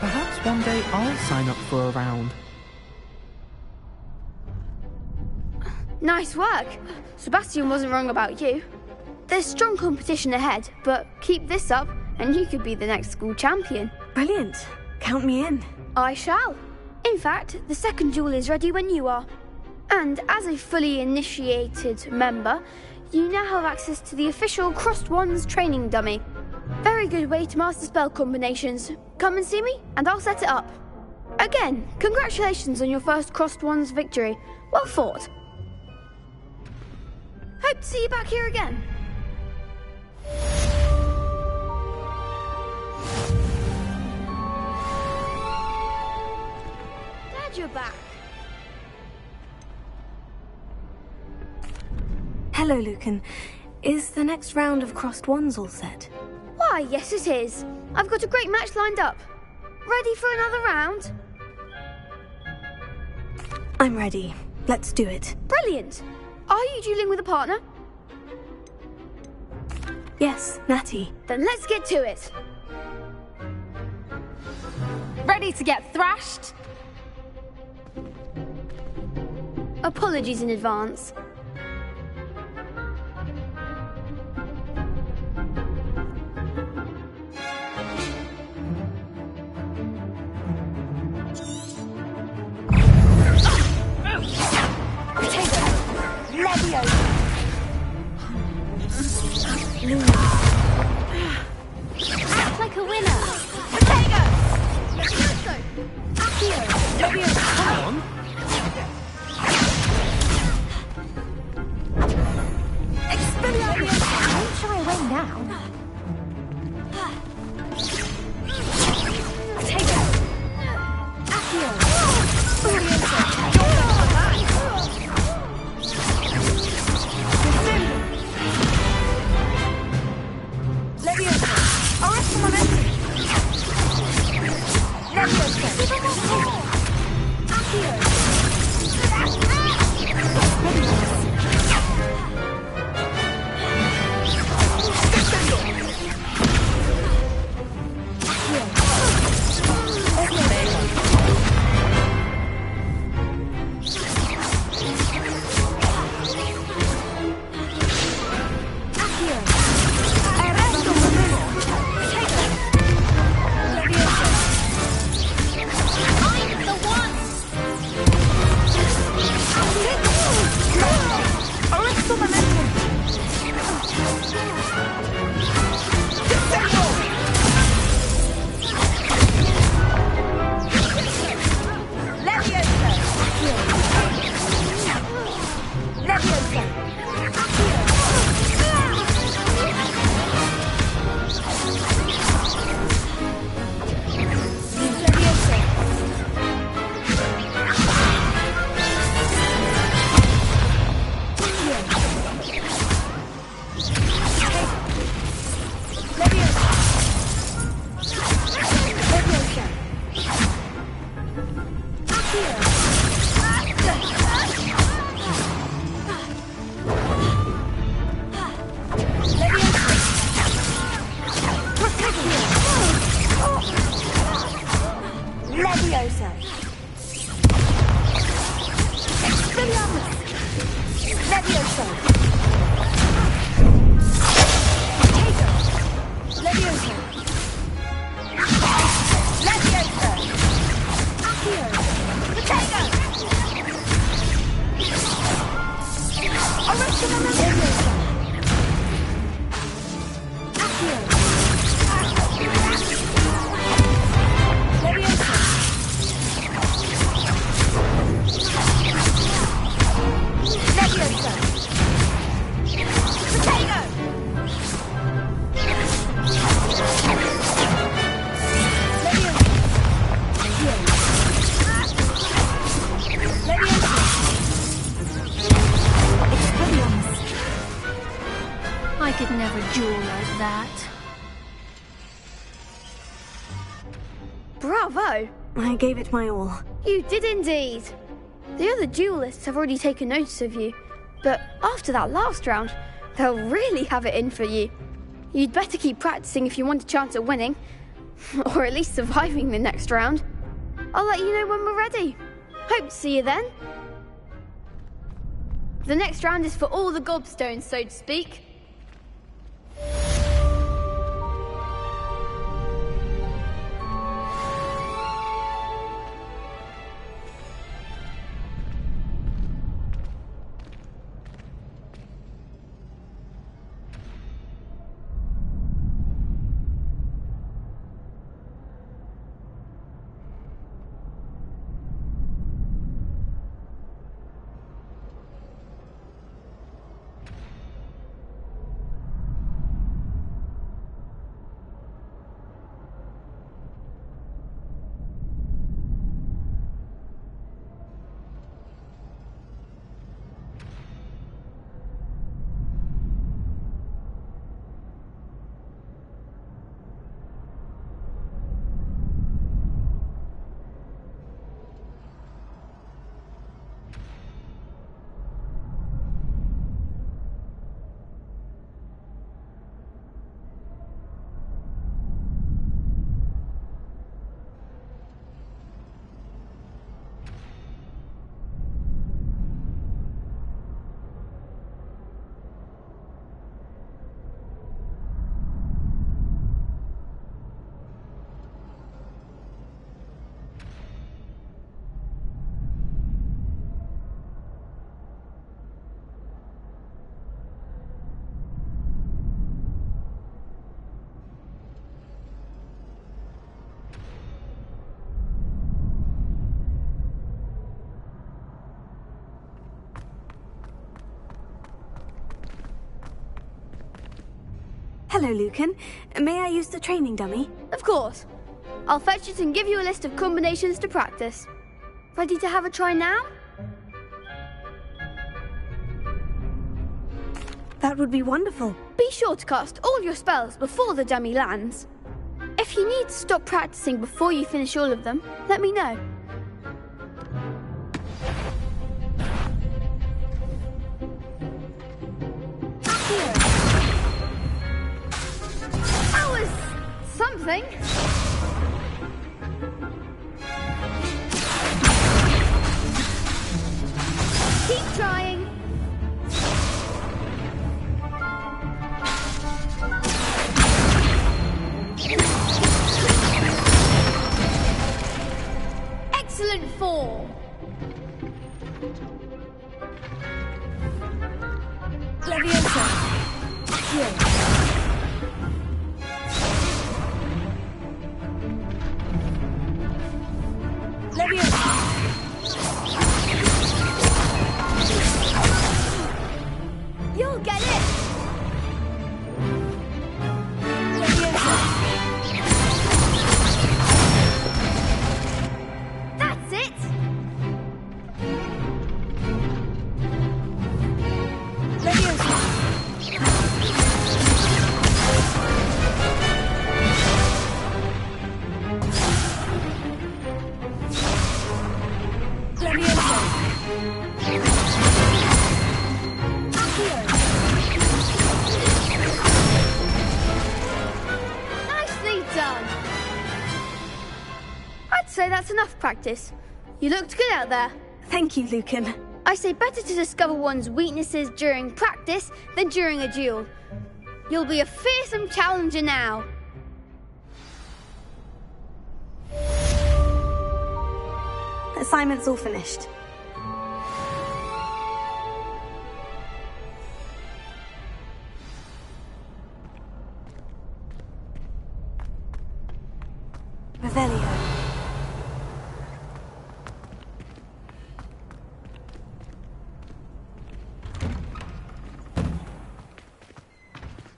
Perhaps one day I'll sign up for a round. Nice work. Sebastian wasn't wrong about you. There's strong competition ahead, but keep this up and you could be the next school champion. Brilliant. Count me in. I shall. In fact, the second duel is ready when you are. And as a fully initiated member, you now have access to the official Crossed Wands training dummy. Very good way to master spell combinations. Come and see me, and I'll set it up. Again, congratulations on your first Crossed Wands victory. Well fought. Hope to see you back here again. Glad you're back. Hello, Lucan. Is the next round of Crossed Wands all set? Why, yes it is. I've got a great match lined up. Ready for another round? I'm ready. Let's do it. Brilliant. Are you dueling with a partner? Yes, Natty. Then let's get to it. Ready to get thrashed? Apologies in advance. Act like a winner. Potato! Accio! Come on! Expelliarmus! Don't shy away now. Potato! Accio! I could never duel like that. Bravo! I gave it my all. You did indeed. The other duelists have already taken notice of you, but after that last round, they'll really have it in for you. You'd better keep practicing if you want a chance at winning, or at least surviving the next round. I'll let you know when we're ready. Hope to see you then. The next round is for all the gobstones, so to speak. Hello, Lucan. May I use the training dummy? Of course. I'll fetch it and give you a list of combinations to practice. Ready to have a try now? That would be wonderful. Be sure to cast all your spells before the dummy lands. If you need to stop practicing before you finish all of them, let me know. That was something. Keep trying. Excellent form. Leviosa. Accio. Leviosa. You'll get it. Leviosa. That's it. Leviosa. Leviosa. Accio. Nicely done. I'd say that's enough practice. You looked good out there. Thank you, Lucan. I say better to discover one's weaknesses during practice than during a duel. You'll be a fearsome challenger now. Assignment's all finished. Revelio.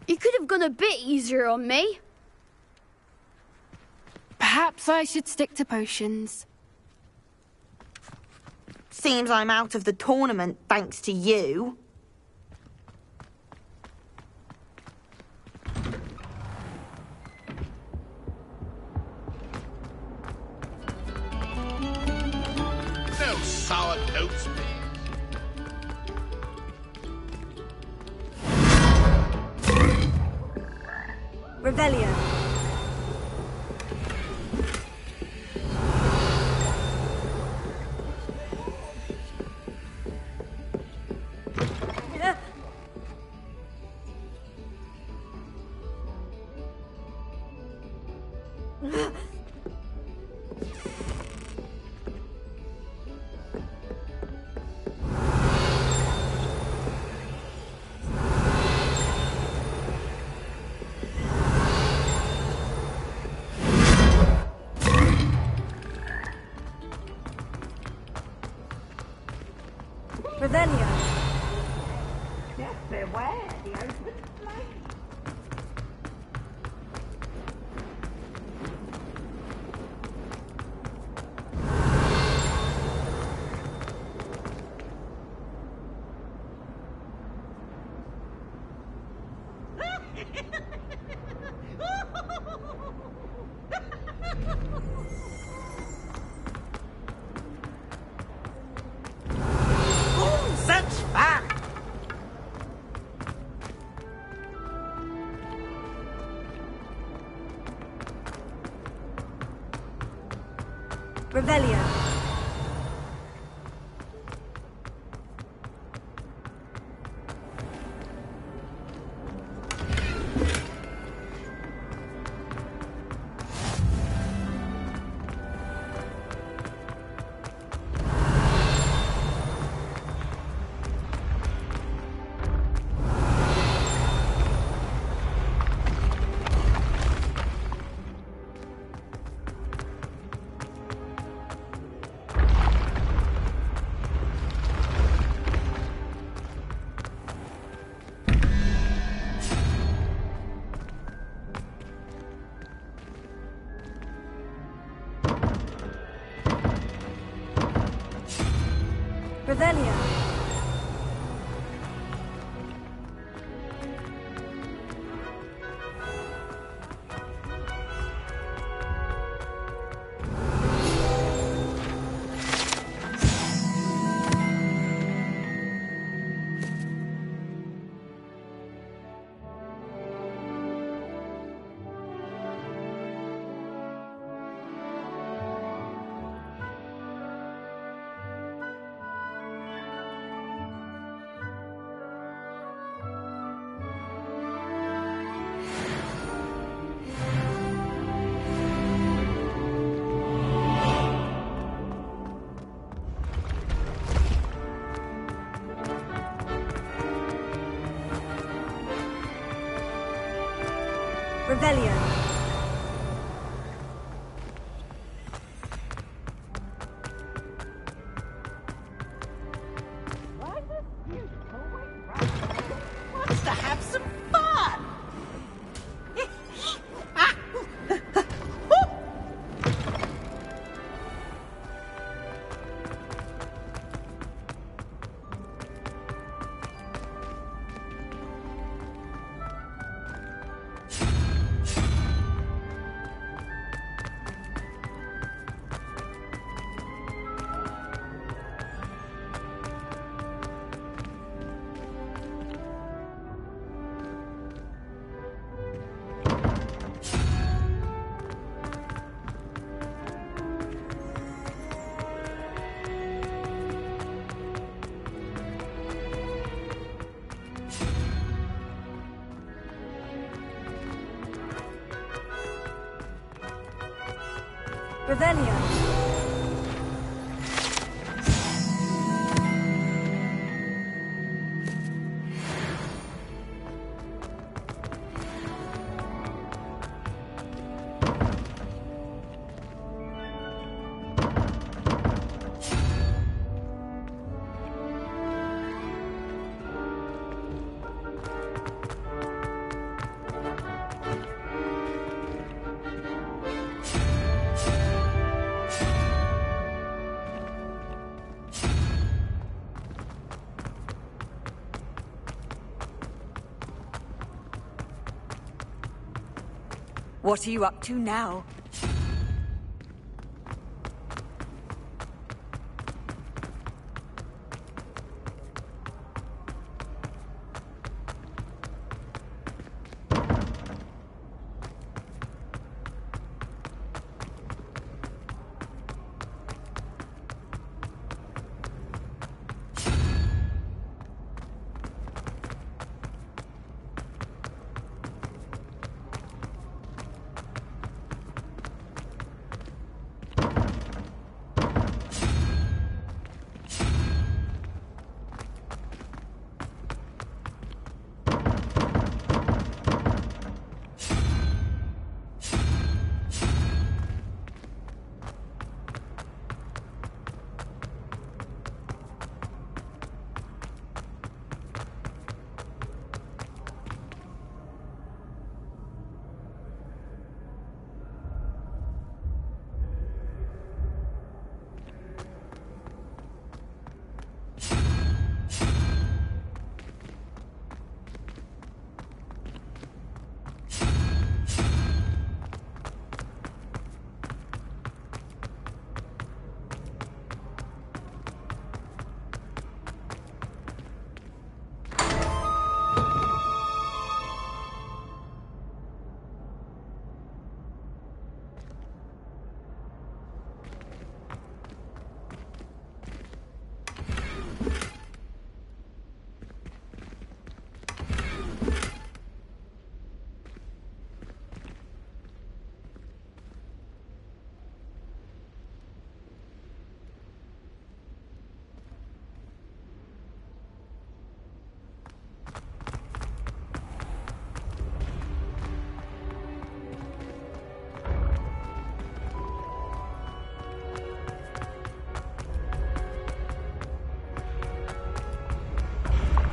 You could have gone a bit easier on me. Perhaps I should stick to potions. Seems I'm out of the tournament thanks to you. No sour notes, Revelio. Revelio. Just beware the open flame. Such fun! Revelio. Revelio. Revelio. Wants to have some fun. Revelio. What are you up to now?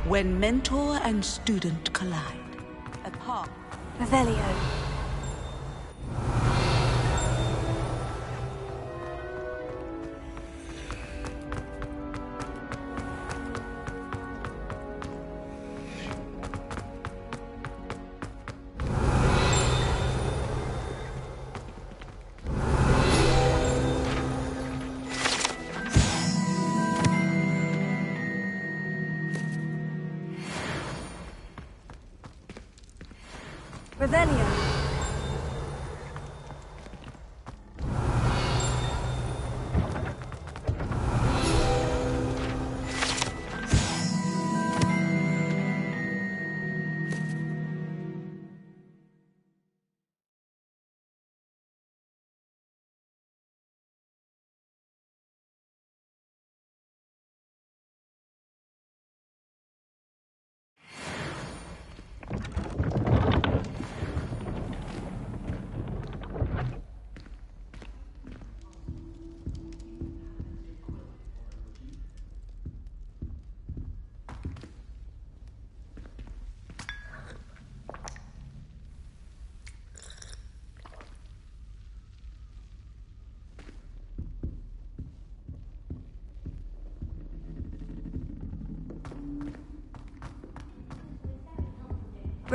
When mentor and student collide. Apart. Revelio.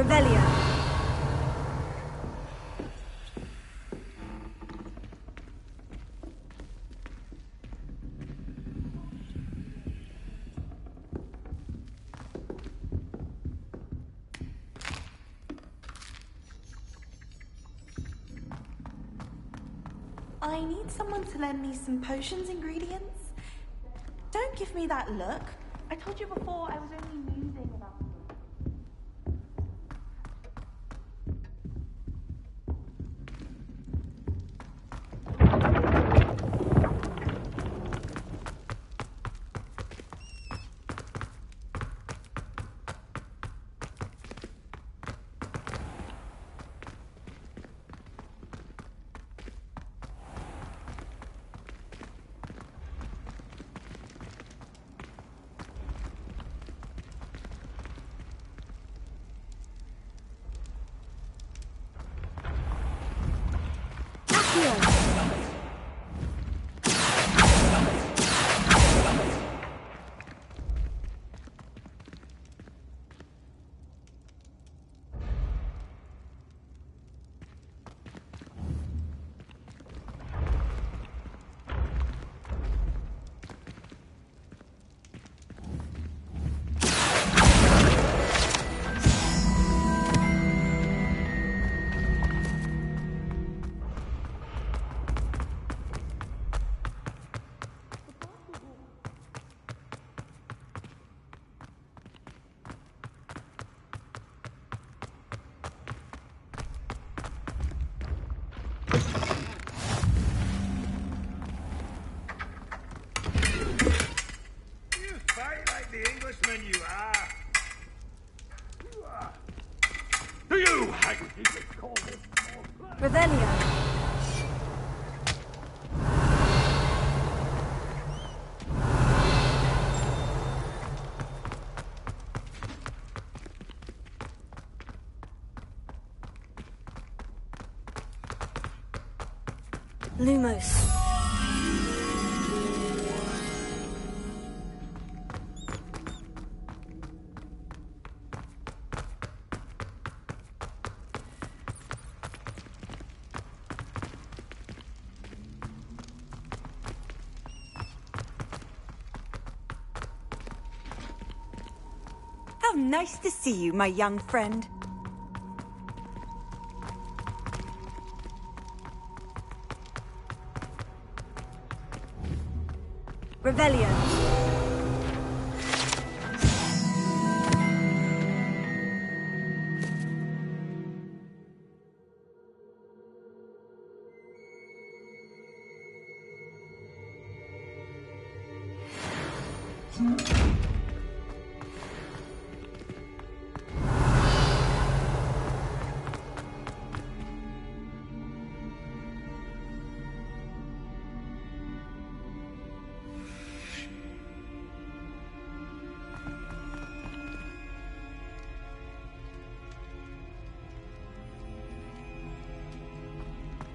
Revelio. I need someone to lend me some potions ingredients. Don't give me that look. I told you before I was only musing about them. Revelio. Lumos. How nice to see you, my young friend. Revelio.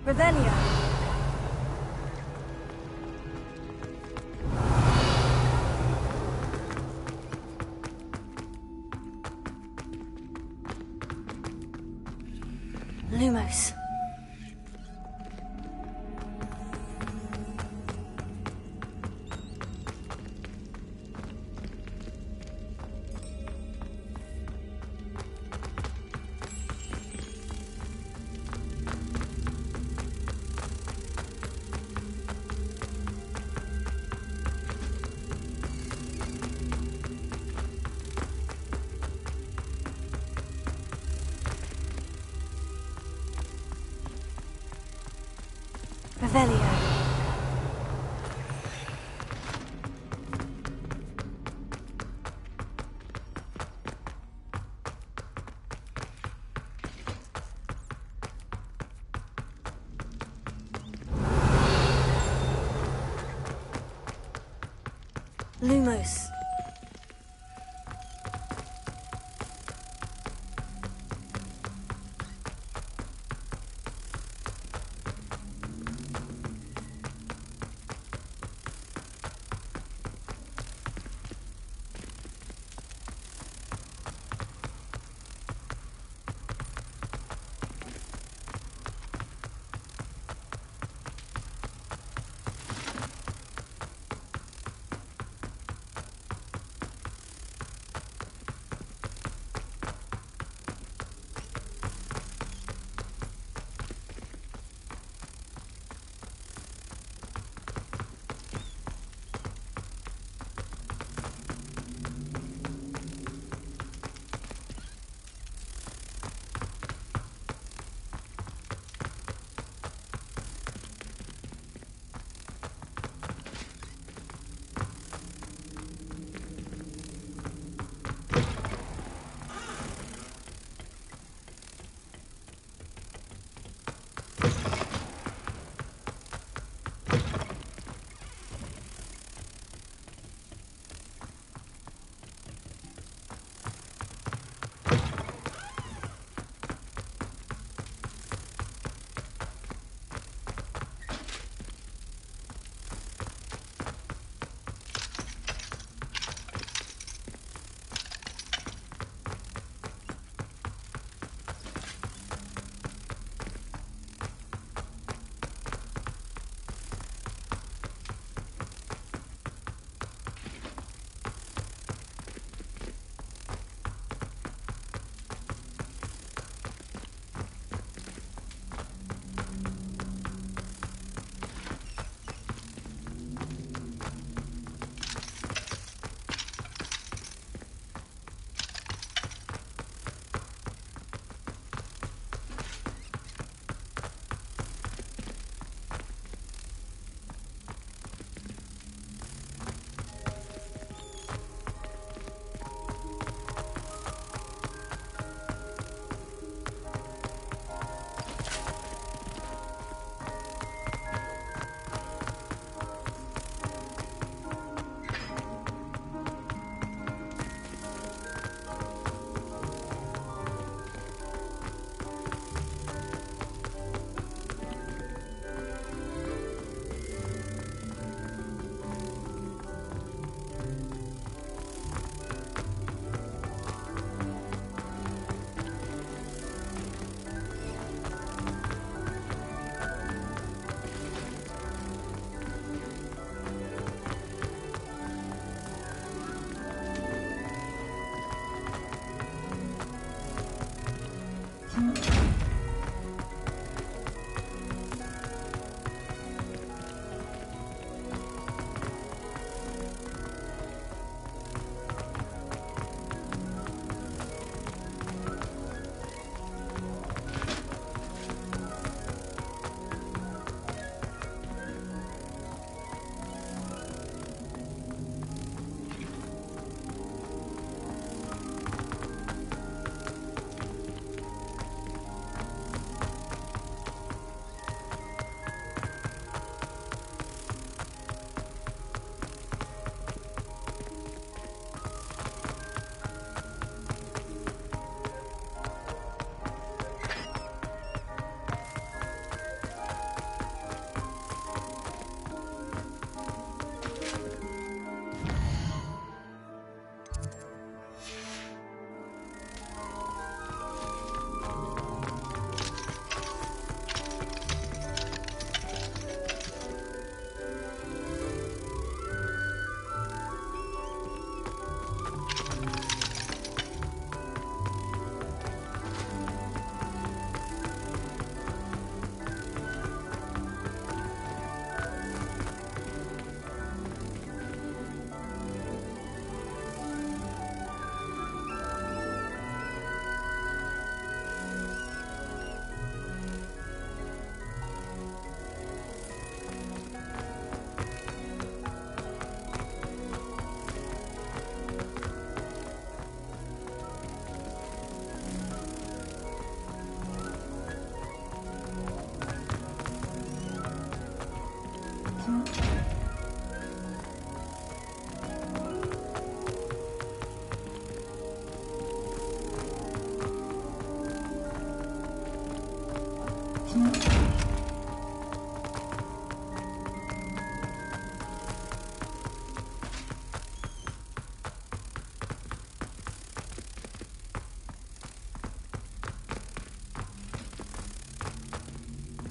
Revelio. Lumos. Revelio. Lumos.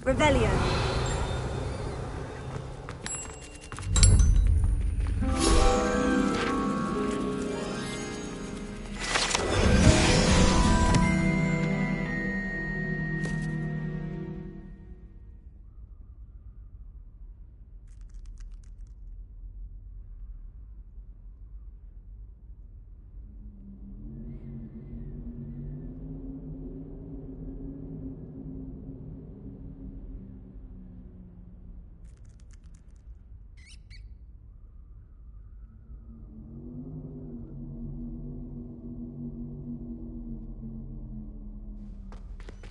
Revelio.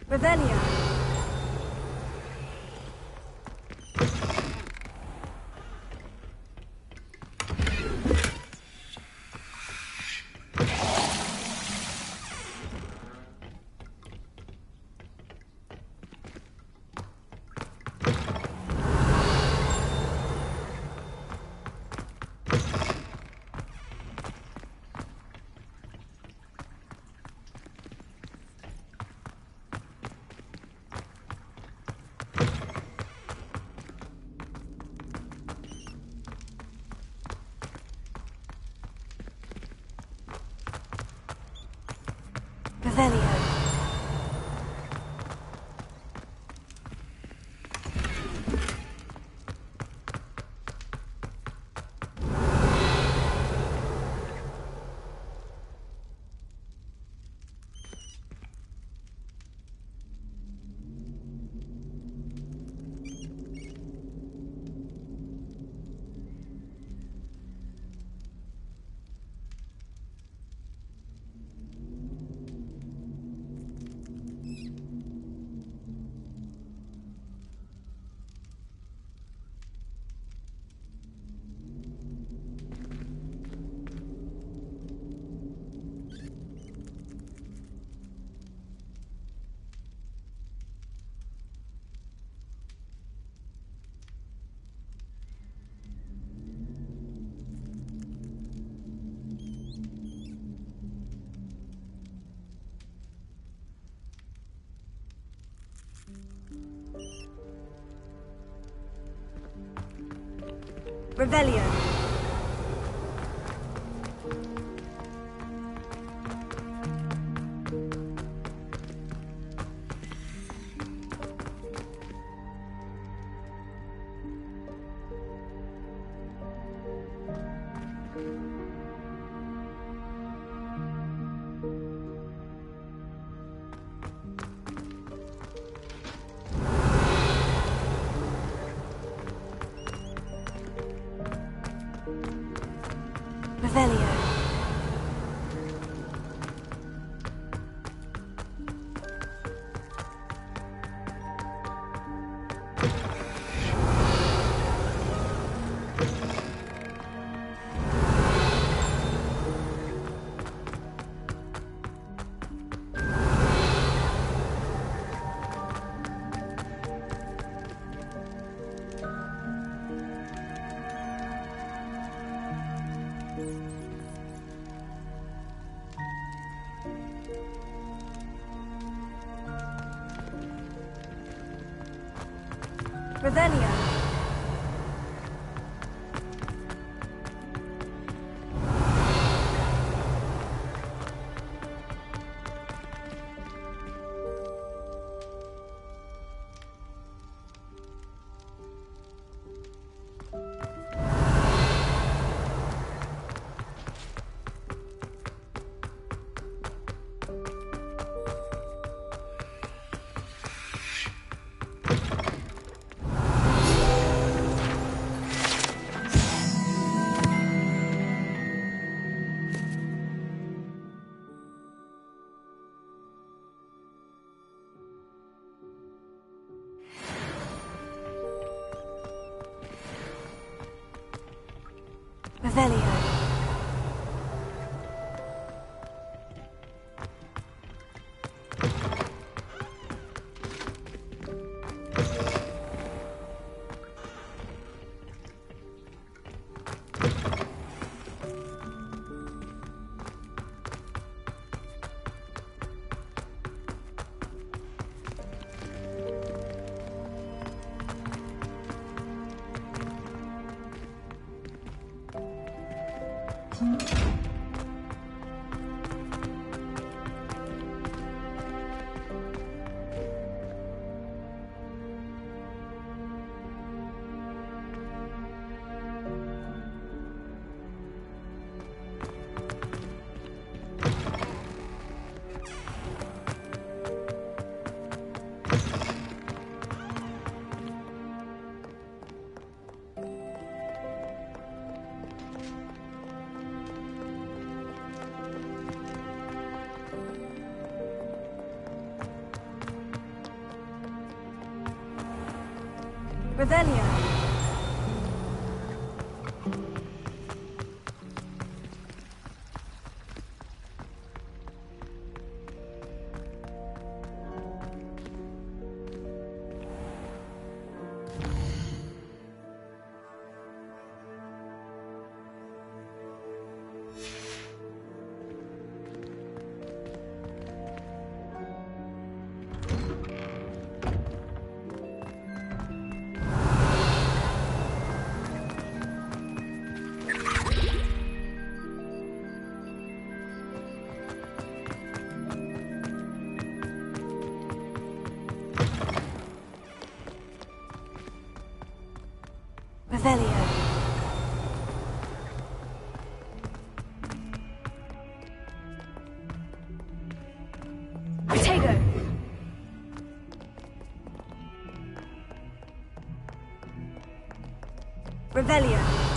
Revelio. Revelio. Revelio. Revelio. Revelio. Revelio. Revelio. Revelio. Potato. Revelio.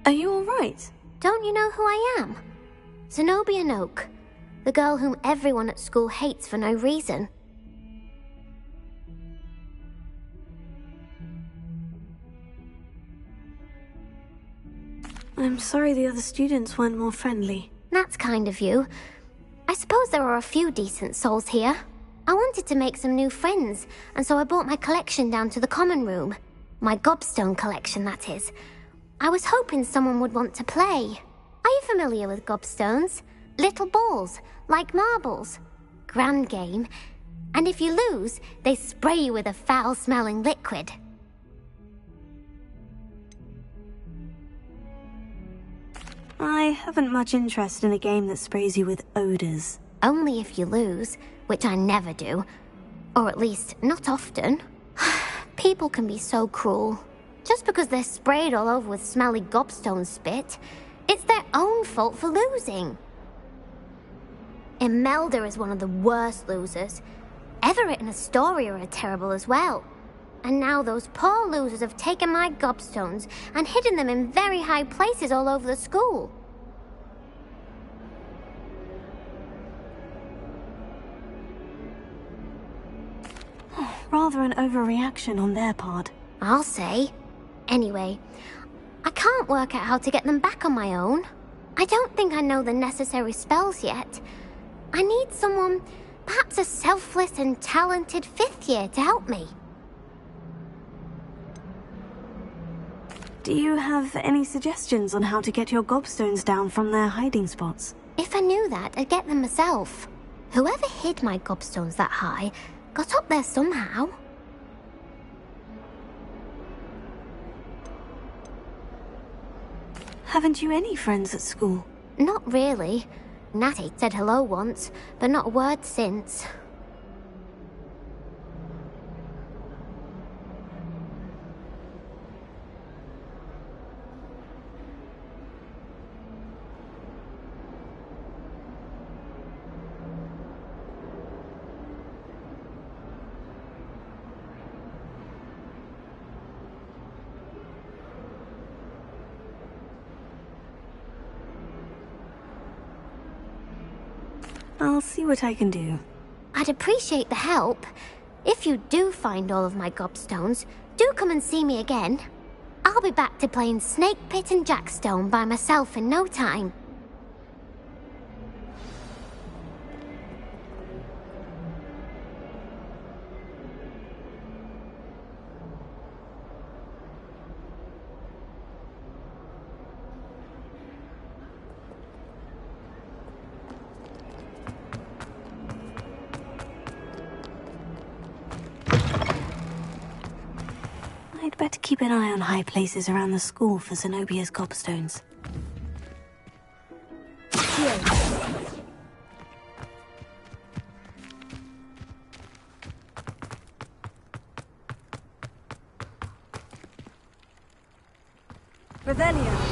Are you all right? Don't you know who I am? Zenobia Noak, the girl whom everyone at school hates for no reason. I'm sorry the other students weren't more friendly. That's kind of you. I suppose there are a few decent souls here. I wanted to make some new friends, and so I brought my collection down to the common room. My gobstone collection, that is. I was hoping someone would want to play. Are you familiar with gobstones? Little balls, like marbles. Grand game. And if you lose, they spray you with a foul-smelling liquid. I haven't much interest in a game that sprays you with odors. Only if you lose, which I never do. Or at least, not often. People can be so cruel. Just because they're sprayed all over with smelly gobstone spit, it's their own fault for losing. Imelda is one of the worst losers. Everett and Astoria are terrible as well. And now those poor losers have taken my gobstones and hidden them in very high places all over the school. Rather an overreaction on their part. I'll say. Anyway, I can't work out how to get them back on my own. I don't think I know the necessary spells yet. I need someone, perhaps a selfless and talented 5th year to help me. Do you have any suggestions on how to get your gobstones down from their hiding spots? If I knew that, I'd get them myself. Whoever hid my gobstones that high got up there somehow. Haven't you any friends at school? Not really. Natty said hello once, but not a word since. I'll see what I can do. I'd appreciate the help. If you do find all of my gobstones, do come and see me again. I'll be back to playing Snake Pit and Jackstone by myself in no time. I'd better keep an eye on high places around the school for Zenobia's gobstones. Revelio.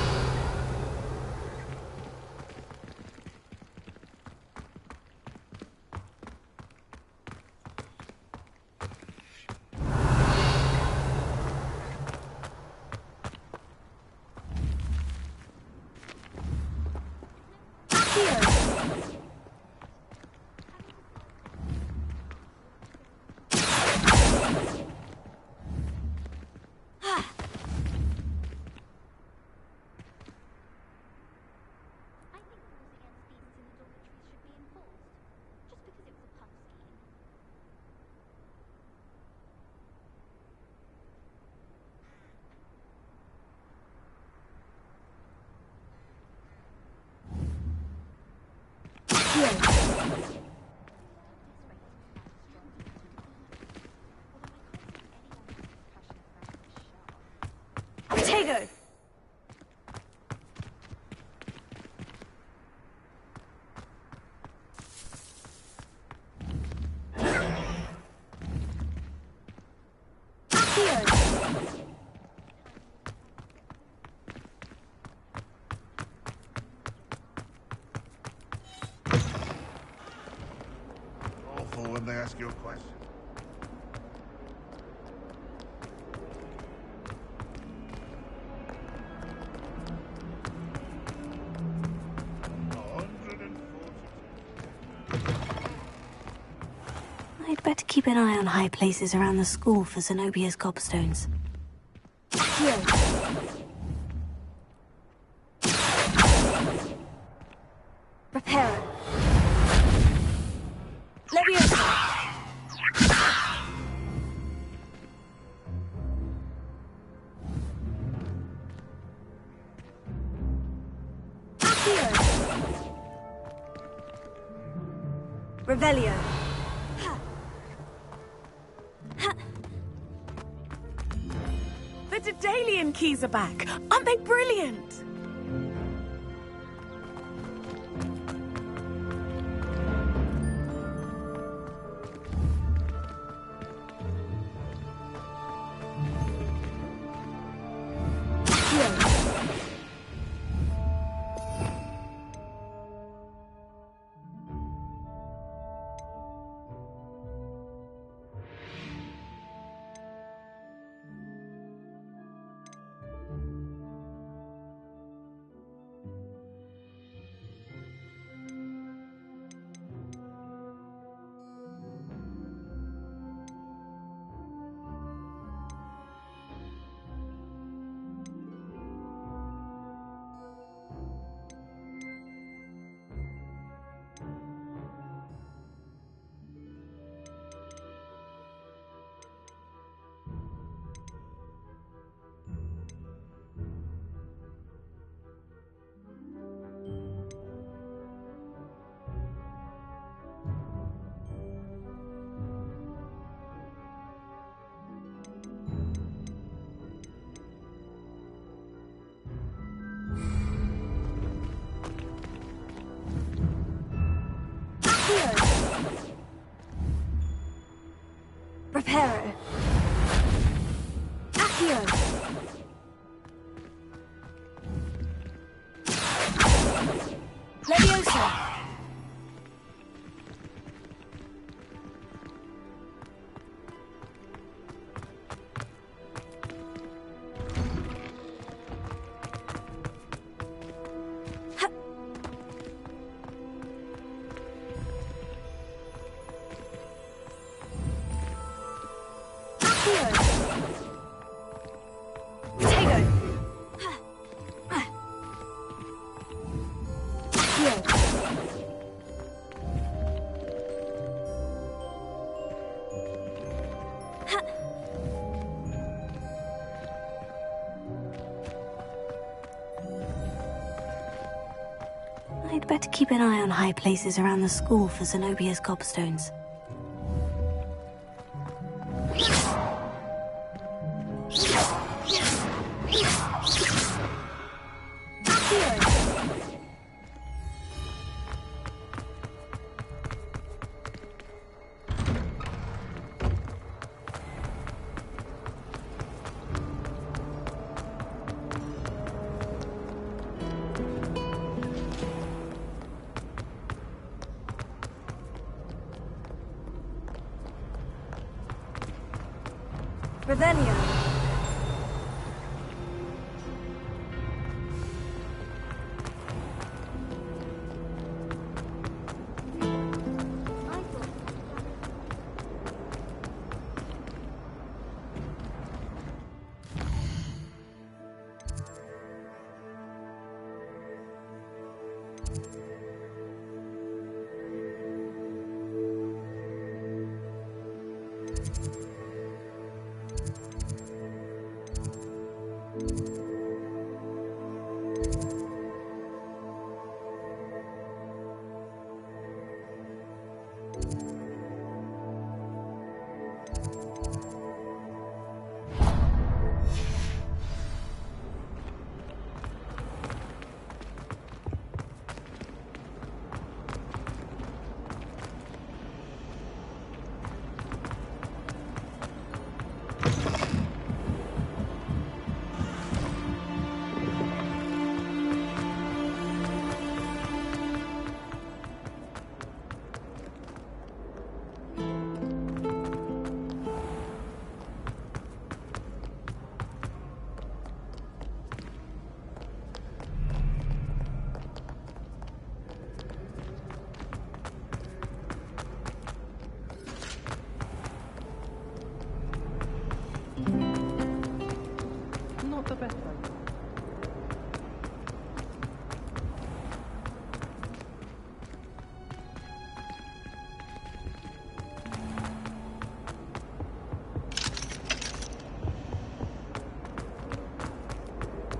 Potato! Awful when they ask you a question. I'd better keep an eye on high places around the school for Zenobia's gobstones. Reparo. Leviosa. Revelio. The Daedalian keys are back. Aren't they brilliant? Preparo. Accio. Leviosa. I'd better keep an eye on high places around the school for Zenobia's gobstones. Revelio.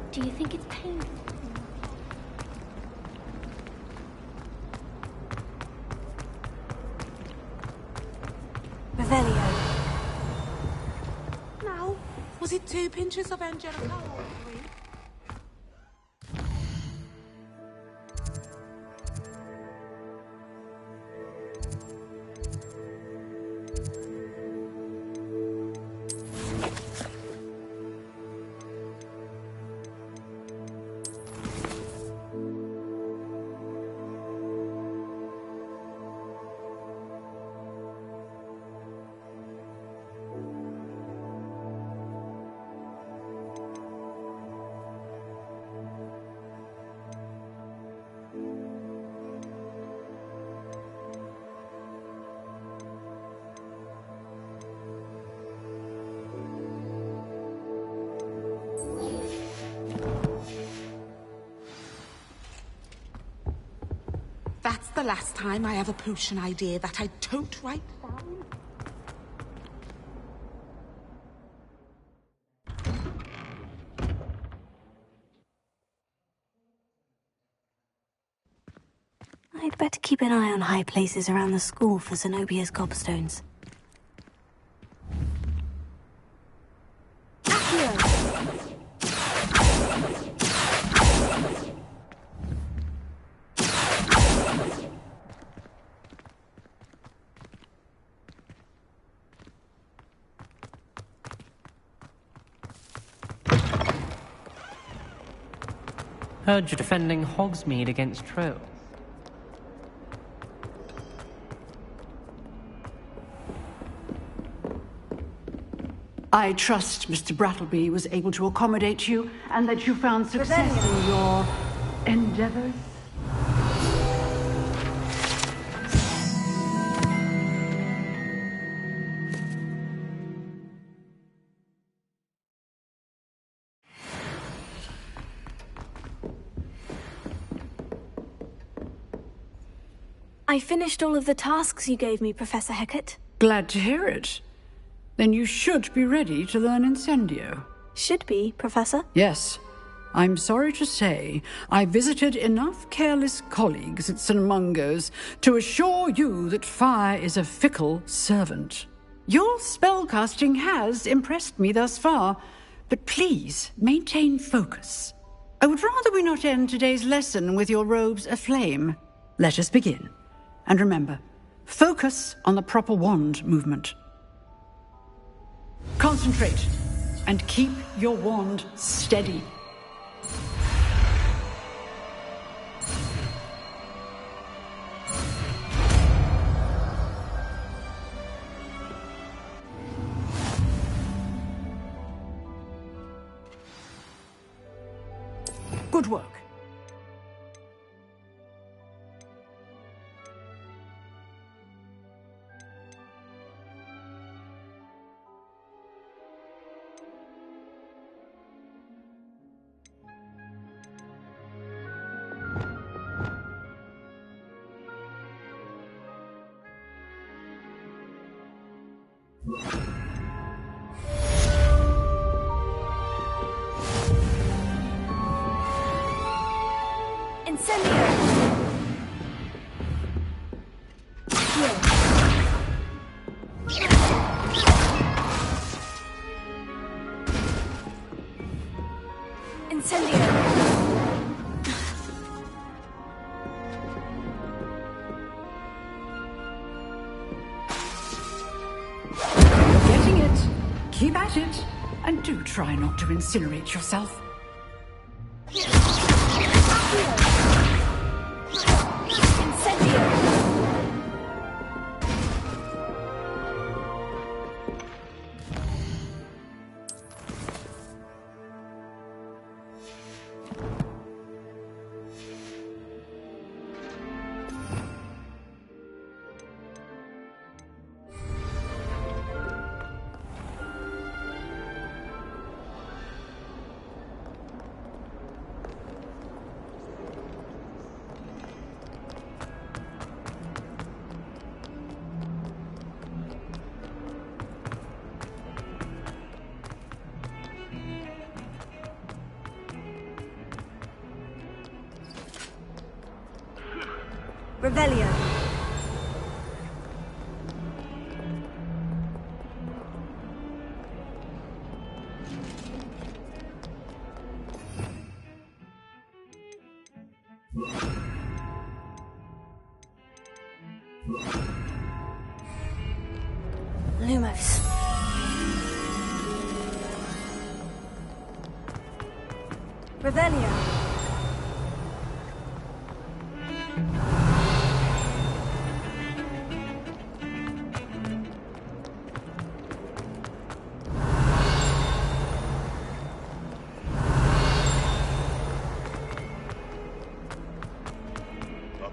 Do you think it's painful? Revelio. Now, was it 2 pinches of Angelica or 3? That's the last time I have a potion idea that I don't write down. I'd better keep an eye on high places around the school for Zenobia's gobstones. Heard you're defending Hogsmeade against trolls. I trust Mr. Brattleby was able to accommodate you and that you found success in your endeavors. I finished all of the tasks you gave me, Professor Hecat. Glad to hear it. Then you should be ready to learn Incendio. Should be, Professor? Yes. I'm sorry to say I visited enough careless colleagues at St. Mungo's to assure you that fire is a fickle servant. Your spellcasting has impressed me thus far, but please maintain focus. I would rather we not end today's lesson with your robes aflame. Let us begin. And remember, focus on the proper wand movement. Concentrate and keep your wand steady. Good work. Keep at it, and do try not to incinerate yourself. Revelio. Lumos. Revelio.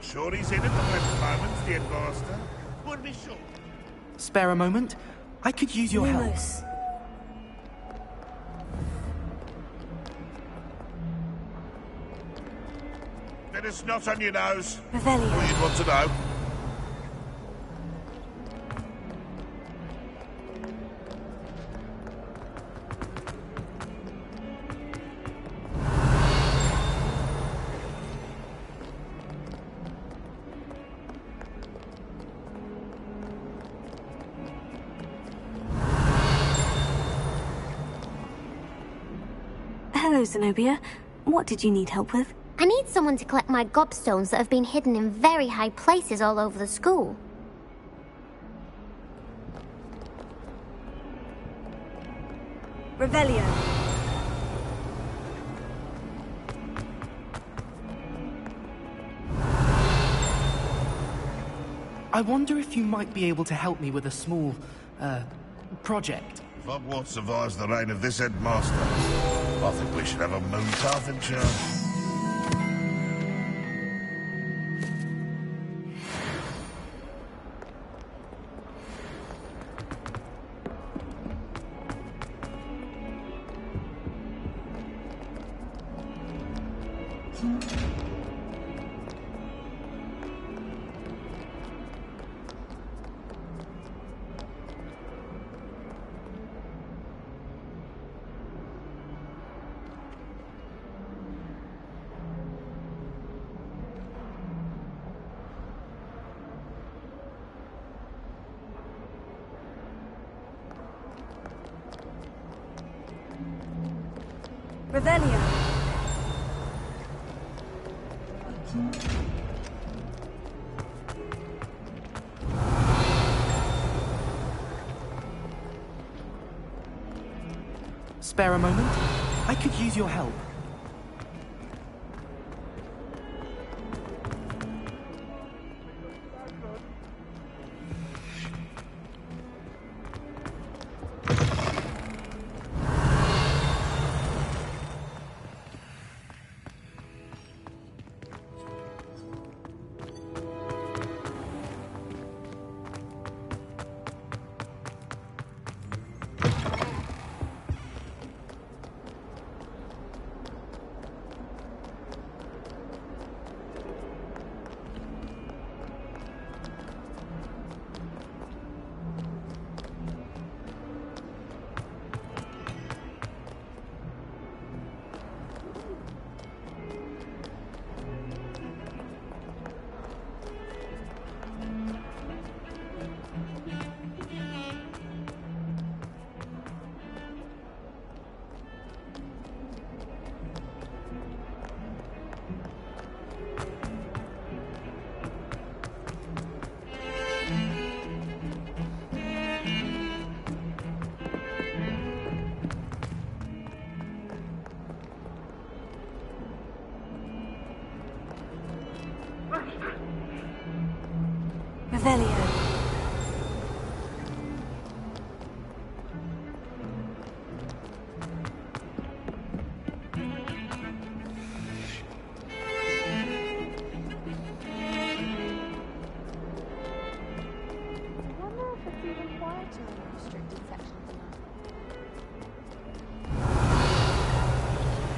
Sure he's in at the present moment, the Master. Would be sure. Spare a moment? I could use your help. Then it's not on your nose. Revelio. All you'd want to know. Hello, Zenobia. What did you need help with? I need someone to collect my gobstones that have been hidden in very high places all over the school. Revelio. I wonder if you might be able to help me with a small, project. What survives the reign of this headmaster? I think we should have a moon carpenter. Revelio. Spare a moment? I could use your help. Revelio.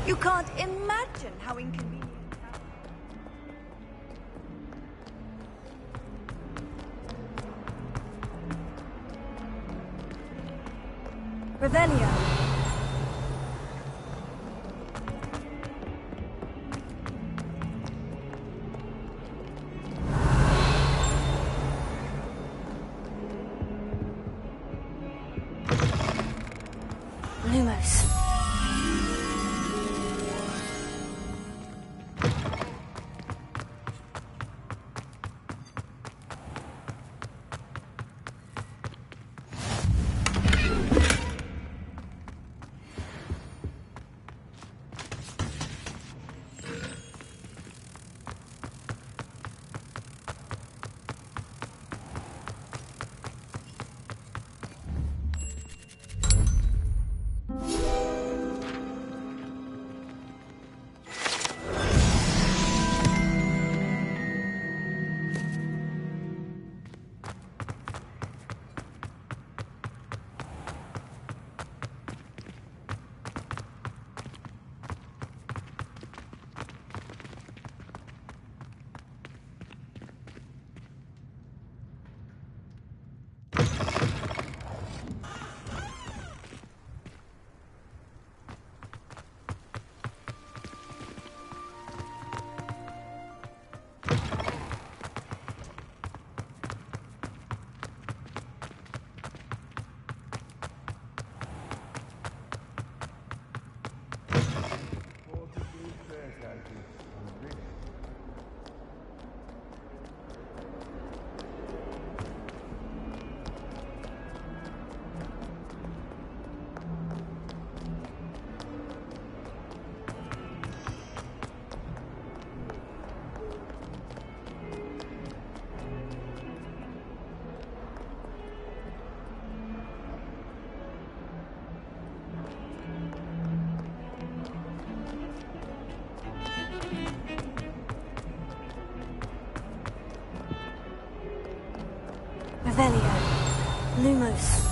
You can't imagine how inconvenient. Revelio. Lumos. Revelio. Lumos.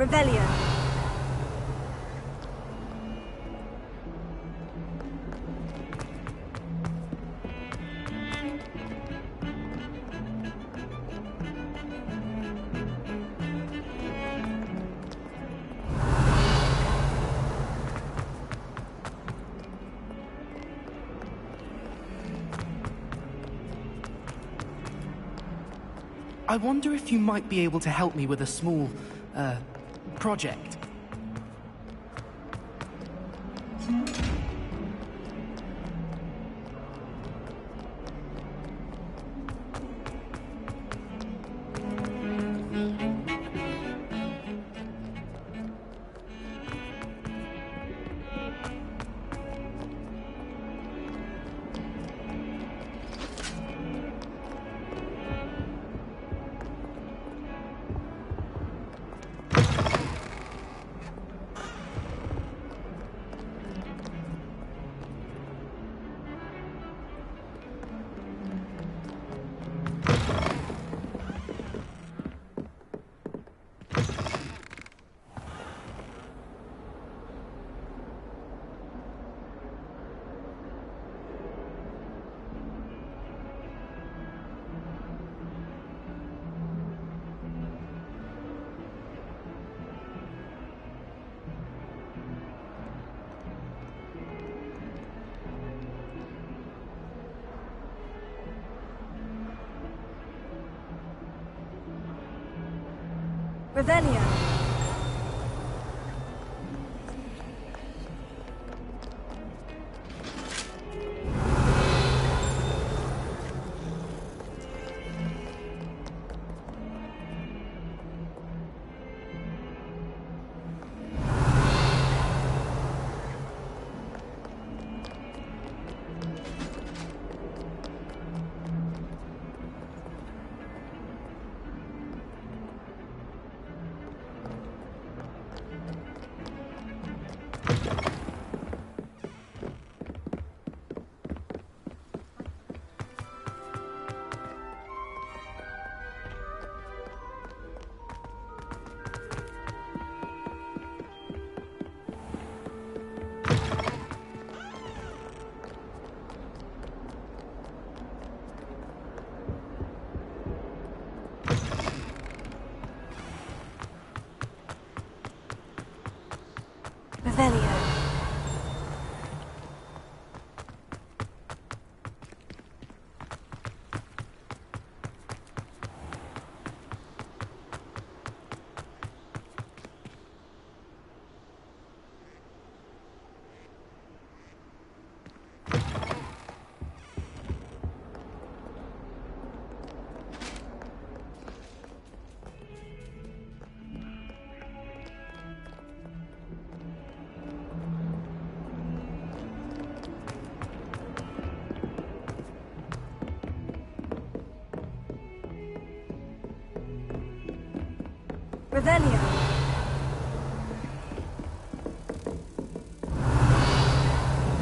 Revelio. I wonder if you might be able to help me with a small, project. Revelio. Revelio. Revelio.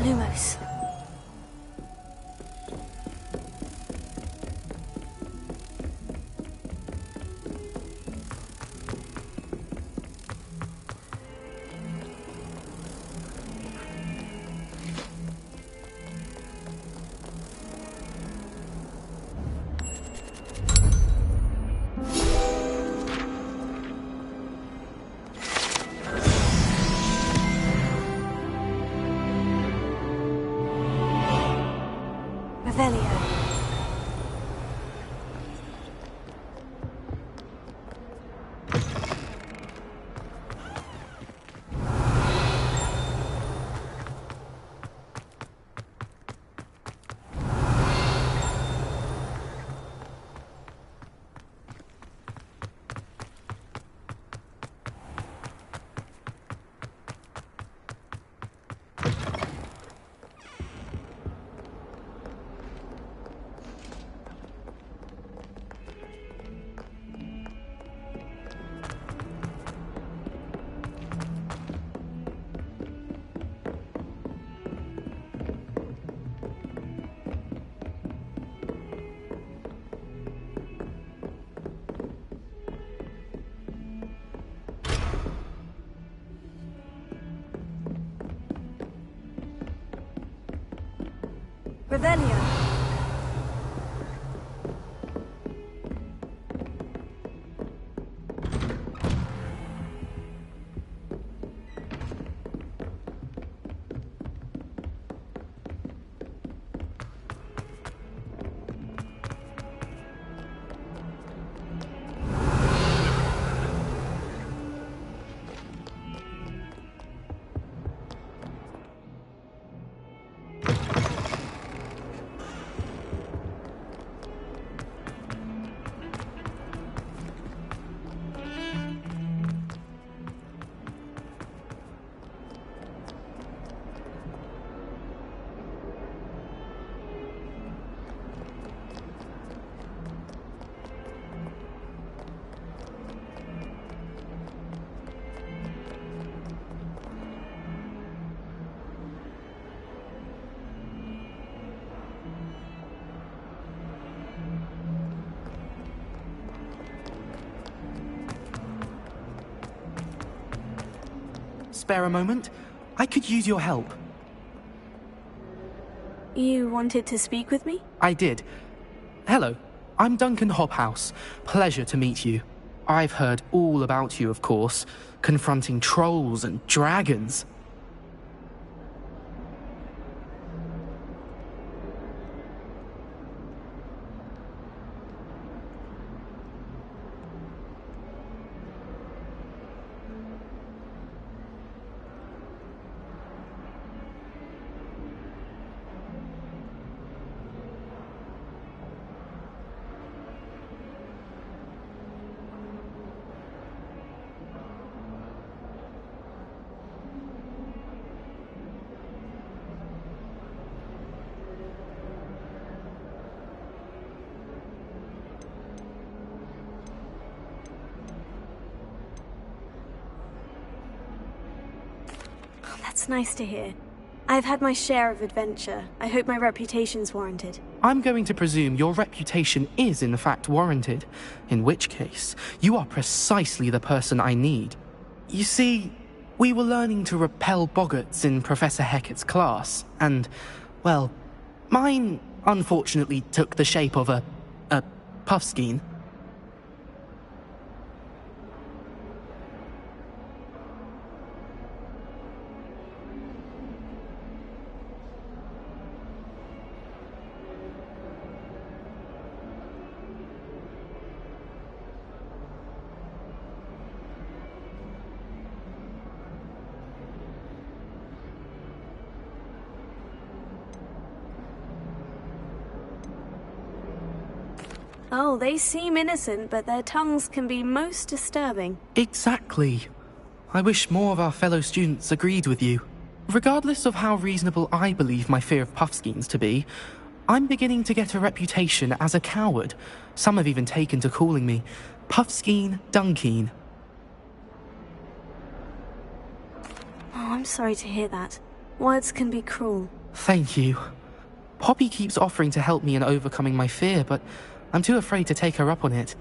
Lumos. Revelio. Spare a moment? I could use your help. You wanted to speak with me? I did. Hello, I'm Duncan Hobhouse. Pleasure to meet you. I've heard all about you, of course, confronting trolls and dragons. That's nice to hear. I've had my share of adventure. I hope my reputation's warranted. I'm going to presume your reputation is in fact warranted, in which case, you are precisely the person I need. You see, we were learning to repel boggarts in Professor Hecat's class, and, well, mine unfortunately took the shape of a puffskein. Oh, they seem innocent, but their tongues can be most disturbing. Exactly. I wish more of our fellow students agreed with you. Regardless of how reasonable I believe my fear of puffskeins to be, I'm beginning to get a reputation as a coward. Some have even taken to calling me Puffskeen Dunkeen. Oh, I'm sorry to hear that. Words can be cruel. Thank you. Poppy keeps offering to help me in overcoming my fear, but I'm too afraid to take her up on it.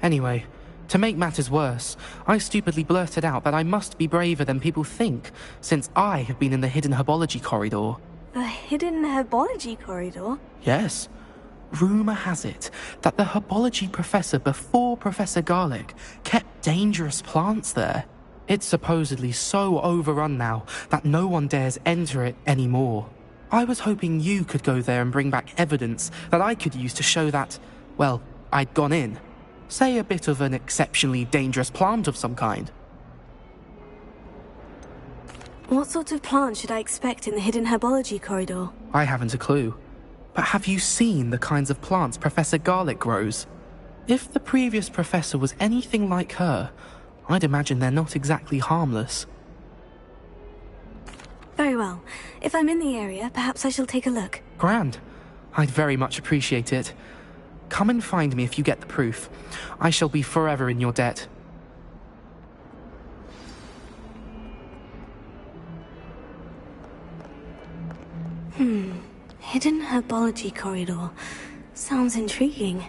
Anyway, to make matters worse, I stupidly blurted out that I must be braver than people think, since I have been in the hidden herbology corridor. The hidden herbology corridor? Yes. Rumour has it that the herbology professor before Professor Garlic kept dangerous plants there. It's supposedly so overrun now that no one dares enter it anymore. I was hoping you could go there and bring back evidence that I could use to show that, well, I'd gone in. Say a bit of an exceptionally dangerous plant of some kind. What sort of plant should I expect in the hidden herbology corridor? I haven't a clue. But have you seen the kinds of plants Professor Garlic grows? If the previous professor was anything like her, I'd imagine they're not exactly harmless. Very well. If I'm in the area, perhaps I shall take a look. Grand. I'd very much appreciate it. Come and find me if you get the proof. I shall be forever in your debt. Hidden herbology corridor. Sounds intriguing.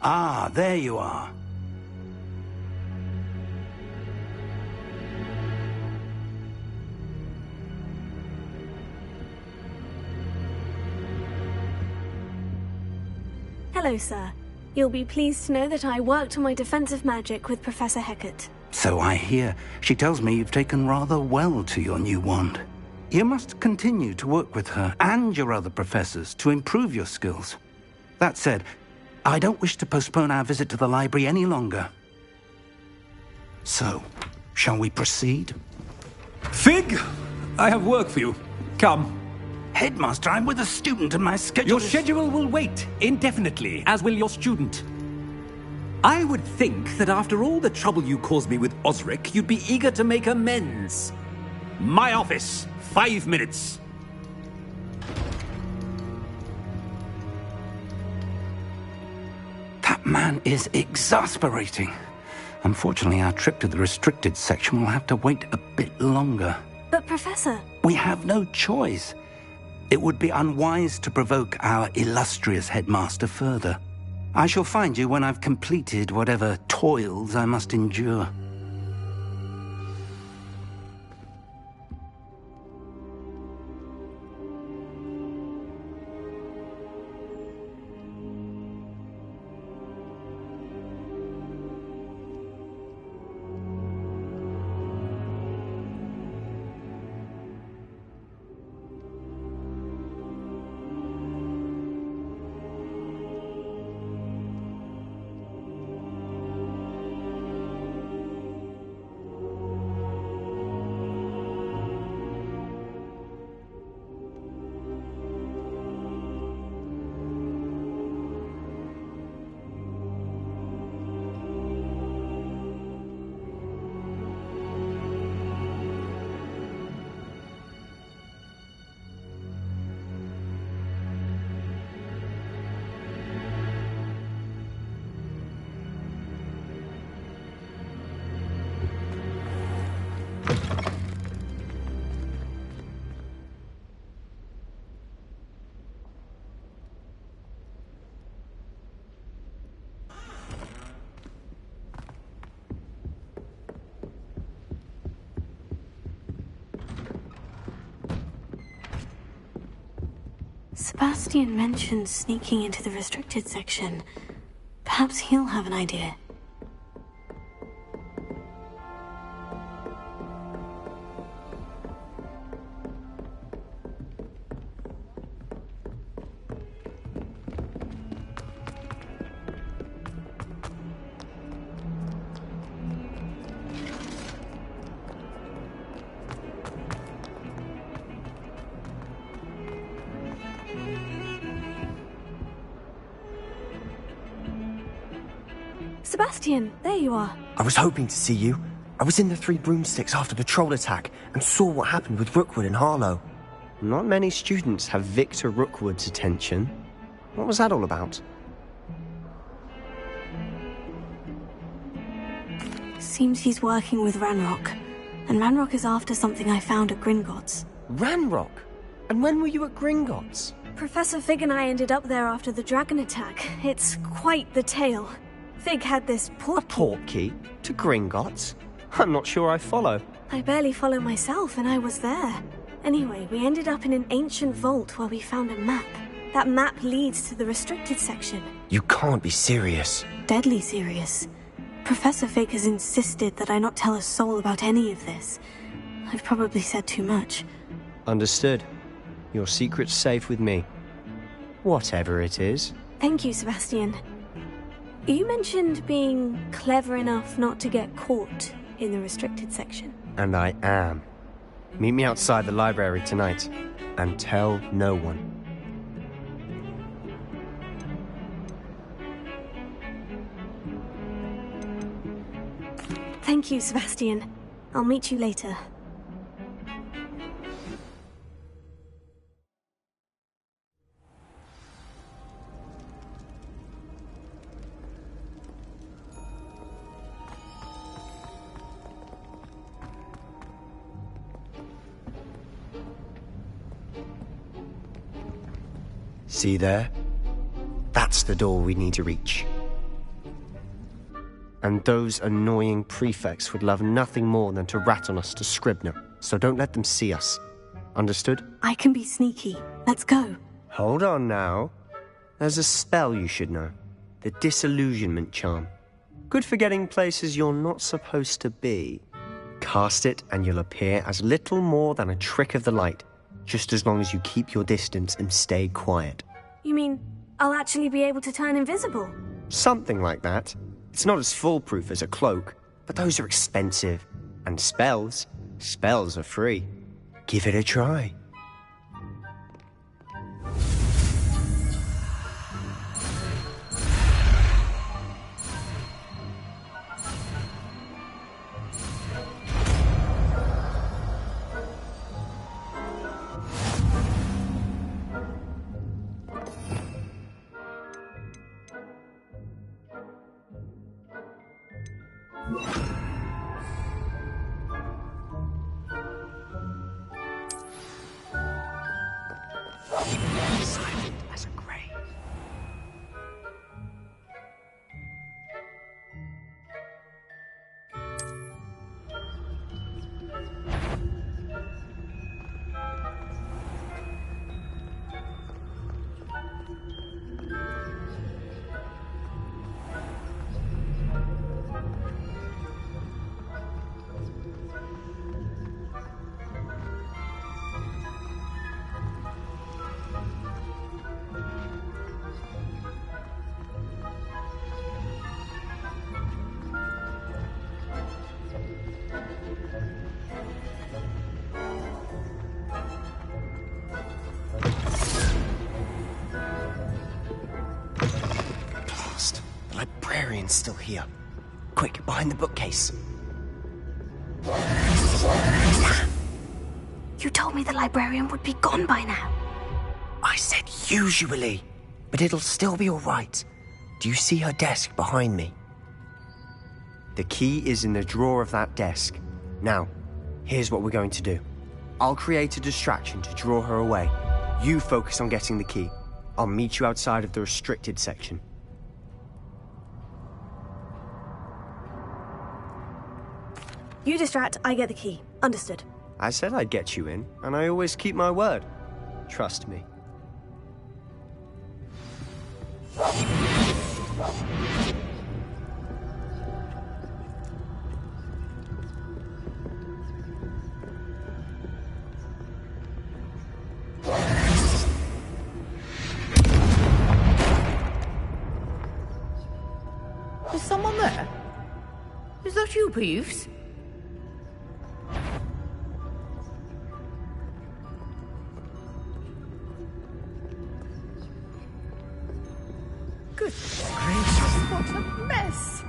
Ah, there you are. Hello, sir. You'll be pleased to know that I worked on my defensive magic with Professor Hecat. So I hear. She tells me you've taken rather well to your new wand. You must continue to work with her and your other professors to improve your skills. That said, I don't wish to postpone our visit to the library any longer. So, shall we proceed? Fig! I have work for you. Come. Headmaster, I'm with a student and my schedule Your schedule will wait indefinitely, as will your student. I would think that after all the trouble you caused me with Osric, you'd be eager to make amends. My office, 5 minutes. That man is exasperating. Unfortunately, our trip to the restricted section will have to wait a bit longer. But, Professor... We have no choice. It would be unwise to provoke our illustrious headmaster further. I shall find you when I've completed whatever toils I must endure. Sebastian mentioned sneaking into the restricted section. Perhaps he'll have an idea. Sebastian, there you are. I was hoping to see you. I was in the Three Broomsticks after the troll attack and saw what happened with Rookwood and Harlow. Not many students have Victor Rookwood's attention. What was that all about? Seems he's working with Ranrock. And Ranrock is after something I found at Gringotts. Ranrock? And when were you at Gringotts? Professor Fig and I ended up there after the dragon attack. It's quite the tale. Fig had this port key. A port key? To Gringotts? I'm not sure I follow. I barely follow myself, and I was there. Anyway, we ended up in an ancient vault where we found a map. That map leads to the restricted section. You can't be serious. Deadly serious. Professor Fig has insisted that I not tell a soul about any of this. I've probably said too much. Understood. Your secret's safe with me. Whatever it is. Thank you, Sebastian. You mentioned being clever enough not to get caught in the restricted section. And I am. Meet me outside the library tonight, and tell no one. Thank you, Sebastian. I'll meet you later. See there? That's the door we need to reach. And those annoying prefects would love nothing more than to rat on us to Scribner, so don't let them see us. Understood? I can be sneaky. Let's go. Hold on now. There's a spell you should know. The Disillusionment Charm. Good for getting places you're not supposed to be. Cast it and you'll appear as little more than a trick of the light, just as long as you keep your distance and stay quiet. You mean I'll actually be able to turn invisible? Something like that. It's not as foolproof as a cloak, but those are expensive. And spells are free. Give it a try. Silent as a grave. Librarian's still here. Quick, behind the bookcase. You told me the librarian would be gone by now. I said usually, but it'll still be all right. Do you see her desk behind me? The key is in the drawer of that desk. Now, here's what we're going to do. I'll create a distraction to draw her away. You focus on getting the key. I'll meet you outside of the restricted section. You distract, I get the key. Understood. I said I'd get you in, and I always keep my word. Trust me. Is someone there? Is that you, Peeves? Goodness gracious, what a mess!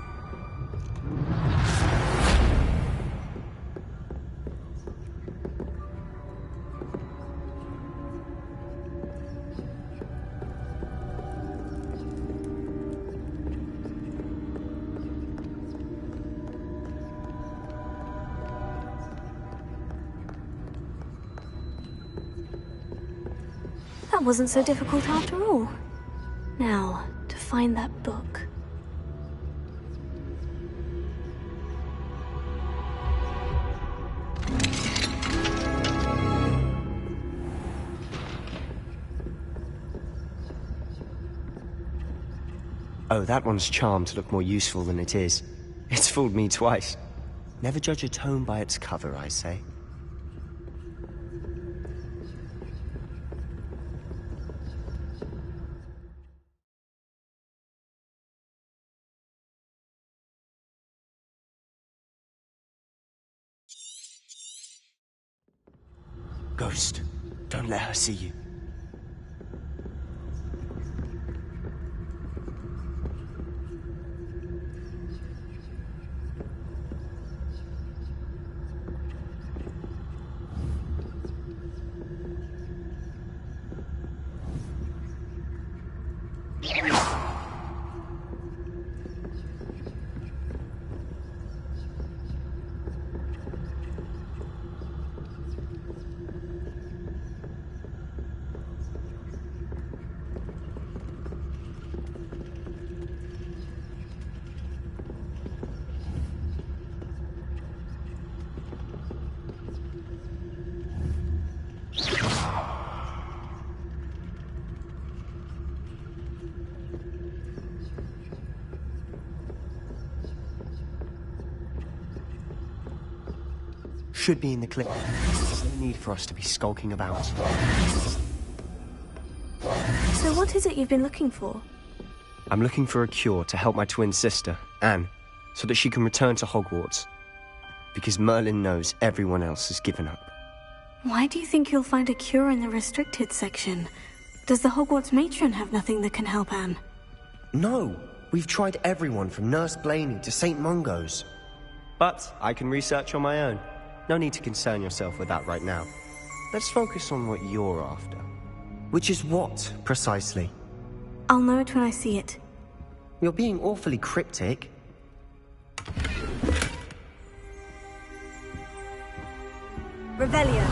That wasn't so difficult after all. Now, to find that book. Oh, that one's charmed to look more useful than it is. It's fooled me twice. Never judge a tome by its cover, I say. Ghost, don't let her see you. should be in the clip. There's no need for us to be skulking about. So what is it you've been looking for? I'm looking for a cure to help my twin sister, Anne, so that she can return to Hogwarts. Because Merlin knows everyone else has given up. Why do you think you'll find a cure in the restricted section? Does the Hogwarts matron have nothing that can help Anne? No, we've tried everyone from Nurse Blaney to St. Mungo's. But I can research on my own. No need to concern yourself with that right now. Let's focus on what you're after. Which is what, precisely? I'll know it when I see it. You're being awfully cryptic. Revelio.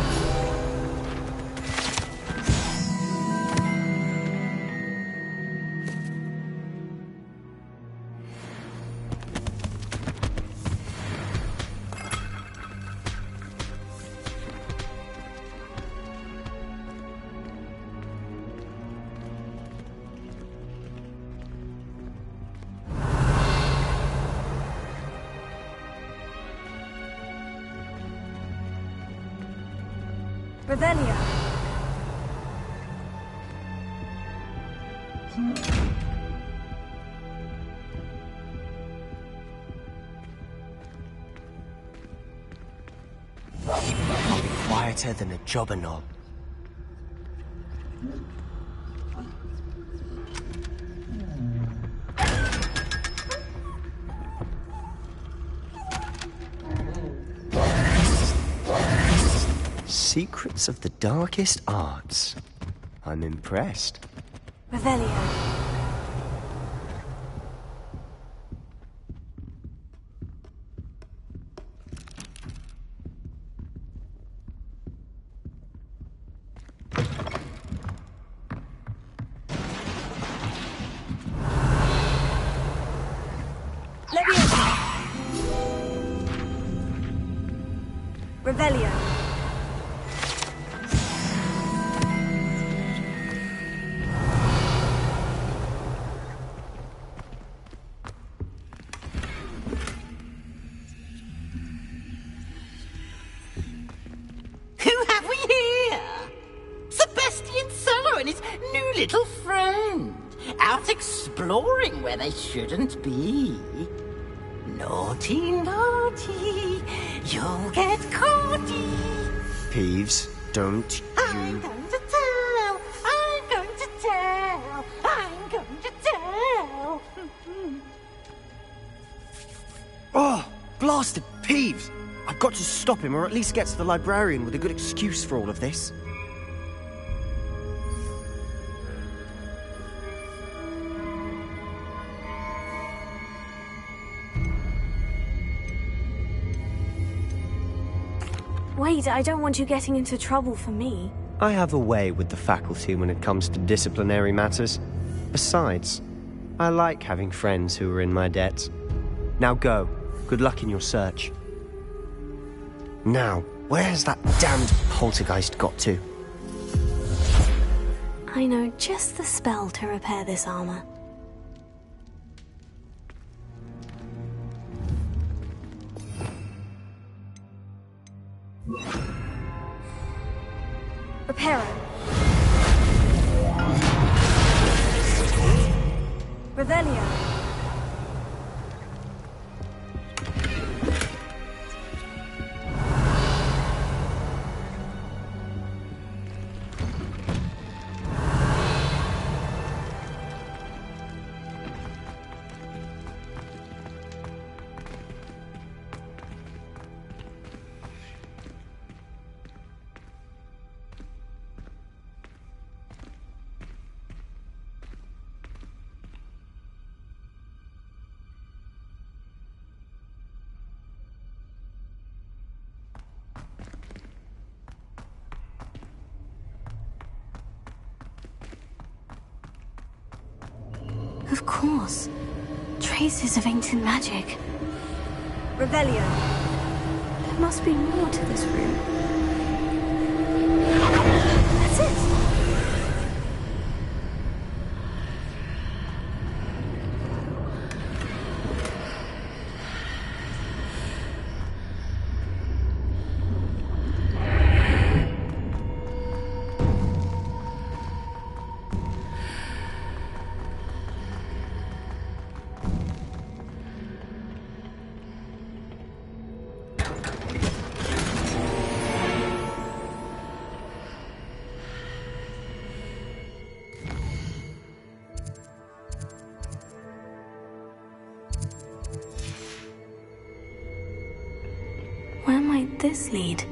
Revelio. I'll be quieter than a jobberknoll. Secrets of the darkest arts. I'm impressed. Revelio. Revelio. Who have we here? Sebastian Cello and his new little friend. Out exploring where they shouldn't be. Naughty, naughty, you'll get caughty. Peeves, don't I'm going to tell, I'm going to tell, I'm going to tell. Oh, blasted Peeves! I've got to stop him, or at least get to the librarian with a good excuse for all of this. Wait, I don't want you getting into trouble for me. I have a way with the faculty when it comes to disciplinary matters. Besides, I like having friends who are in my debt. Now go. Good luck in your search. Now, where has that damned poltergeist got to? I know just the spell to repair this armor. Reparo. Revelio. Of course. Traces of ancient magic. Revelio. There must be more to this room. That's it! might this lead?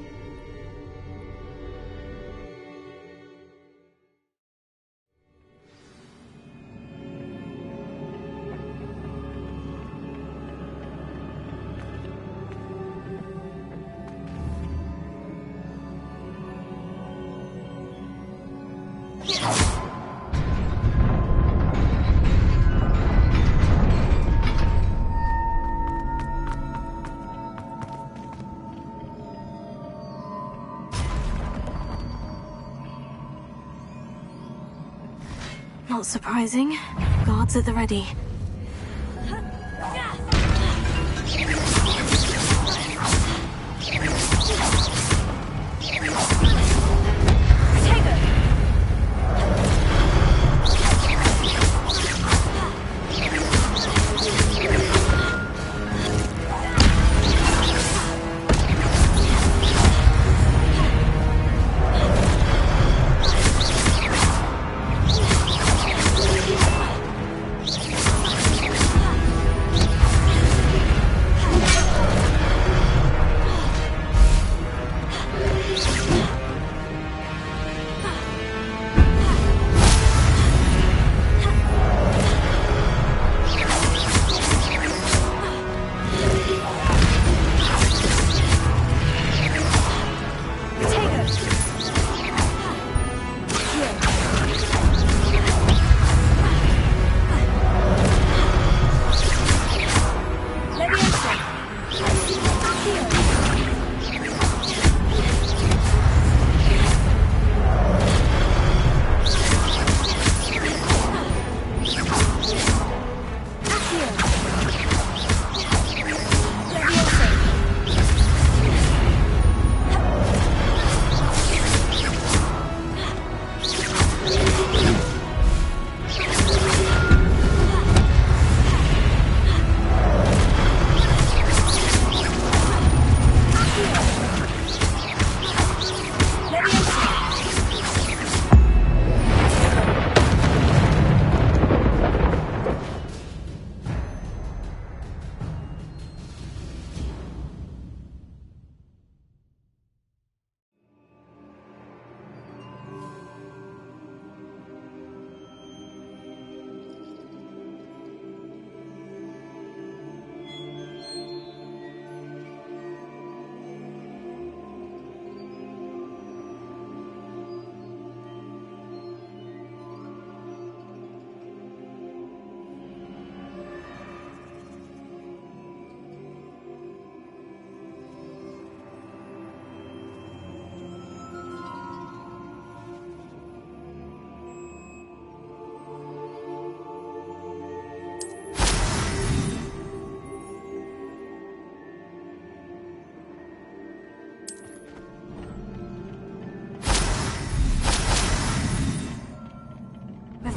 Not surprising. Guards at the ready.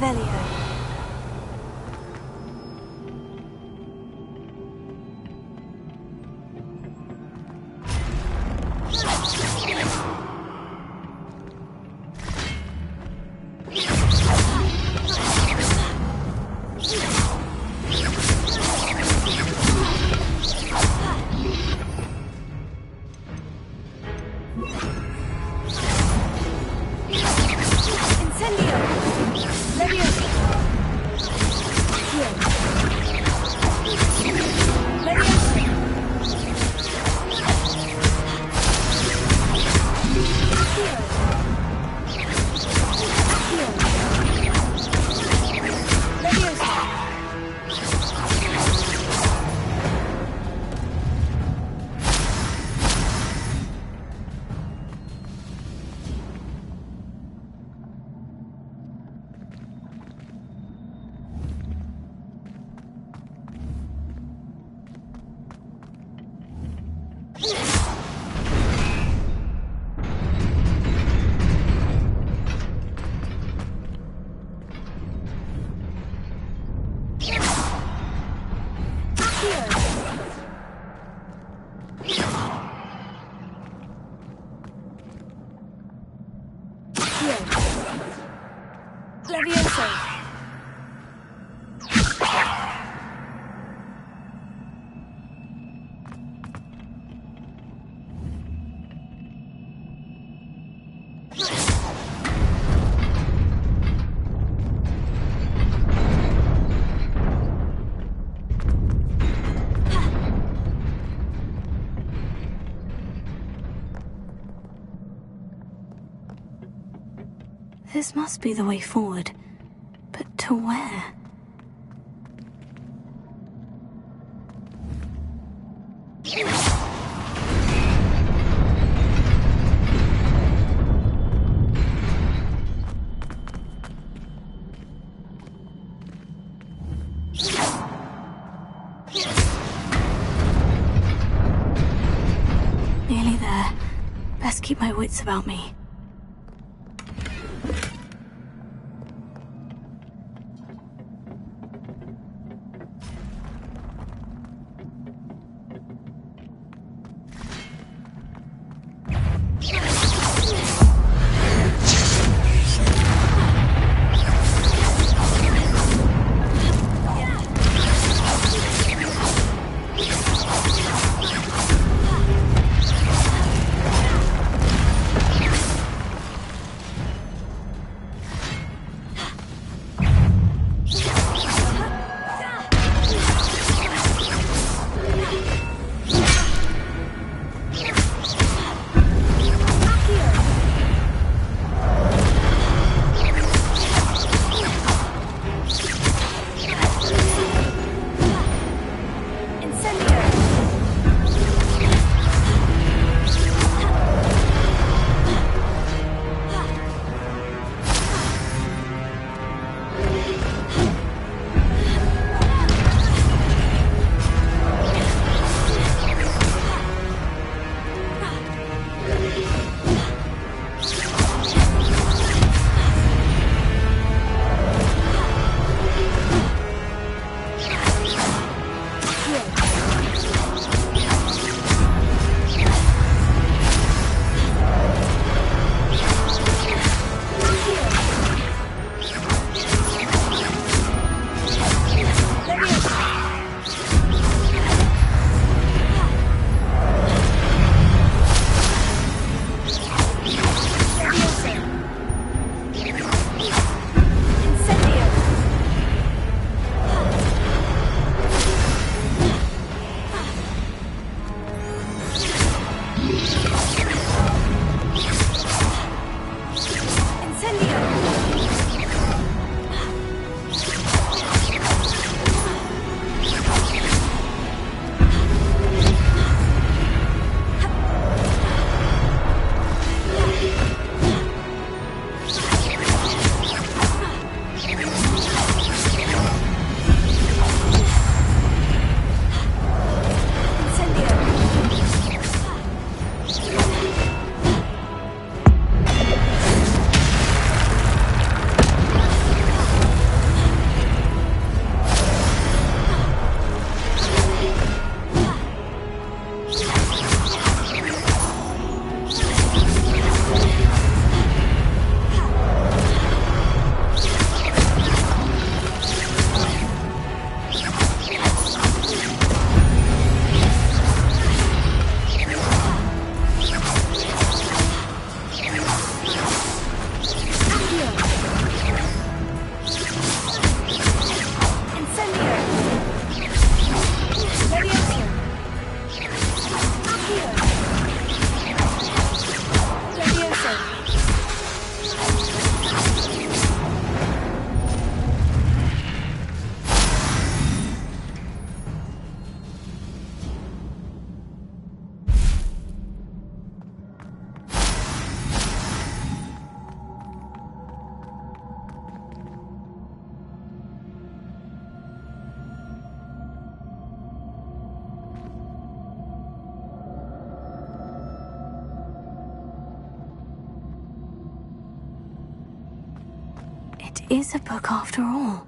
Revelio. This must be the way forward. But to where? Nearly there. Best keep my wits about me. It is a book after all.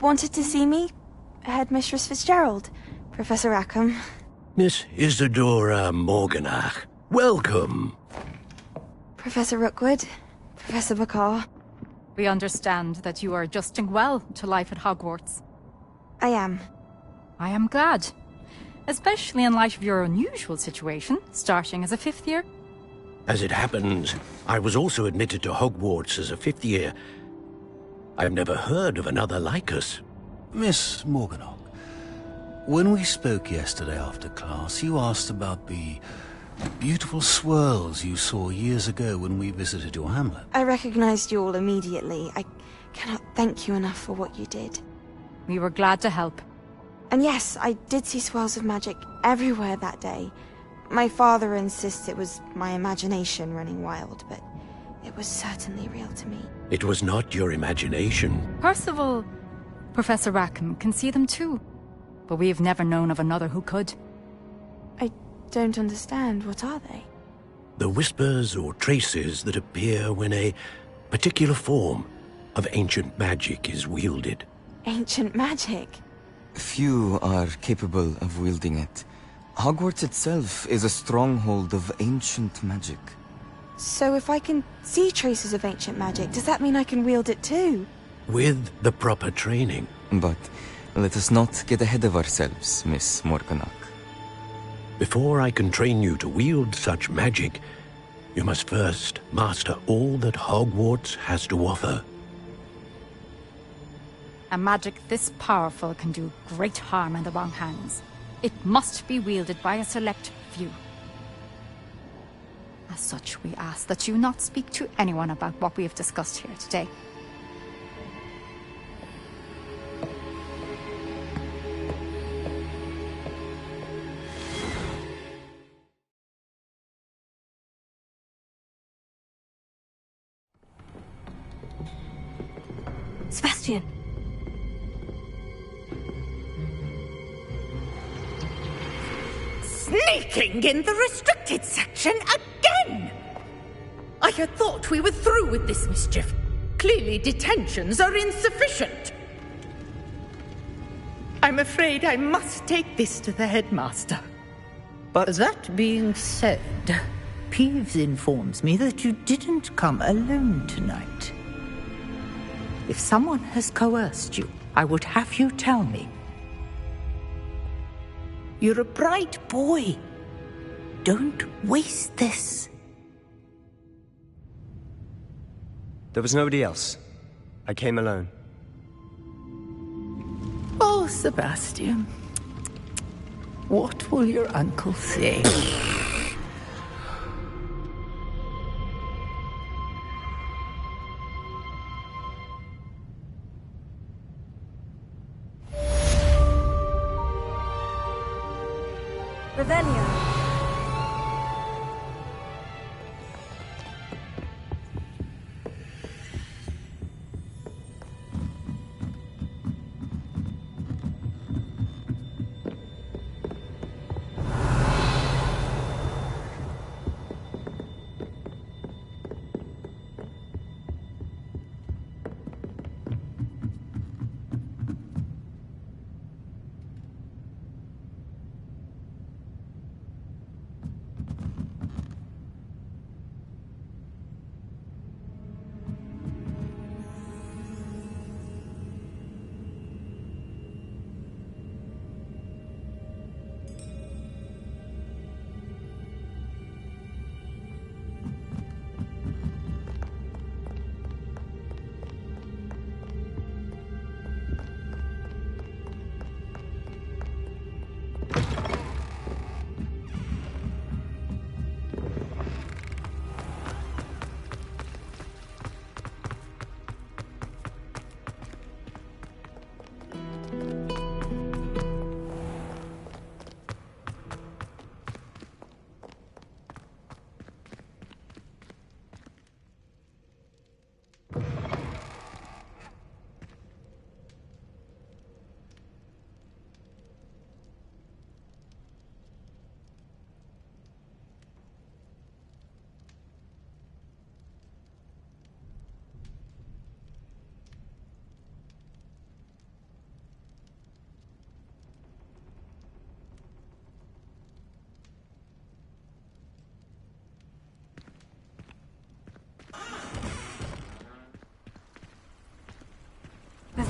wanted to see me? Headmistress Fitzgerald, Professor Rackham. Miss Isadora Morganach, welcome. Professor Rookwood, Professor Bakar. We understand that you are adjusting well to life at Hogwarts. I am. I am glad. Especially in light of your unusual situation, starting as a 5th year. As it happens, I was also admitted to Hogwarts as a 5th year. I've never heard of another like us. Miss Morganach, when we spoke yesterday after class, you asked about the beautiful swirls you saw years ago when we visited your hamlet. I recognized you all immediately. I cannot thank you enough for what you did. We were glad to help. And yes, I did see swirls of magic everywhere that day. My father insists it was my imagination running wild, but it was certainly real to me. It was not your imagination. Percival, Professor Rackham can see them too. But we have never known of another who could. I don't understand. What are they? The whispers or traces that appear when a particular form of ancient magic is wielded. Ancient magic? Few are capable of wielding it. Hogwarts itself is a stronghold of ancient magic. So if I can see traces of ancient magic, does that mean I can wield it too? With the proper training. But let us not get ahead of ourselves, Miss Morganach. Before I can train you to wield such magic, you must first master all that Hogwarts has to offer. A magic this powerful can do great harm in the wrong hands. It must be wielded by a select few. As such, we ask that you not speak to anyone about what we have discussed here today. Sebastian! Sneaking in the restricted section again! I had thought we were through with this mischief. Clearly detentions are insufficient. I'm afraid I must take this to the headmaster. But that being said, Peeves informs me that you didn't come alone tonight. If someone has coerced you, I would have you tell me. You're a bright boy. Don't waste this. There was nobody else. I came alone. Oh, Sebastian. What will your uncle say? Revelio.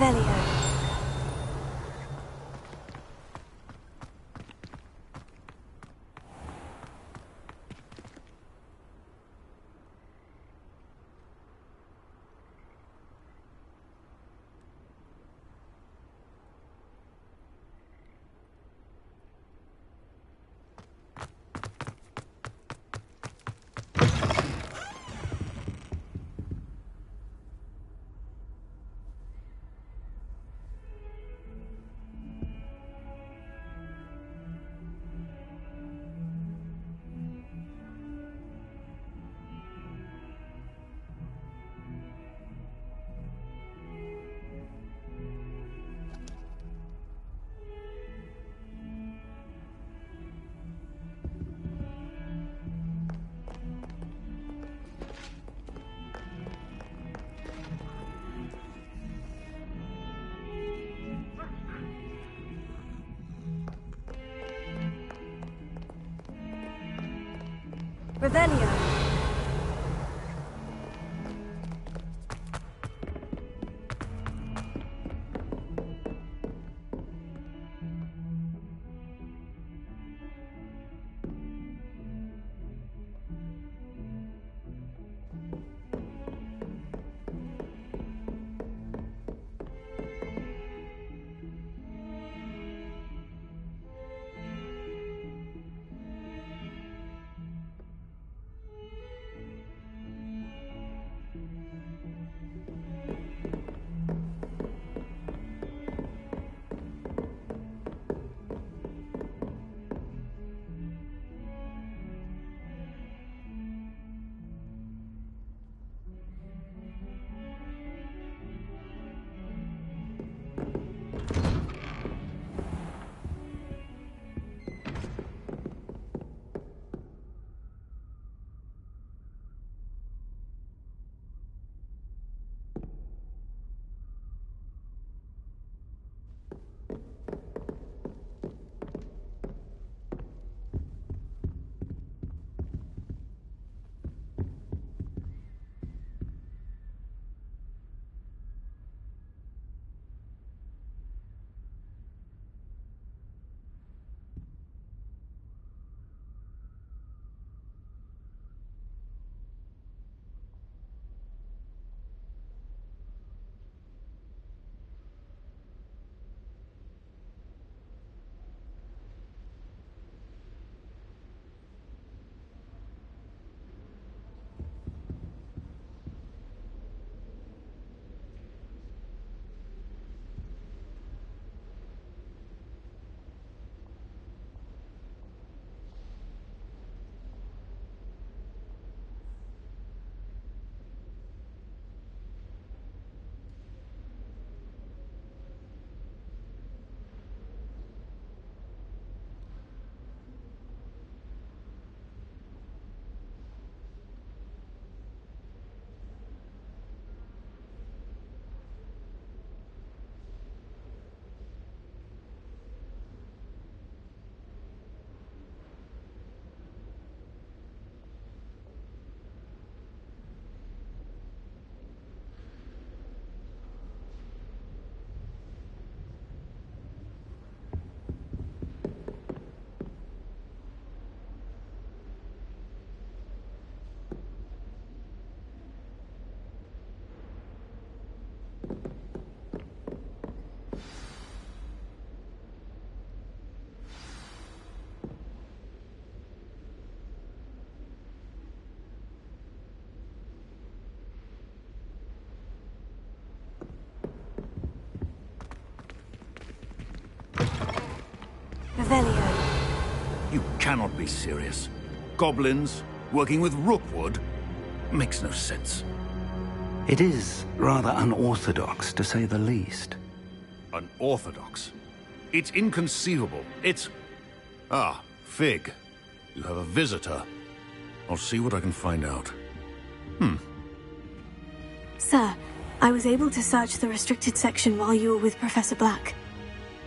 Revelio. Revelio. Revelio. You cannot be serious. Goblins working with Rookwood? Makes no sense. It is rather unorthodox, to say the least. Unorthodox? It's inconceivable. It's... Ah, Fig. You have a visitor. I'll see what I can find out. Sir, I was able to search the restricted section while you were with Professor Black.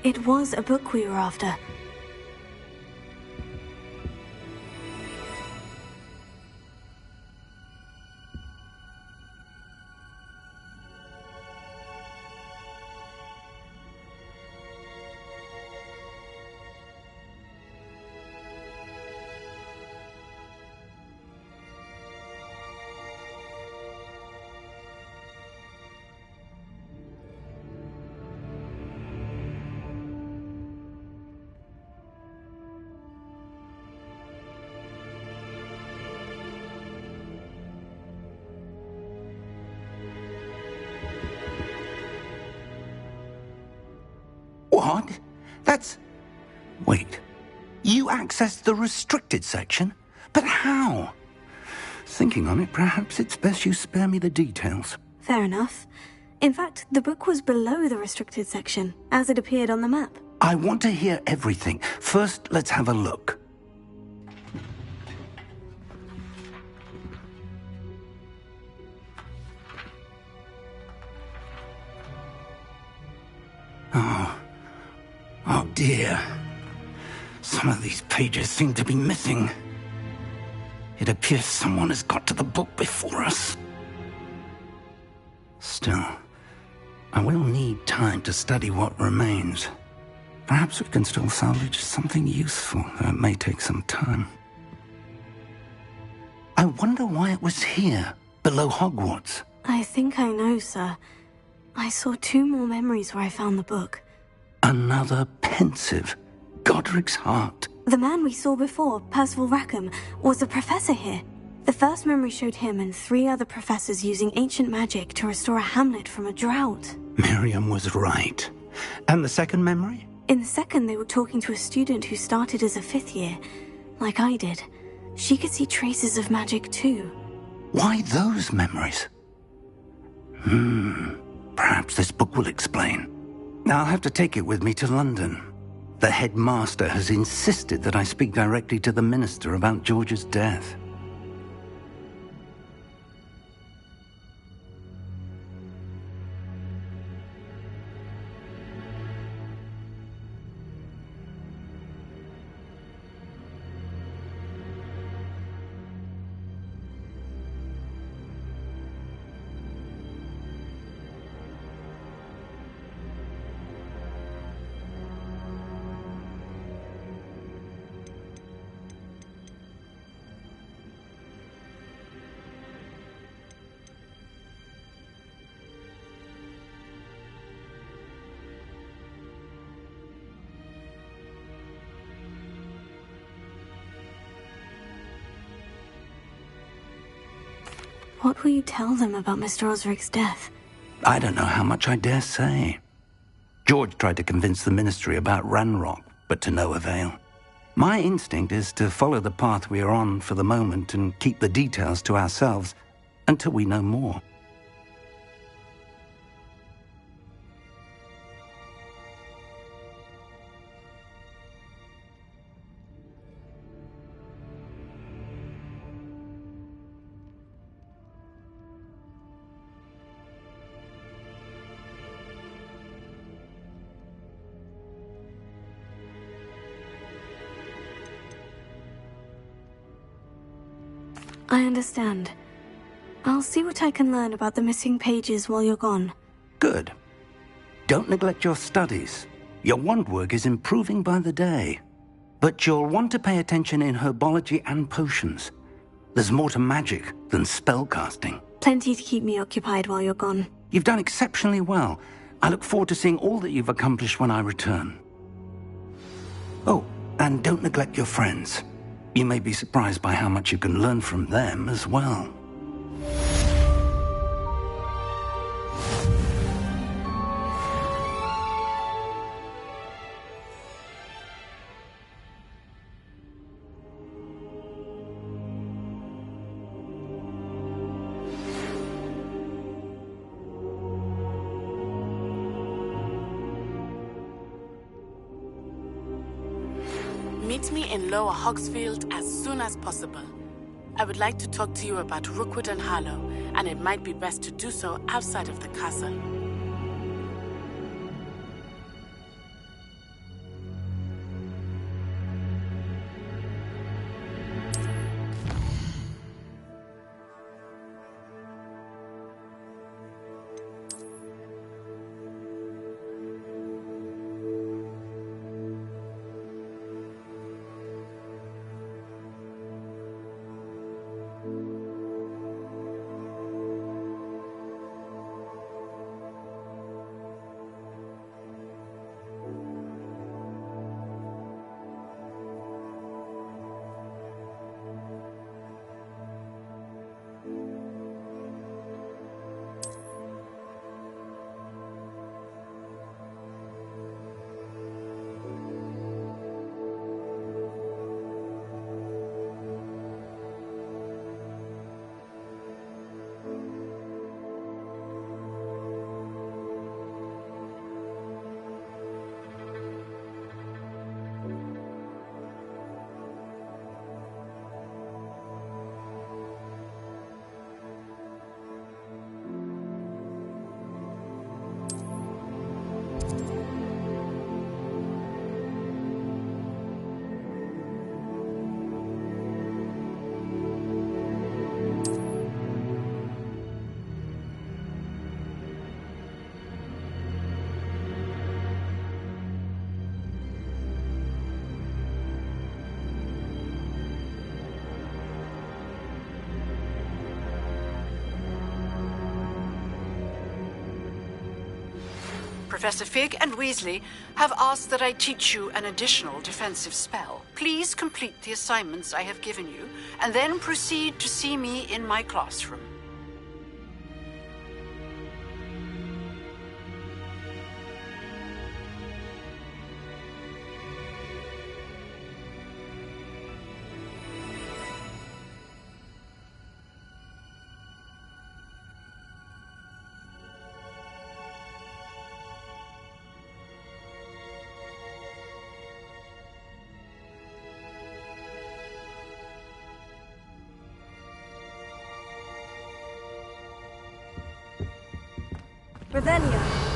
It was a book we were after. What? That's... Wait. You accessed the restricted section? But how? Thinking on it, perhaps it's best you spare me the details. Fair enough. In fact, the book was below the restricted section, as it appeared on the map. I want to hear everything. First, let's have a look. Oh dear. Some of these pages seem to be missing. It appears someone has got to the book before us. Still, I will need time to study what remains. Perhaps we can still salvage something useful, though it may take some time. I wonder why it was here, below Hogwarts. I think I know, sir. I saw 2 more memories where I found the book. Another pensive. Godric's heart. The man we saw before, Percival Rackham, was a professor here. The first memory showed him and 3 other professors using ancient magic to restore a hamlet from a drought. Miriam was right. And the second memory? In the second, they were talking to a student who started as a 5th year, like I did. She could see traces of magic too. Why those memories? Perhaps this book will explain. I'll have to take it with me to London. The headmaster has insisted that I speak directly to the minister about George's death. What will you tell them about Mr. Osric's death? I don't know how much I dare say. George tried to convince the ministry about Ranrock, but to no avail. My instinct is to follow the path we are on for the moment and keep the details to ourselves until we know more. I understand. I'll see what I can learn about the missing pages while you're gone. Good. Don't neglect your studies. Your wand work is improving by the day. But you'll want to pay attention in herbology and potions. There's more to magic than spellcasting. Plenty to keep me occupied while you're gone. You've done exceptionally well. I look forward to seeing all that you've accomplished when I return. Oh, and don't neglect your friends. You may be surprised by how much you can learn from them as well. Meet me in Lower Hogsfield as soon as possible. I would like to talk to you about Rookwood and Harlow, and it might be best to do so outside of the castle. Professor Fig and Weasley have asked that I teach you an additional defensive spell. Please complete the assignments I have given you, and then proceed to see me in my classroom. Revelio.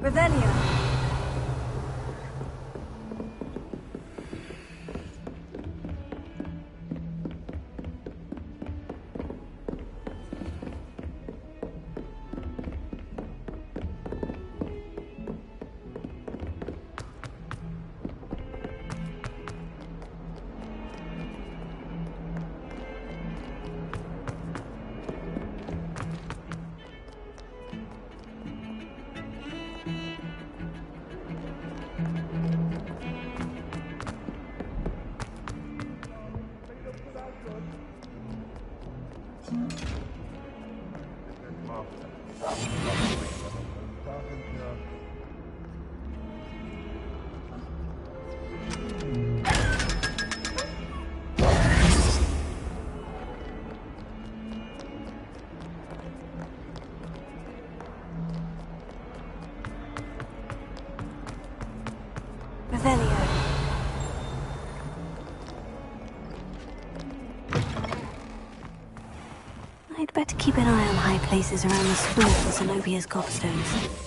Revelio. Revelio. I'd better keep an eye on high places around the school for Zenobia's gobstones.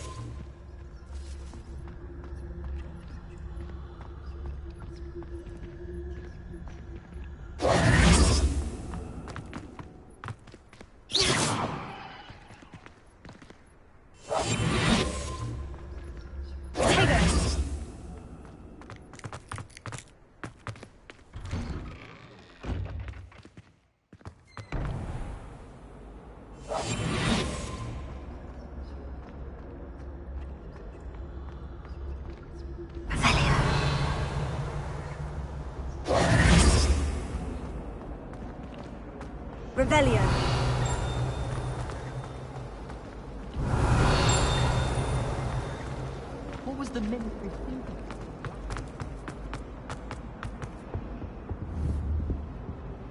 Revelio. was the ministry thinking?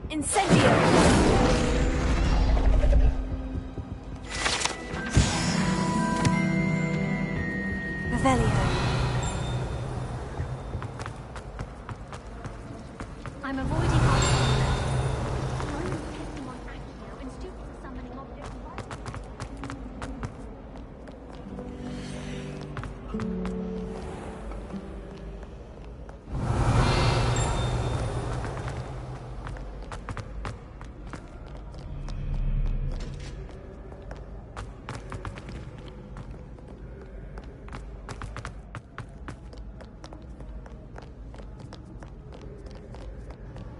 Incendio! Revelio. I'm avoiding obstacles. Only testing on Accio and students are summoning objects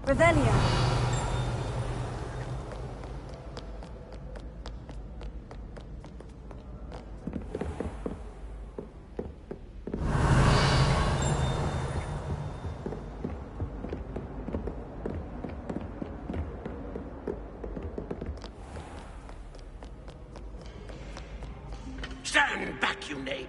Revelio. Stand back, you knave!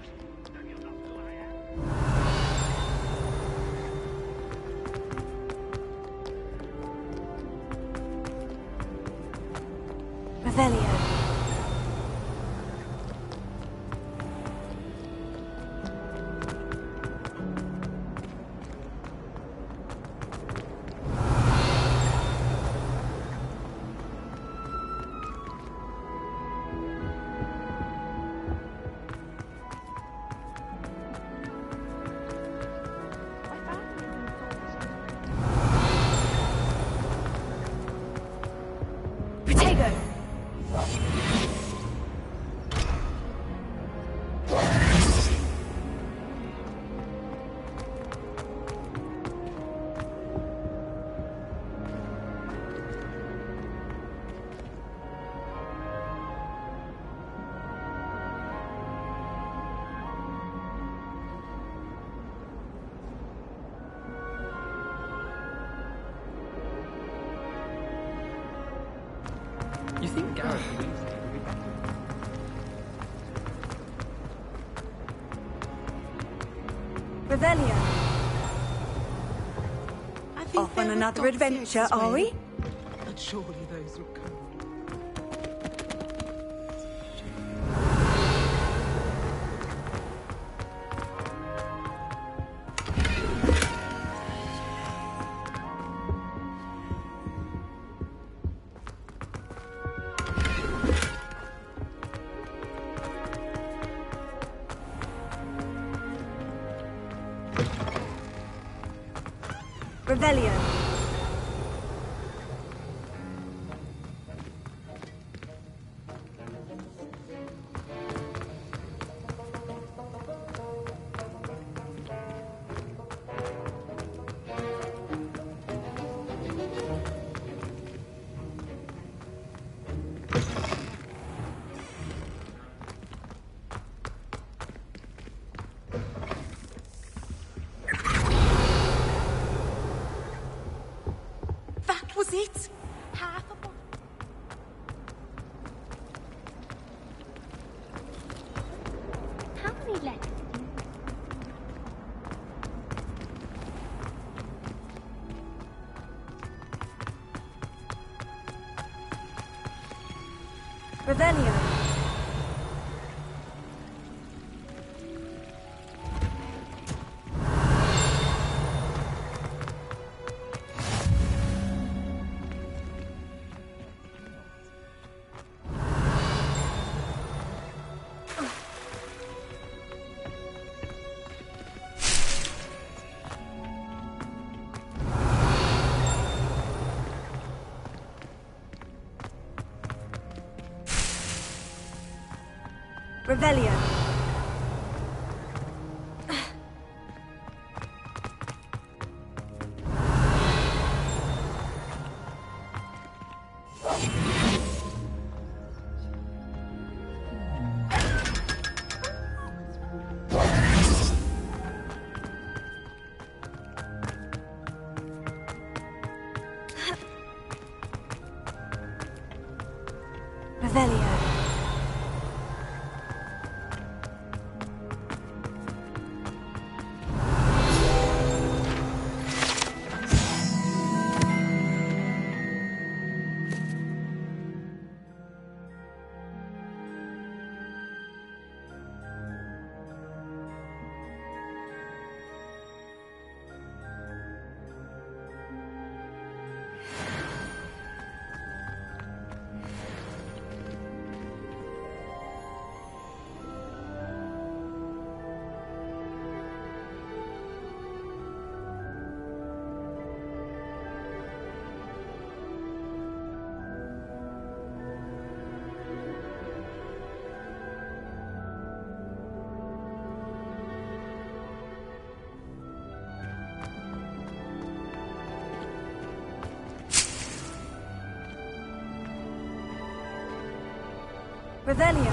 Revelio. Protego! You think Garrett would be back? Revelio. Off on another adventure, are we? But surely those were code. Revelio. That was it? Half a bottle. How many left? Revelio. Revelio. Revelio. Revelio.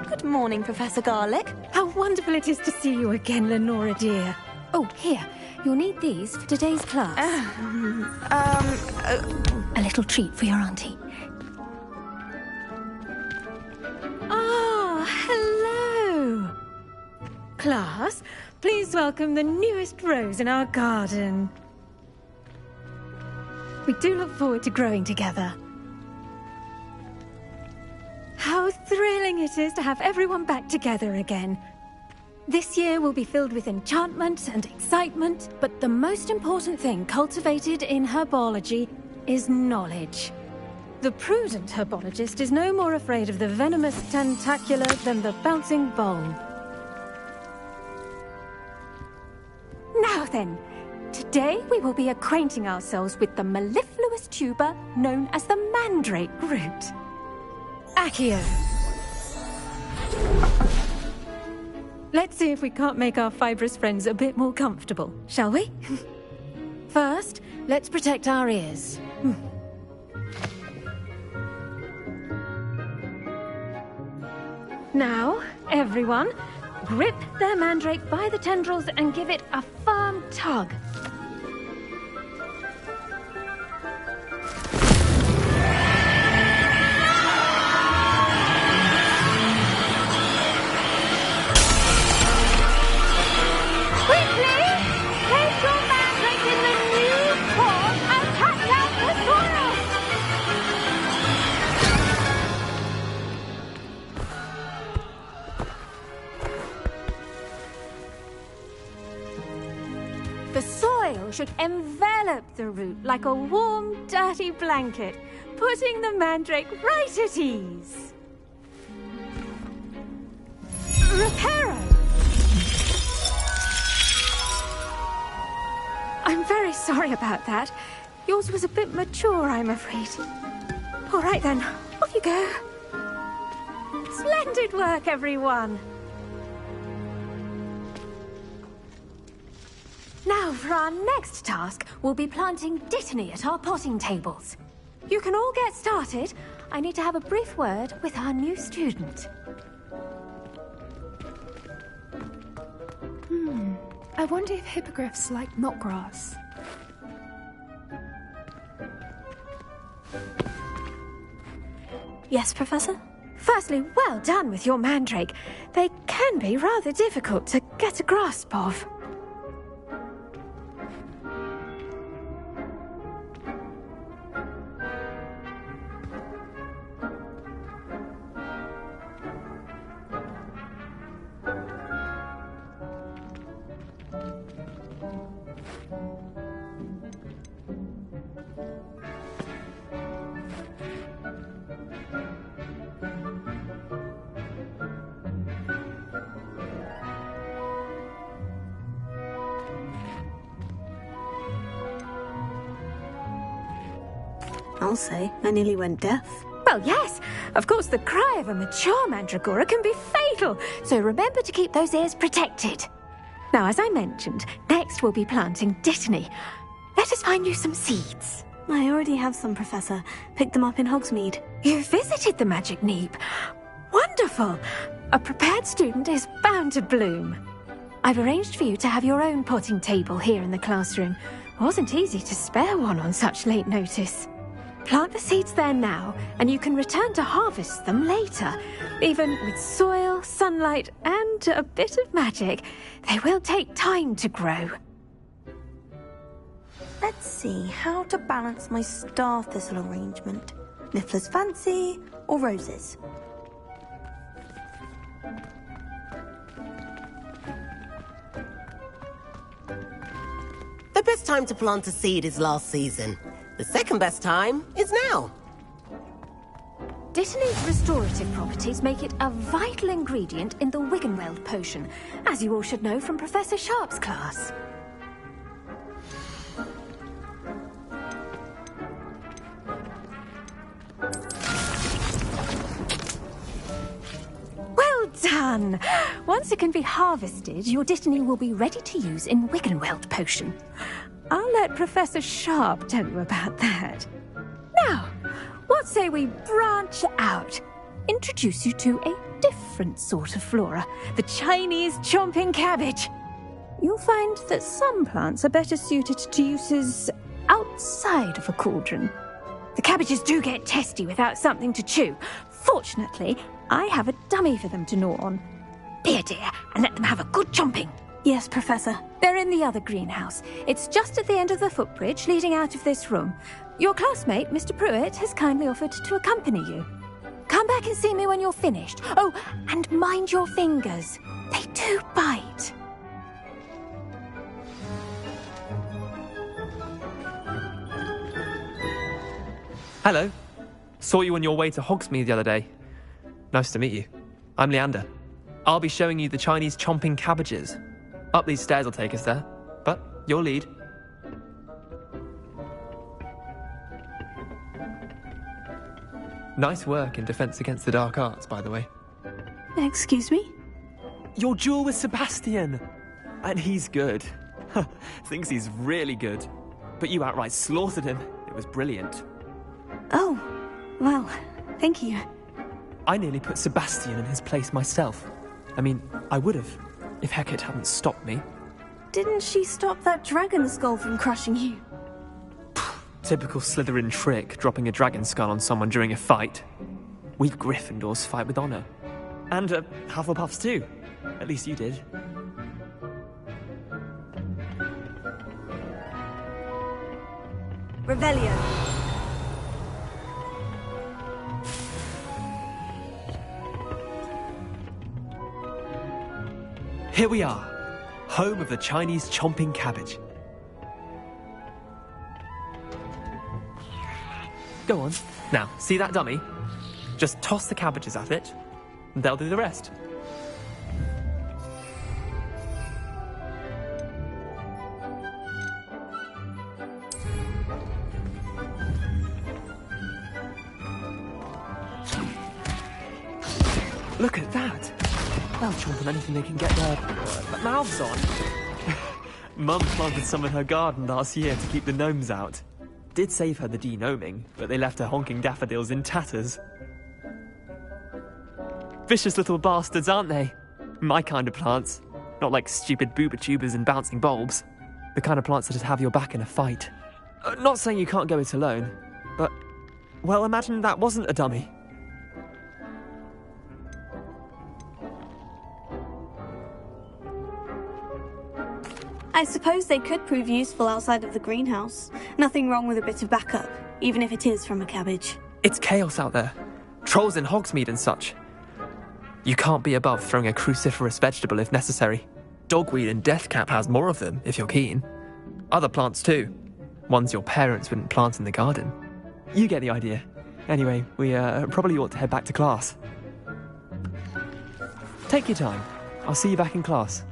Good morning, Professor Garlic. How wonderful it is to see you again, Lenora dear. Oh, here. You'll need these for today's class. A little treat for your auntie. Ah, hello. Class, please welcome the newest rose in our garden. We do look forward to growing together. How thrilling it is to have everyone back together again. This year will be filled with enchantment and excitement, but the most important thing cultivated in herbology is knowledge. The prudent herbologist is no more afraid of the venomous tentacula than the bouncing bulb. Now then, today we will be acquainting ourselves with the mellifluous tuber known as the mandrake root. Accio. Let's see if we can't make our fibrous friends a bit more comfortable, shall we? First, let's protect our ears. Now, everyone, grip their mandrake by the tendrils and give it a firm tug. The soil should envelop the root like a warm, dirty blanket, putting the mandrake right at ease. Reparo! I'm very sorry about that. Yours was a bit mature, I'm afraid. All right then, off you go. Splendid work, everyone. Now, for our next task, we'll be planting dittany at our potting tables. You can all get started. I need to have a brief word with our new student. I wonder if hippogriffs like knotgrass. Yes, Professor? Firstly, well done with your mandrake. They can be rather difficult to get a grasp of. I'll say, I nearly went deaf. Well, yes. Of course, the cry of a mature mandragora can be fatal, so remember to keep those ears protected. Now, as I mentioned, next we'll be planting dittany. Let us find you some seeds. I already have some, Professor. Picked them up in Hogsmeade. You visited the Magic Neep. Wonderful! A prepared student is bound to bloom. I've arranged for you to have your own potting table here in the classroom. Wasn't easy to spare one on such late notice. Plant the seeds there now, and you can return to harvest them later. Even with soil, sunlight, and a bit of magic, they will take time to grow. Let's see how to balance my star thistle arrangement. Niffler's Fancy or roses? The best time to plant a seed is last season. The second best time is now. Dittany's restorative properties make it a vital ingredient in the Wiggenweld potion, as you all should know from Professor Sharp's class. Well done! Once it can be harvested, your Dittany will be ready to use in Wiggenweld potion. I'll let Professor Sharp tell you about that. Now, what say we branch out? Introduce you to a different sort of flora, the Chinese chomping cabbage. You'll find that some plants are better suited to uses outside of a cauldron. The cabbages do get testy without something to chew. Fortunately, I have a dummy for them to gnaw on. Be a dear and let them have a good chomping. Yes, Professor. They're in the other greenhouse. It's just at the end of the footbridge leading out of this room. Your classmate, Mr. Pruitt, has kindly offered to accompany you. Come back and see me when you're finished. Oh, and mind your fingers. They do bite. Hello. Saw you on your way to Hogsmeade the other day. Nice to meet you. I'm Leander. I'll be showing you the Chinese chomping cabbages. Up these stairs will take us there, but your lead. Nice work in Defense Against the Dark Arts, by the way. Excuse me? Your duel with Sebastian! And he's good. Thinks he's really good. But you outright slaughtered him. It was brilliant. Oh, well, thank you. I nearly put Sebastian in his place myself. I mean, I would have, if Hecate hadn't stopped me. Didn't she stop that dragon skull from crushing you? Typical Slytherin trick, dropping a dragon skull on someone during a fight. We Gryffindors fight with honor. And Hufflepuffs too. At least you did. Revelio. Here we are, home of the Chinese chomping cabbage. Go on. Now, see that dummy? Just toss the cabbages at it, and they'll do the rest. Look at that! They'll chomp on anything they can get their mouths on. Mum planted some in her garden last year to keep the gnomes out. Did save her the de-gnoming, but they left her honking daffodils in tatters. Vicious little bastards, aren't they? My kind of plants. Not like stupid booba-tubers and bouncing bulbs. The kind of plants that'd have your back in a fight. Not saying you can't go it alone, but... well, imagine that wasn't a dummy. I suppose they could prove useful outside of the greenhouse. Nothing wrong with a bit of backup, even if it is from a cabbage. It's chaos out there. Trolls in Hogsmeade and such. You can't be above throwing a cruciferous vegetable if necessary. Dogweed and deathcap has more of them, if you're keen. Other plants too. Ones your parents wouldn't plant in the garden. You get the idea. Anyway, we probably ought to head back to class. Take your time. I'll see you back in class.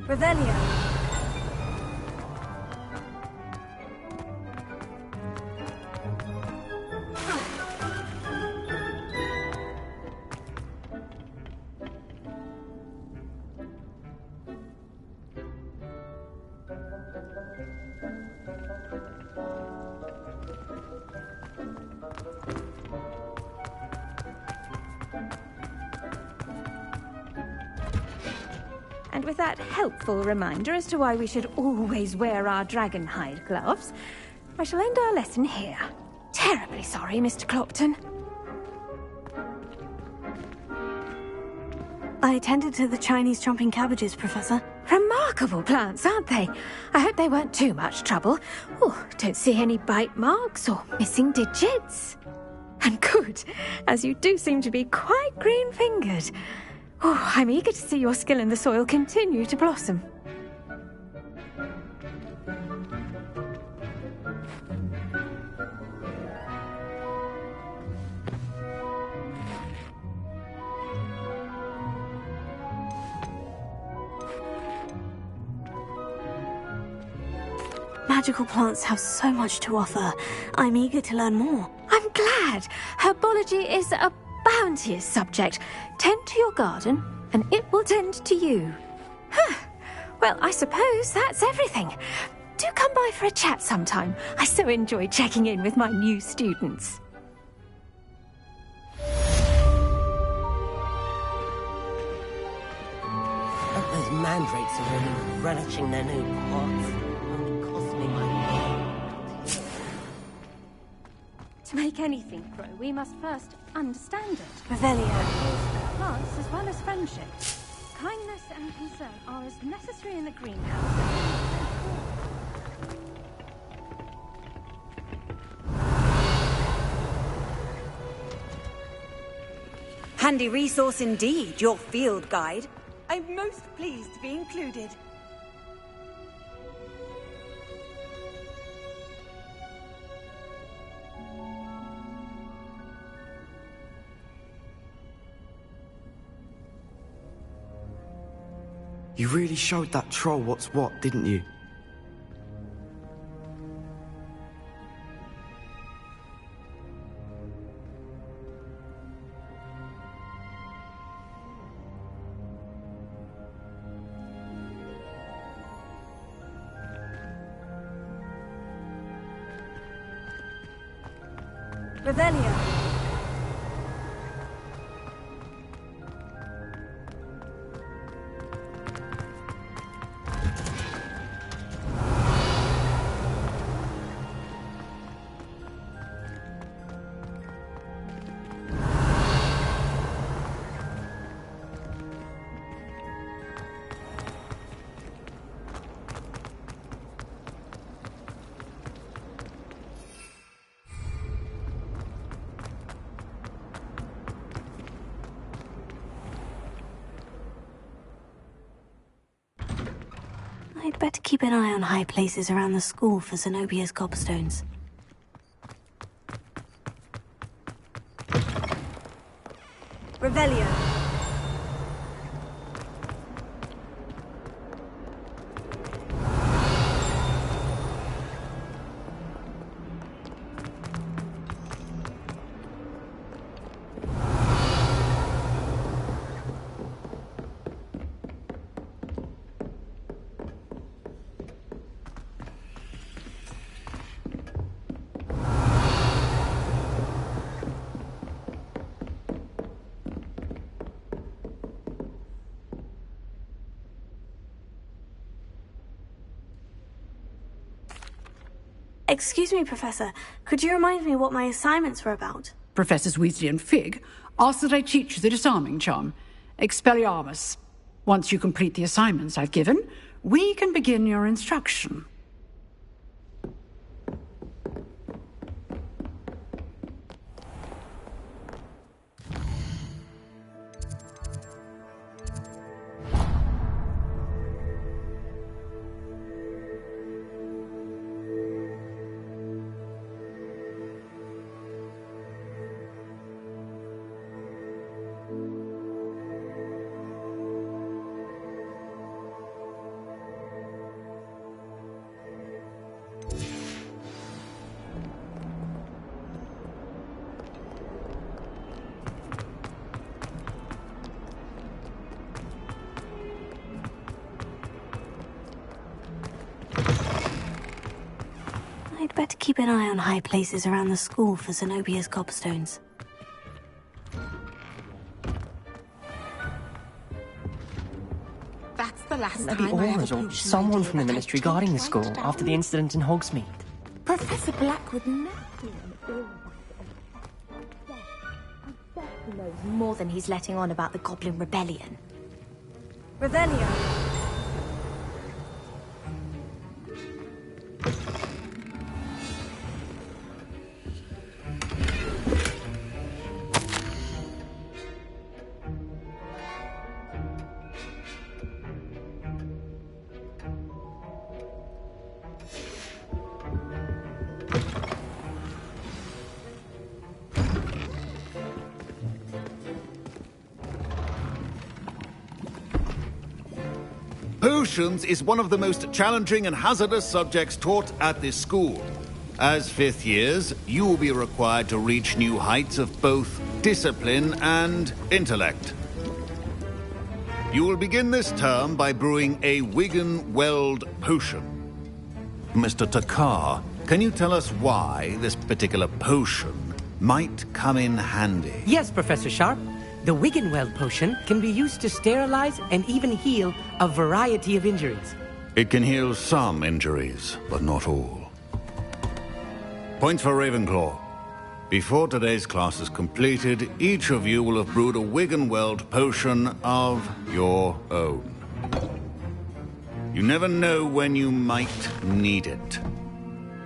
Revelio. And with that helpful reminder as to why we should always wear our dragon hide gloves, I shall end our lesson here. Terribly sorry, Mr. Clopton. I attended to the Chinese chomping cabbages, Professor. Remarkable plants, aren't they? I hope they weren't too much trouble. Oh, don't see any bite marks or missing digits. And good, as you do seem to be quite green-fingered. Oh, I'm eager to see your skill in the soil continue to blossom. Magical plants have so much to offer. I'm eager to learn more. I'm glad. Herbology is a bounteous subject. Tend to your garden, and it will tend to you. Well, I suppose that's everything. Do come by for a chat sometime. I so enjoy checking in with my new students. Those mandrakes are really relishing their new pots. To make anything grow, we must first understand it. Revelio. Plants as well as friendship. Kindness and concern are as necessary in the greenhouse. Handy resource indeed, your field guide. I'm most pleased to be included. You really showed that troll what's what, didn't you? Revelio. I'd better keep an eye on high places around the school for Zenobia's gobstones. Revelio. Excuse me, Professor. Could you remind me what my assignments were about? Professors Weasley and Fig ask that I teach you the disarming charm, Expelliarmus. Once you complete the assignments I've given, we can begin your instruction. I'd better keep an eye on high places around the school for Zenobia's gobstones. That's the last Maybe time I ever Auras or pushed someone an from the idea ministry that I guarding the tried school to after the down. incident in Hogsmeade. Professor Blackwood never He knows more than he's letting on about the Goblin Rebellion. Revelio. Potions is one of the most challenging and hazardous subjects taught at this school. As fifth years, you will be required to reach new heights of both discipline and intellect. You will begin this term by brewing a Wigan-Weld potion. Mr. Takar, can you tell us why this particular potion might come in handy? Yes, Professor Sharp. The Wigan-Weld potion can be used to sterilize and even heal a variety of injuries. It can heal some injuries, but not all. Points for Ravenclaw. Before today's class is completed, each of you will have brewed a Wigan-Weld potion of your own. You never know when you might need it.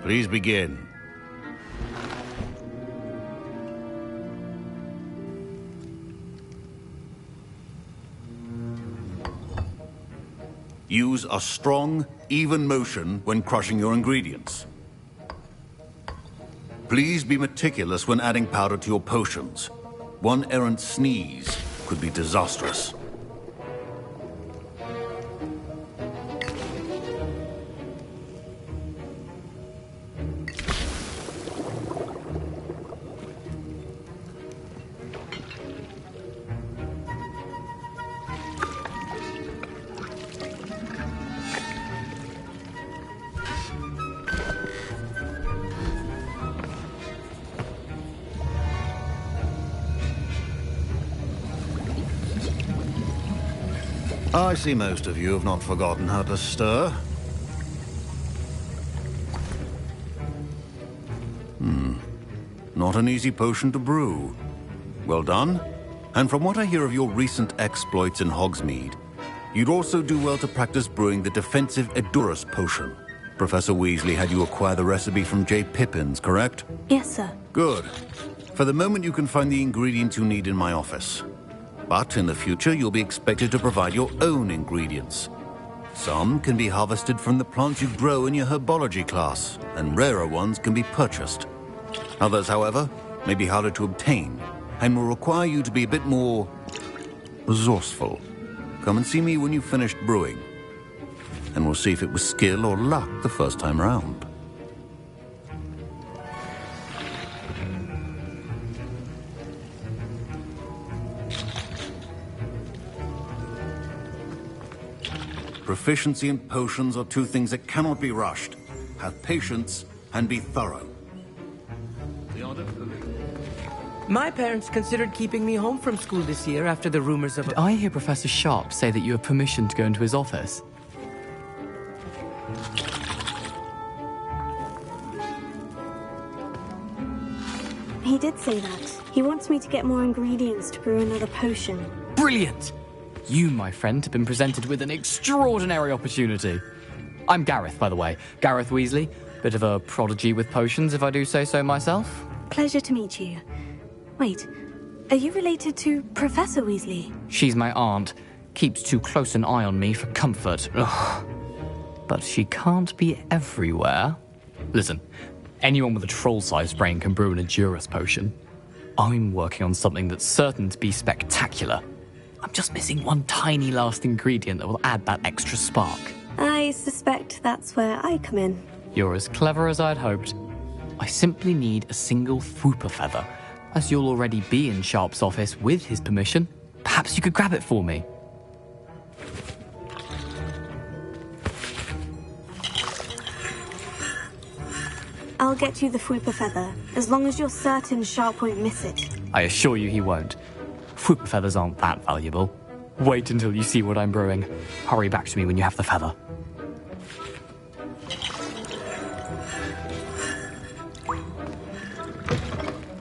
Please begin. Use a strong, even motion when crushing your ingredients. Please be meticulous when adding powder to your potions. One errant sneeze could be disastrous. I see most of you have not forgotten how to stir. Not an easy potion to brew. Well done. And from what I hear of your recent exploits in Hogsmeade, you'd also do well to practice brewing the defensive Edurus potion. Professor Weasley had you acquire the recipe from J. Pippins, correct? Yes, sir. Good. For the moment, you can find the ingredients you need in my office. But in the future, you'll be expected to provide your own ingredients. Some can be harvested from the plants you grow in your herbology class, and rarer ones can be purchased. Others, however, may be harder to obtain, and will require you to be a bit more resourceful. Come and see me when you've finished brewing, and we'll see if it was skill or luck the first time round. Proficiency and potions are two things that cannot be rushed. Have patience and be thorough. My parents considered keeping me home from school this year after the rumors of... Did I hear Professor Sharp say that you have permission to go into his office? He did say that. He wants me to get more ingredients to brew another potion. Brilliant! You, my friend, have been presented with an extraordinary opportunity. I'm Gareth, by the way. Gareth Weasley. Bit of a prodigy with potions, if I do say so myself. Pleasure to meet you. Wait, are you related to Professor Weasley? She's my aunt. Keeps too close an eye on me for comfort. Ugh. But she can't be everywhere. Listen, anyone with a troll-sized brain can brew an Edurus potion. I'm working on something that's certain to be spectacular. I'm just missing one tiny last ingredient that will add that extra spark. I suspect that's where I come in. You're as clever as I'd hoped. I simply need a single Fwooper feather. As you'll already be in Sharp's office with his permission, perhaps you could grab it for me. I'll get you the Fwooper feather, as long as you're certain Sharp won't miss it. I assure you he won't. Fwooper feathers aren't that valuable. Wait until you see what I'm brewing. Hurry back to me when you have the feather.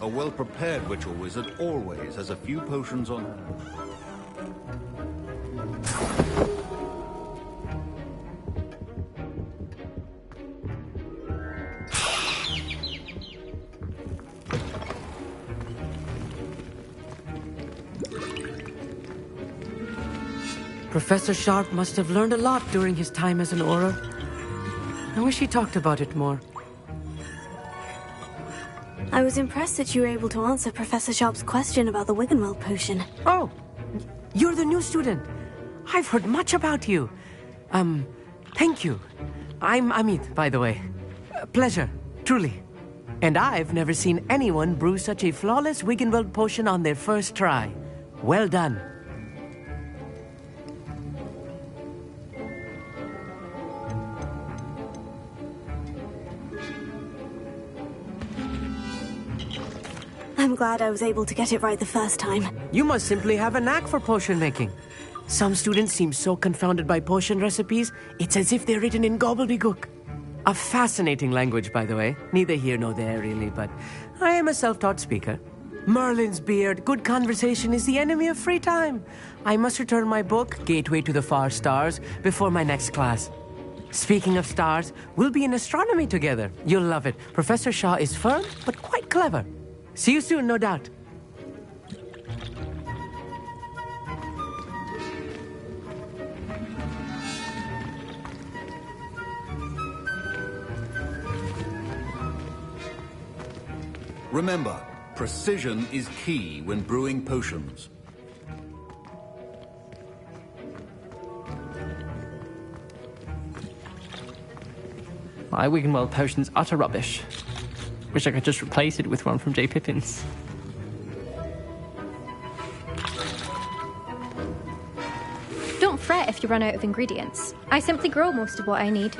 A well-prepared ritual wizard always has a few potions on hand. Professor Sharp must have learned a lot during his time as an Auror. I wish he talked about it more. I was impressed that you were able to answer Professor Sharp's question about the Wiggenweld potion. Oh, you're the new student. I've heard much about you. Thank you. I'm Amit, by the way. Pleasure, truly. And I've never seen anyone brew such a flawless Wiggenweld potion on their first try. Well done. I'm glad I was able to get it right the first time. You must simply have a knack for potion making. Some students seem so confounded by potion recipes, it's as if they're written in gobbledygook. A fascinating language, by the way. Neither here nor there, really, but I am a self-taught speaker. Merlin's beard, good conversation is the enemy of free time. I must return my book, Gateway to the Far Stars, before my next class. Speaking of stars, we'll be in astronomy together. You'll love it. Professor Shah is firm, but quite clever. See you soon, no doubt. Remember, precision is key when brewing potions. My Wiggenweld potion's utter rubbish. Wish I could just replace it with one from J. Pippin's. Don't fret if you run out of ingredients. I simply grow most of what I need.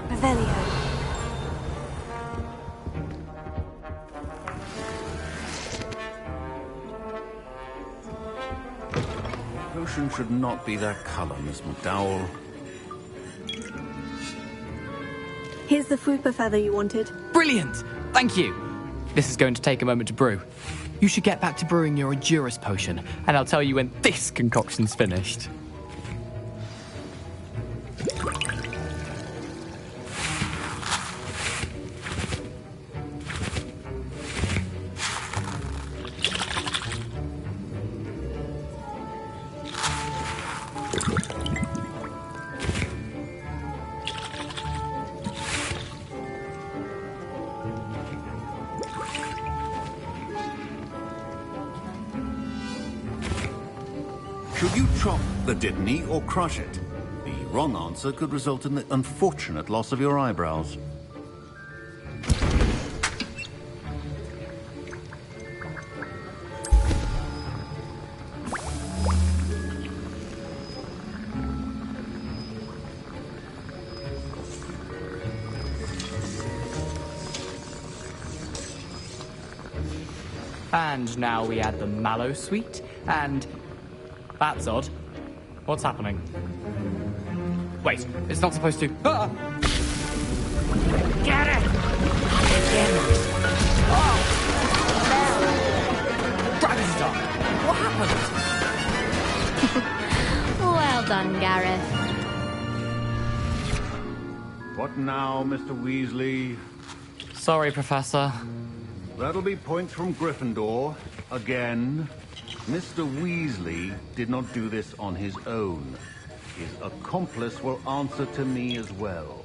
Revelio. Potion should not be that color, Miss McDowell. Here's the Fupa feather you wanted. Brilliant! Thank you! This is going to take a moment to brew. You should get back to brewing your Edurus potion, and I'll tell you when this concoction's finished. Should you chop the Dittany or crush it? The wrong answer could result in the unfortunate loss of your eyebrows. And now we add the mallow sweet, and... That's odd. What's happening? Wait, it's not supposed to... Ah! Get it! Gravity Star! What happened? Well done, Gareth. What now, Mr. Weasley? Sorry, Professor. That'll be points from Gryffindor. Again. Mr. Weasley did not do this on his own. His accomplice will answer to me as well.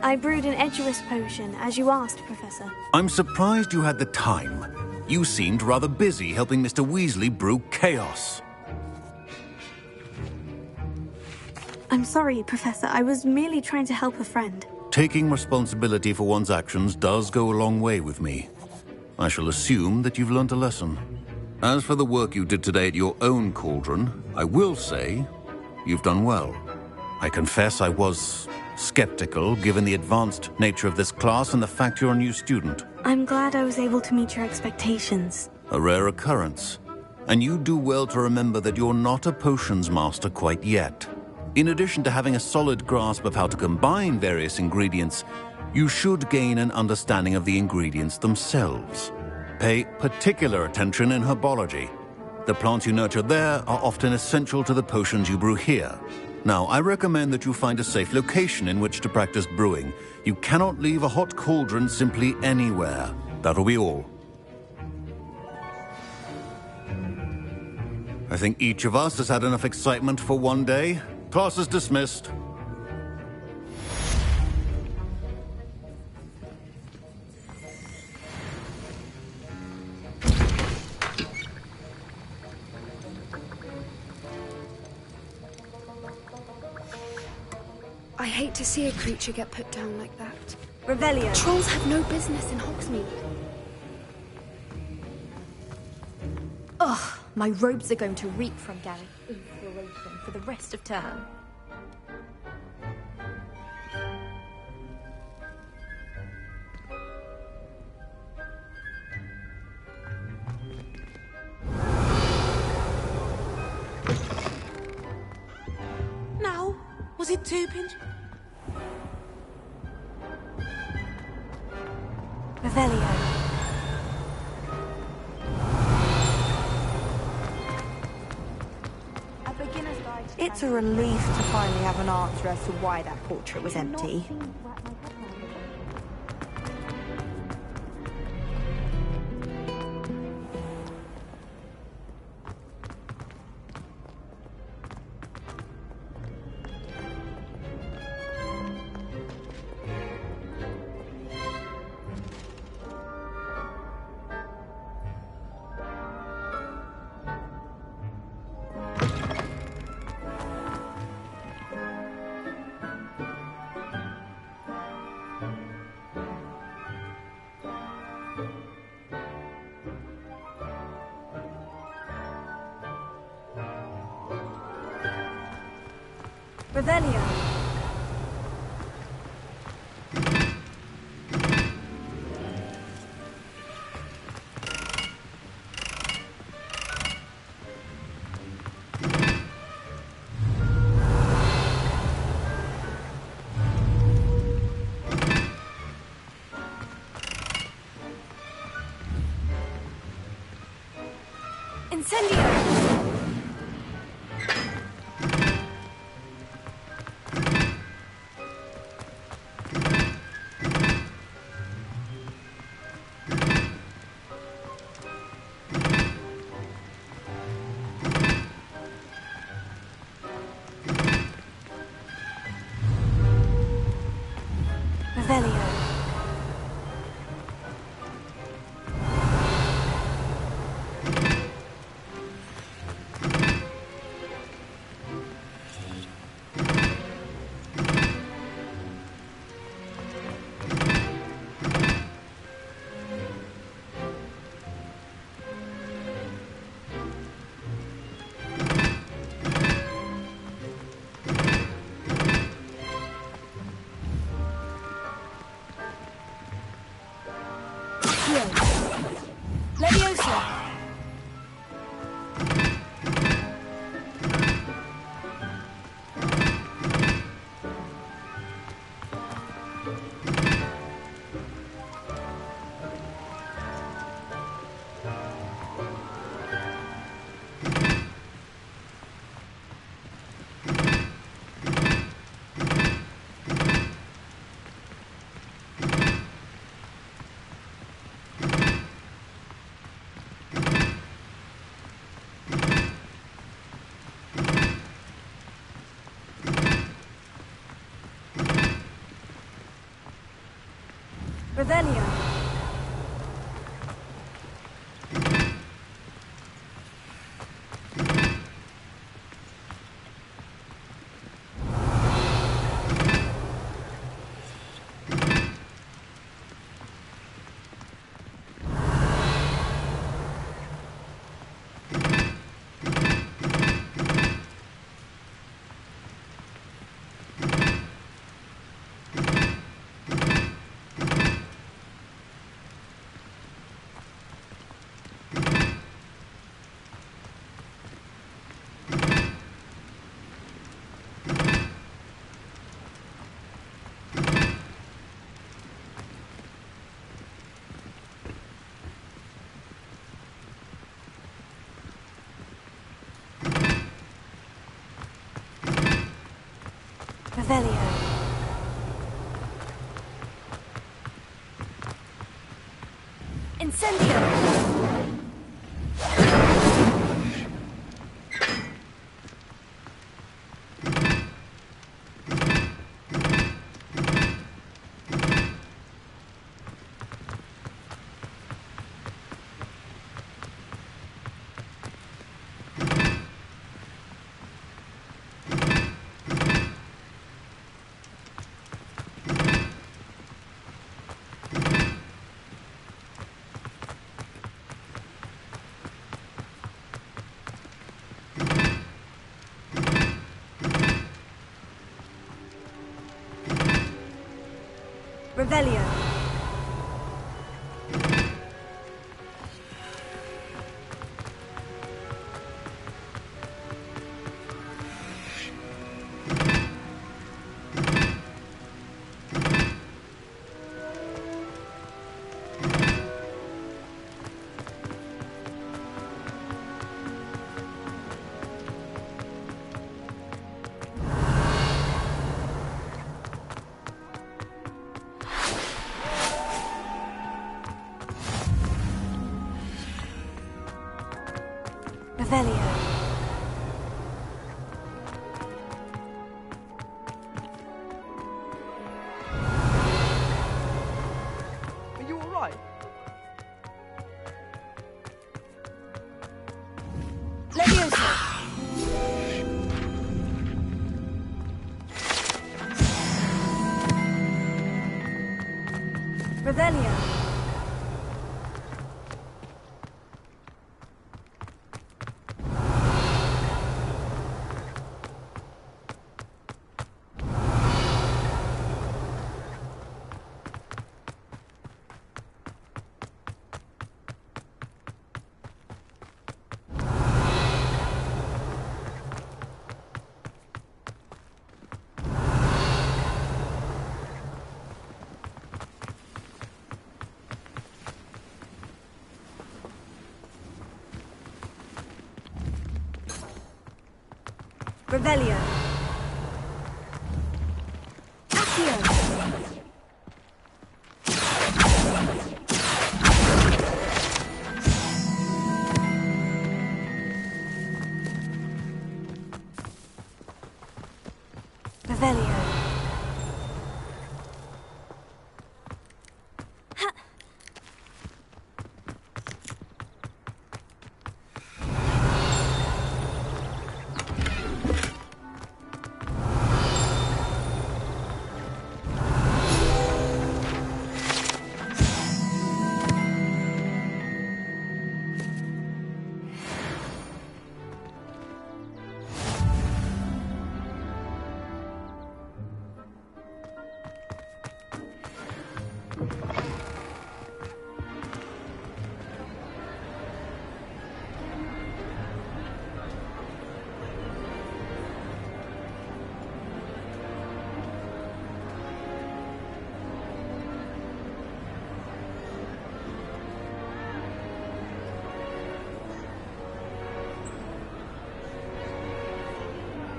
I brewed an Edurus potion, as you asked, Professor. I'm surprised you had the time. You seemed rather busy helping Mr. Weasley brew chaos. I'm sorry, Professor. I was merely trying to help a friend. Taking responsibility for one's actions does go a long way with me. I shall assume that you've learnt a lesson. As for the work you did today at your own cauldron, I will say you've done well. I confess I was skeptical, given the advanced nature of this class and the fact you're a new student. I'm glad I was able to meet your expectations. A rare occurrence. and you do well to remember that you're not a potions master quite yet. In addition to having a solid grasp of how to combine various ingredients, you should gain an understanding of the ingredients themselves. Pay particular attention in herbology. The plants you nurture there are often essential to the potions you brew here. Now, I recommend that you find a safe location in which to practice brewing. You cannot leave a hot cauldron simply anywhere. That'll be all. I think each of us has had enough excitement for one day. Class is dismissed. I hate to see a creature get put down like that. Revelio. Trolls have no business in Hogsmeade. Ugh, my robes are going to reek from Gary's inspiration for the rest of term. Now, was it 2 pinch? Revelio. It's a relief to finally have an answer as to why that portrait was empty. Revelio. Incendio. Revelio. Leviosa. Revelio. Incendio! Revelio. Revelio. Are you alright? Leviosa. Revelio. Revelio. Accio. Revelio.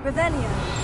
Revelio.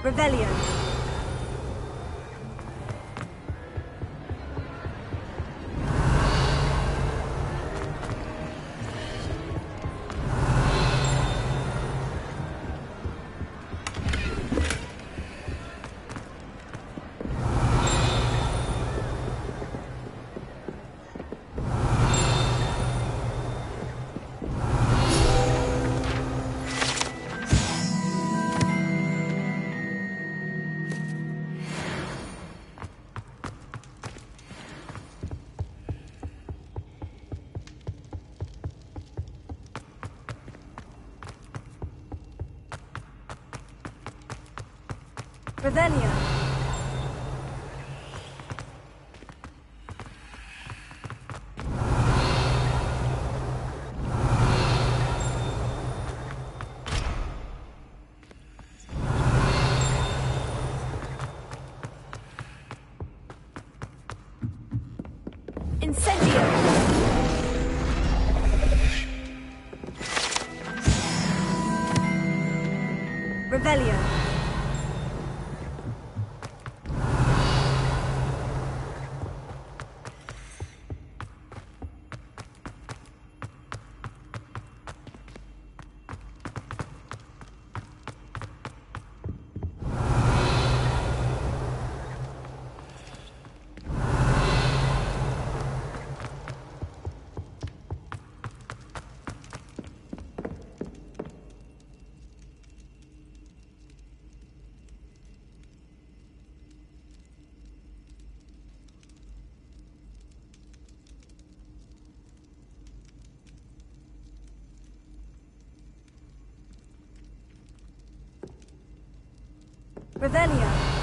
Revelio. Revelio. Incendio. Revelio. Revelio.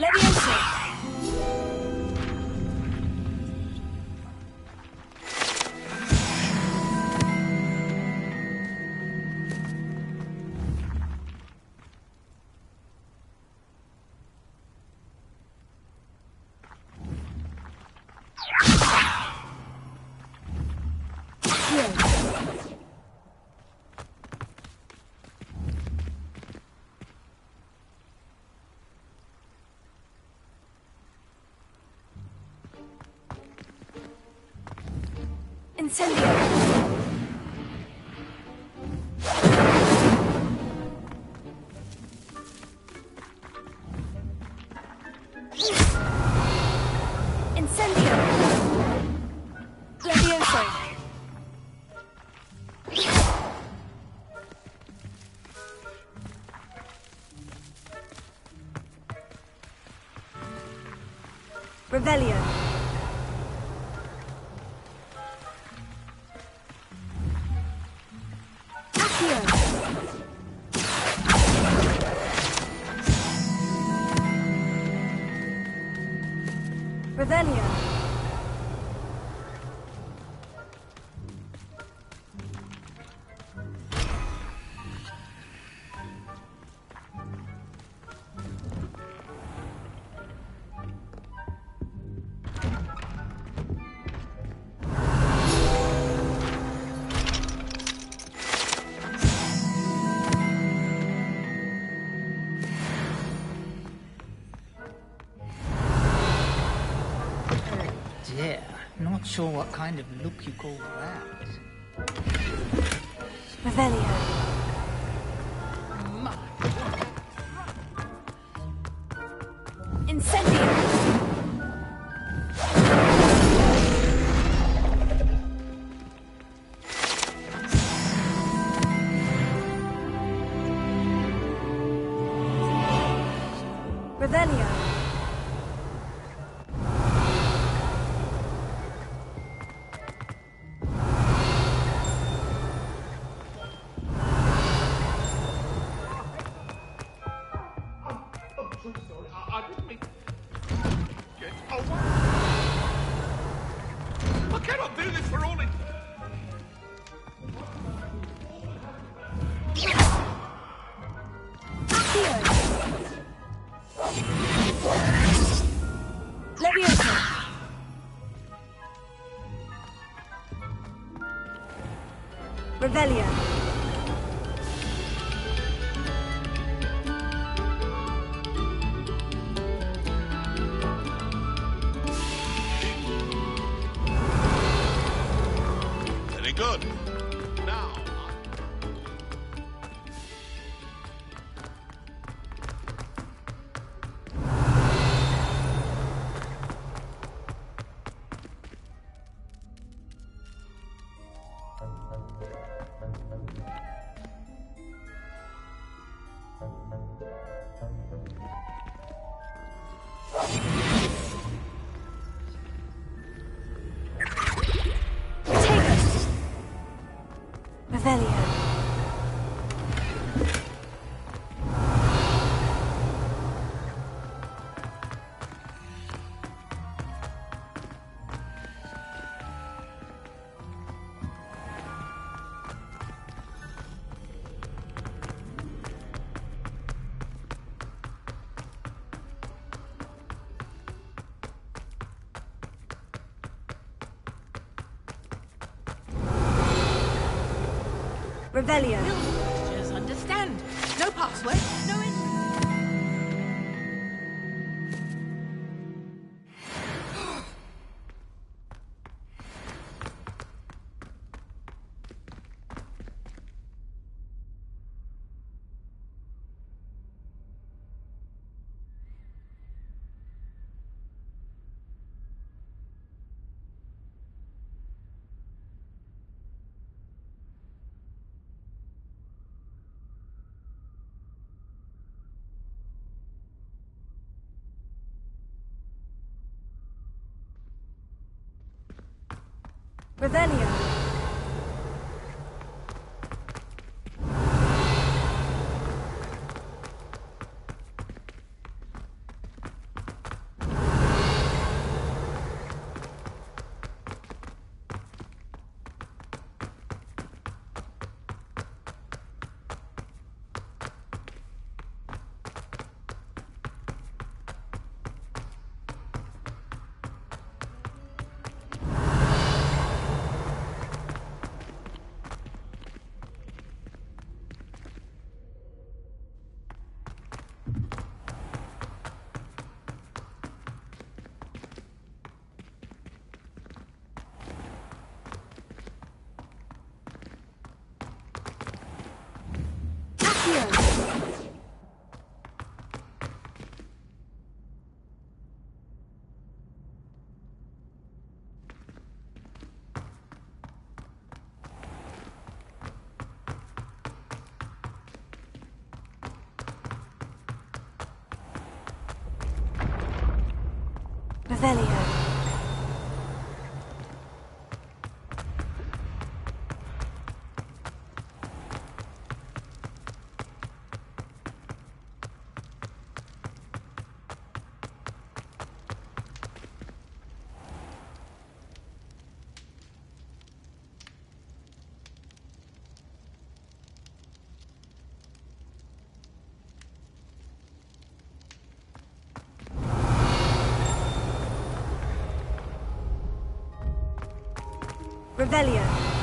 Levioso. Incendio. Incendio. Levioso. Revelio. Revelio. Dear, not sure what kind of look you call that. Revelio. Incendio. Revelio. Revelio. Very good. Now. Revelio. Revelio. Just understand. No password, no Revelio. Revelio. Revelio.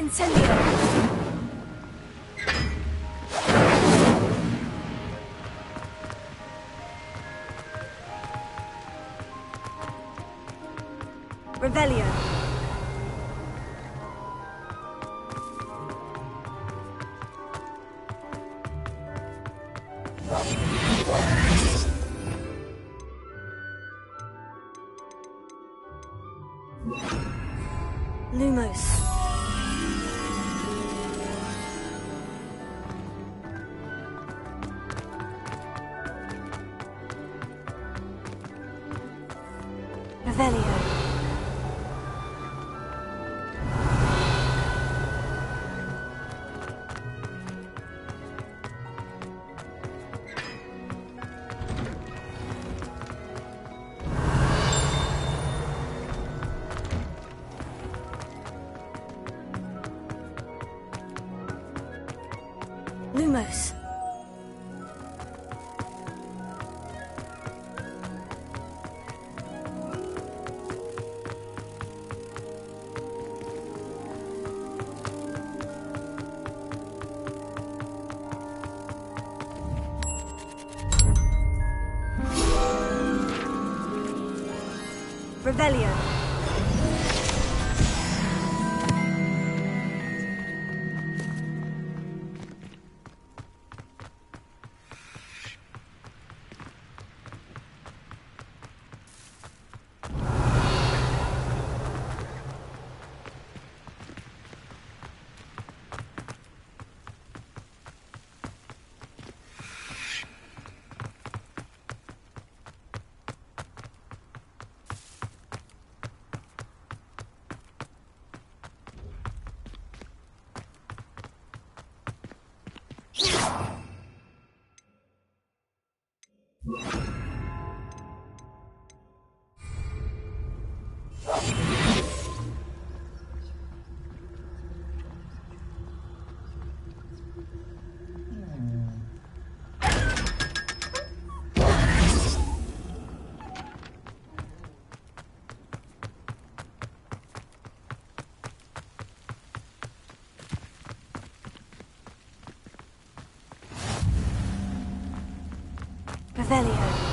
Incendio! Revelio. Lumos. Revelio. Lumos. Revelio. Revelio.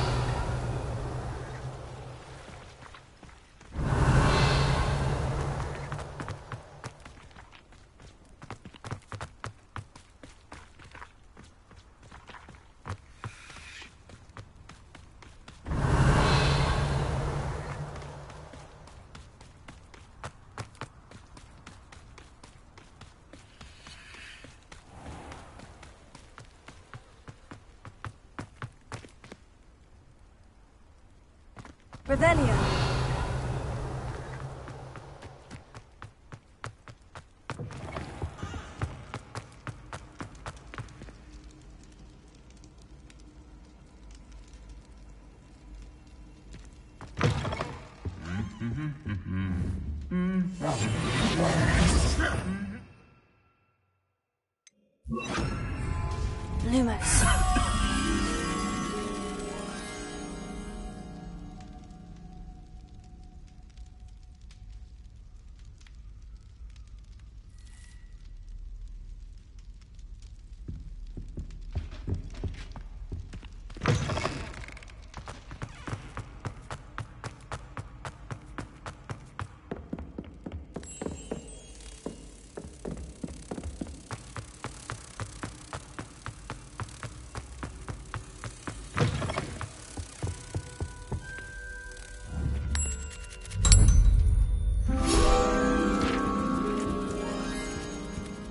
Revelio. Lumos.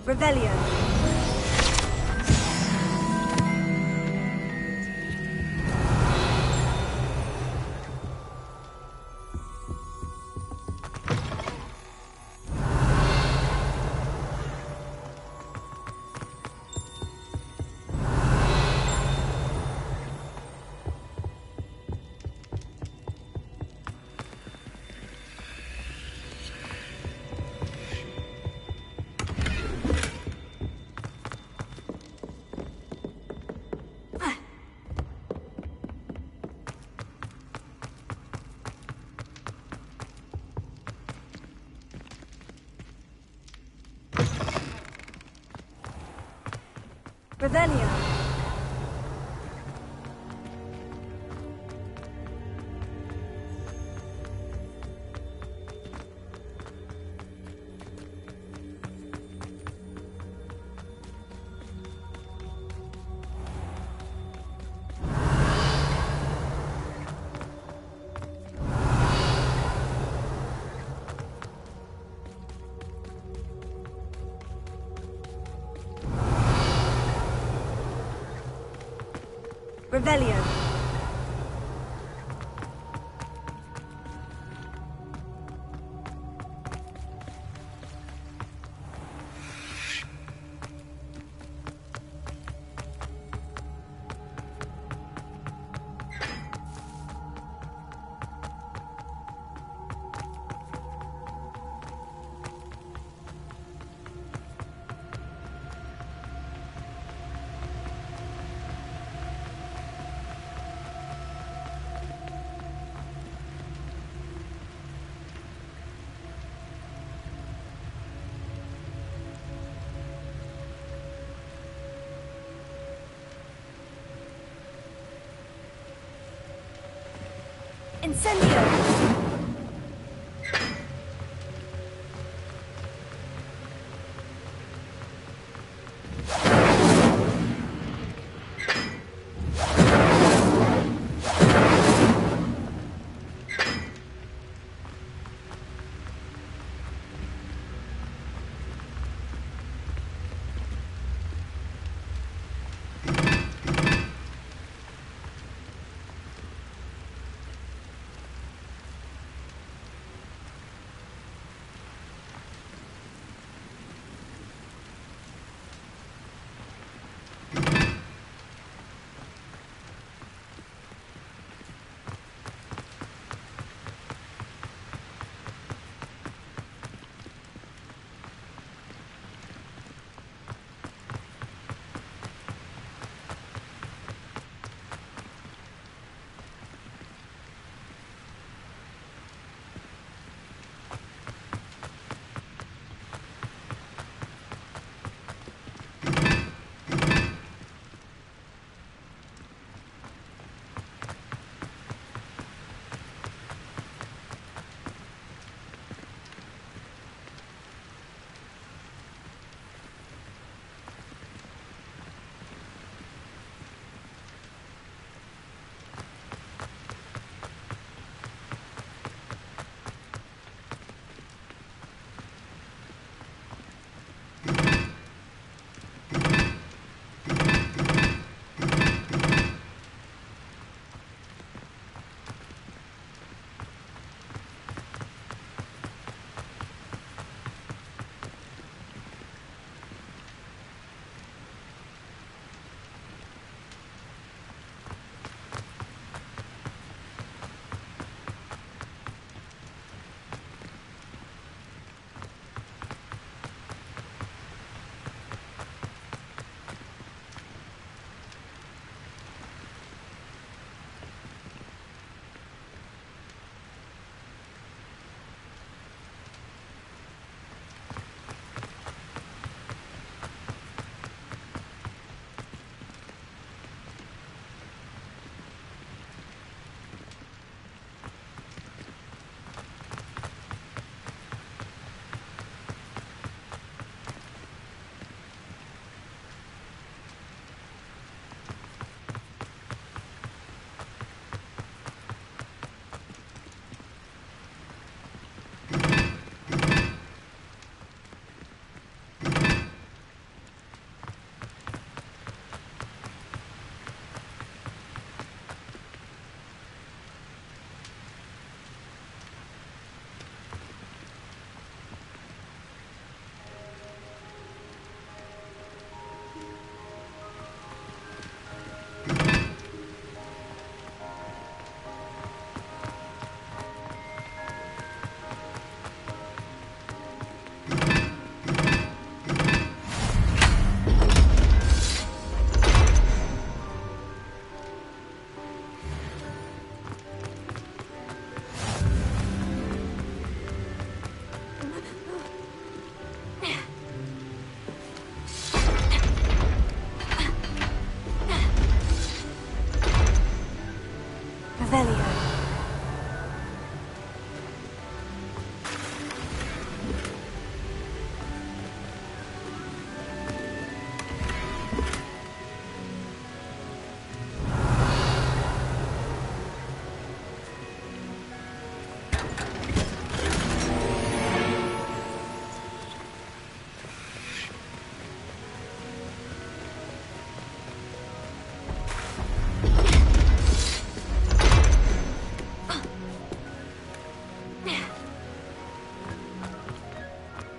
Revelio. Revelio. Revelio. Incendio!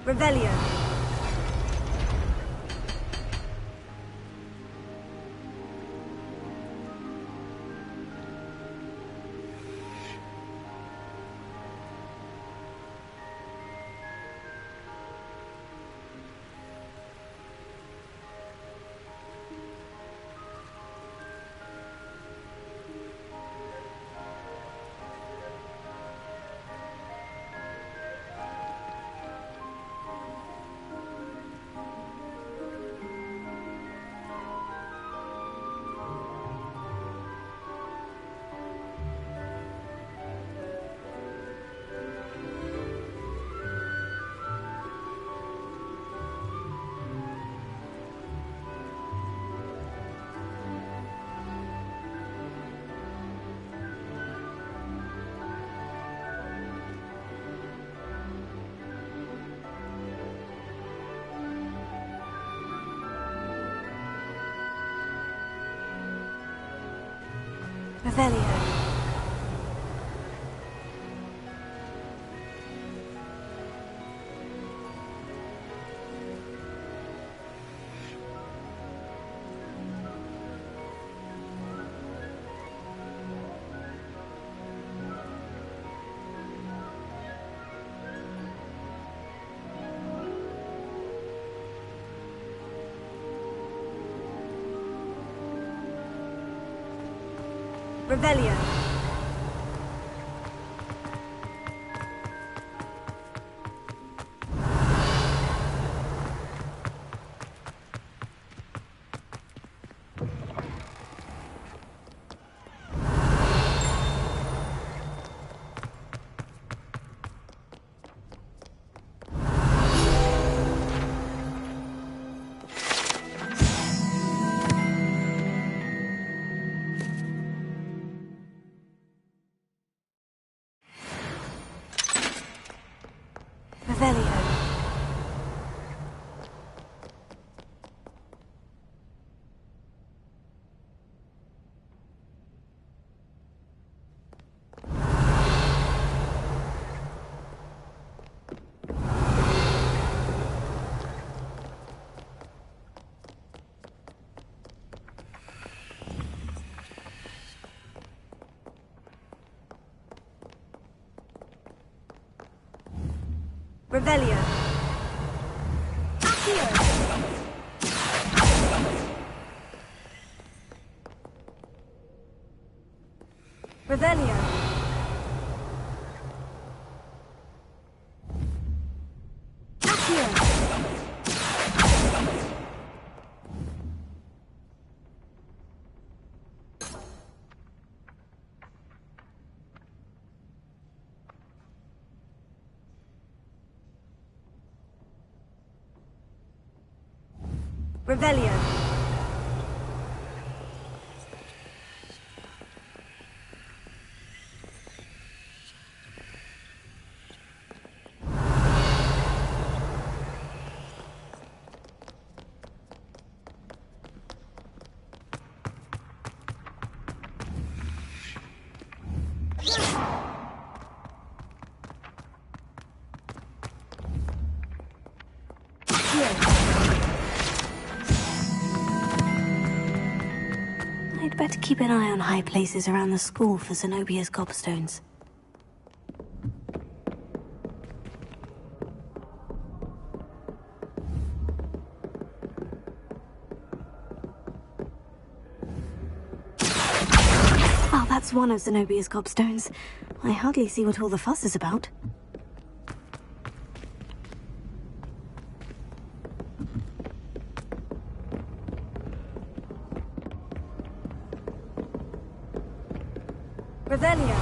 Revelio. Revelio. Revelio. Revelio. Revelio. Accio. Revelio. Accio. Revelio. I'd better keep an eye on high places around the school for Zenobia's gobstones. Oh, that's one of Zenobia's gobstones. I hardly see what all the fuss is about. Revelio.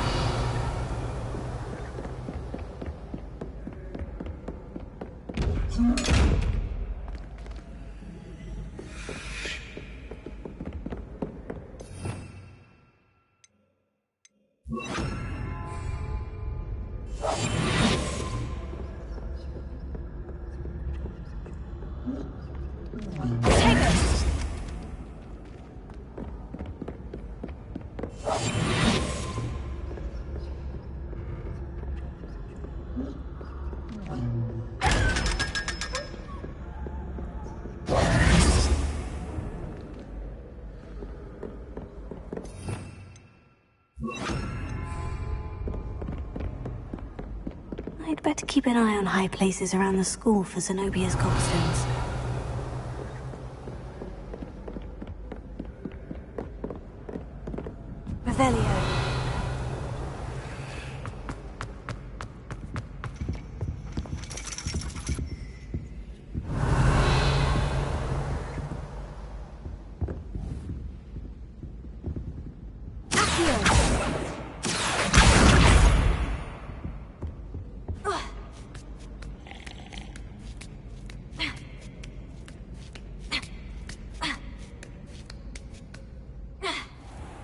I'd better keep an eye on high places around the school for Zenobia's gobstones. Revelio.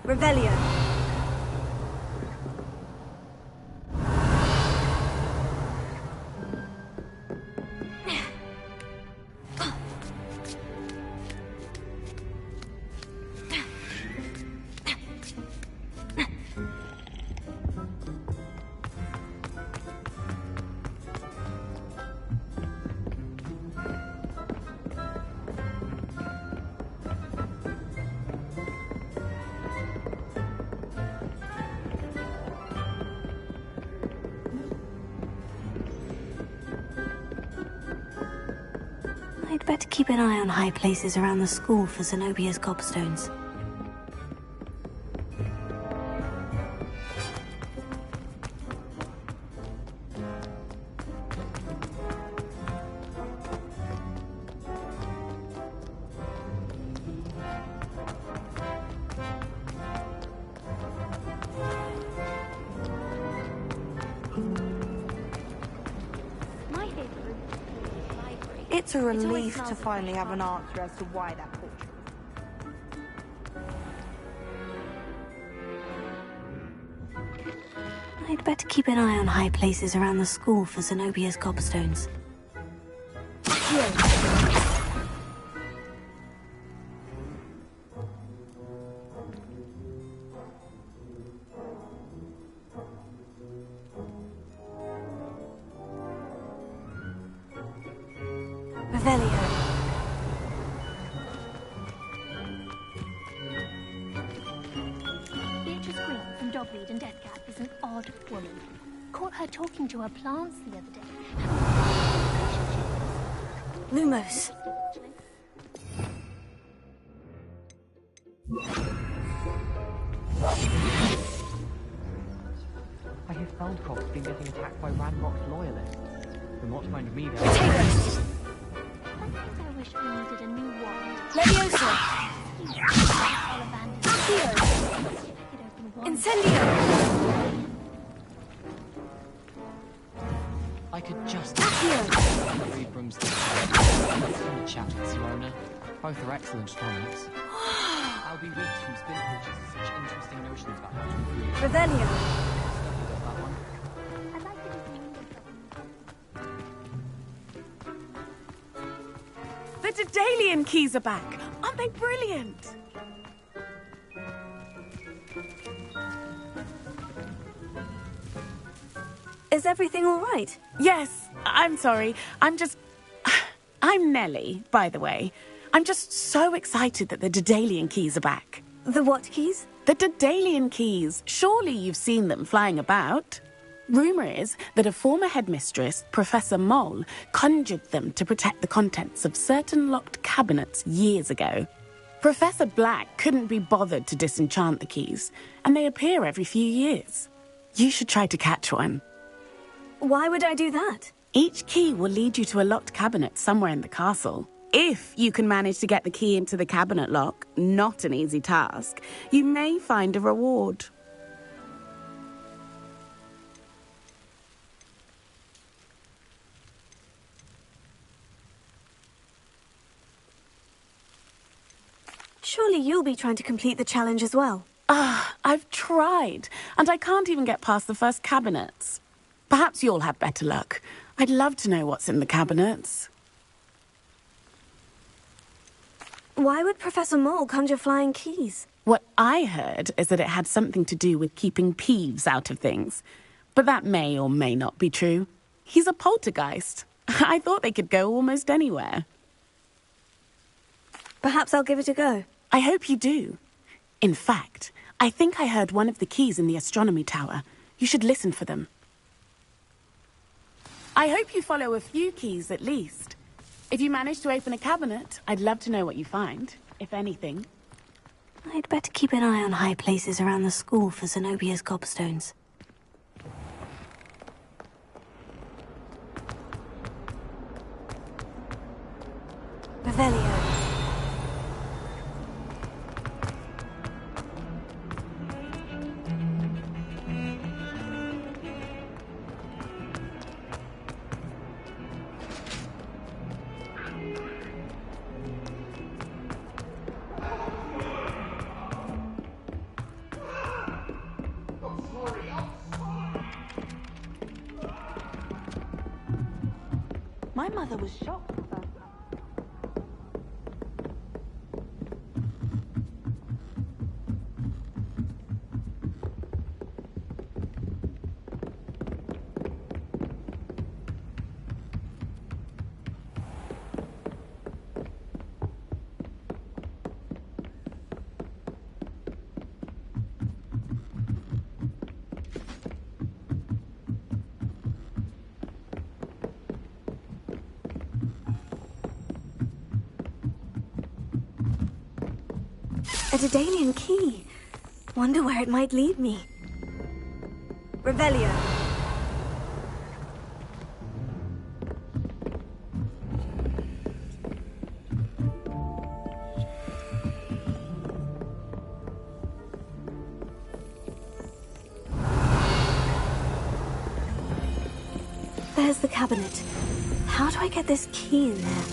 Revelio. I'd better keep an eye on high places around the school for Zenobia's gobstones. It's a relief to finally have an answer as to why that portrait. I'd better keep an eye on high places around the school for Zenobia's gobstones. Revelio. Beatrice Green from Dogweed and Deathcap is an odd woman. Caught her talking to her plants the other day. Lumos. I hear Feldcroft's been getting attacked by Ranrock's loyalists. From what kind of me there Potatoes! I wish we needed a new wand. Leviosa! Incendio! I could just read Broomstick and chat with Sirona. Both are excellent tonics. I'll be weak from spin creatures with such interesting notions about how to improve. Revelio. That one. I'd like to do some The Daedalian keys are back. Aren't they brilliant? Is everything all right? Yes, I'm sorry. I'm Nellie, by the way. I'm just so excited that the Daedalian keys are back. The what keys? The Daedalian keys. Surely you've seen them flying about. Rumour is that a former headmistress, Professor Mole, conjured them to protect the contents of certain locked cabinets years ago. Professor Black couldn't be bothered to disenchant the keys, and they appear every few years. You should try to catch one. Why would I do that? Each key will lead you to a locked cabinet somewhere in the castle. If you can manage to get the key into the cabinet lock, not an easy task, you may find a reward. Surely you'll be trying to complete the challenge as well. I've tried, and I can't even get past the first cabinets. Perhaps you'll have better luck. I'd love to know what's in the cabinets. Why would Professor Mole conjure flying keys? What I heard is that it had something to do with keeping Peeves out of things. But that may or may not be true. He's a poltergeist. I thought they could go almost anywhere. Perhaps I'll give it a go. I hope you do. In fact, I think I heard one of the keys in the astronomy tower. You should listen for them. I hope you follow a few keys at least. If you manage to open a cabinet, I'd love to know what you find, if anything. I'd better keep an eye on high places around the school for Zenobia's gobstones. Revelio. My mother was shocked. A Daedalian key. Wonder where it might lead me. Revelio. There's the cabinet. How do I get this key in there?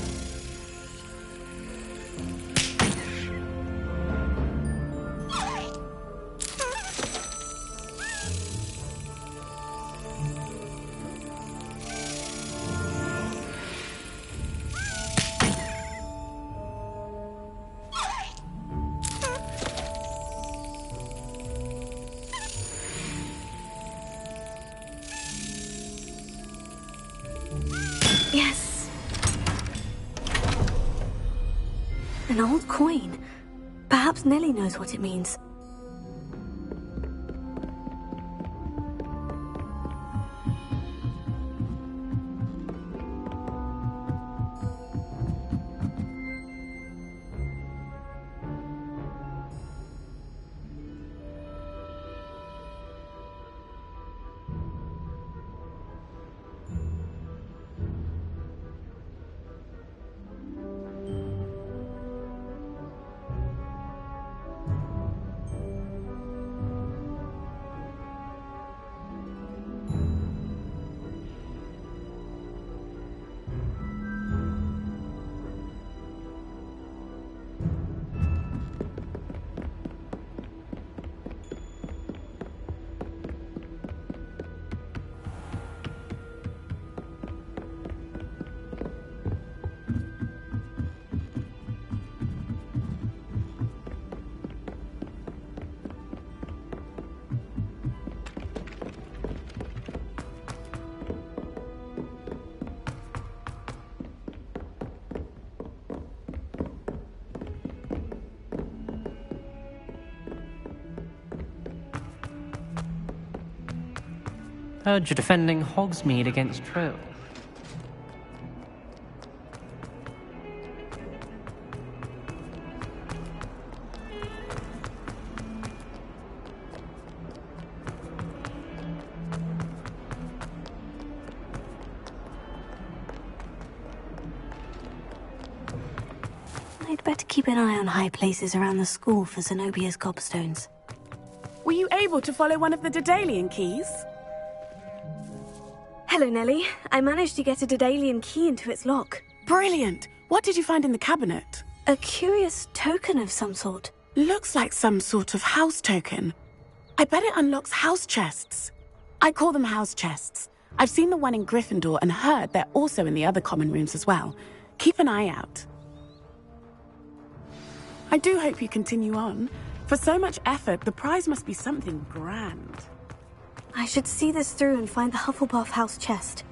Yes. An old coin. Perhaps Nellie knows what it means. Heard you're defending Hogsmeade against trolls. I'd better keep an eye on high places around the school for Zenobia's gobstones. Were you able to follow one of the Daedalian keys? Hello, Nellie. I managed to get a Daedalian key into its lock. Brilliant! What did you find in the cabinet? A curious token of some sort. Looks like some sort of house token. I bet it unlocks house chests. I call them house chests. I've seen the one in Gryffindor and heard they're also in the other common rooms as well. Keep an eye out. I do hope you continue on. For so much effort, the prize must be something grand. I should see this through and find the Hufflepuff house chest.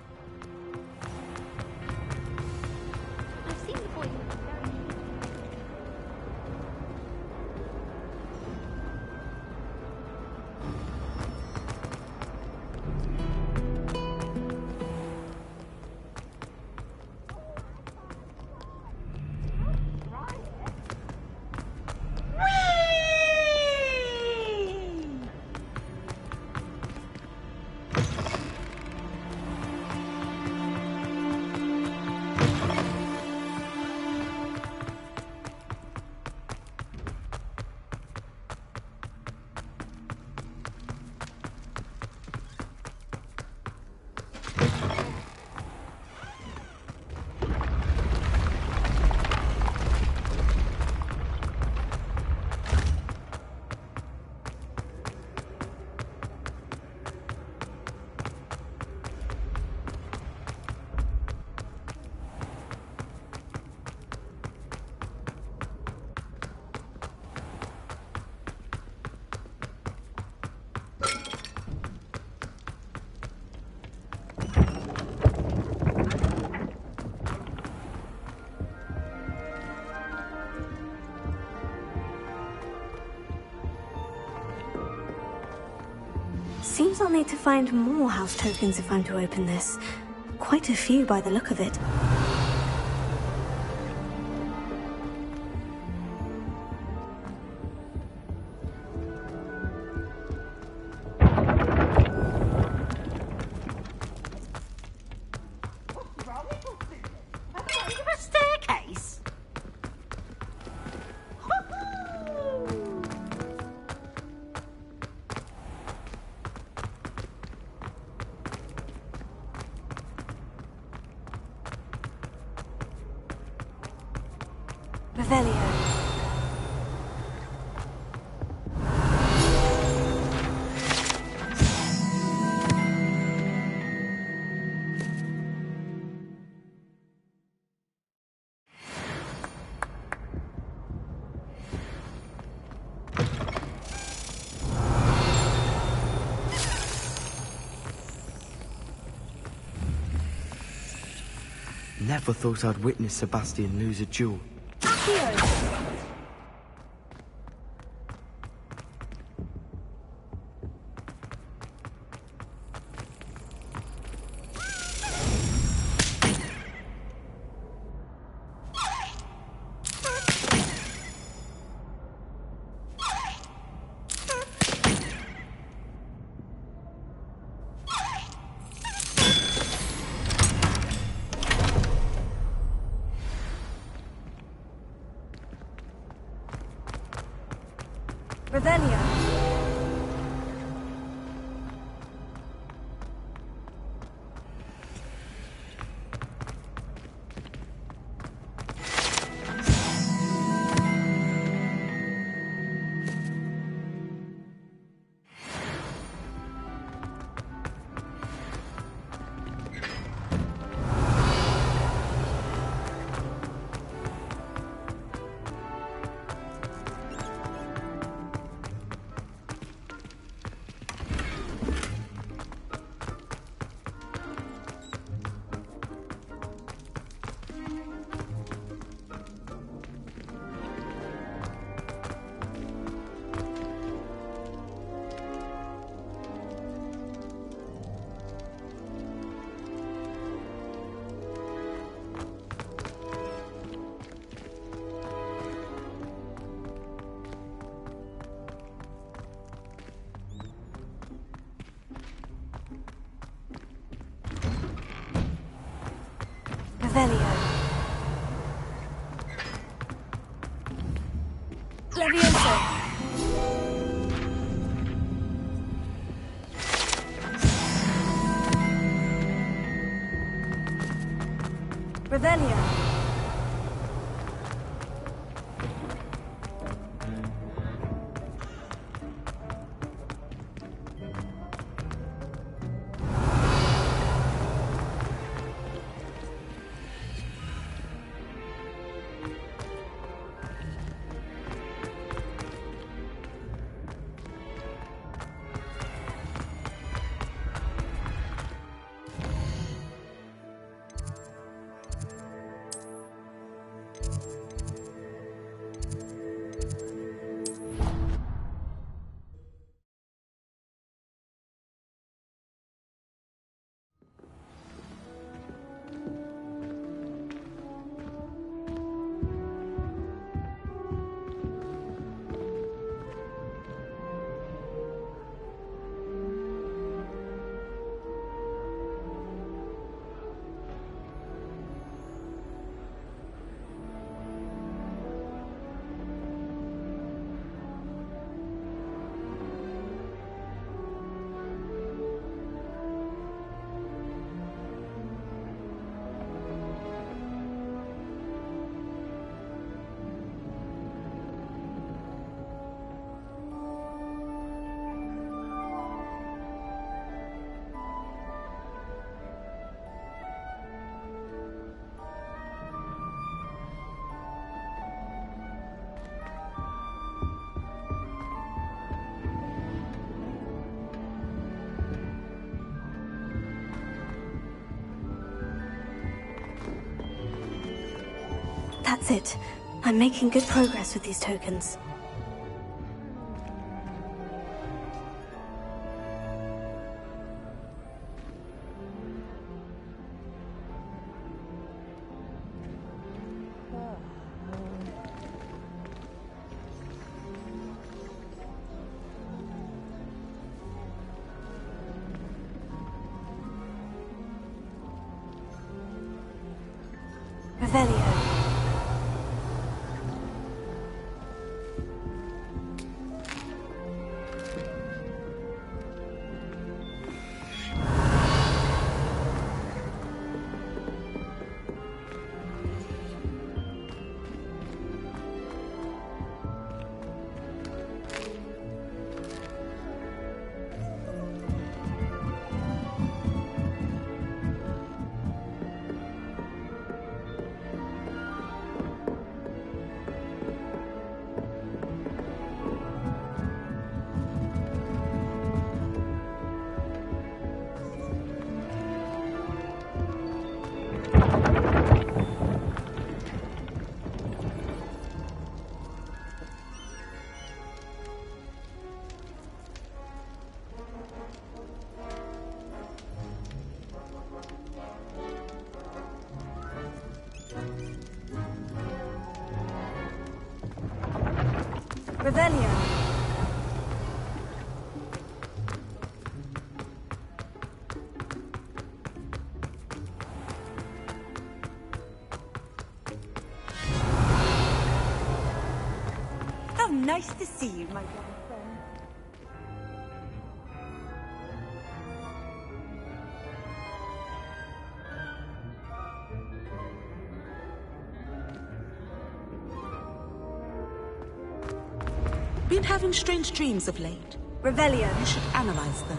need to find more house tokens if I'm to open this. Quite a few by the look of it. A staircase? Revelio. Never thought I'd witness Sebastian lose a duel. Revelio. Revelio. Levioso. Revelio. That's it. I'm making good progress with these tokens. Revelio. Revelio. How nice to see you, my young friend. Been having strange dreams of late. Revelio. You should analyze them.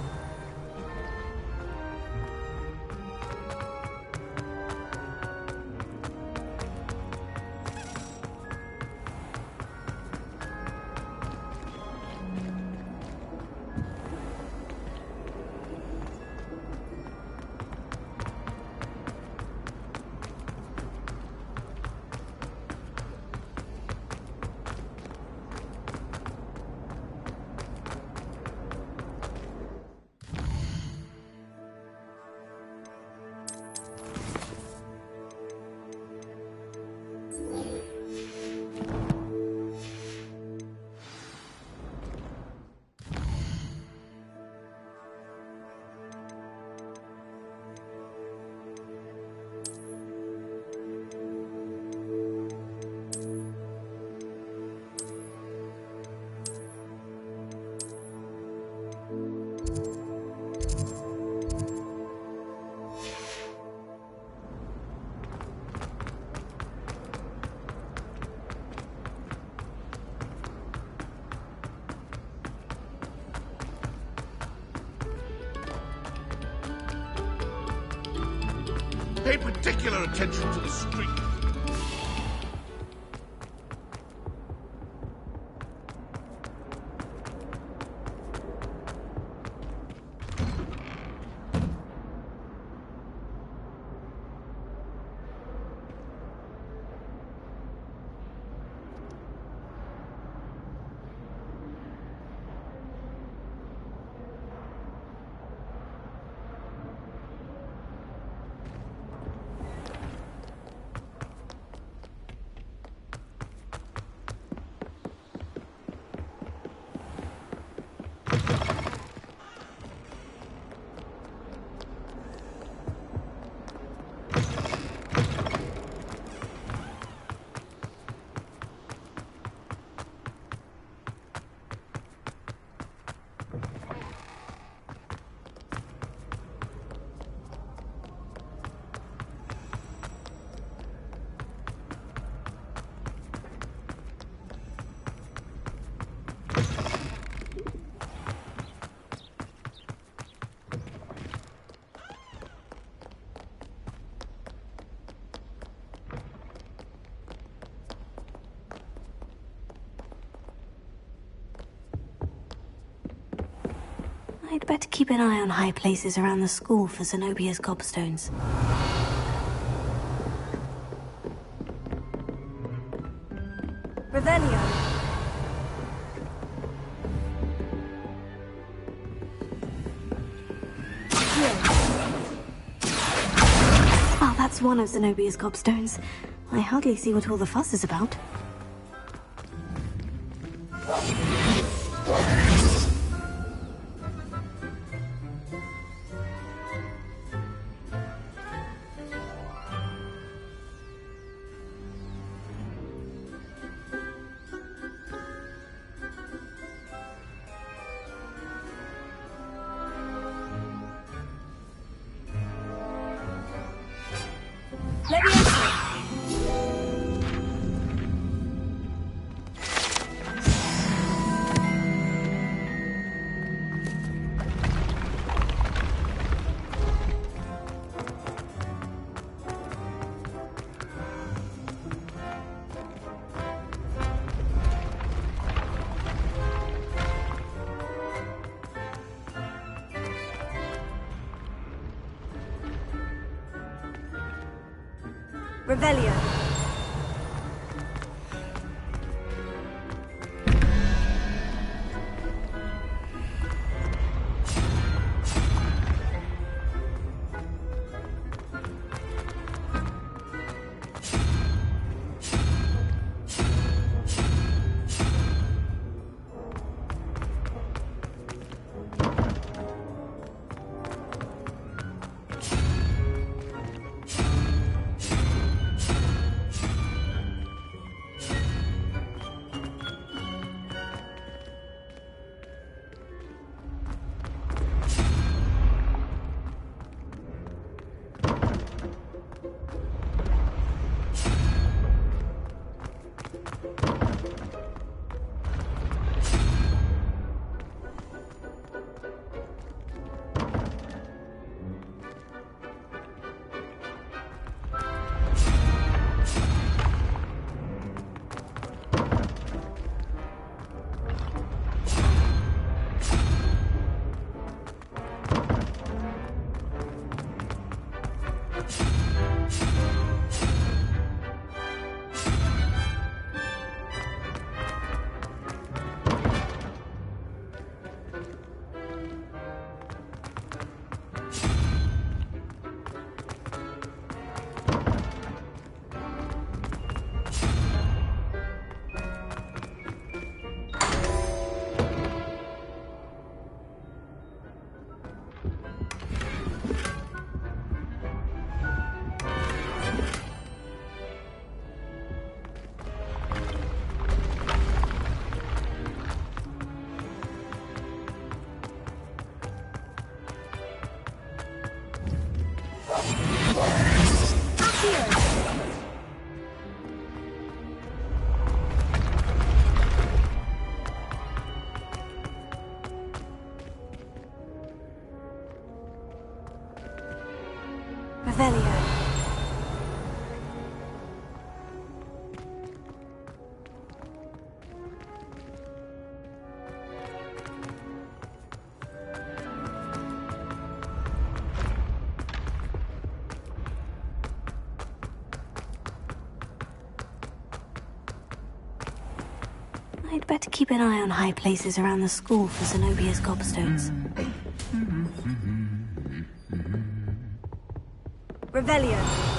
Pay particular attention to the street. I'd better keep an eye on high places around the school for Zenobia's gobstones. Revelio. Oh, that's one of Zenobia's gobstones. I hardly see what all the fuss is about. Revelio. Revelio. I'd better keep an eye on high places around the school for Zenobia's gobstones. Revelio.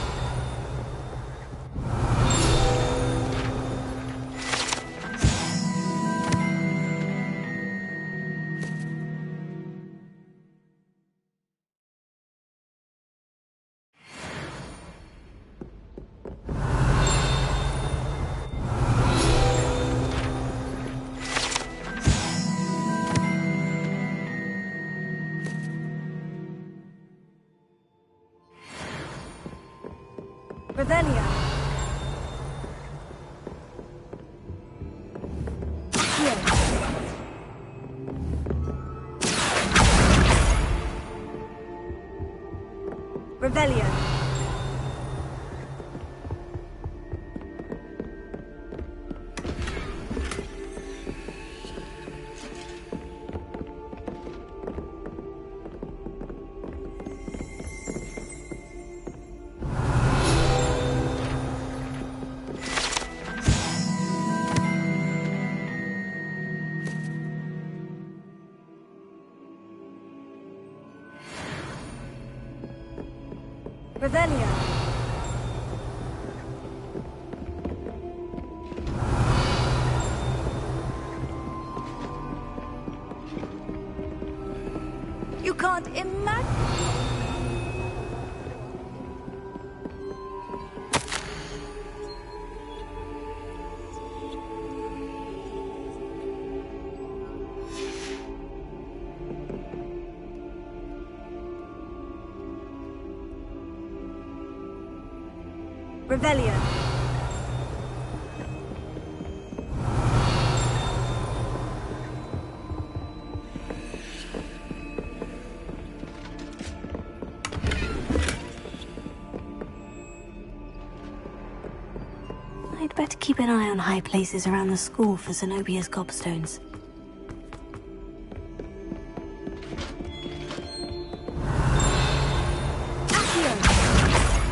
Revelio. Revelio. Revelio. You can't imagine. Revelio. I'd better keep an eye on high places around the school for Zenobia's gobstones.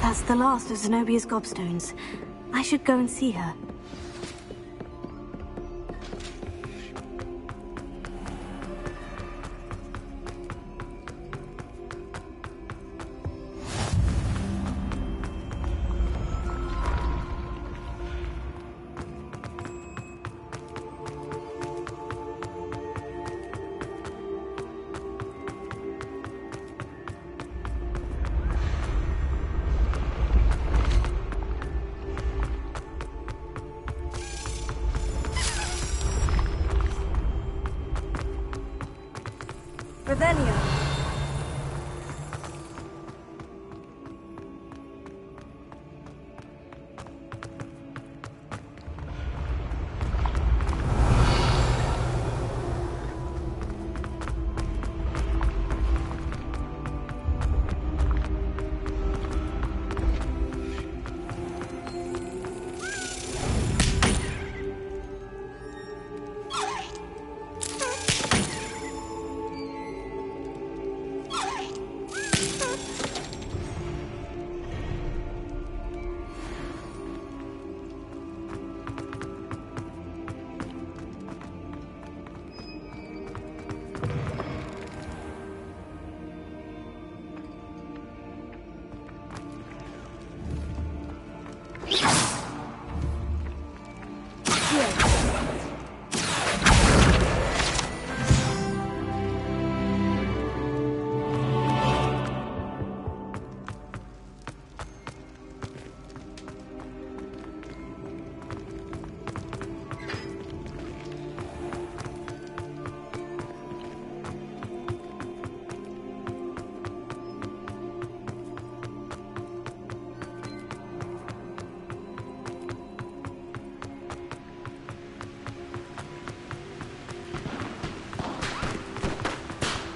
That's the last of Zenobia's gobstones. I should go and see her. Revelio.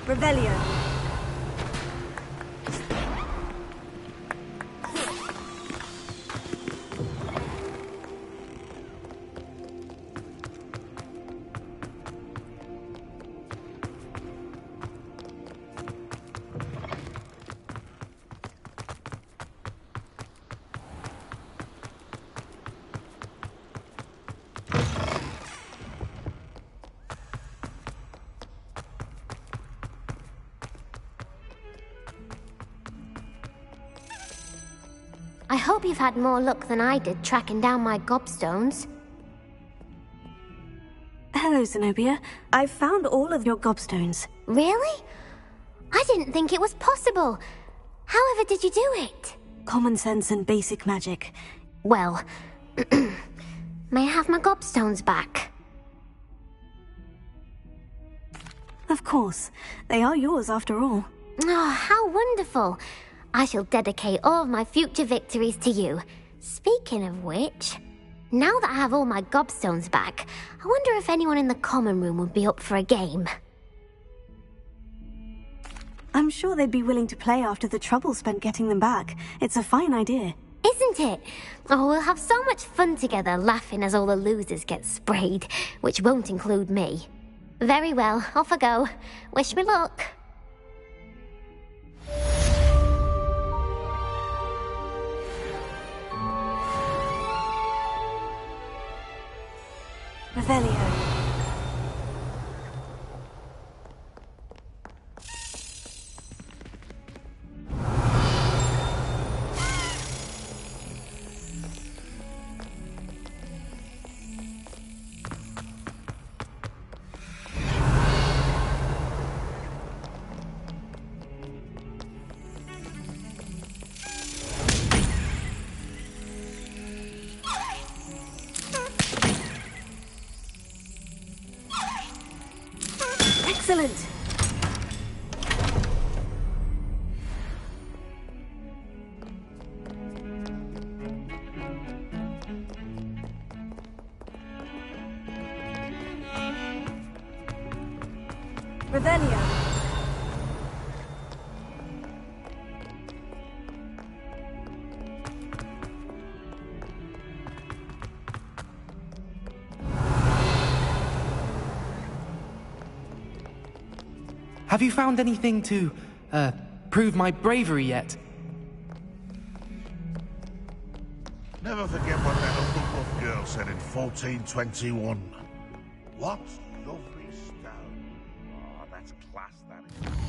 Revelio. I hope you've had more luck than I did tracking down my gobstones. Hello, Zenobia. I've found all of your gobstones. Really? I didn't think it was possible. However did you do it? Common sense and basic magic. Well, may I have my gobstones back? Of course. They are yours after all. Oh, how wonderful. I shall dedicate all of my future victories to you. Speaking of which, now that I have all my gobstones back, I wonder if anyone in the common room would be up for a game. I'm sure they'd be willing to play after the trouble spent getting them back. It's a fine idea. Isn't it? Oh, we'll have so much fun together laughing as all the losers get sprayed, which won't include me. Very well, off I go. Wish me luck. Revelio. Revelio. Have you found anything to, prove my bravery yet? Never forget what that Hufflepuff girl said in 1421. What? Lovely stone. Oh, that's class, that is.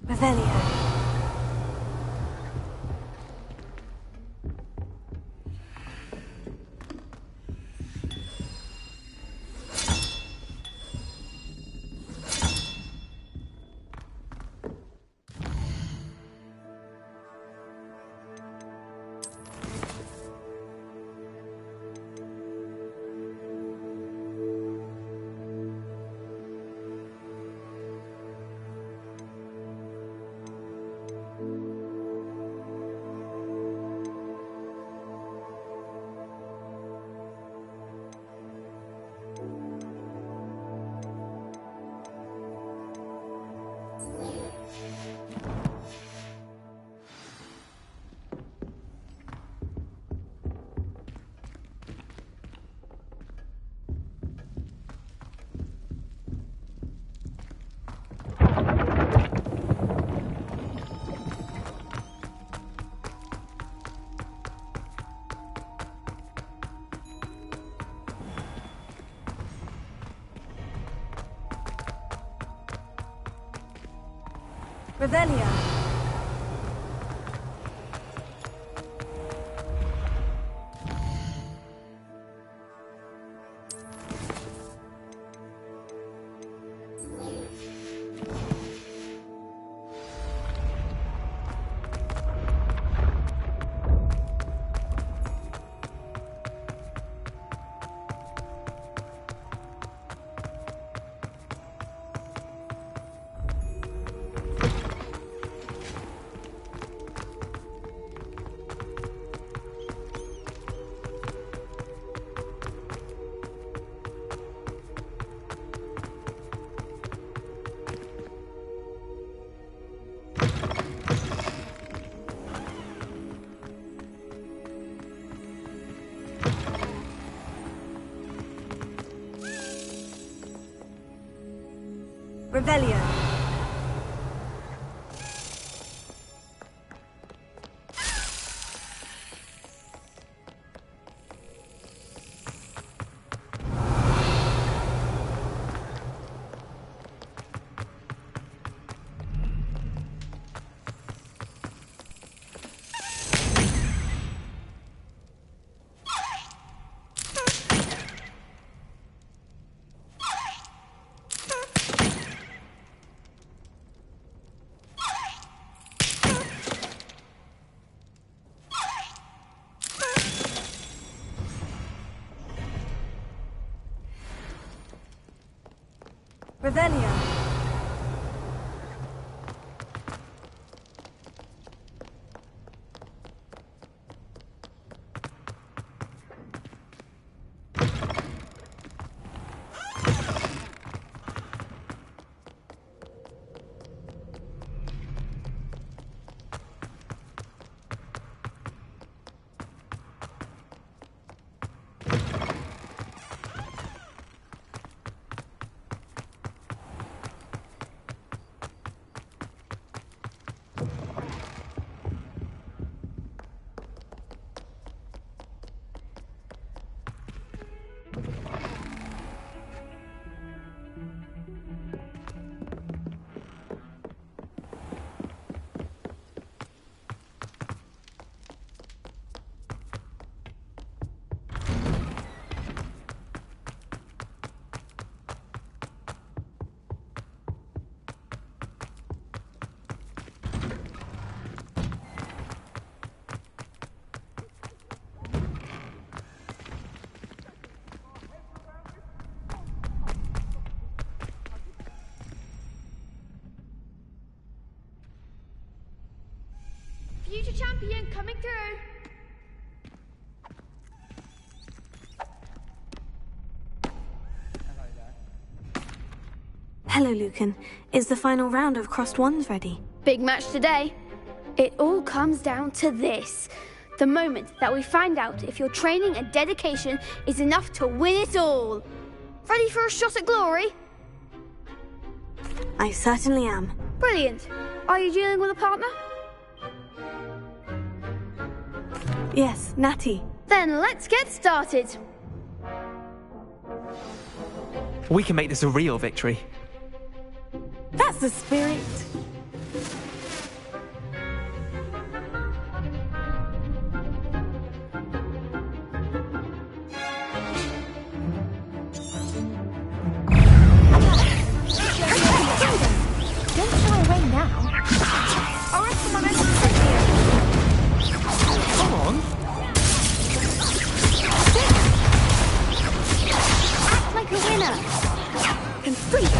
Revelio. Revelio. Revelio. Revelio. champion coming through. Hello, Lucan. Is the final round of Crossed Wands ready? Big match today. It all comes down to this. The moment that we find out if your training and dedication is enough to win it all. Ready for a shot at glory? I certainly am. Brilliant. Are you dealing with a partner? Yes, Natty. Then let's get started. We can make this a real victory. That's the spirit. Don't shy away now. Come on. Act like a winner. Complete.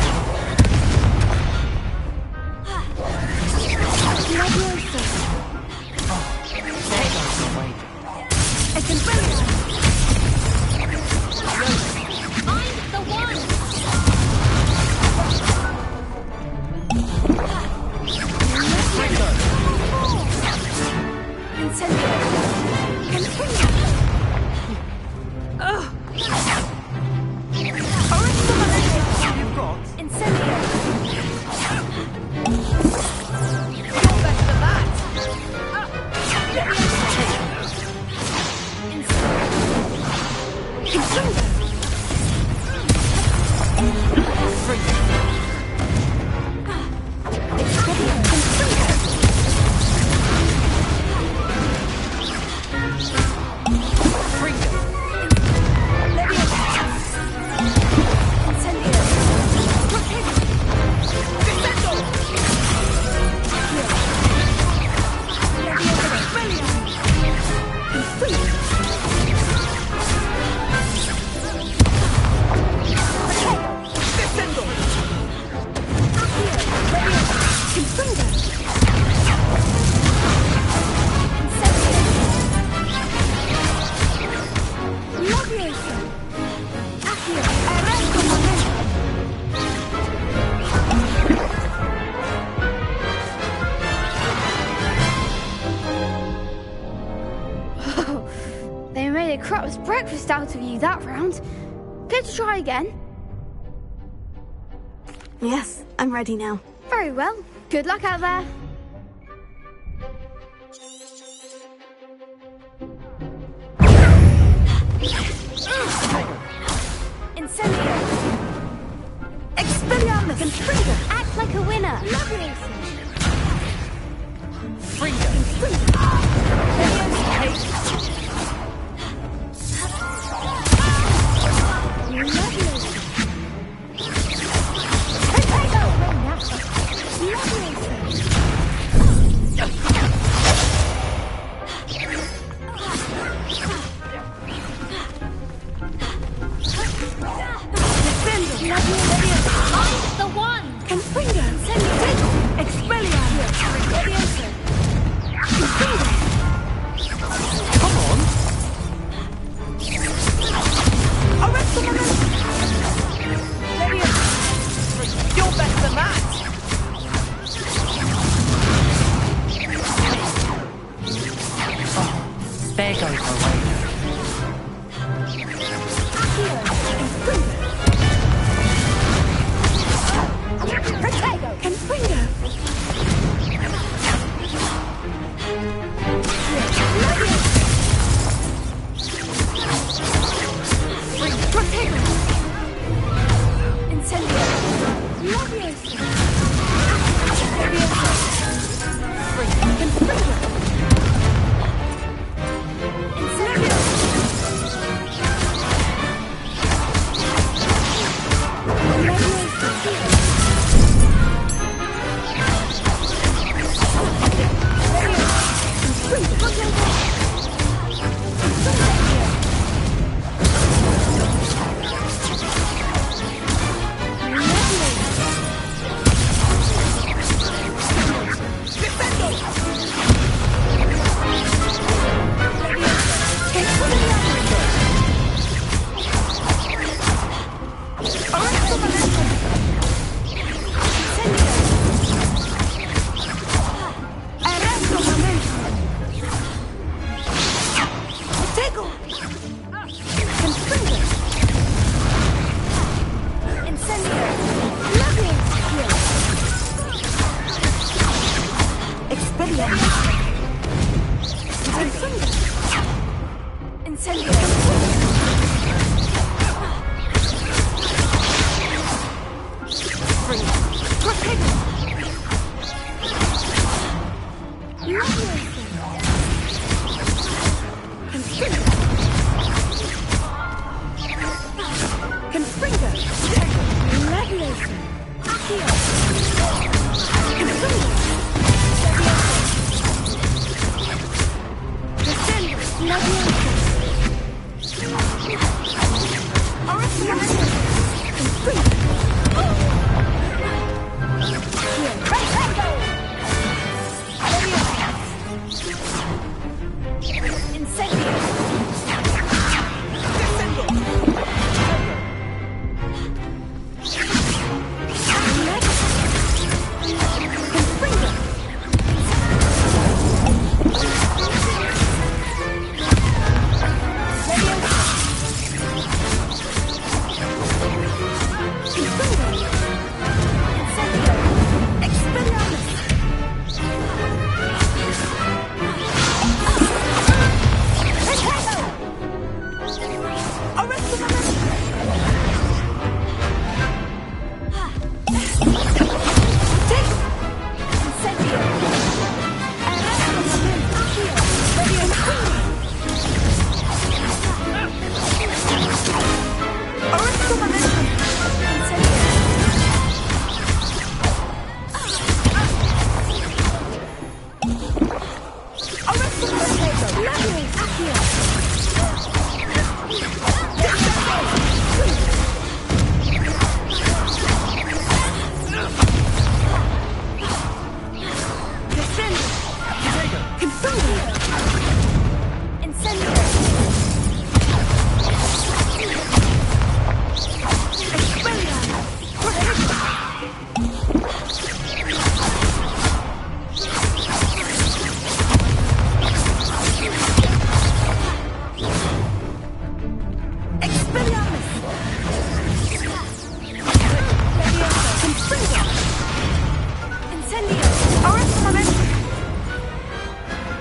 They made a crap's breakfast out of you that round. Care to try again? Yes, I'm ready now. Very well. Good luck out there. Incendio! Expelliarmus! Confringo! Act like a winner. Leviosa! Freedom! The one. Confringo! Expelliarmus! Leviosa! Confringo! Come on! Arrest the momentum! Leviosa! You're better than that! There goes my way.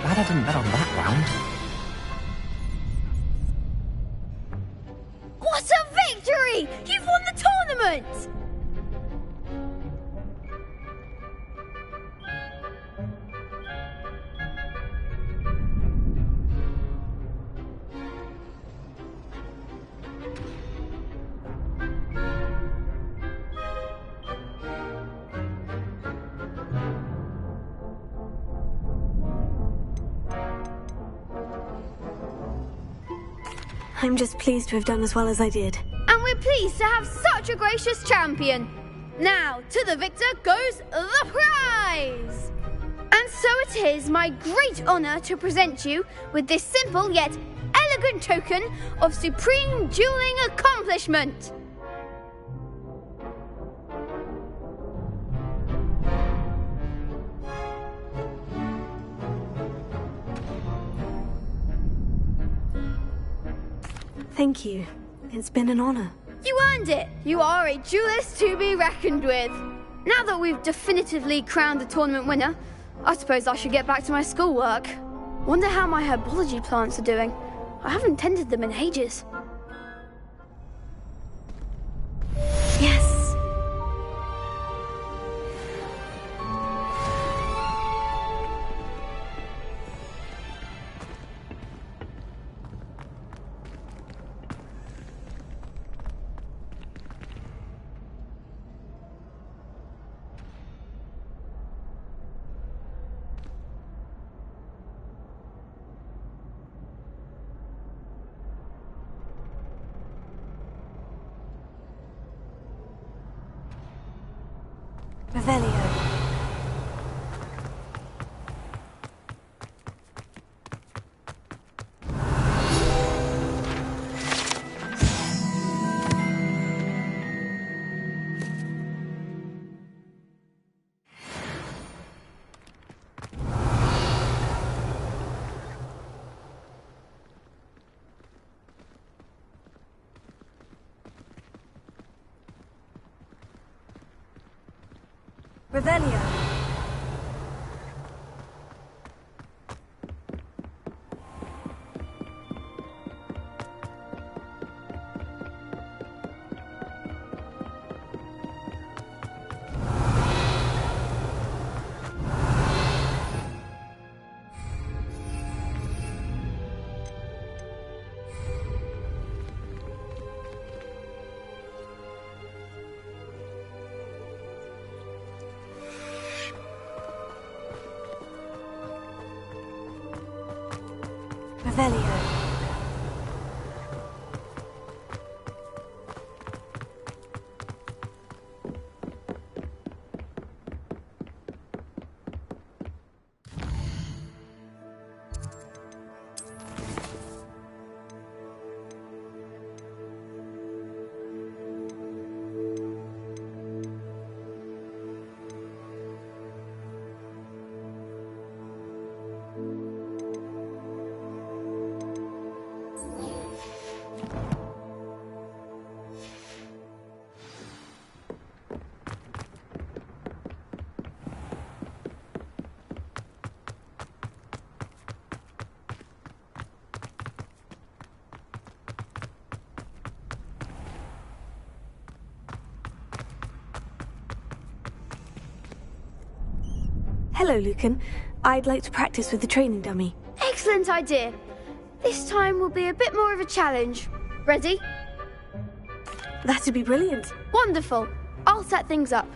Glad I didn't bet on that round. What a victory! You've won the tournament! I'm just pleased to have done as well as I did. And we're pleased to have such a gracious champion. Now, to the victor goes the prize! And so it is my great honour to present you with this simple yet elegant token of supreme dueling accomplishment. Thank you. It's been an honor. You earned it! You are a duelist to be reckoned with. Now that we've definitively crowned the tournament winner, I suppose I should get back to my schoolwork. Wonder how my herbology plants are doing. I haven't tended them in ages. Yes. Revelio. Revelio. Revelio. Hello, Lucan. I'd like to practice with the training dummy. Excellent idea. This time will be a bit more of a challenge. Ready? That'd be brilliant. Wonderful. I'll set things up.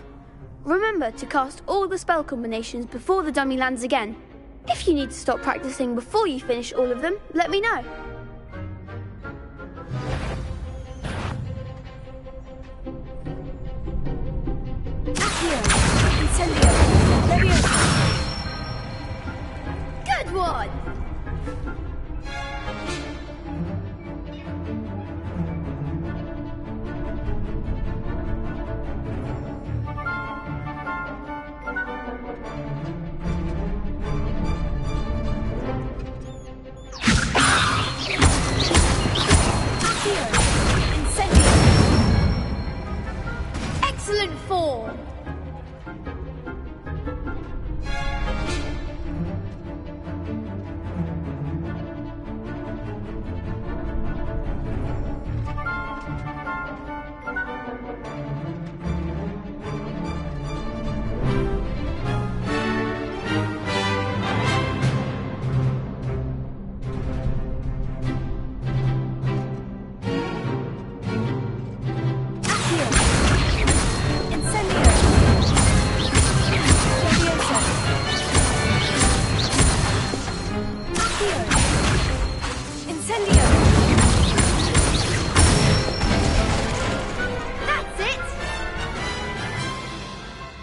Remember to cast all the spell combinations before the dummy lands again. If you need to stop practicing before you finish all of them, let me know. Good one! Excellent form!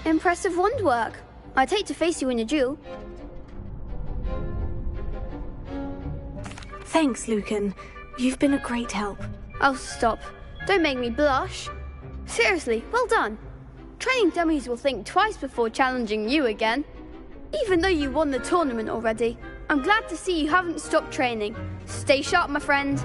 Impressive wand work. I'd hate to face you in a duel. Thanks, Lucan. You've been a great help. Oh, stop. Don't make me blush. Seriously, well done. Training dummies will think twice before challenging you again. Even though you won the tournament already, I'm glad to see you haven't stopped training. Stay sharp, my friend.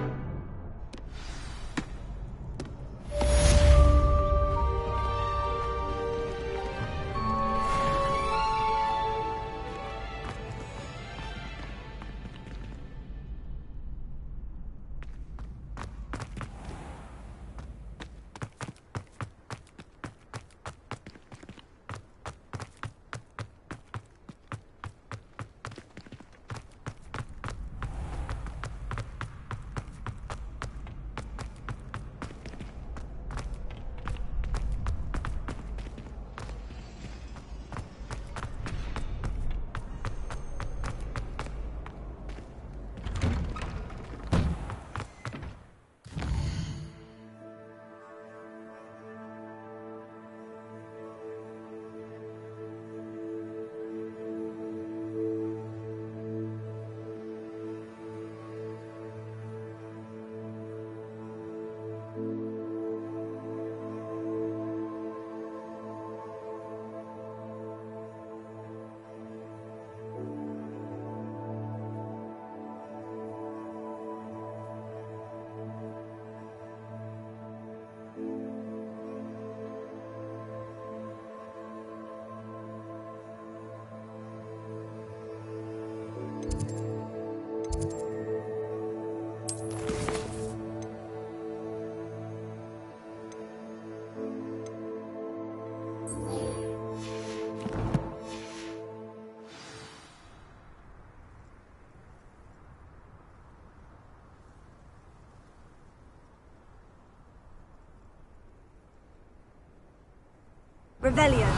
Revelio.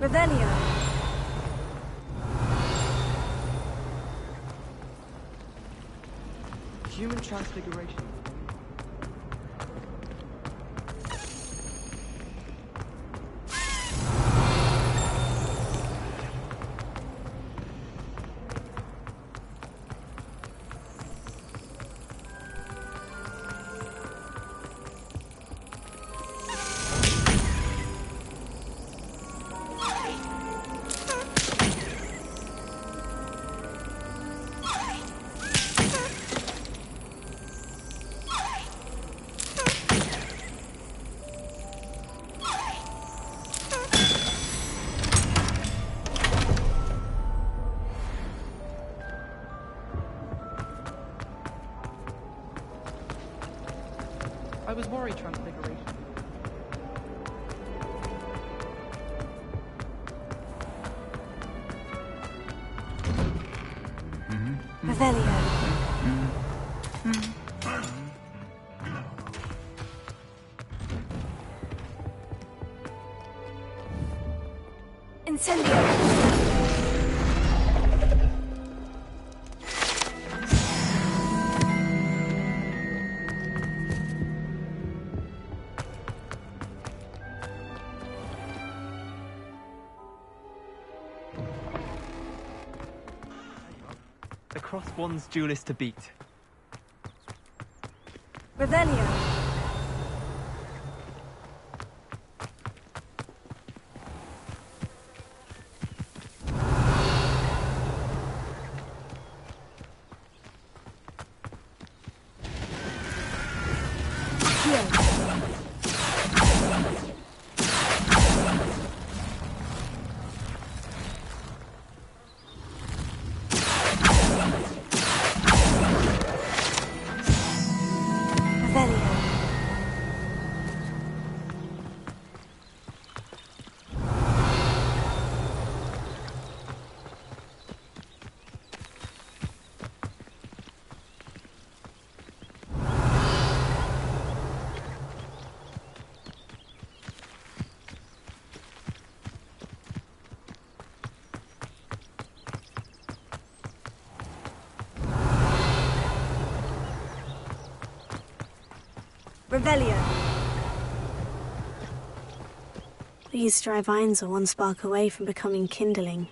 Revelio. Human transfiguration. I was worried Transfiguration. Revelio. Incendio. The crossed one's duelist to beat. Revelio. Revelio. These dry vines are one spark away from becoming kindling.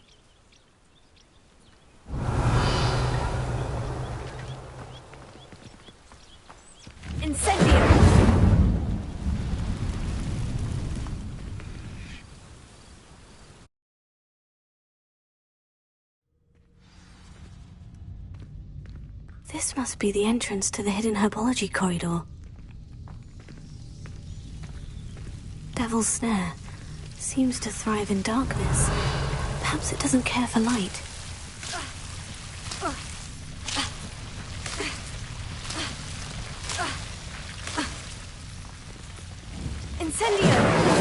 Incendio. This must be the entrance to the hidden herbology corridor. Devil's Snare seems to thrive in darkness. Perhaps it doesn't care for light. Incendio!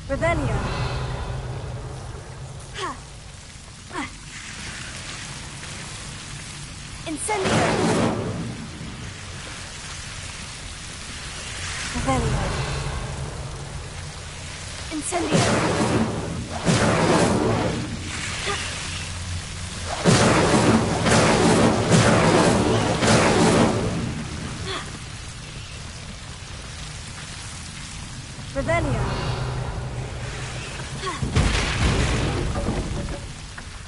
Revelio. Incendio. Revelio. Incendio. Revelio.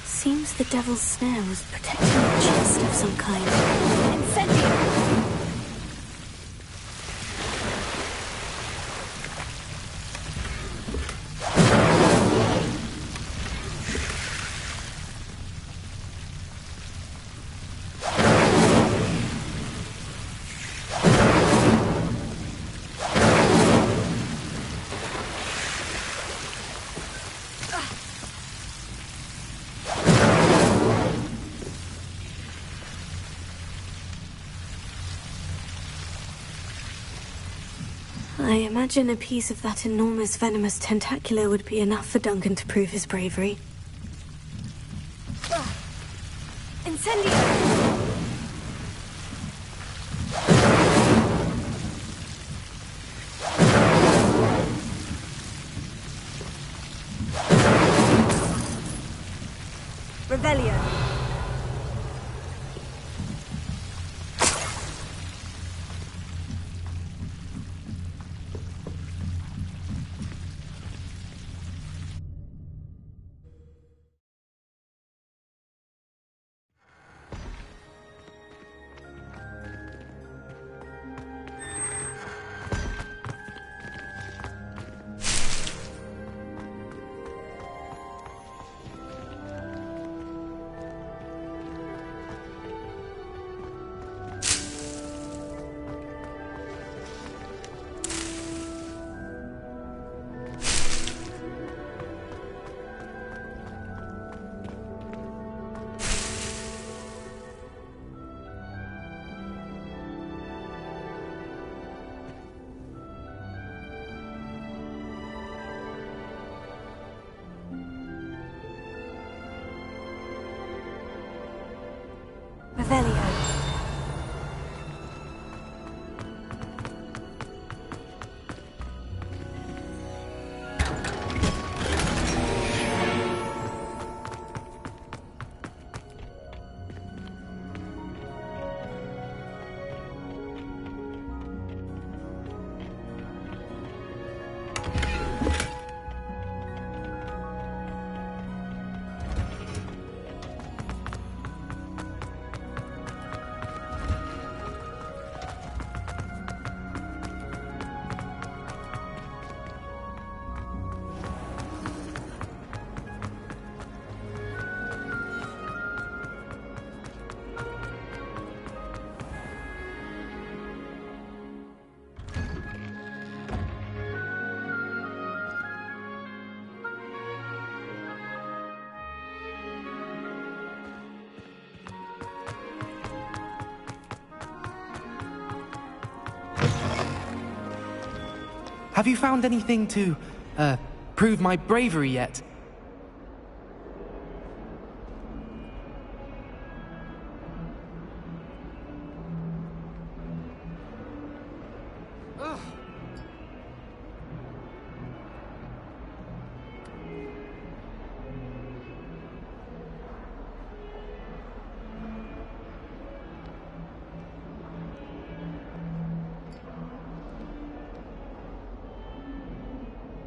Seems the Devil's Snare was protecting a chest of some kind. Incendio! I imagine a piece of that enormous venomous tentacular would be enough for Duncan to prove his bravery. Incendio! Revelio. Revelio. Have you found anything to, prove my bravery yet?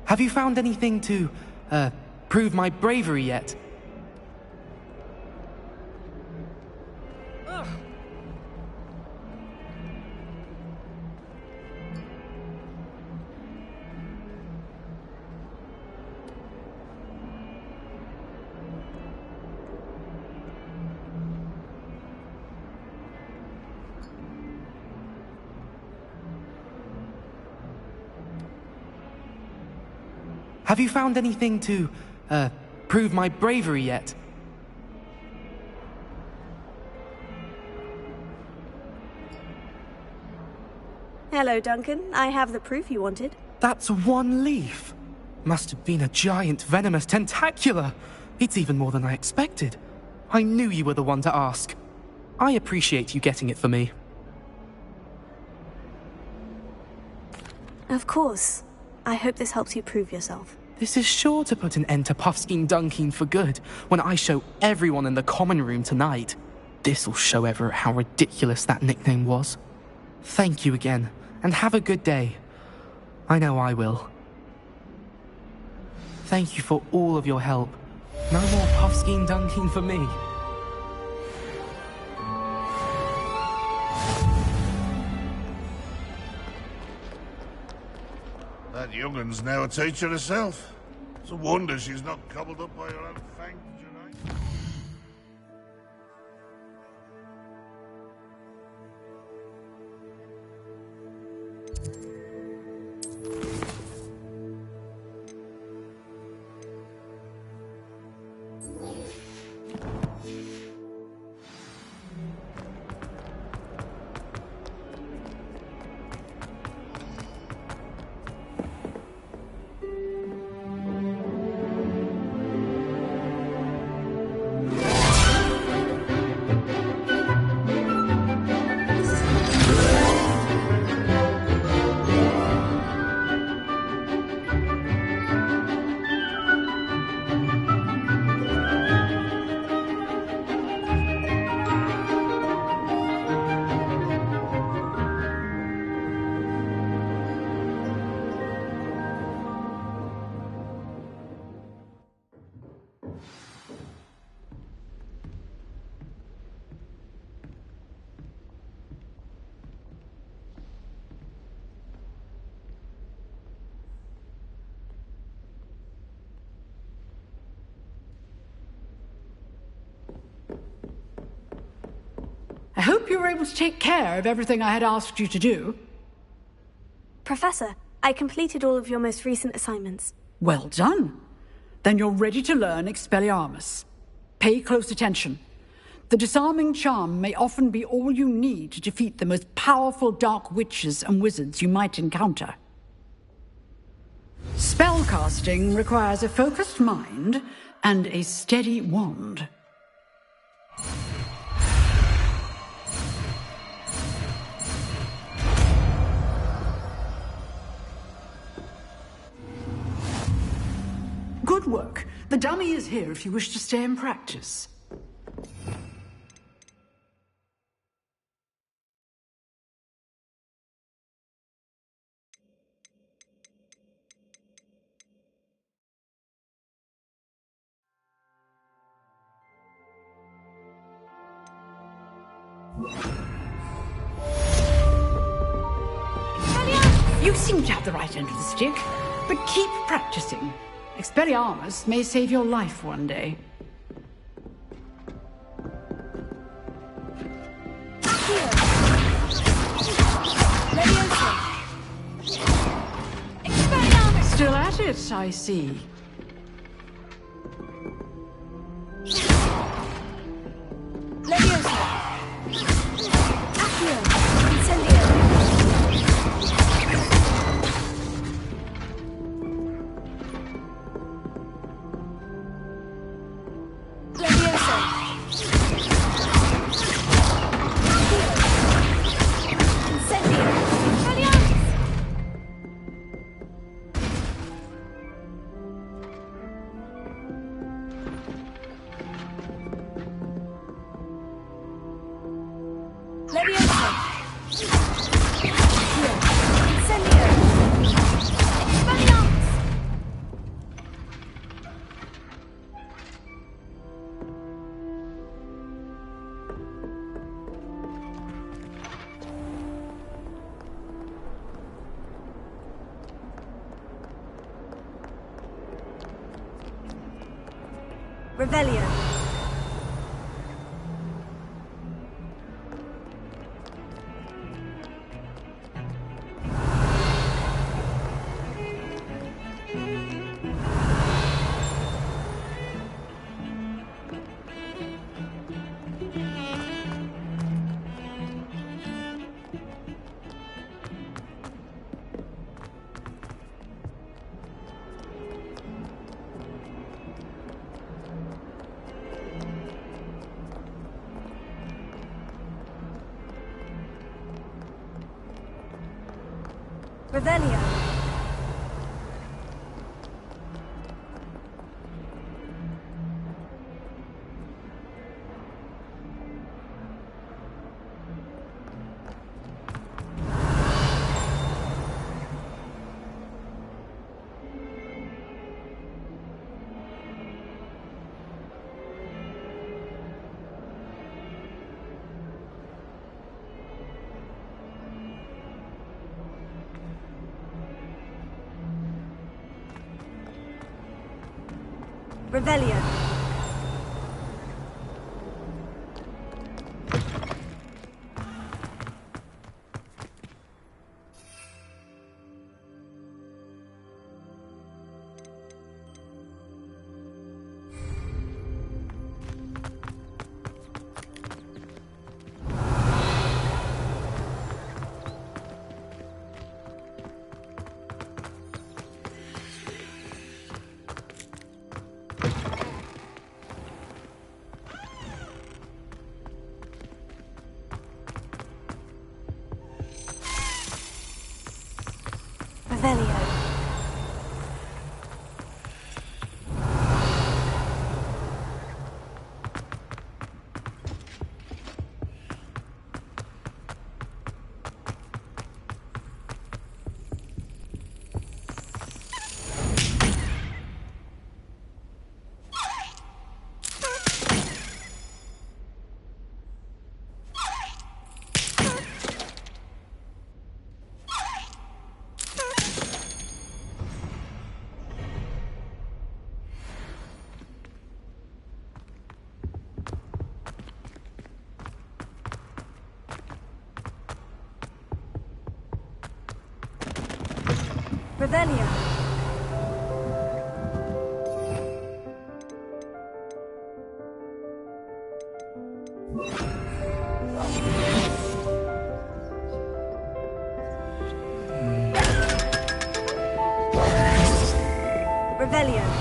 Have you found anything to, prove my bravery yet? Have you found anything to, prove my bravery yet? Hello, Duncan. I have the proof you wanted. That's one leaf. Must have been a giant venomous tentacula. It's even more than I expected. I knew you were the one to ask. I appreciate you getting it for me. Of course. I hope this helps you prove yourself. This is sure to put an end to Puffskein Dunkin for good when I show everyone in the common room tonight. This'll show Everett how ridiculous that nickname was. Thank you again, and have a good day. I know I will. Thank you for all of your help. No more Puffskein Dunkin for me. That young'un's now a teacher herself. It's a wonder she's not gobbled up by her own fangs, you know. I hope you were able to take care of everything I had asked you to do. Professor, I completed all of your most recent assignments. Well done. Then you're ready to learn Expelliarmus. Pay close attention. The disarming charm may often be all you need to defeat the most powerful dark witches and wizards you might encounter. Spellcasting requires a focused mind and a steady wand. Good work. The dummy is here if you wish to stay and practice. You seem to have the right end of the stick, but keep practicing. Expelliarmus may save your life one day. Still at it, I see. Revelio. Revelio. Revelio. Revelio. Revelio. Revelio.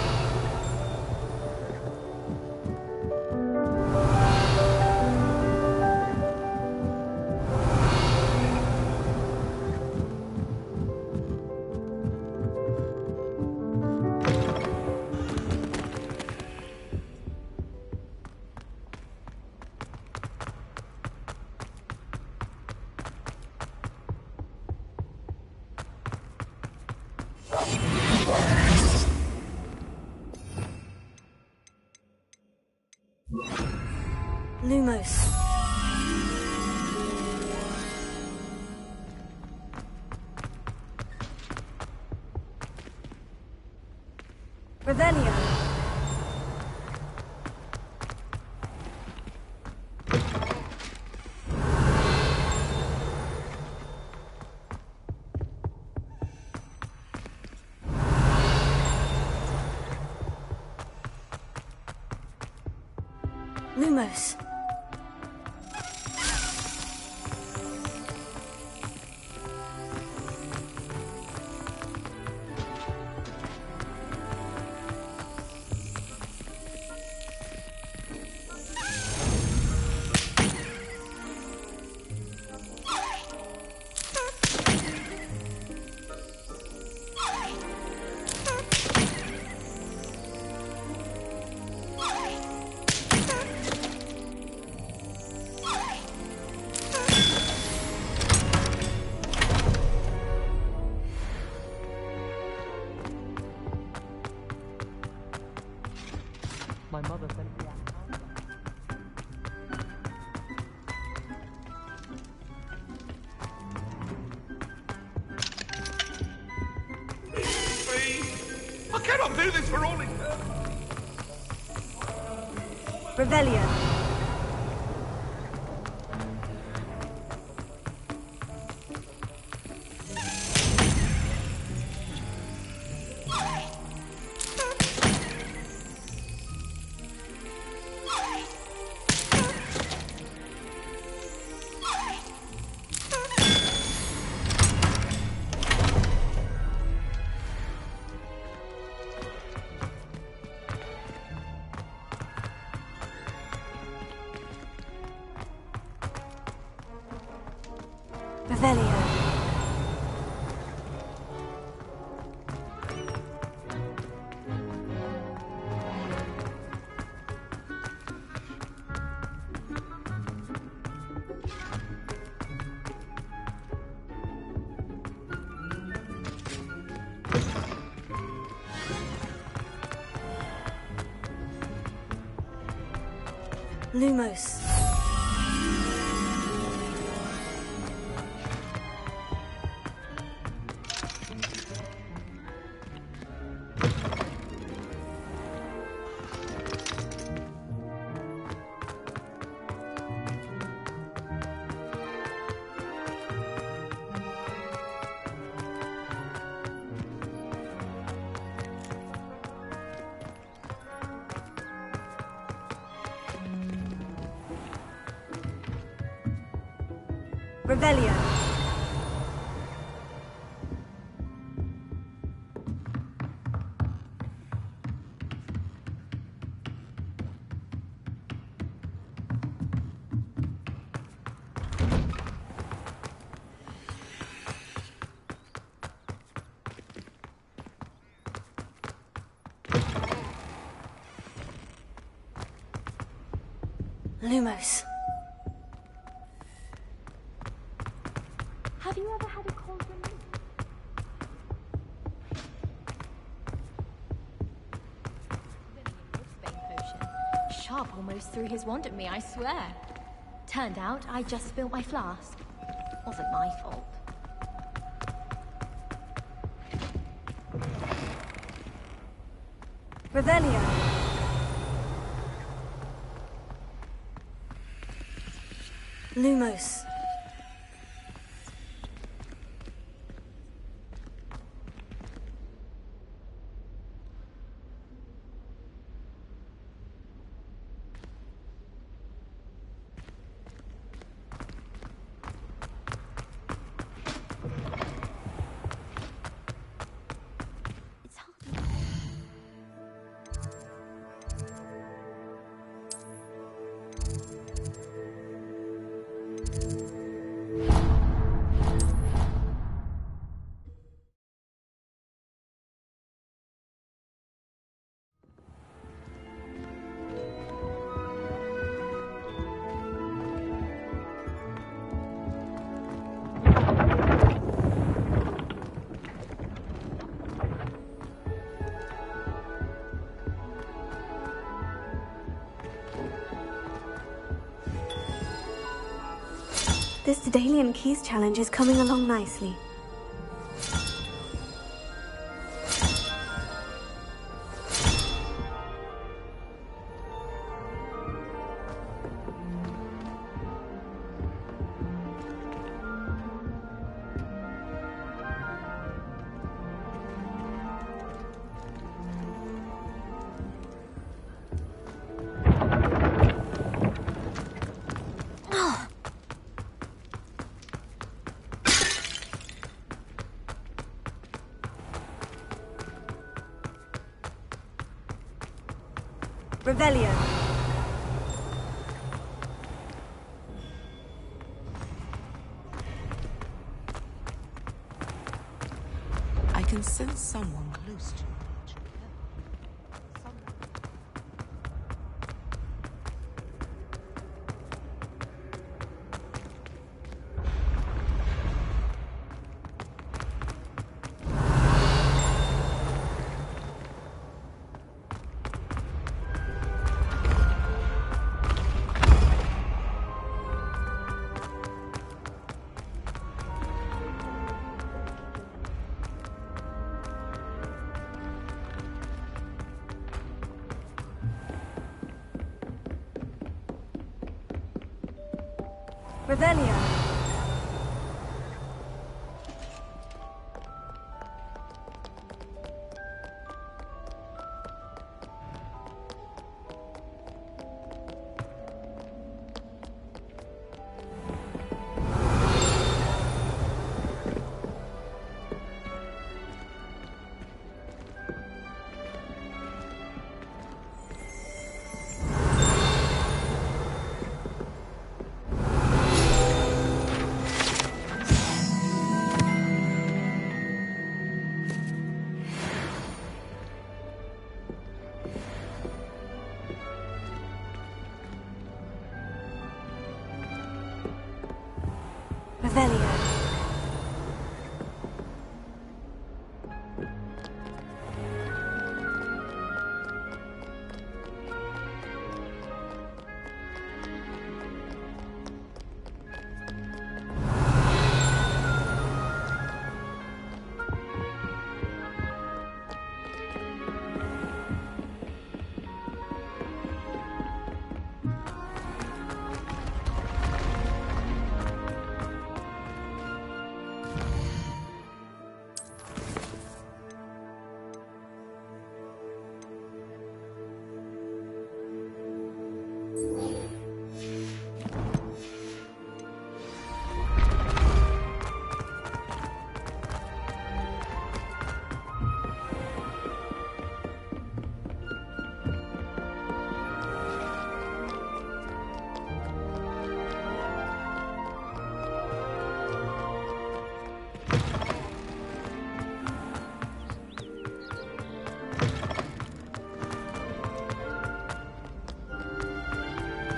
Lumos. Revelio. Lumos. My mother sent me out. I cannot do this for all Revelio. Revelio. Lumos. Revelio. Lumos. Have you ever had a cold relief? Sharp almost threw his wand at me, I swear. Turned out I just spilled my flask. Wasn't my fault. Revelio. Lumos. This Daedalian Keys challenge is coming along nicely. Revelio. I can sense someone close to me. Revelio. Revelio.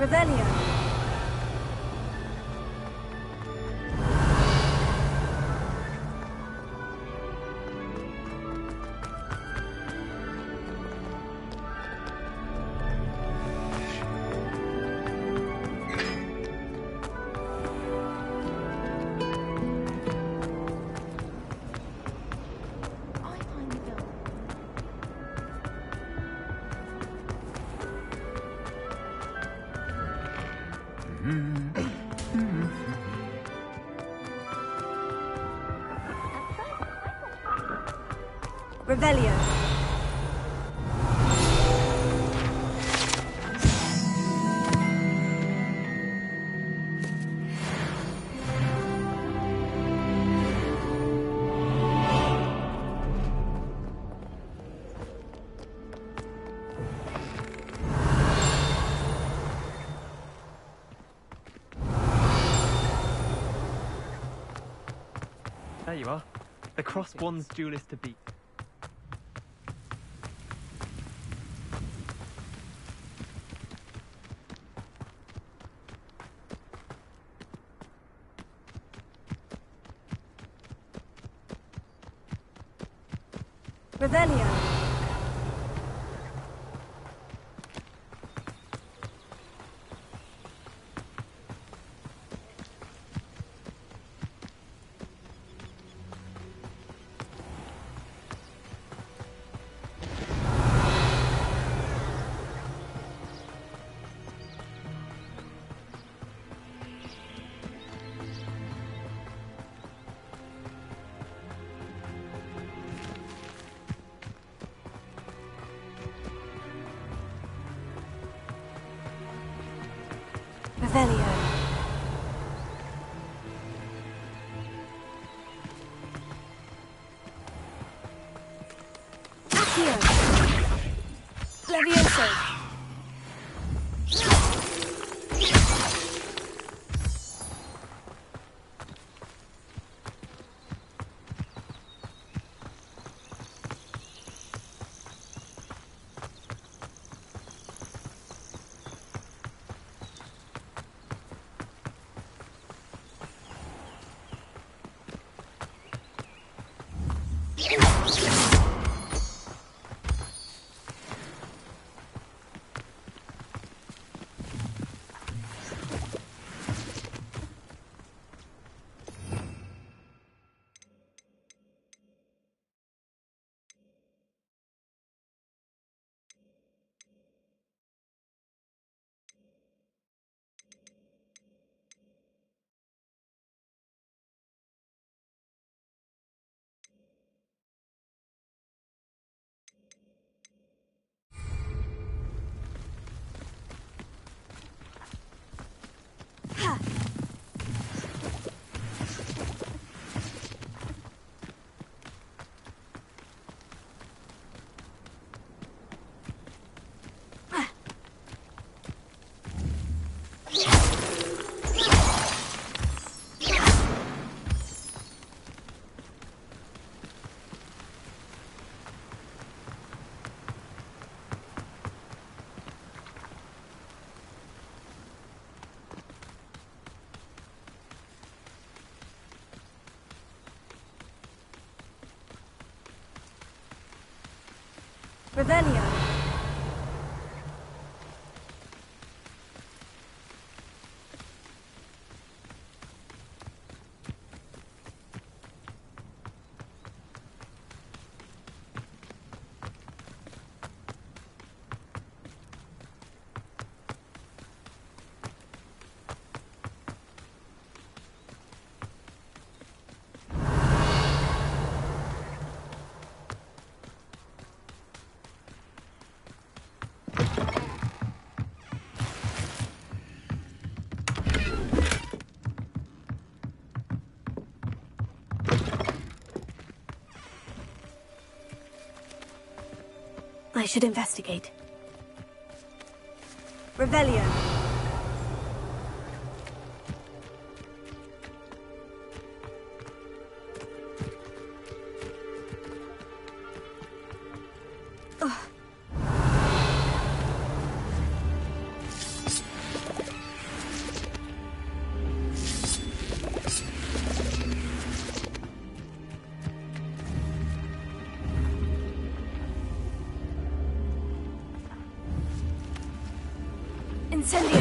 Revelio. Revelio. There you are. The cross one's duelist to beat. Revelio. Revelio. Accio. Levioso. Revelio. I should investigate. Revelio. Incendio!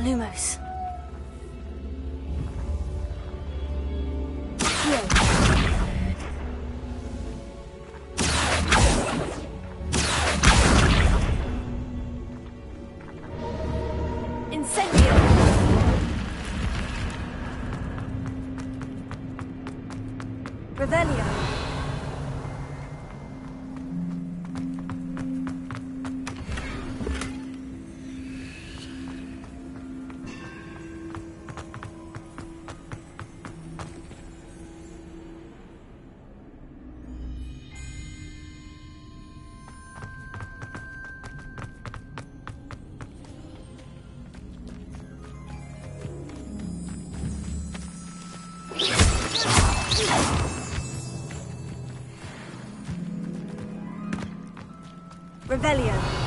Lumos. Incendio! Revelio. Revelio.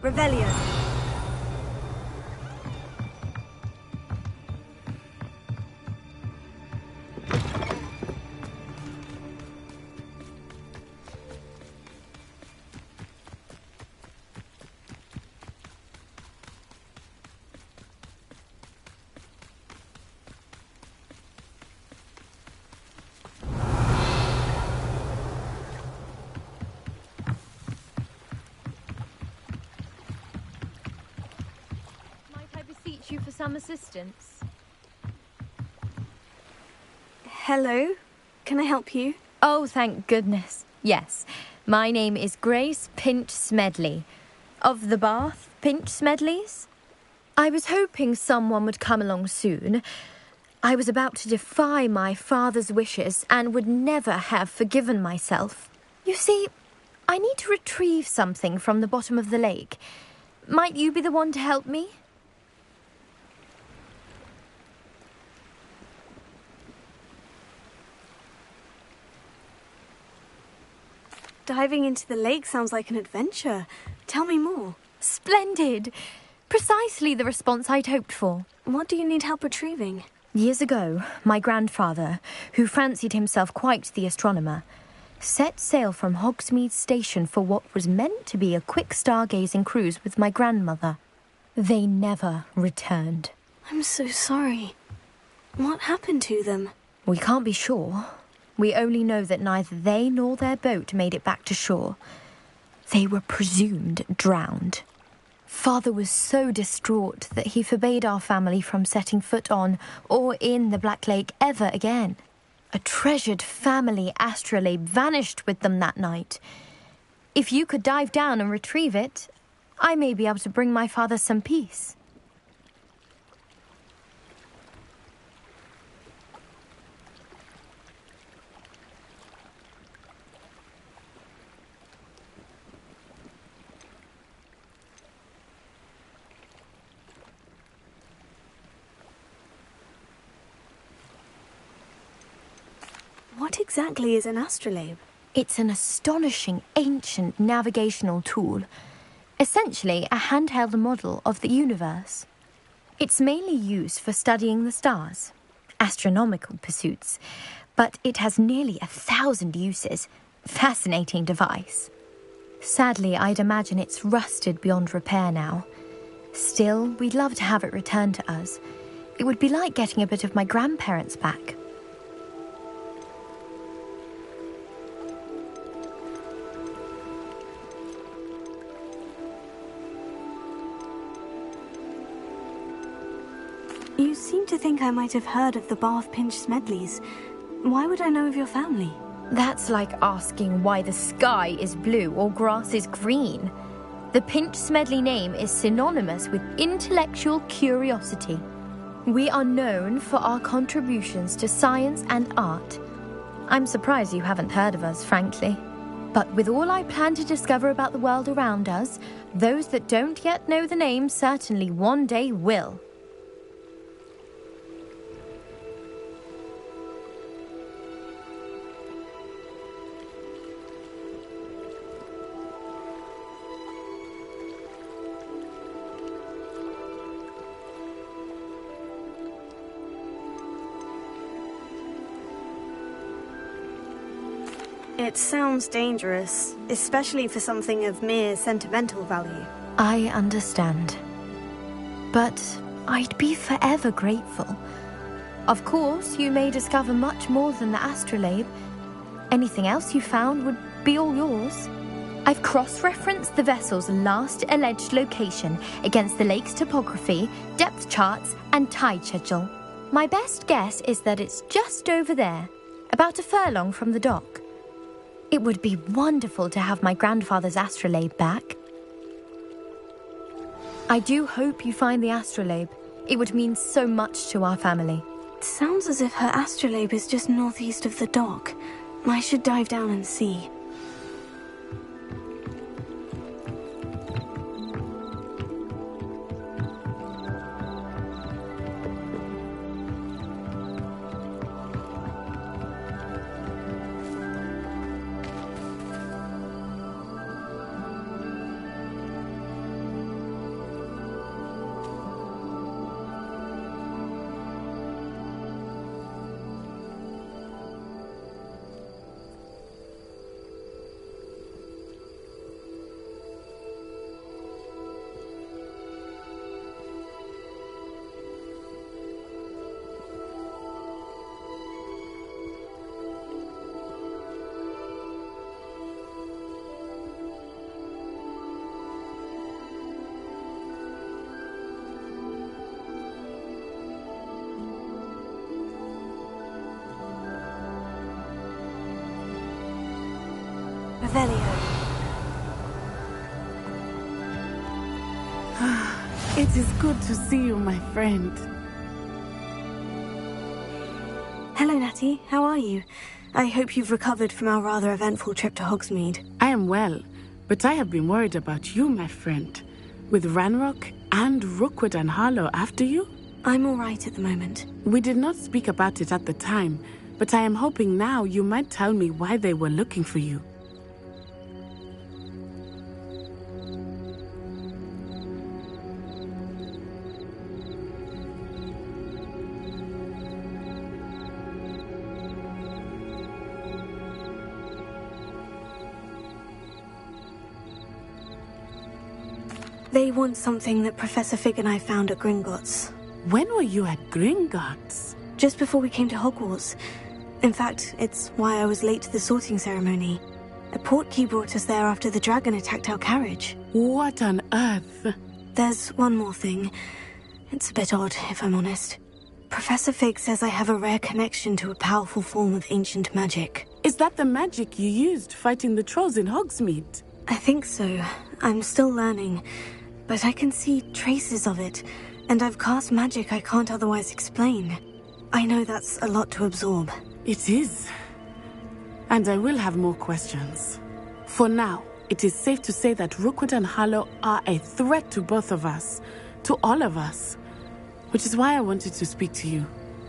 Revelio. You for some assistance. Hello, can I help you? Oh, thank goodness. Yes, my name is Grace Pinch Smedley, of the Bath Pinch Smedleys. I was hoping someone would come along soon. I was about to defy my father's wishes and would never have forgiven myself. You see, I need to retrieve something from the bottom of the lake. Might you be the one to help me? Diving into the lake sounds like an adventure. Tell me more. Splendid! Precisely the response I'd hoped for. What do you need help retrieving? Years ago, my grandfather, who fancied himself quite the astronomer, set sail from Hogsmeade Station for what was meant to be a quick stargazing cruise with my grandmother. They never returned. I'm so sorry. What happened to them? We can't be sure. We only know that neither they nor their boat made it back to shore. They were presumed drowned. Father was so distraught that he forbade our family from setting foot on or in the Black Lake ever again. A treasured family astrolabe vanished with them that night. If you could dive down and retrieve it, I may be able to bring my father some peace. What exactly is an astrolabe? It's an astonishing ancient navigational tool. Essentially a handheld model of the universe. It's mainly used for studying the stars, astronomical pursuits, but it has nearly 1,000 uses. Fascinating device. Sadly, I'd imagine it's rusted beyond repair now. Still, we'd love to have it returned to us. It would be like getting a bit of my grandparents back. You seem to think I might have heard of the Bath Pinch Smedleys. Why would I know of your family? That's like asking why the sky is blue or grass is green. The Pinch Smedley name is synonymous with intellectual curiosity. We are known for our contributions to science and art. I'm surprised you haven't heard of us, frankly. But with all I plan to discover about the world around us, those that don't yet know the name certainly one day will. It sounds dangerous, especially for something of mere sentimental value. I understand. But I'd be forever grateful. Of course, you may discover much more than the astrolabe. Anything else you found would be all yours. I've cross-referenced the vessel's last alleged location against the lake's topography, depth charts, and tide schedule. My best guess is that it's just over there, about a furlong from the dock. It would be wonderful to have my grandfather's astrolabe back. I do hope you find the astrolabe. It would mean so much to our family. It sounds as if her astrolabe is just northeast of the dock. I should dive down and see. Revelio. It is good to see you, my friend. Hello, Natty. How are you? I hope you've recovered from our rather eventful trip to Hogsmeade. I am well, but I have been worried about you, my friend. With Ranrock and Rookwood and Harlow after you? I'm all right at the moment. We did not speak about it at the time, but I am hoping now you might tell me why they were looking for you. They want something that Professor Fig and I found at Gringotts. When were you at Gringotts? Just before we came to Hogwarts. In fact, it's why I was late to the sorting ceremony. A portkey brought us there after the dragon attacked our carriage. What on earth? There's one more thing. It's a bit odd, if I'm honest. Professor Fig says I have a rare connection to a powerful form of ancient magic. Is that the magic you used fighting the trolls in Hogsmeade? I think so. I'm still learning. But I can see traces of it, and I've cast magic I can't otherwise explain. I know that's a lot to absorb. It is. And I will have more questions. For now, it is safe to say that Rookwood and Harlow are a threat to both of us, to all of us. Which is why I wanted to speak to you.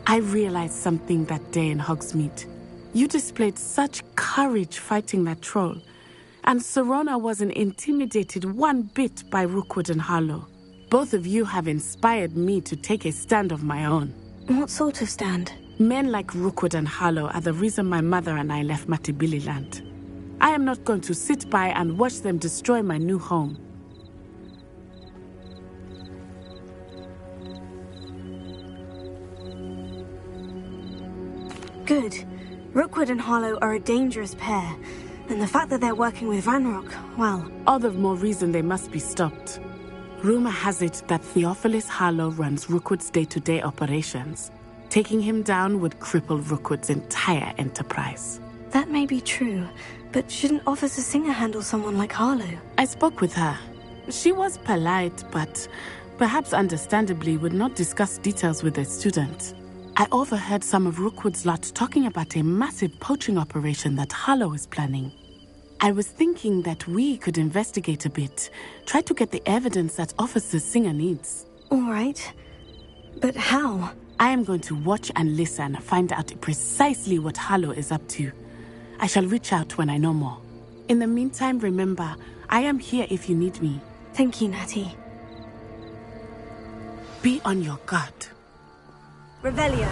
I realized something that day in Hogsmeade. You displayed such courage fighting that troll. And Serona wasn't intimidated one bit by Rookwood and Harlow. Both of you have inspired me to take a stand of my own. What sort of stand? Men like Rookwood and Harlow are the reason my mother and I left Matibili Land. I am not going to sit by and watch them destroy my new home. Good. Rookwood and Harlow are a dangerous pair. And the fact that they're working with Ranrock, well... All the more reason they must be stopped. Rumor has it that Theophilus Harlow runs Rookwood's day-to-day operations. Taking him down would cripple Rookwood's entire enterprise. That may be true, but shouldn't Officer Singer handle someone like Harlow? I spoke with her. She was polite, but perhaps understandably would not discuss details with a student. I overheard some of Rookwood's lot talking about a massive poaching operation that Harlow is planning. I was thinking that we could investigate a bit, try to get the evidence that Officer Singer needs. All right. But how? I am going to watch and listen, find out precisely what Harlow is up to. I shall reach out when I know more. In the meantime, remember, I am here if you need me. Thank you, Natty. Be on your guard. Revelio.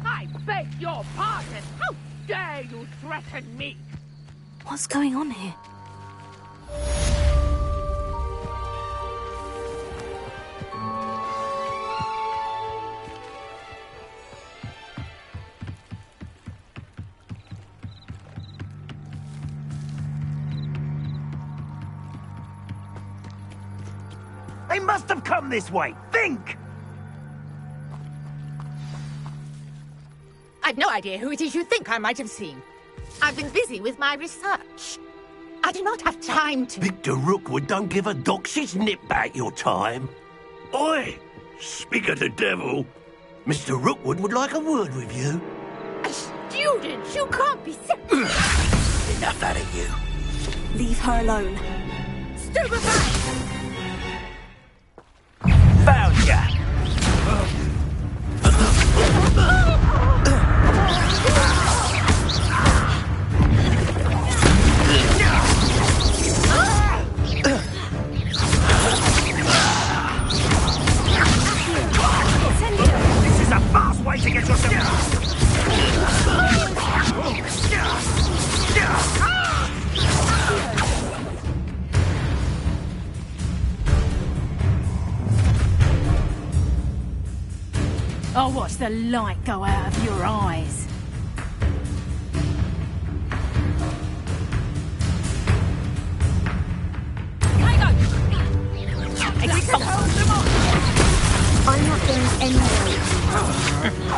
I beg your pardon. How dare you threaten me? What's going on here? They must have come this way. Think! I've no idea who it is you think I might have seen. I've been busy with my research. I do not have time to... Victor Rookwood don't give a doxy's nip back your time. Oi! Speak of the devil. Mr. Rookwood would like a word with you. A student? You can't be sick. Enough out of you. Leave her alone. Stupefy! Found ya! This is a fast way to get yourself... I'll watch the light go out of your eyes. I'm not going anywhere.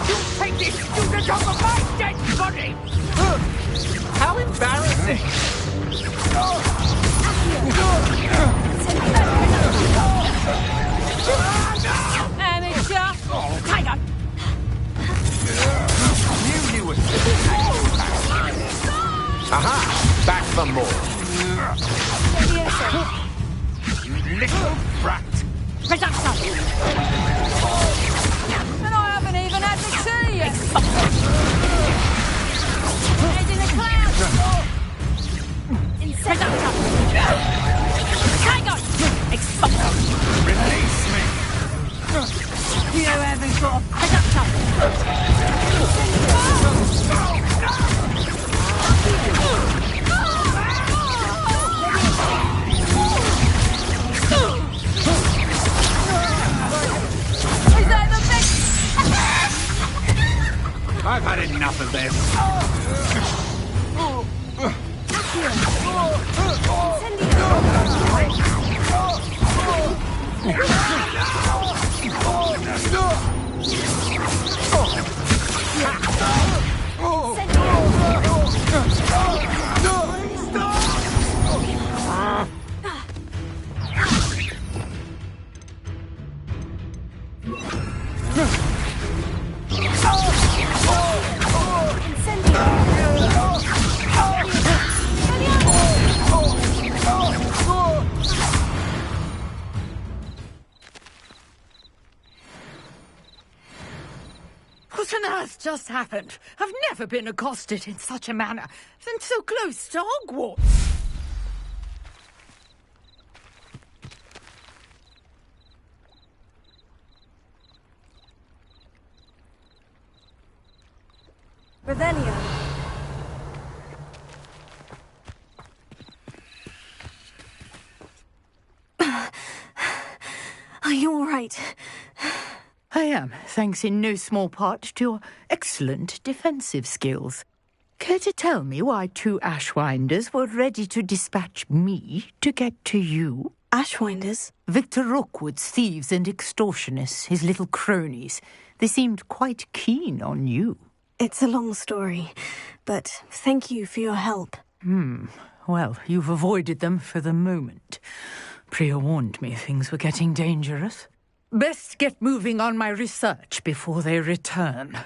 You take this student off of my dead body! How embarrassing. Amateur! Tiger! You knew it. Aha! Back for more. You little brat. And I haven't even had the tea yet! Head in the clouds! Tiger! Release me. You haven't got a I've had enough of this. What on earth just happened? I've never been accosted in such a manner, and so close to Hogwarts. Revelio. Are you all right? I am, thanks in no small part to your excellent defensive skills. Care to tell me why two Ashwinders were ready to dispatch me to get to you? Ashwinders? Victor Rookwood's thieves and extortionists, his little cronies. They seemed quite keen on you. It's a long story, but thank you for your help. Well, you've avoided them for the moment. Priya warned me things were getting dangerous. Best get moving on my research before they return.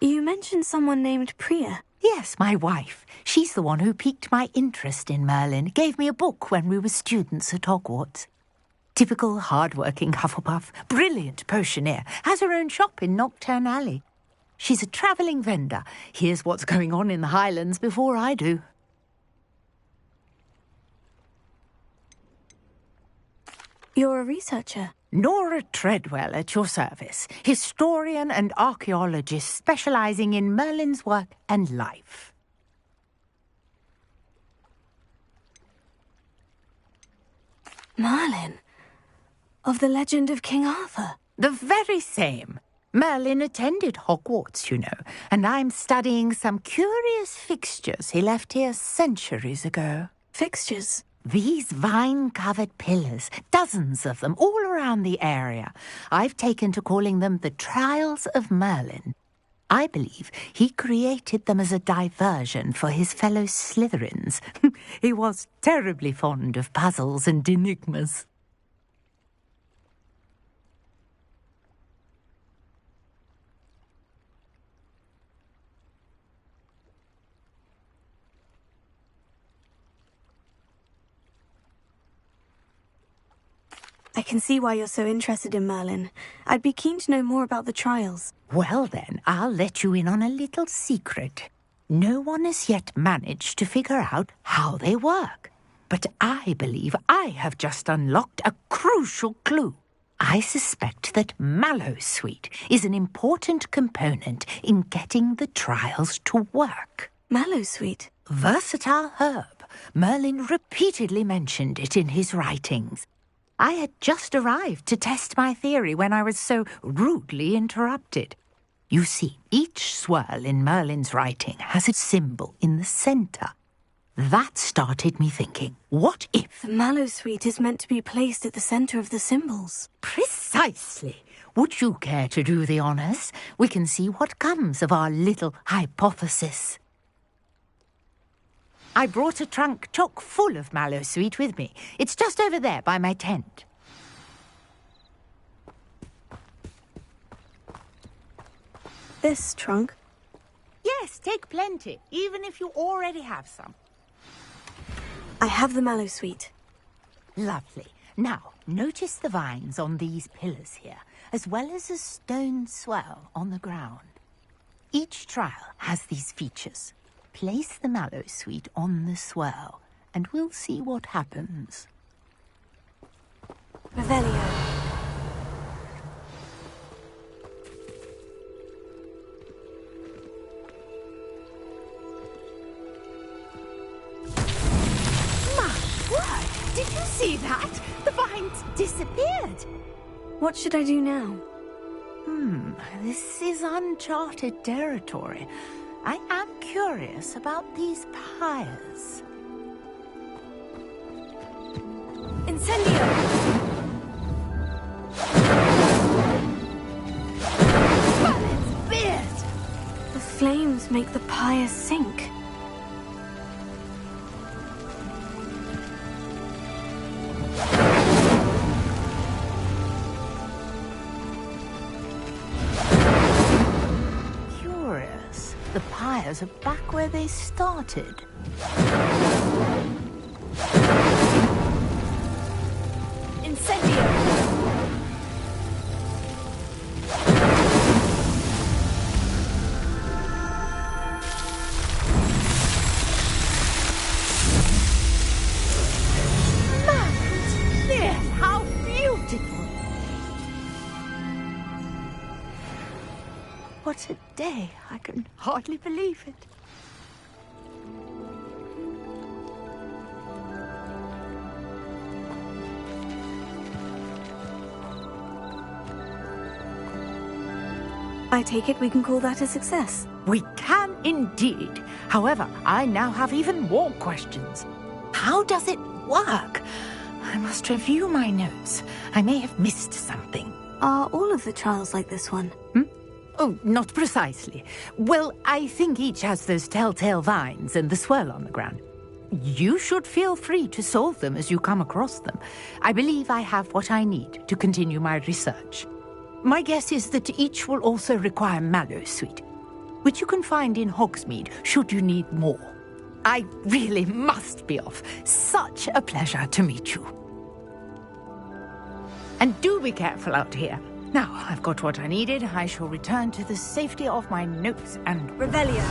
You mentioned someone named Priya. Yes, my wife. She's the one who piqued my interest in Merlin, gave me a book when we were students at Hogwarts. Typical hard-working Hufflepuff, brilliant potioneer, has her own shop in Nocturne Alley. She's a travelling vendor, hears what's going on in the Highlands before I do. You're a researcher. Nora Treadwell at your service, historian and archaeologist specialising in Merlin's work and life. Merlin? Of the legend of King Arthur? The very same. Merlin attended Hogwarts, you know, and I'm studying some curious fixtures he left here centuries ago. Fixtures? These vine-covered pillars, dozens of them, all around the area. I've taken to calling them the Trials of Merlin. I believe he created them as a diversion for his fellow Slytherins. He was terribly fond of puzzles and enigmas. I can see why you're so interested in Merlin. I'd be keen to know more about the trials. Well then, I'll let you in on a little secret. No one has yet managed to figure out how they work. But I believe I have just unlocked a crucial clue. I suspect that Mallowsweet is an important component in getting the trials to work. Mallowsweet? Versatile herb. Merlin repeatedly mentioned it in his writings. I had just arrived to test my theory when I was so rudely interrupted. You see, each swirl in Merlin's writing has a symbol in the centre. That started me thinking, what if... The mallowsweet is meant to be placed at the centre of the symbols. Precisely. Would you care to do the honours? We can see what comes of our little hypothesis. I brought a trunk chock full of mallowsweet with me. It's just over there by my tent. This trunk? Yes, take plenty, even if you already have some. I have the mallowsweet. Lovely. Now, notice the vines on these pillars here, as well as a stone swell on the ground. Each trial has these features. Place the mallowsweet on the swell, and we'll see what happens. Revelio. Did you see that? The vines disappeared. What should I do now? This is uncharted territory. I am curious about these pyres. Incendio! Merlin's beard! The flames make the pyre sink. The pyres are back where they started. Incendio! There, how beautiful! What a day! I can hardly believe it. I take it we can call that a success. We can indeed. However, I now have even more questions. How does it work? I must review my notes. I may have missed something. Are all of the trials like this one? Oh, not precisely. Well, I think each has those telltale vines and the swirl on the ground. You should feel free to solve them as you come across them. I believe I have what I need to continue my research. My guess is that each will also require mallowsweet, which you can find in Hogsmeade should you need more. I really must be off. Such a pleasure to meet you. And do be careful out here. Now, I've got what I needed. I shall return to the safety of my notes and... Revelio.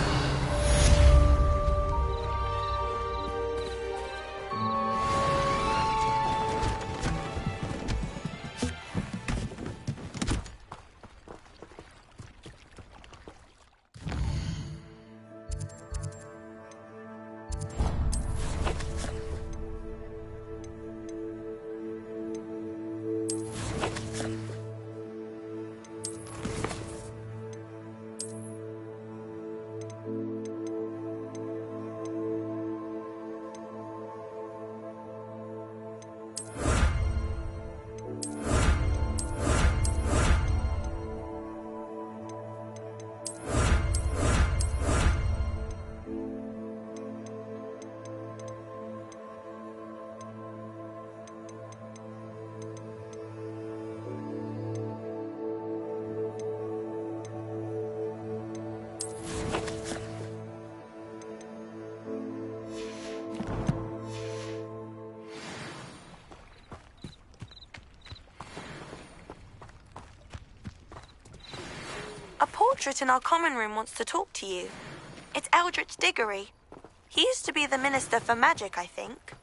A portrait in our common room wants to talk to you. It's Eldritch Diggory. He used to be the Minister for Magic, I think.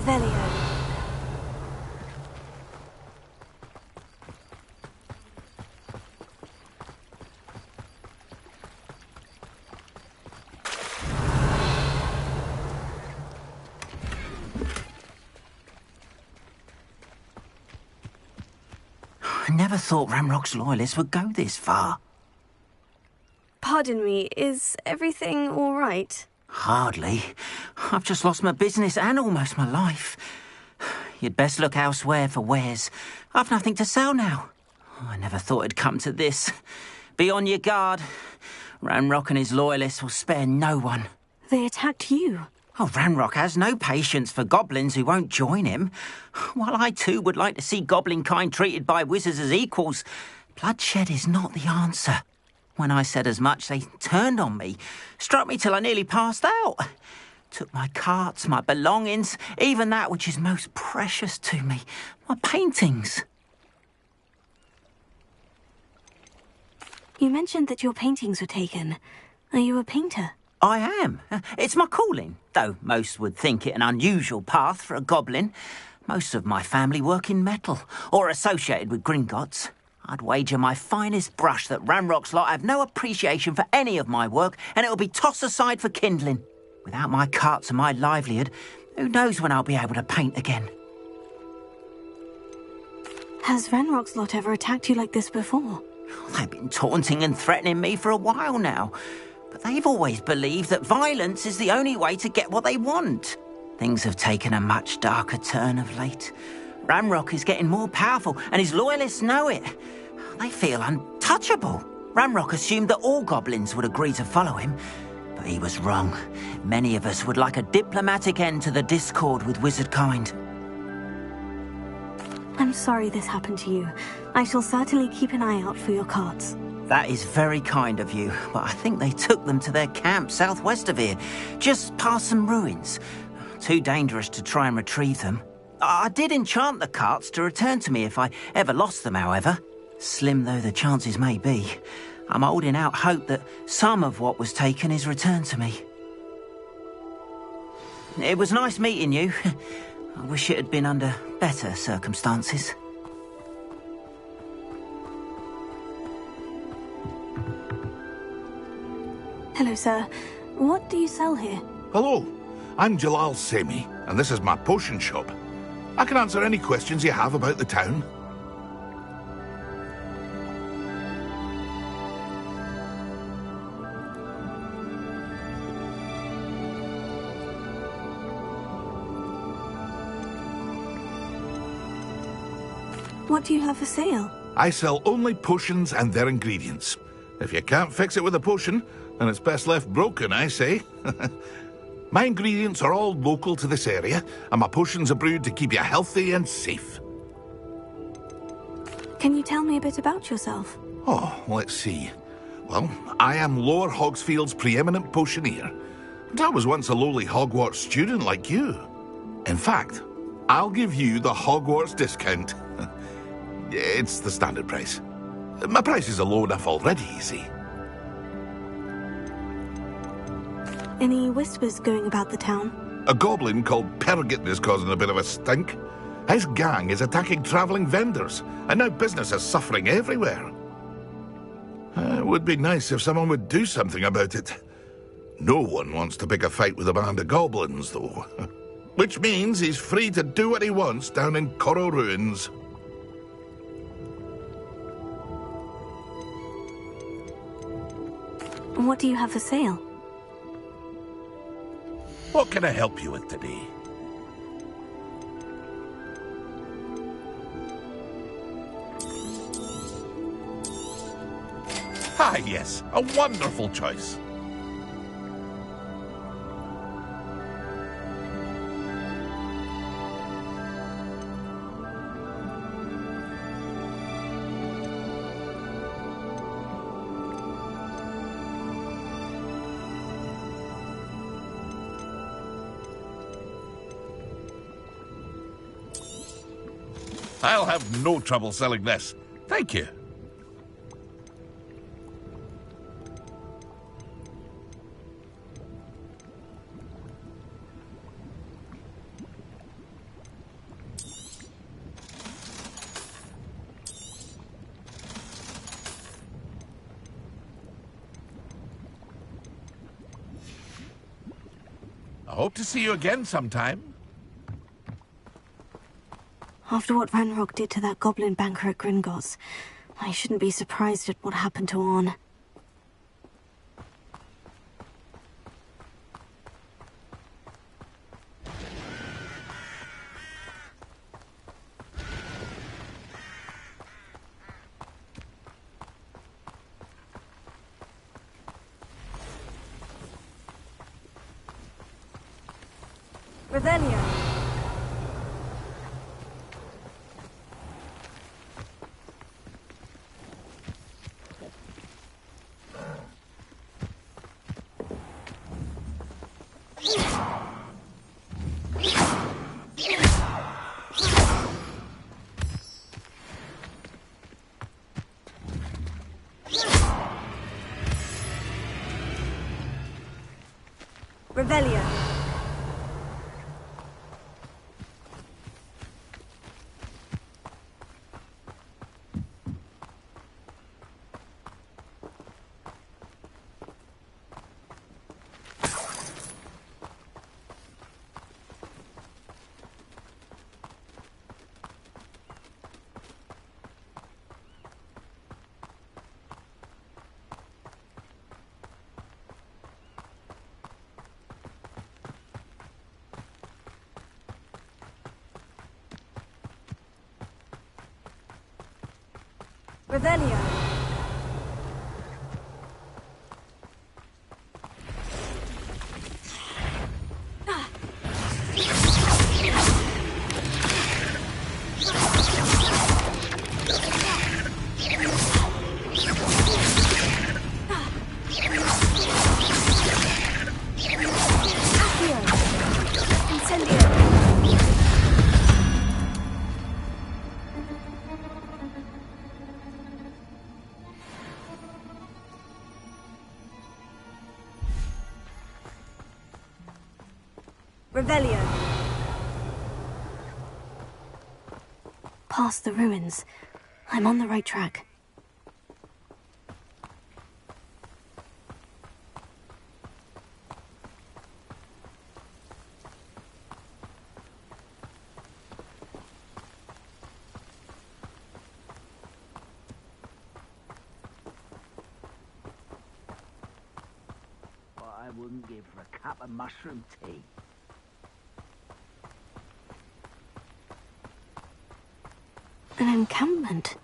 Revelio. I never thought Ramrock's loyalists would go this far. Pardon me, is everything all right? Hardly. I've just lost my business and almost my life. You'd best look elsewhere for wares. I've nothing to sell now. I never thought it'd come to this. Be on your guard. Ranrock and his loyalists will spare no one. They attacked you. Oh, Ranrock has no patience for goblins who won't join him. While I too would like to see goblin kind treated by wizards as equals, bloodshed is not the answer. When I said as much, they turned on me, struck me till I nearly passed out. Took my carts, my belongings, even that which is most precious to me, my paintings. You mentioned that your paintings were taken. Are you a painter? I am. It's my calling, though most would think it an unusual path for a goblin. Most of my family work in metal, or associated with Gringotts. I'd wager my finest brush that Ranrock's lot have no appreciation for any of my work, and it'll be tossed aside for kindling. Without my carts and my livelihood, who knows when I'll be able to paint again? Has Ranrock's lot ever attacked you like this before? They've been taunting and threatening me for a while now, but they've always believed that violence is the only way to get what they want. Things have taken a much darker turn of late. Ranrock is getting more powerful, and his loyalists know it. They feel untouchable. Ranrock assumed that all goblins would agree to follow him, but he was wrong. Many of us would like a diplomatic end to the discord with wizard kind. I'm sorry this happened to you. I shall certainly keep an eye out for your carts. That is very kind of you, but I think they took them to their camp southwest of here, just past some ruins. Too dangerous to try and retrieve them. I did enchant the carts to return to me if I ever lost them, however. Slim though the chances may be, I'm holding out hope that some of what was taken is returned to me. It was nice meeting you. I wish it had been under better circumstances. Hello, sir. What do you sell here? Hello, I'm Jalal Semi, and this is my potion shop. I can answer any questions you have about the town. What do you have for sale? I sell only potions and their ingredients. If you can't fix it with a potion, then it's best left broken, I say. My ingredients are all local to this area, and my potions are brewed to keep you healthy and safe. Can you tell me a bit about yourself? Oh, let's see. Well, I am Lower Hogsfield's preeminent potioneer. And I was once a lowly Hogwarts student like you. In fact, I'll give you the Hogwarts discount. It's the standard price. My prices are low enough already, you see. Any whispers going about the town? A goblin called Pergit is causing a bit of a stink. His gang is attacking travelling vendors, and now business is suffering everywhere. It would be nice if someone would do something about it. No one wants to pick a fight with a band of goblins, though. Which means he's free to do what he wants down in Coral Ruins. What do you have for sale? What can I help you with today? Ah, yes, a wonderful choice. I'll have no trouble selling this. Thank you. I hope to see you again sometime. After what Ranrock did to that goblin banker at Gringotts, I shouldn't be surprised at what happened to Orn. Revelio. Revelio. Revelio. Revelio. Past the ruins. I'm on the right track. What I wouldn't give for a cup of mushroom tea. An encampment.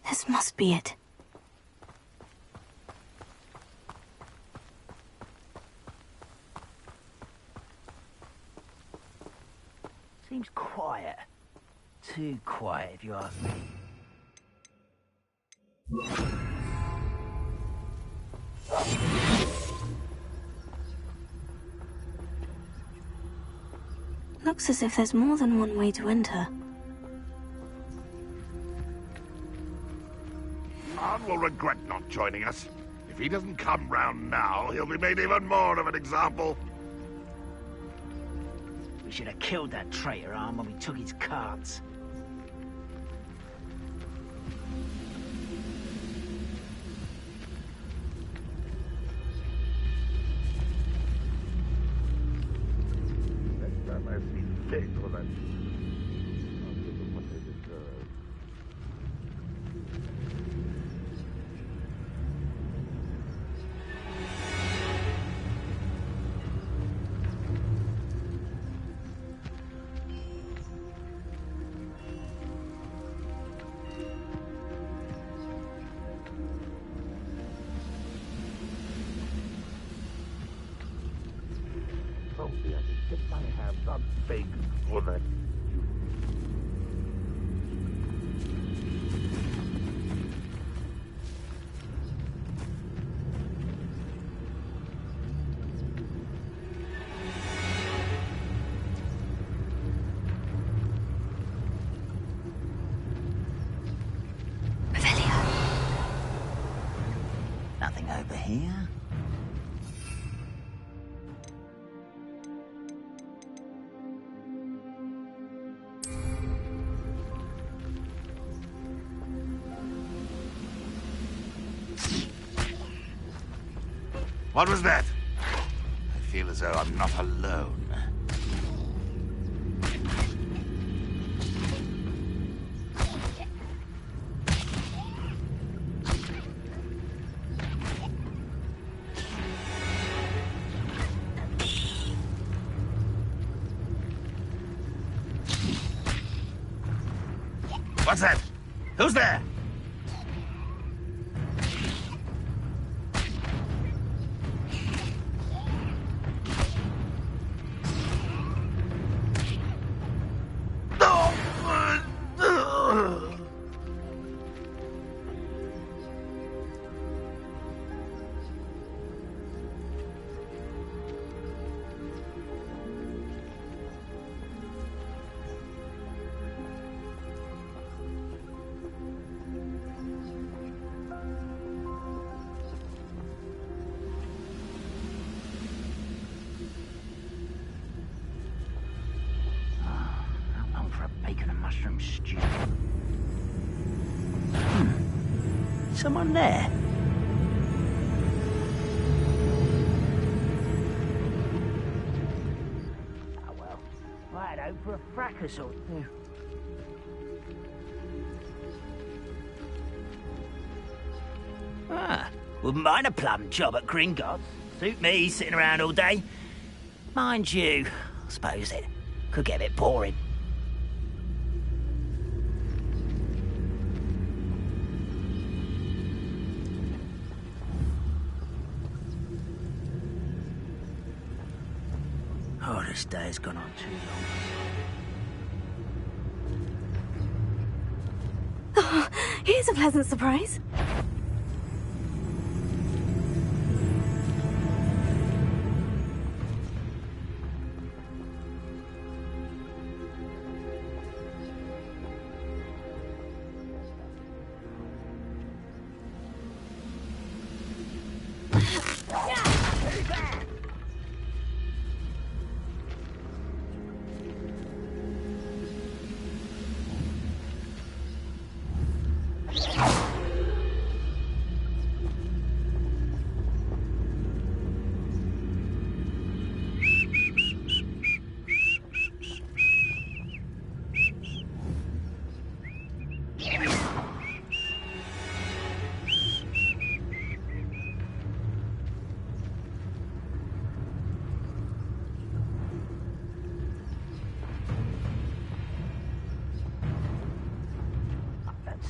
This must be it. Seems quiet. Too quiet, if you ask me. Looks as if there's more than one way to enter. Arn will regret not joining us. If he doesn't come round now, he'll be made even more of an example. We should have killed that traitor, Arn, when we took his cards. Next time I see Dave for that, I'll give them what they deserve. Sophie, I can get my hands on big for that. Nothing over here. What was that? I feel as though I'm not alone. What's that? Who's there? Bacon and mushroom stew. Someone there? Oh well, I had hoped for a fracas or two. Wouldn't mind a plum job at Gringotts. Suit me, sitting around all day. Mind you, I suppose it could get a bit boring. Oh, this day has gone on too long. Oh, here's a pleasant surprise.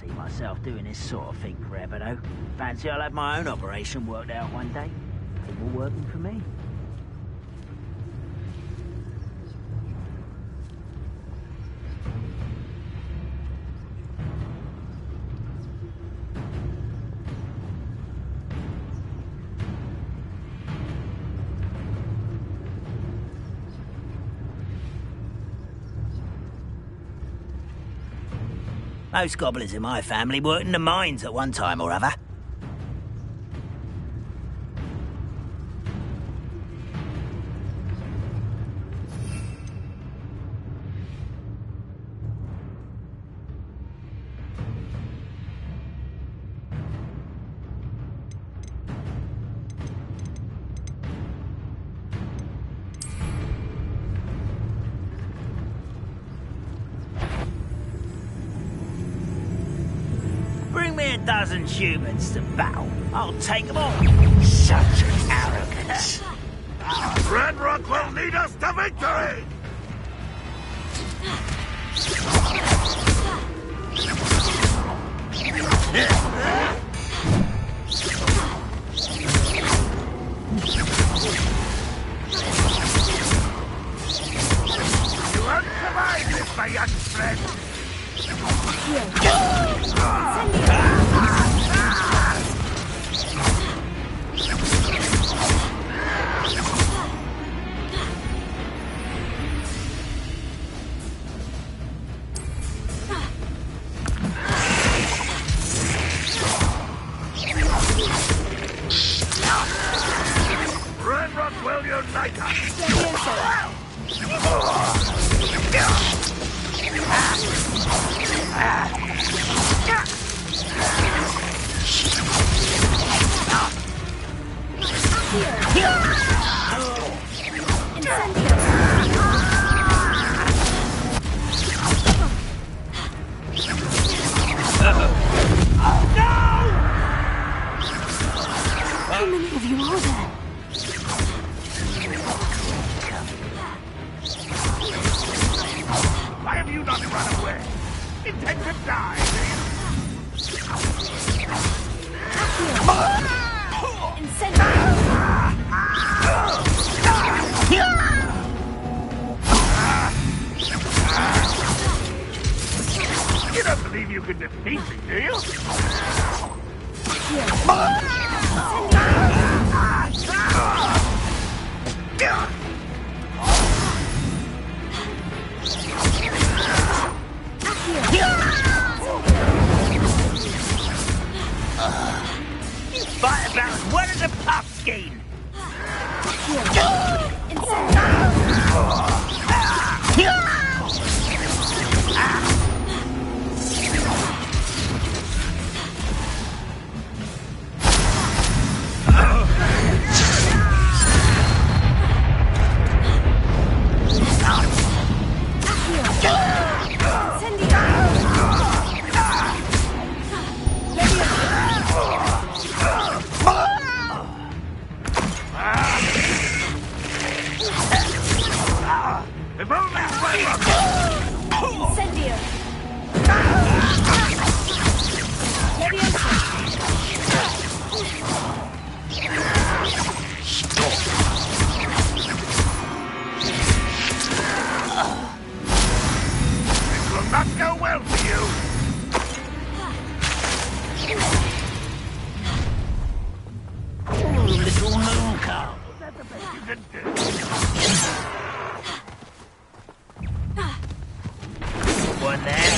See myself doing this sort of thing forever, though. Fancy I'll have my own operation worked out one day. People working for me. Most gobblers in my family worked in the mines at one time or other. Bring me a dozen humans to battle. I'll take them all. Such arrogance. Red Rock will lead us to victory! You won't survive this, my young friend! Red Rock will unite us! How many of you are there? Why have you not run away? Intend to die, You don't believe you can defeat me, do you? You fight about as well as a pumpkin. If only This will not go well for you. Oh, little moon cow. That's the best you can do. One there.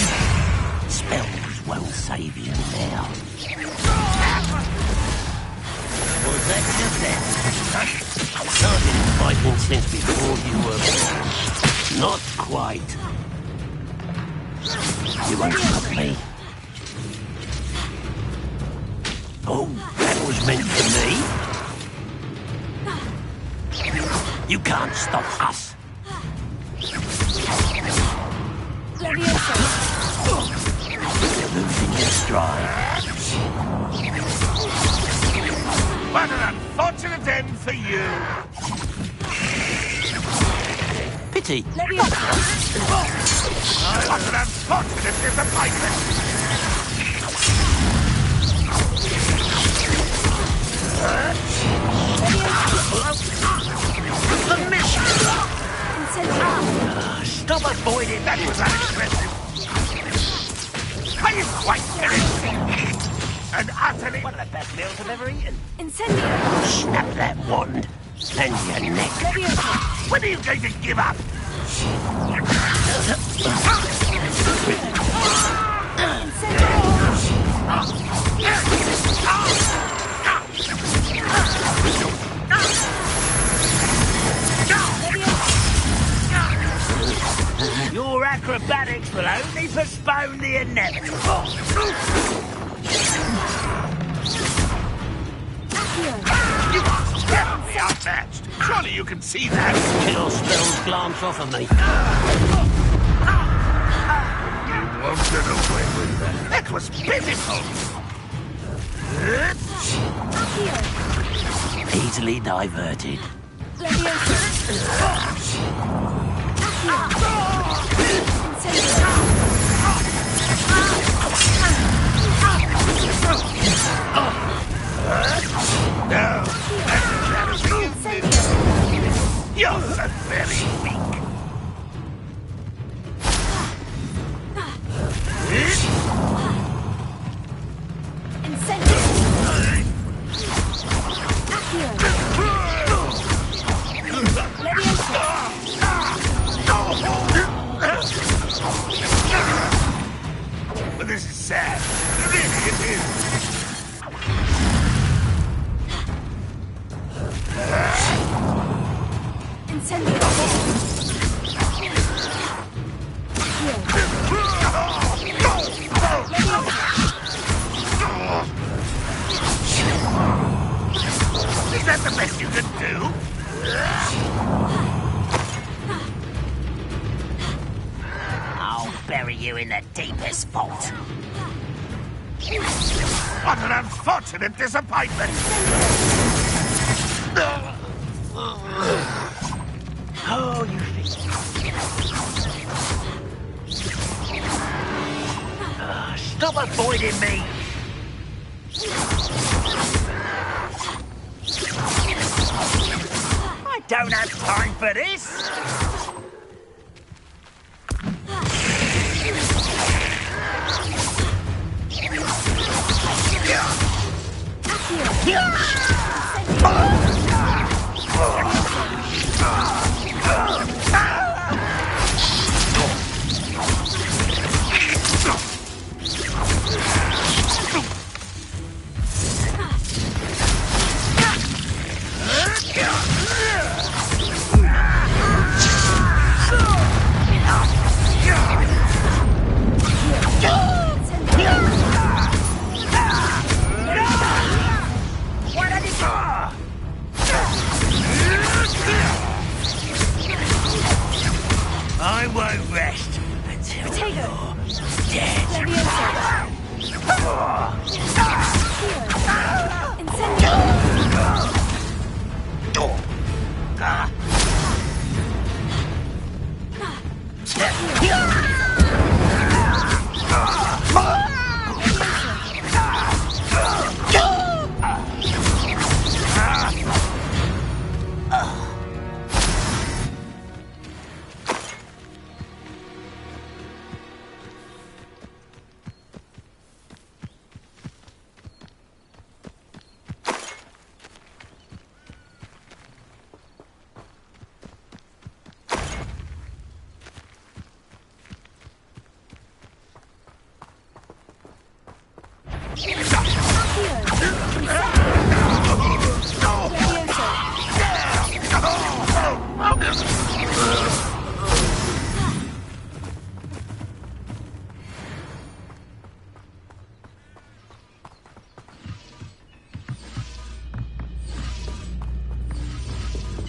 Spells won't save you now. Was that just that? I've been fighting since before you were born. Not quite. You won't stop me. Oh, that was meant for me? You can't stop us. Losing your stride. What an unfortunate end for you. Pity. What an unfortunate disappointment. The mission! Stop avoiding that was unimpressive. Are you quite finished? And utterly one of the best meals I've ever eaten. Incendio! Snap that wand and your neck. When are you going to give up? Your acrobatics will only postpone the inevitable. You are terribly outmatched. Surely you can see that. Your spells glance off of me. You won't get away with that. That was pitiful. Easily diverted. No, that's you're so very weak. But this is sad. Really, it is. Is that the best you can do? bury you in the deepest vault. What an unfortunate disappointment! Oh, you think... Stop avoiding me! I don't have time for this! I won't rest until you're dead.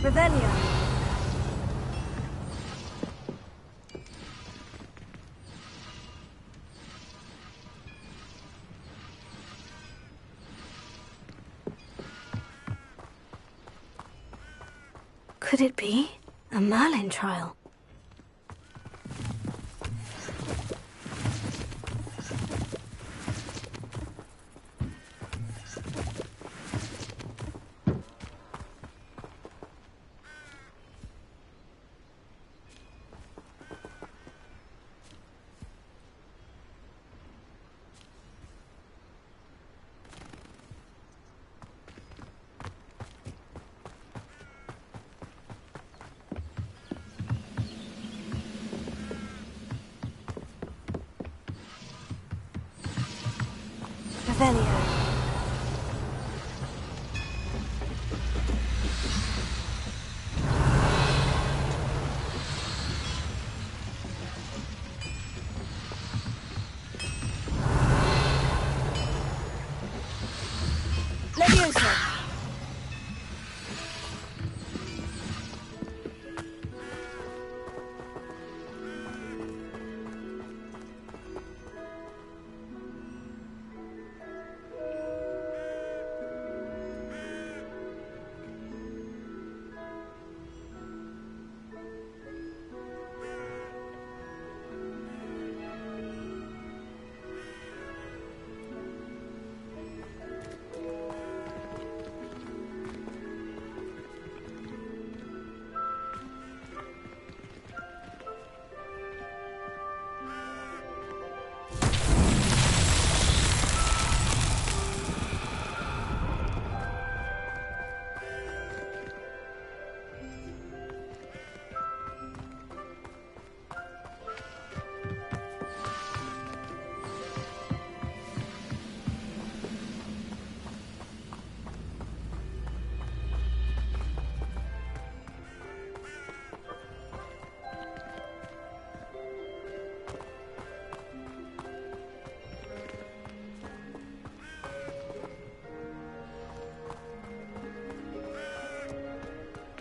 Revelio. Could it be a Merlin trial? Revelio. Levioso.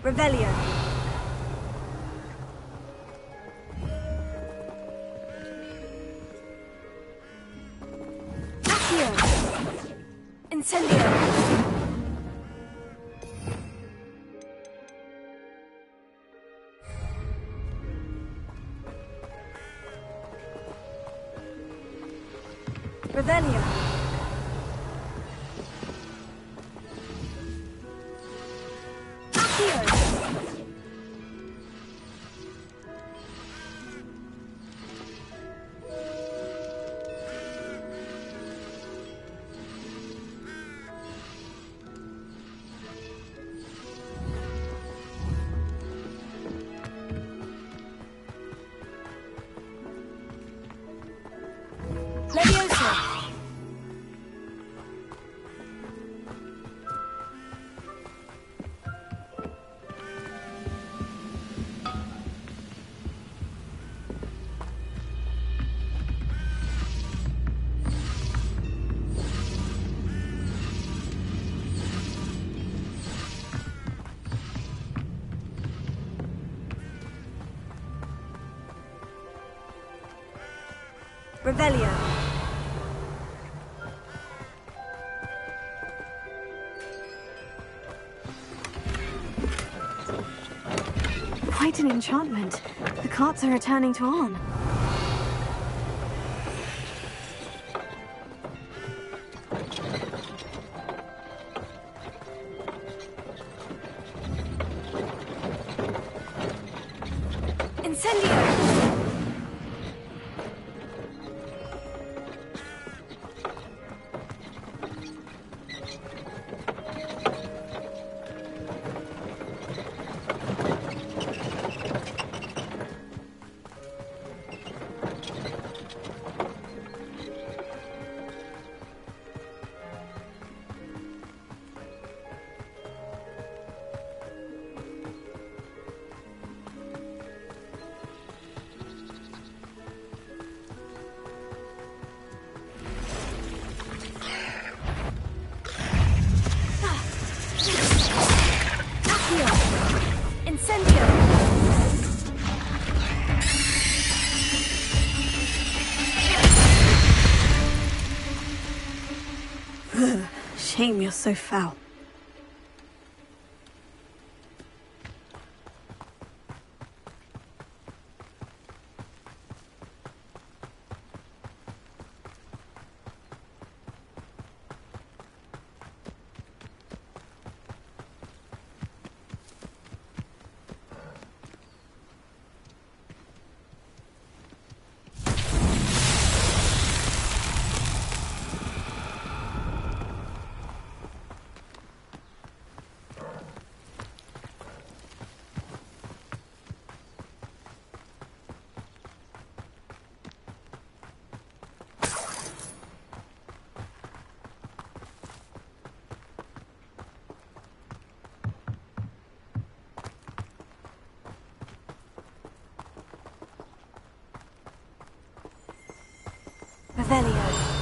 Revelio. Revelio. Revelio. Quite an enchantment. The carts are returning to Arn. Incendio! Shame you're so foul. Revelio.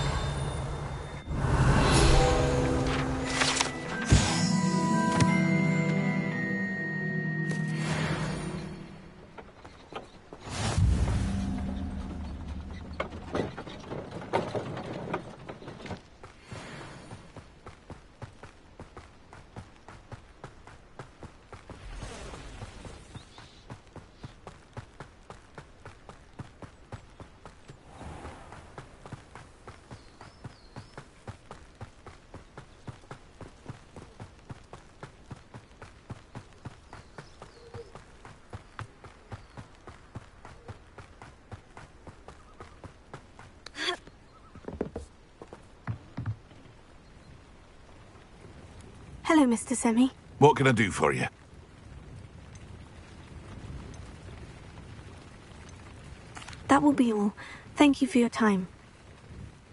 Hello, Mr. Semi. What can I do for you? That will be all. Thank you for your time.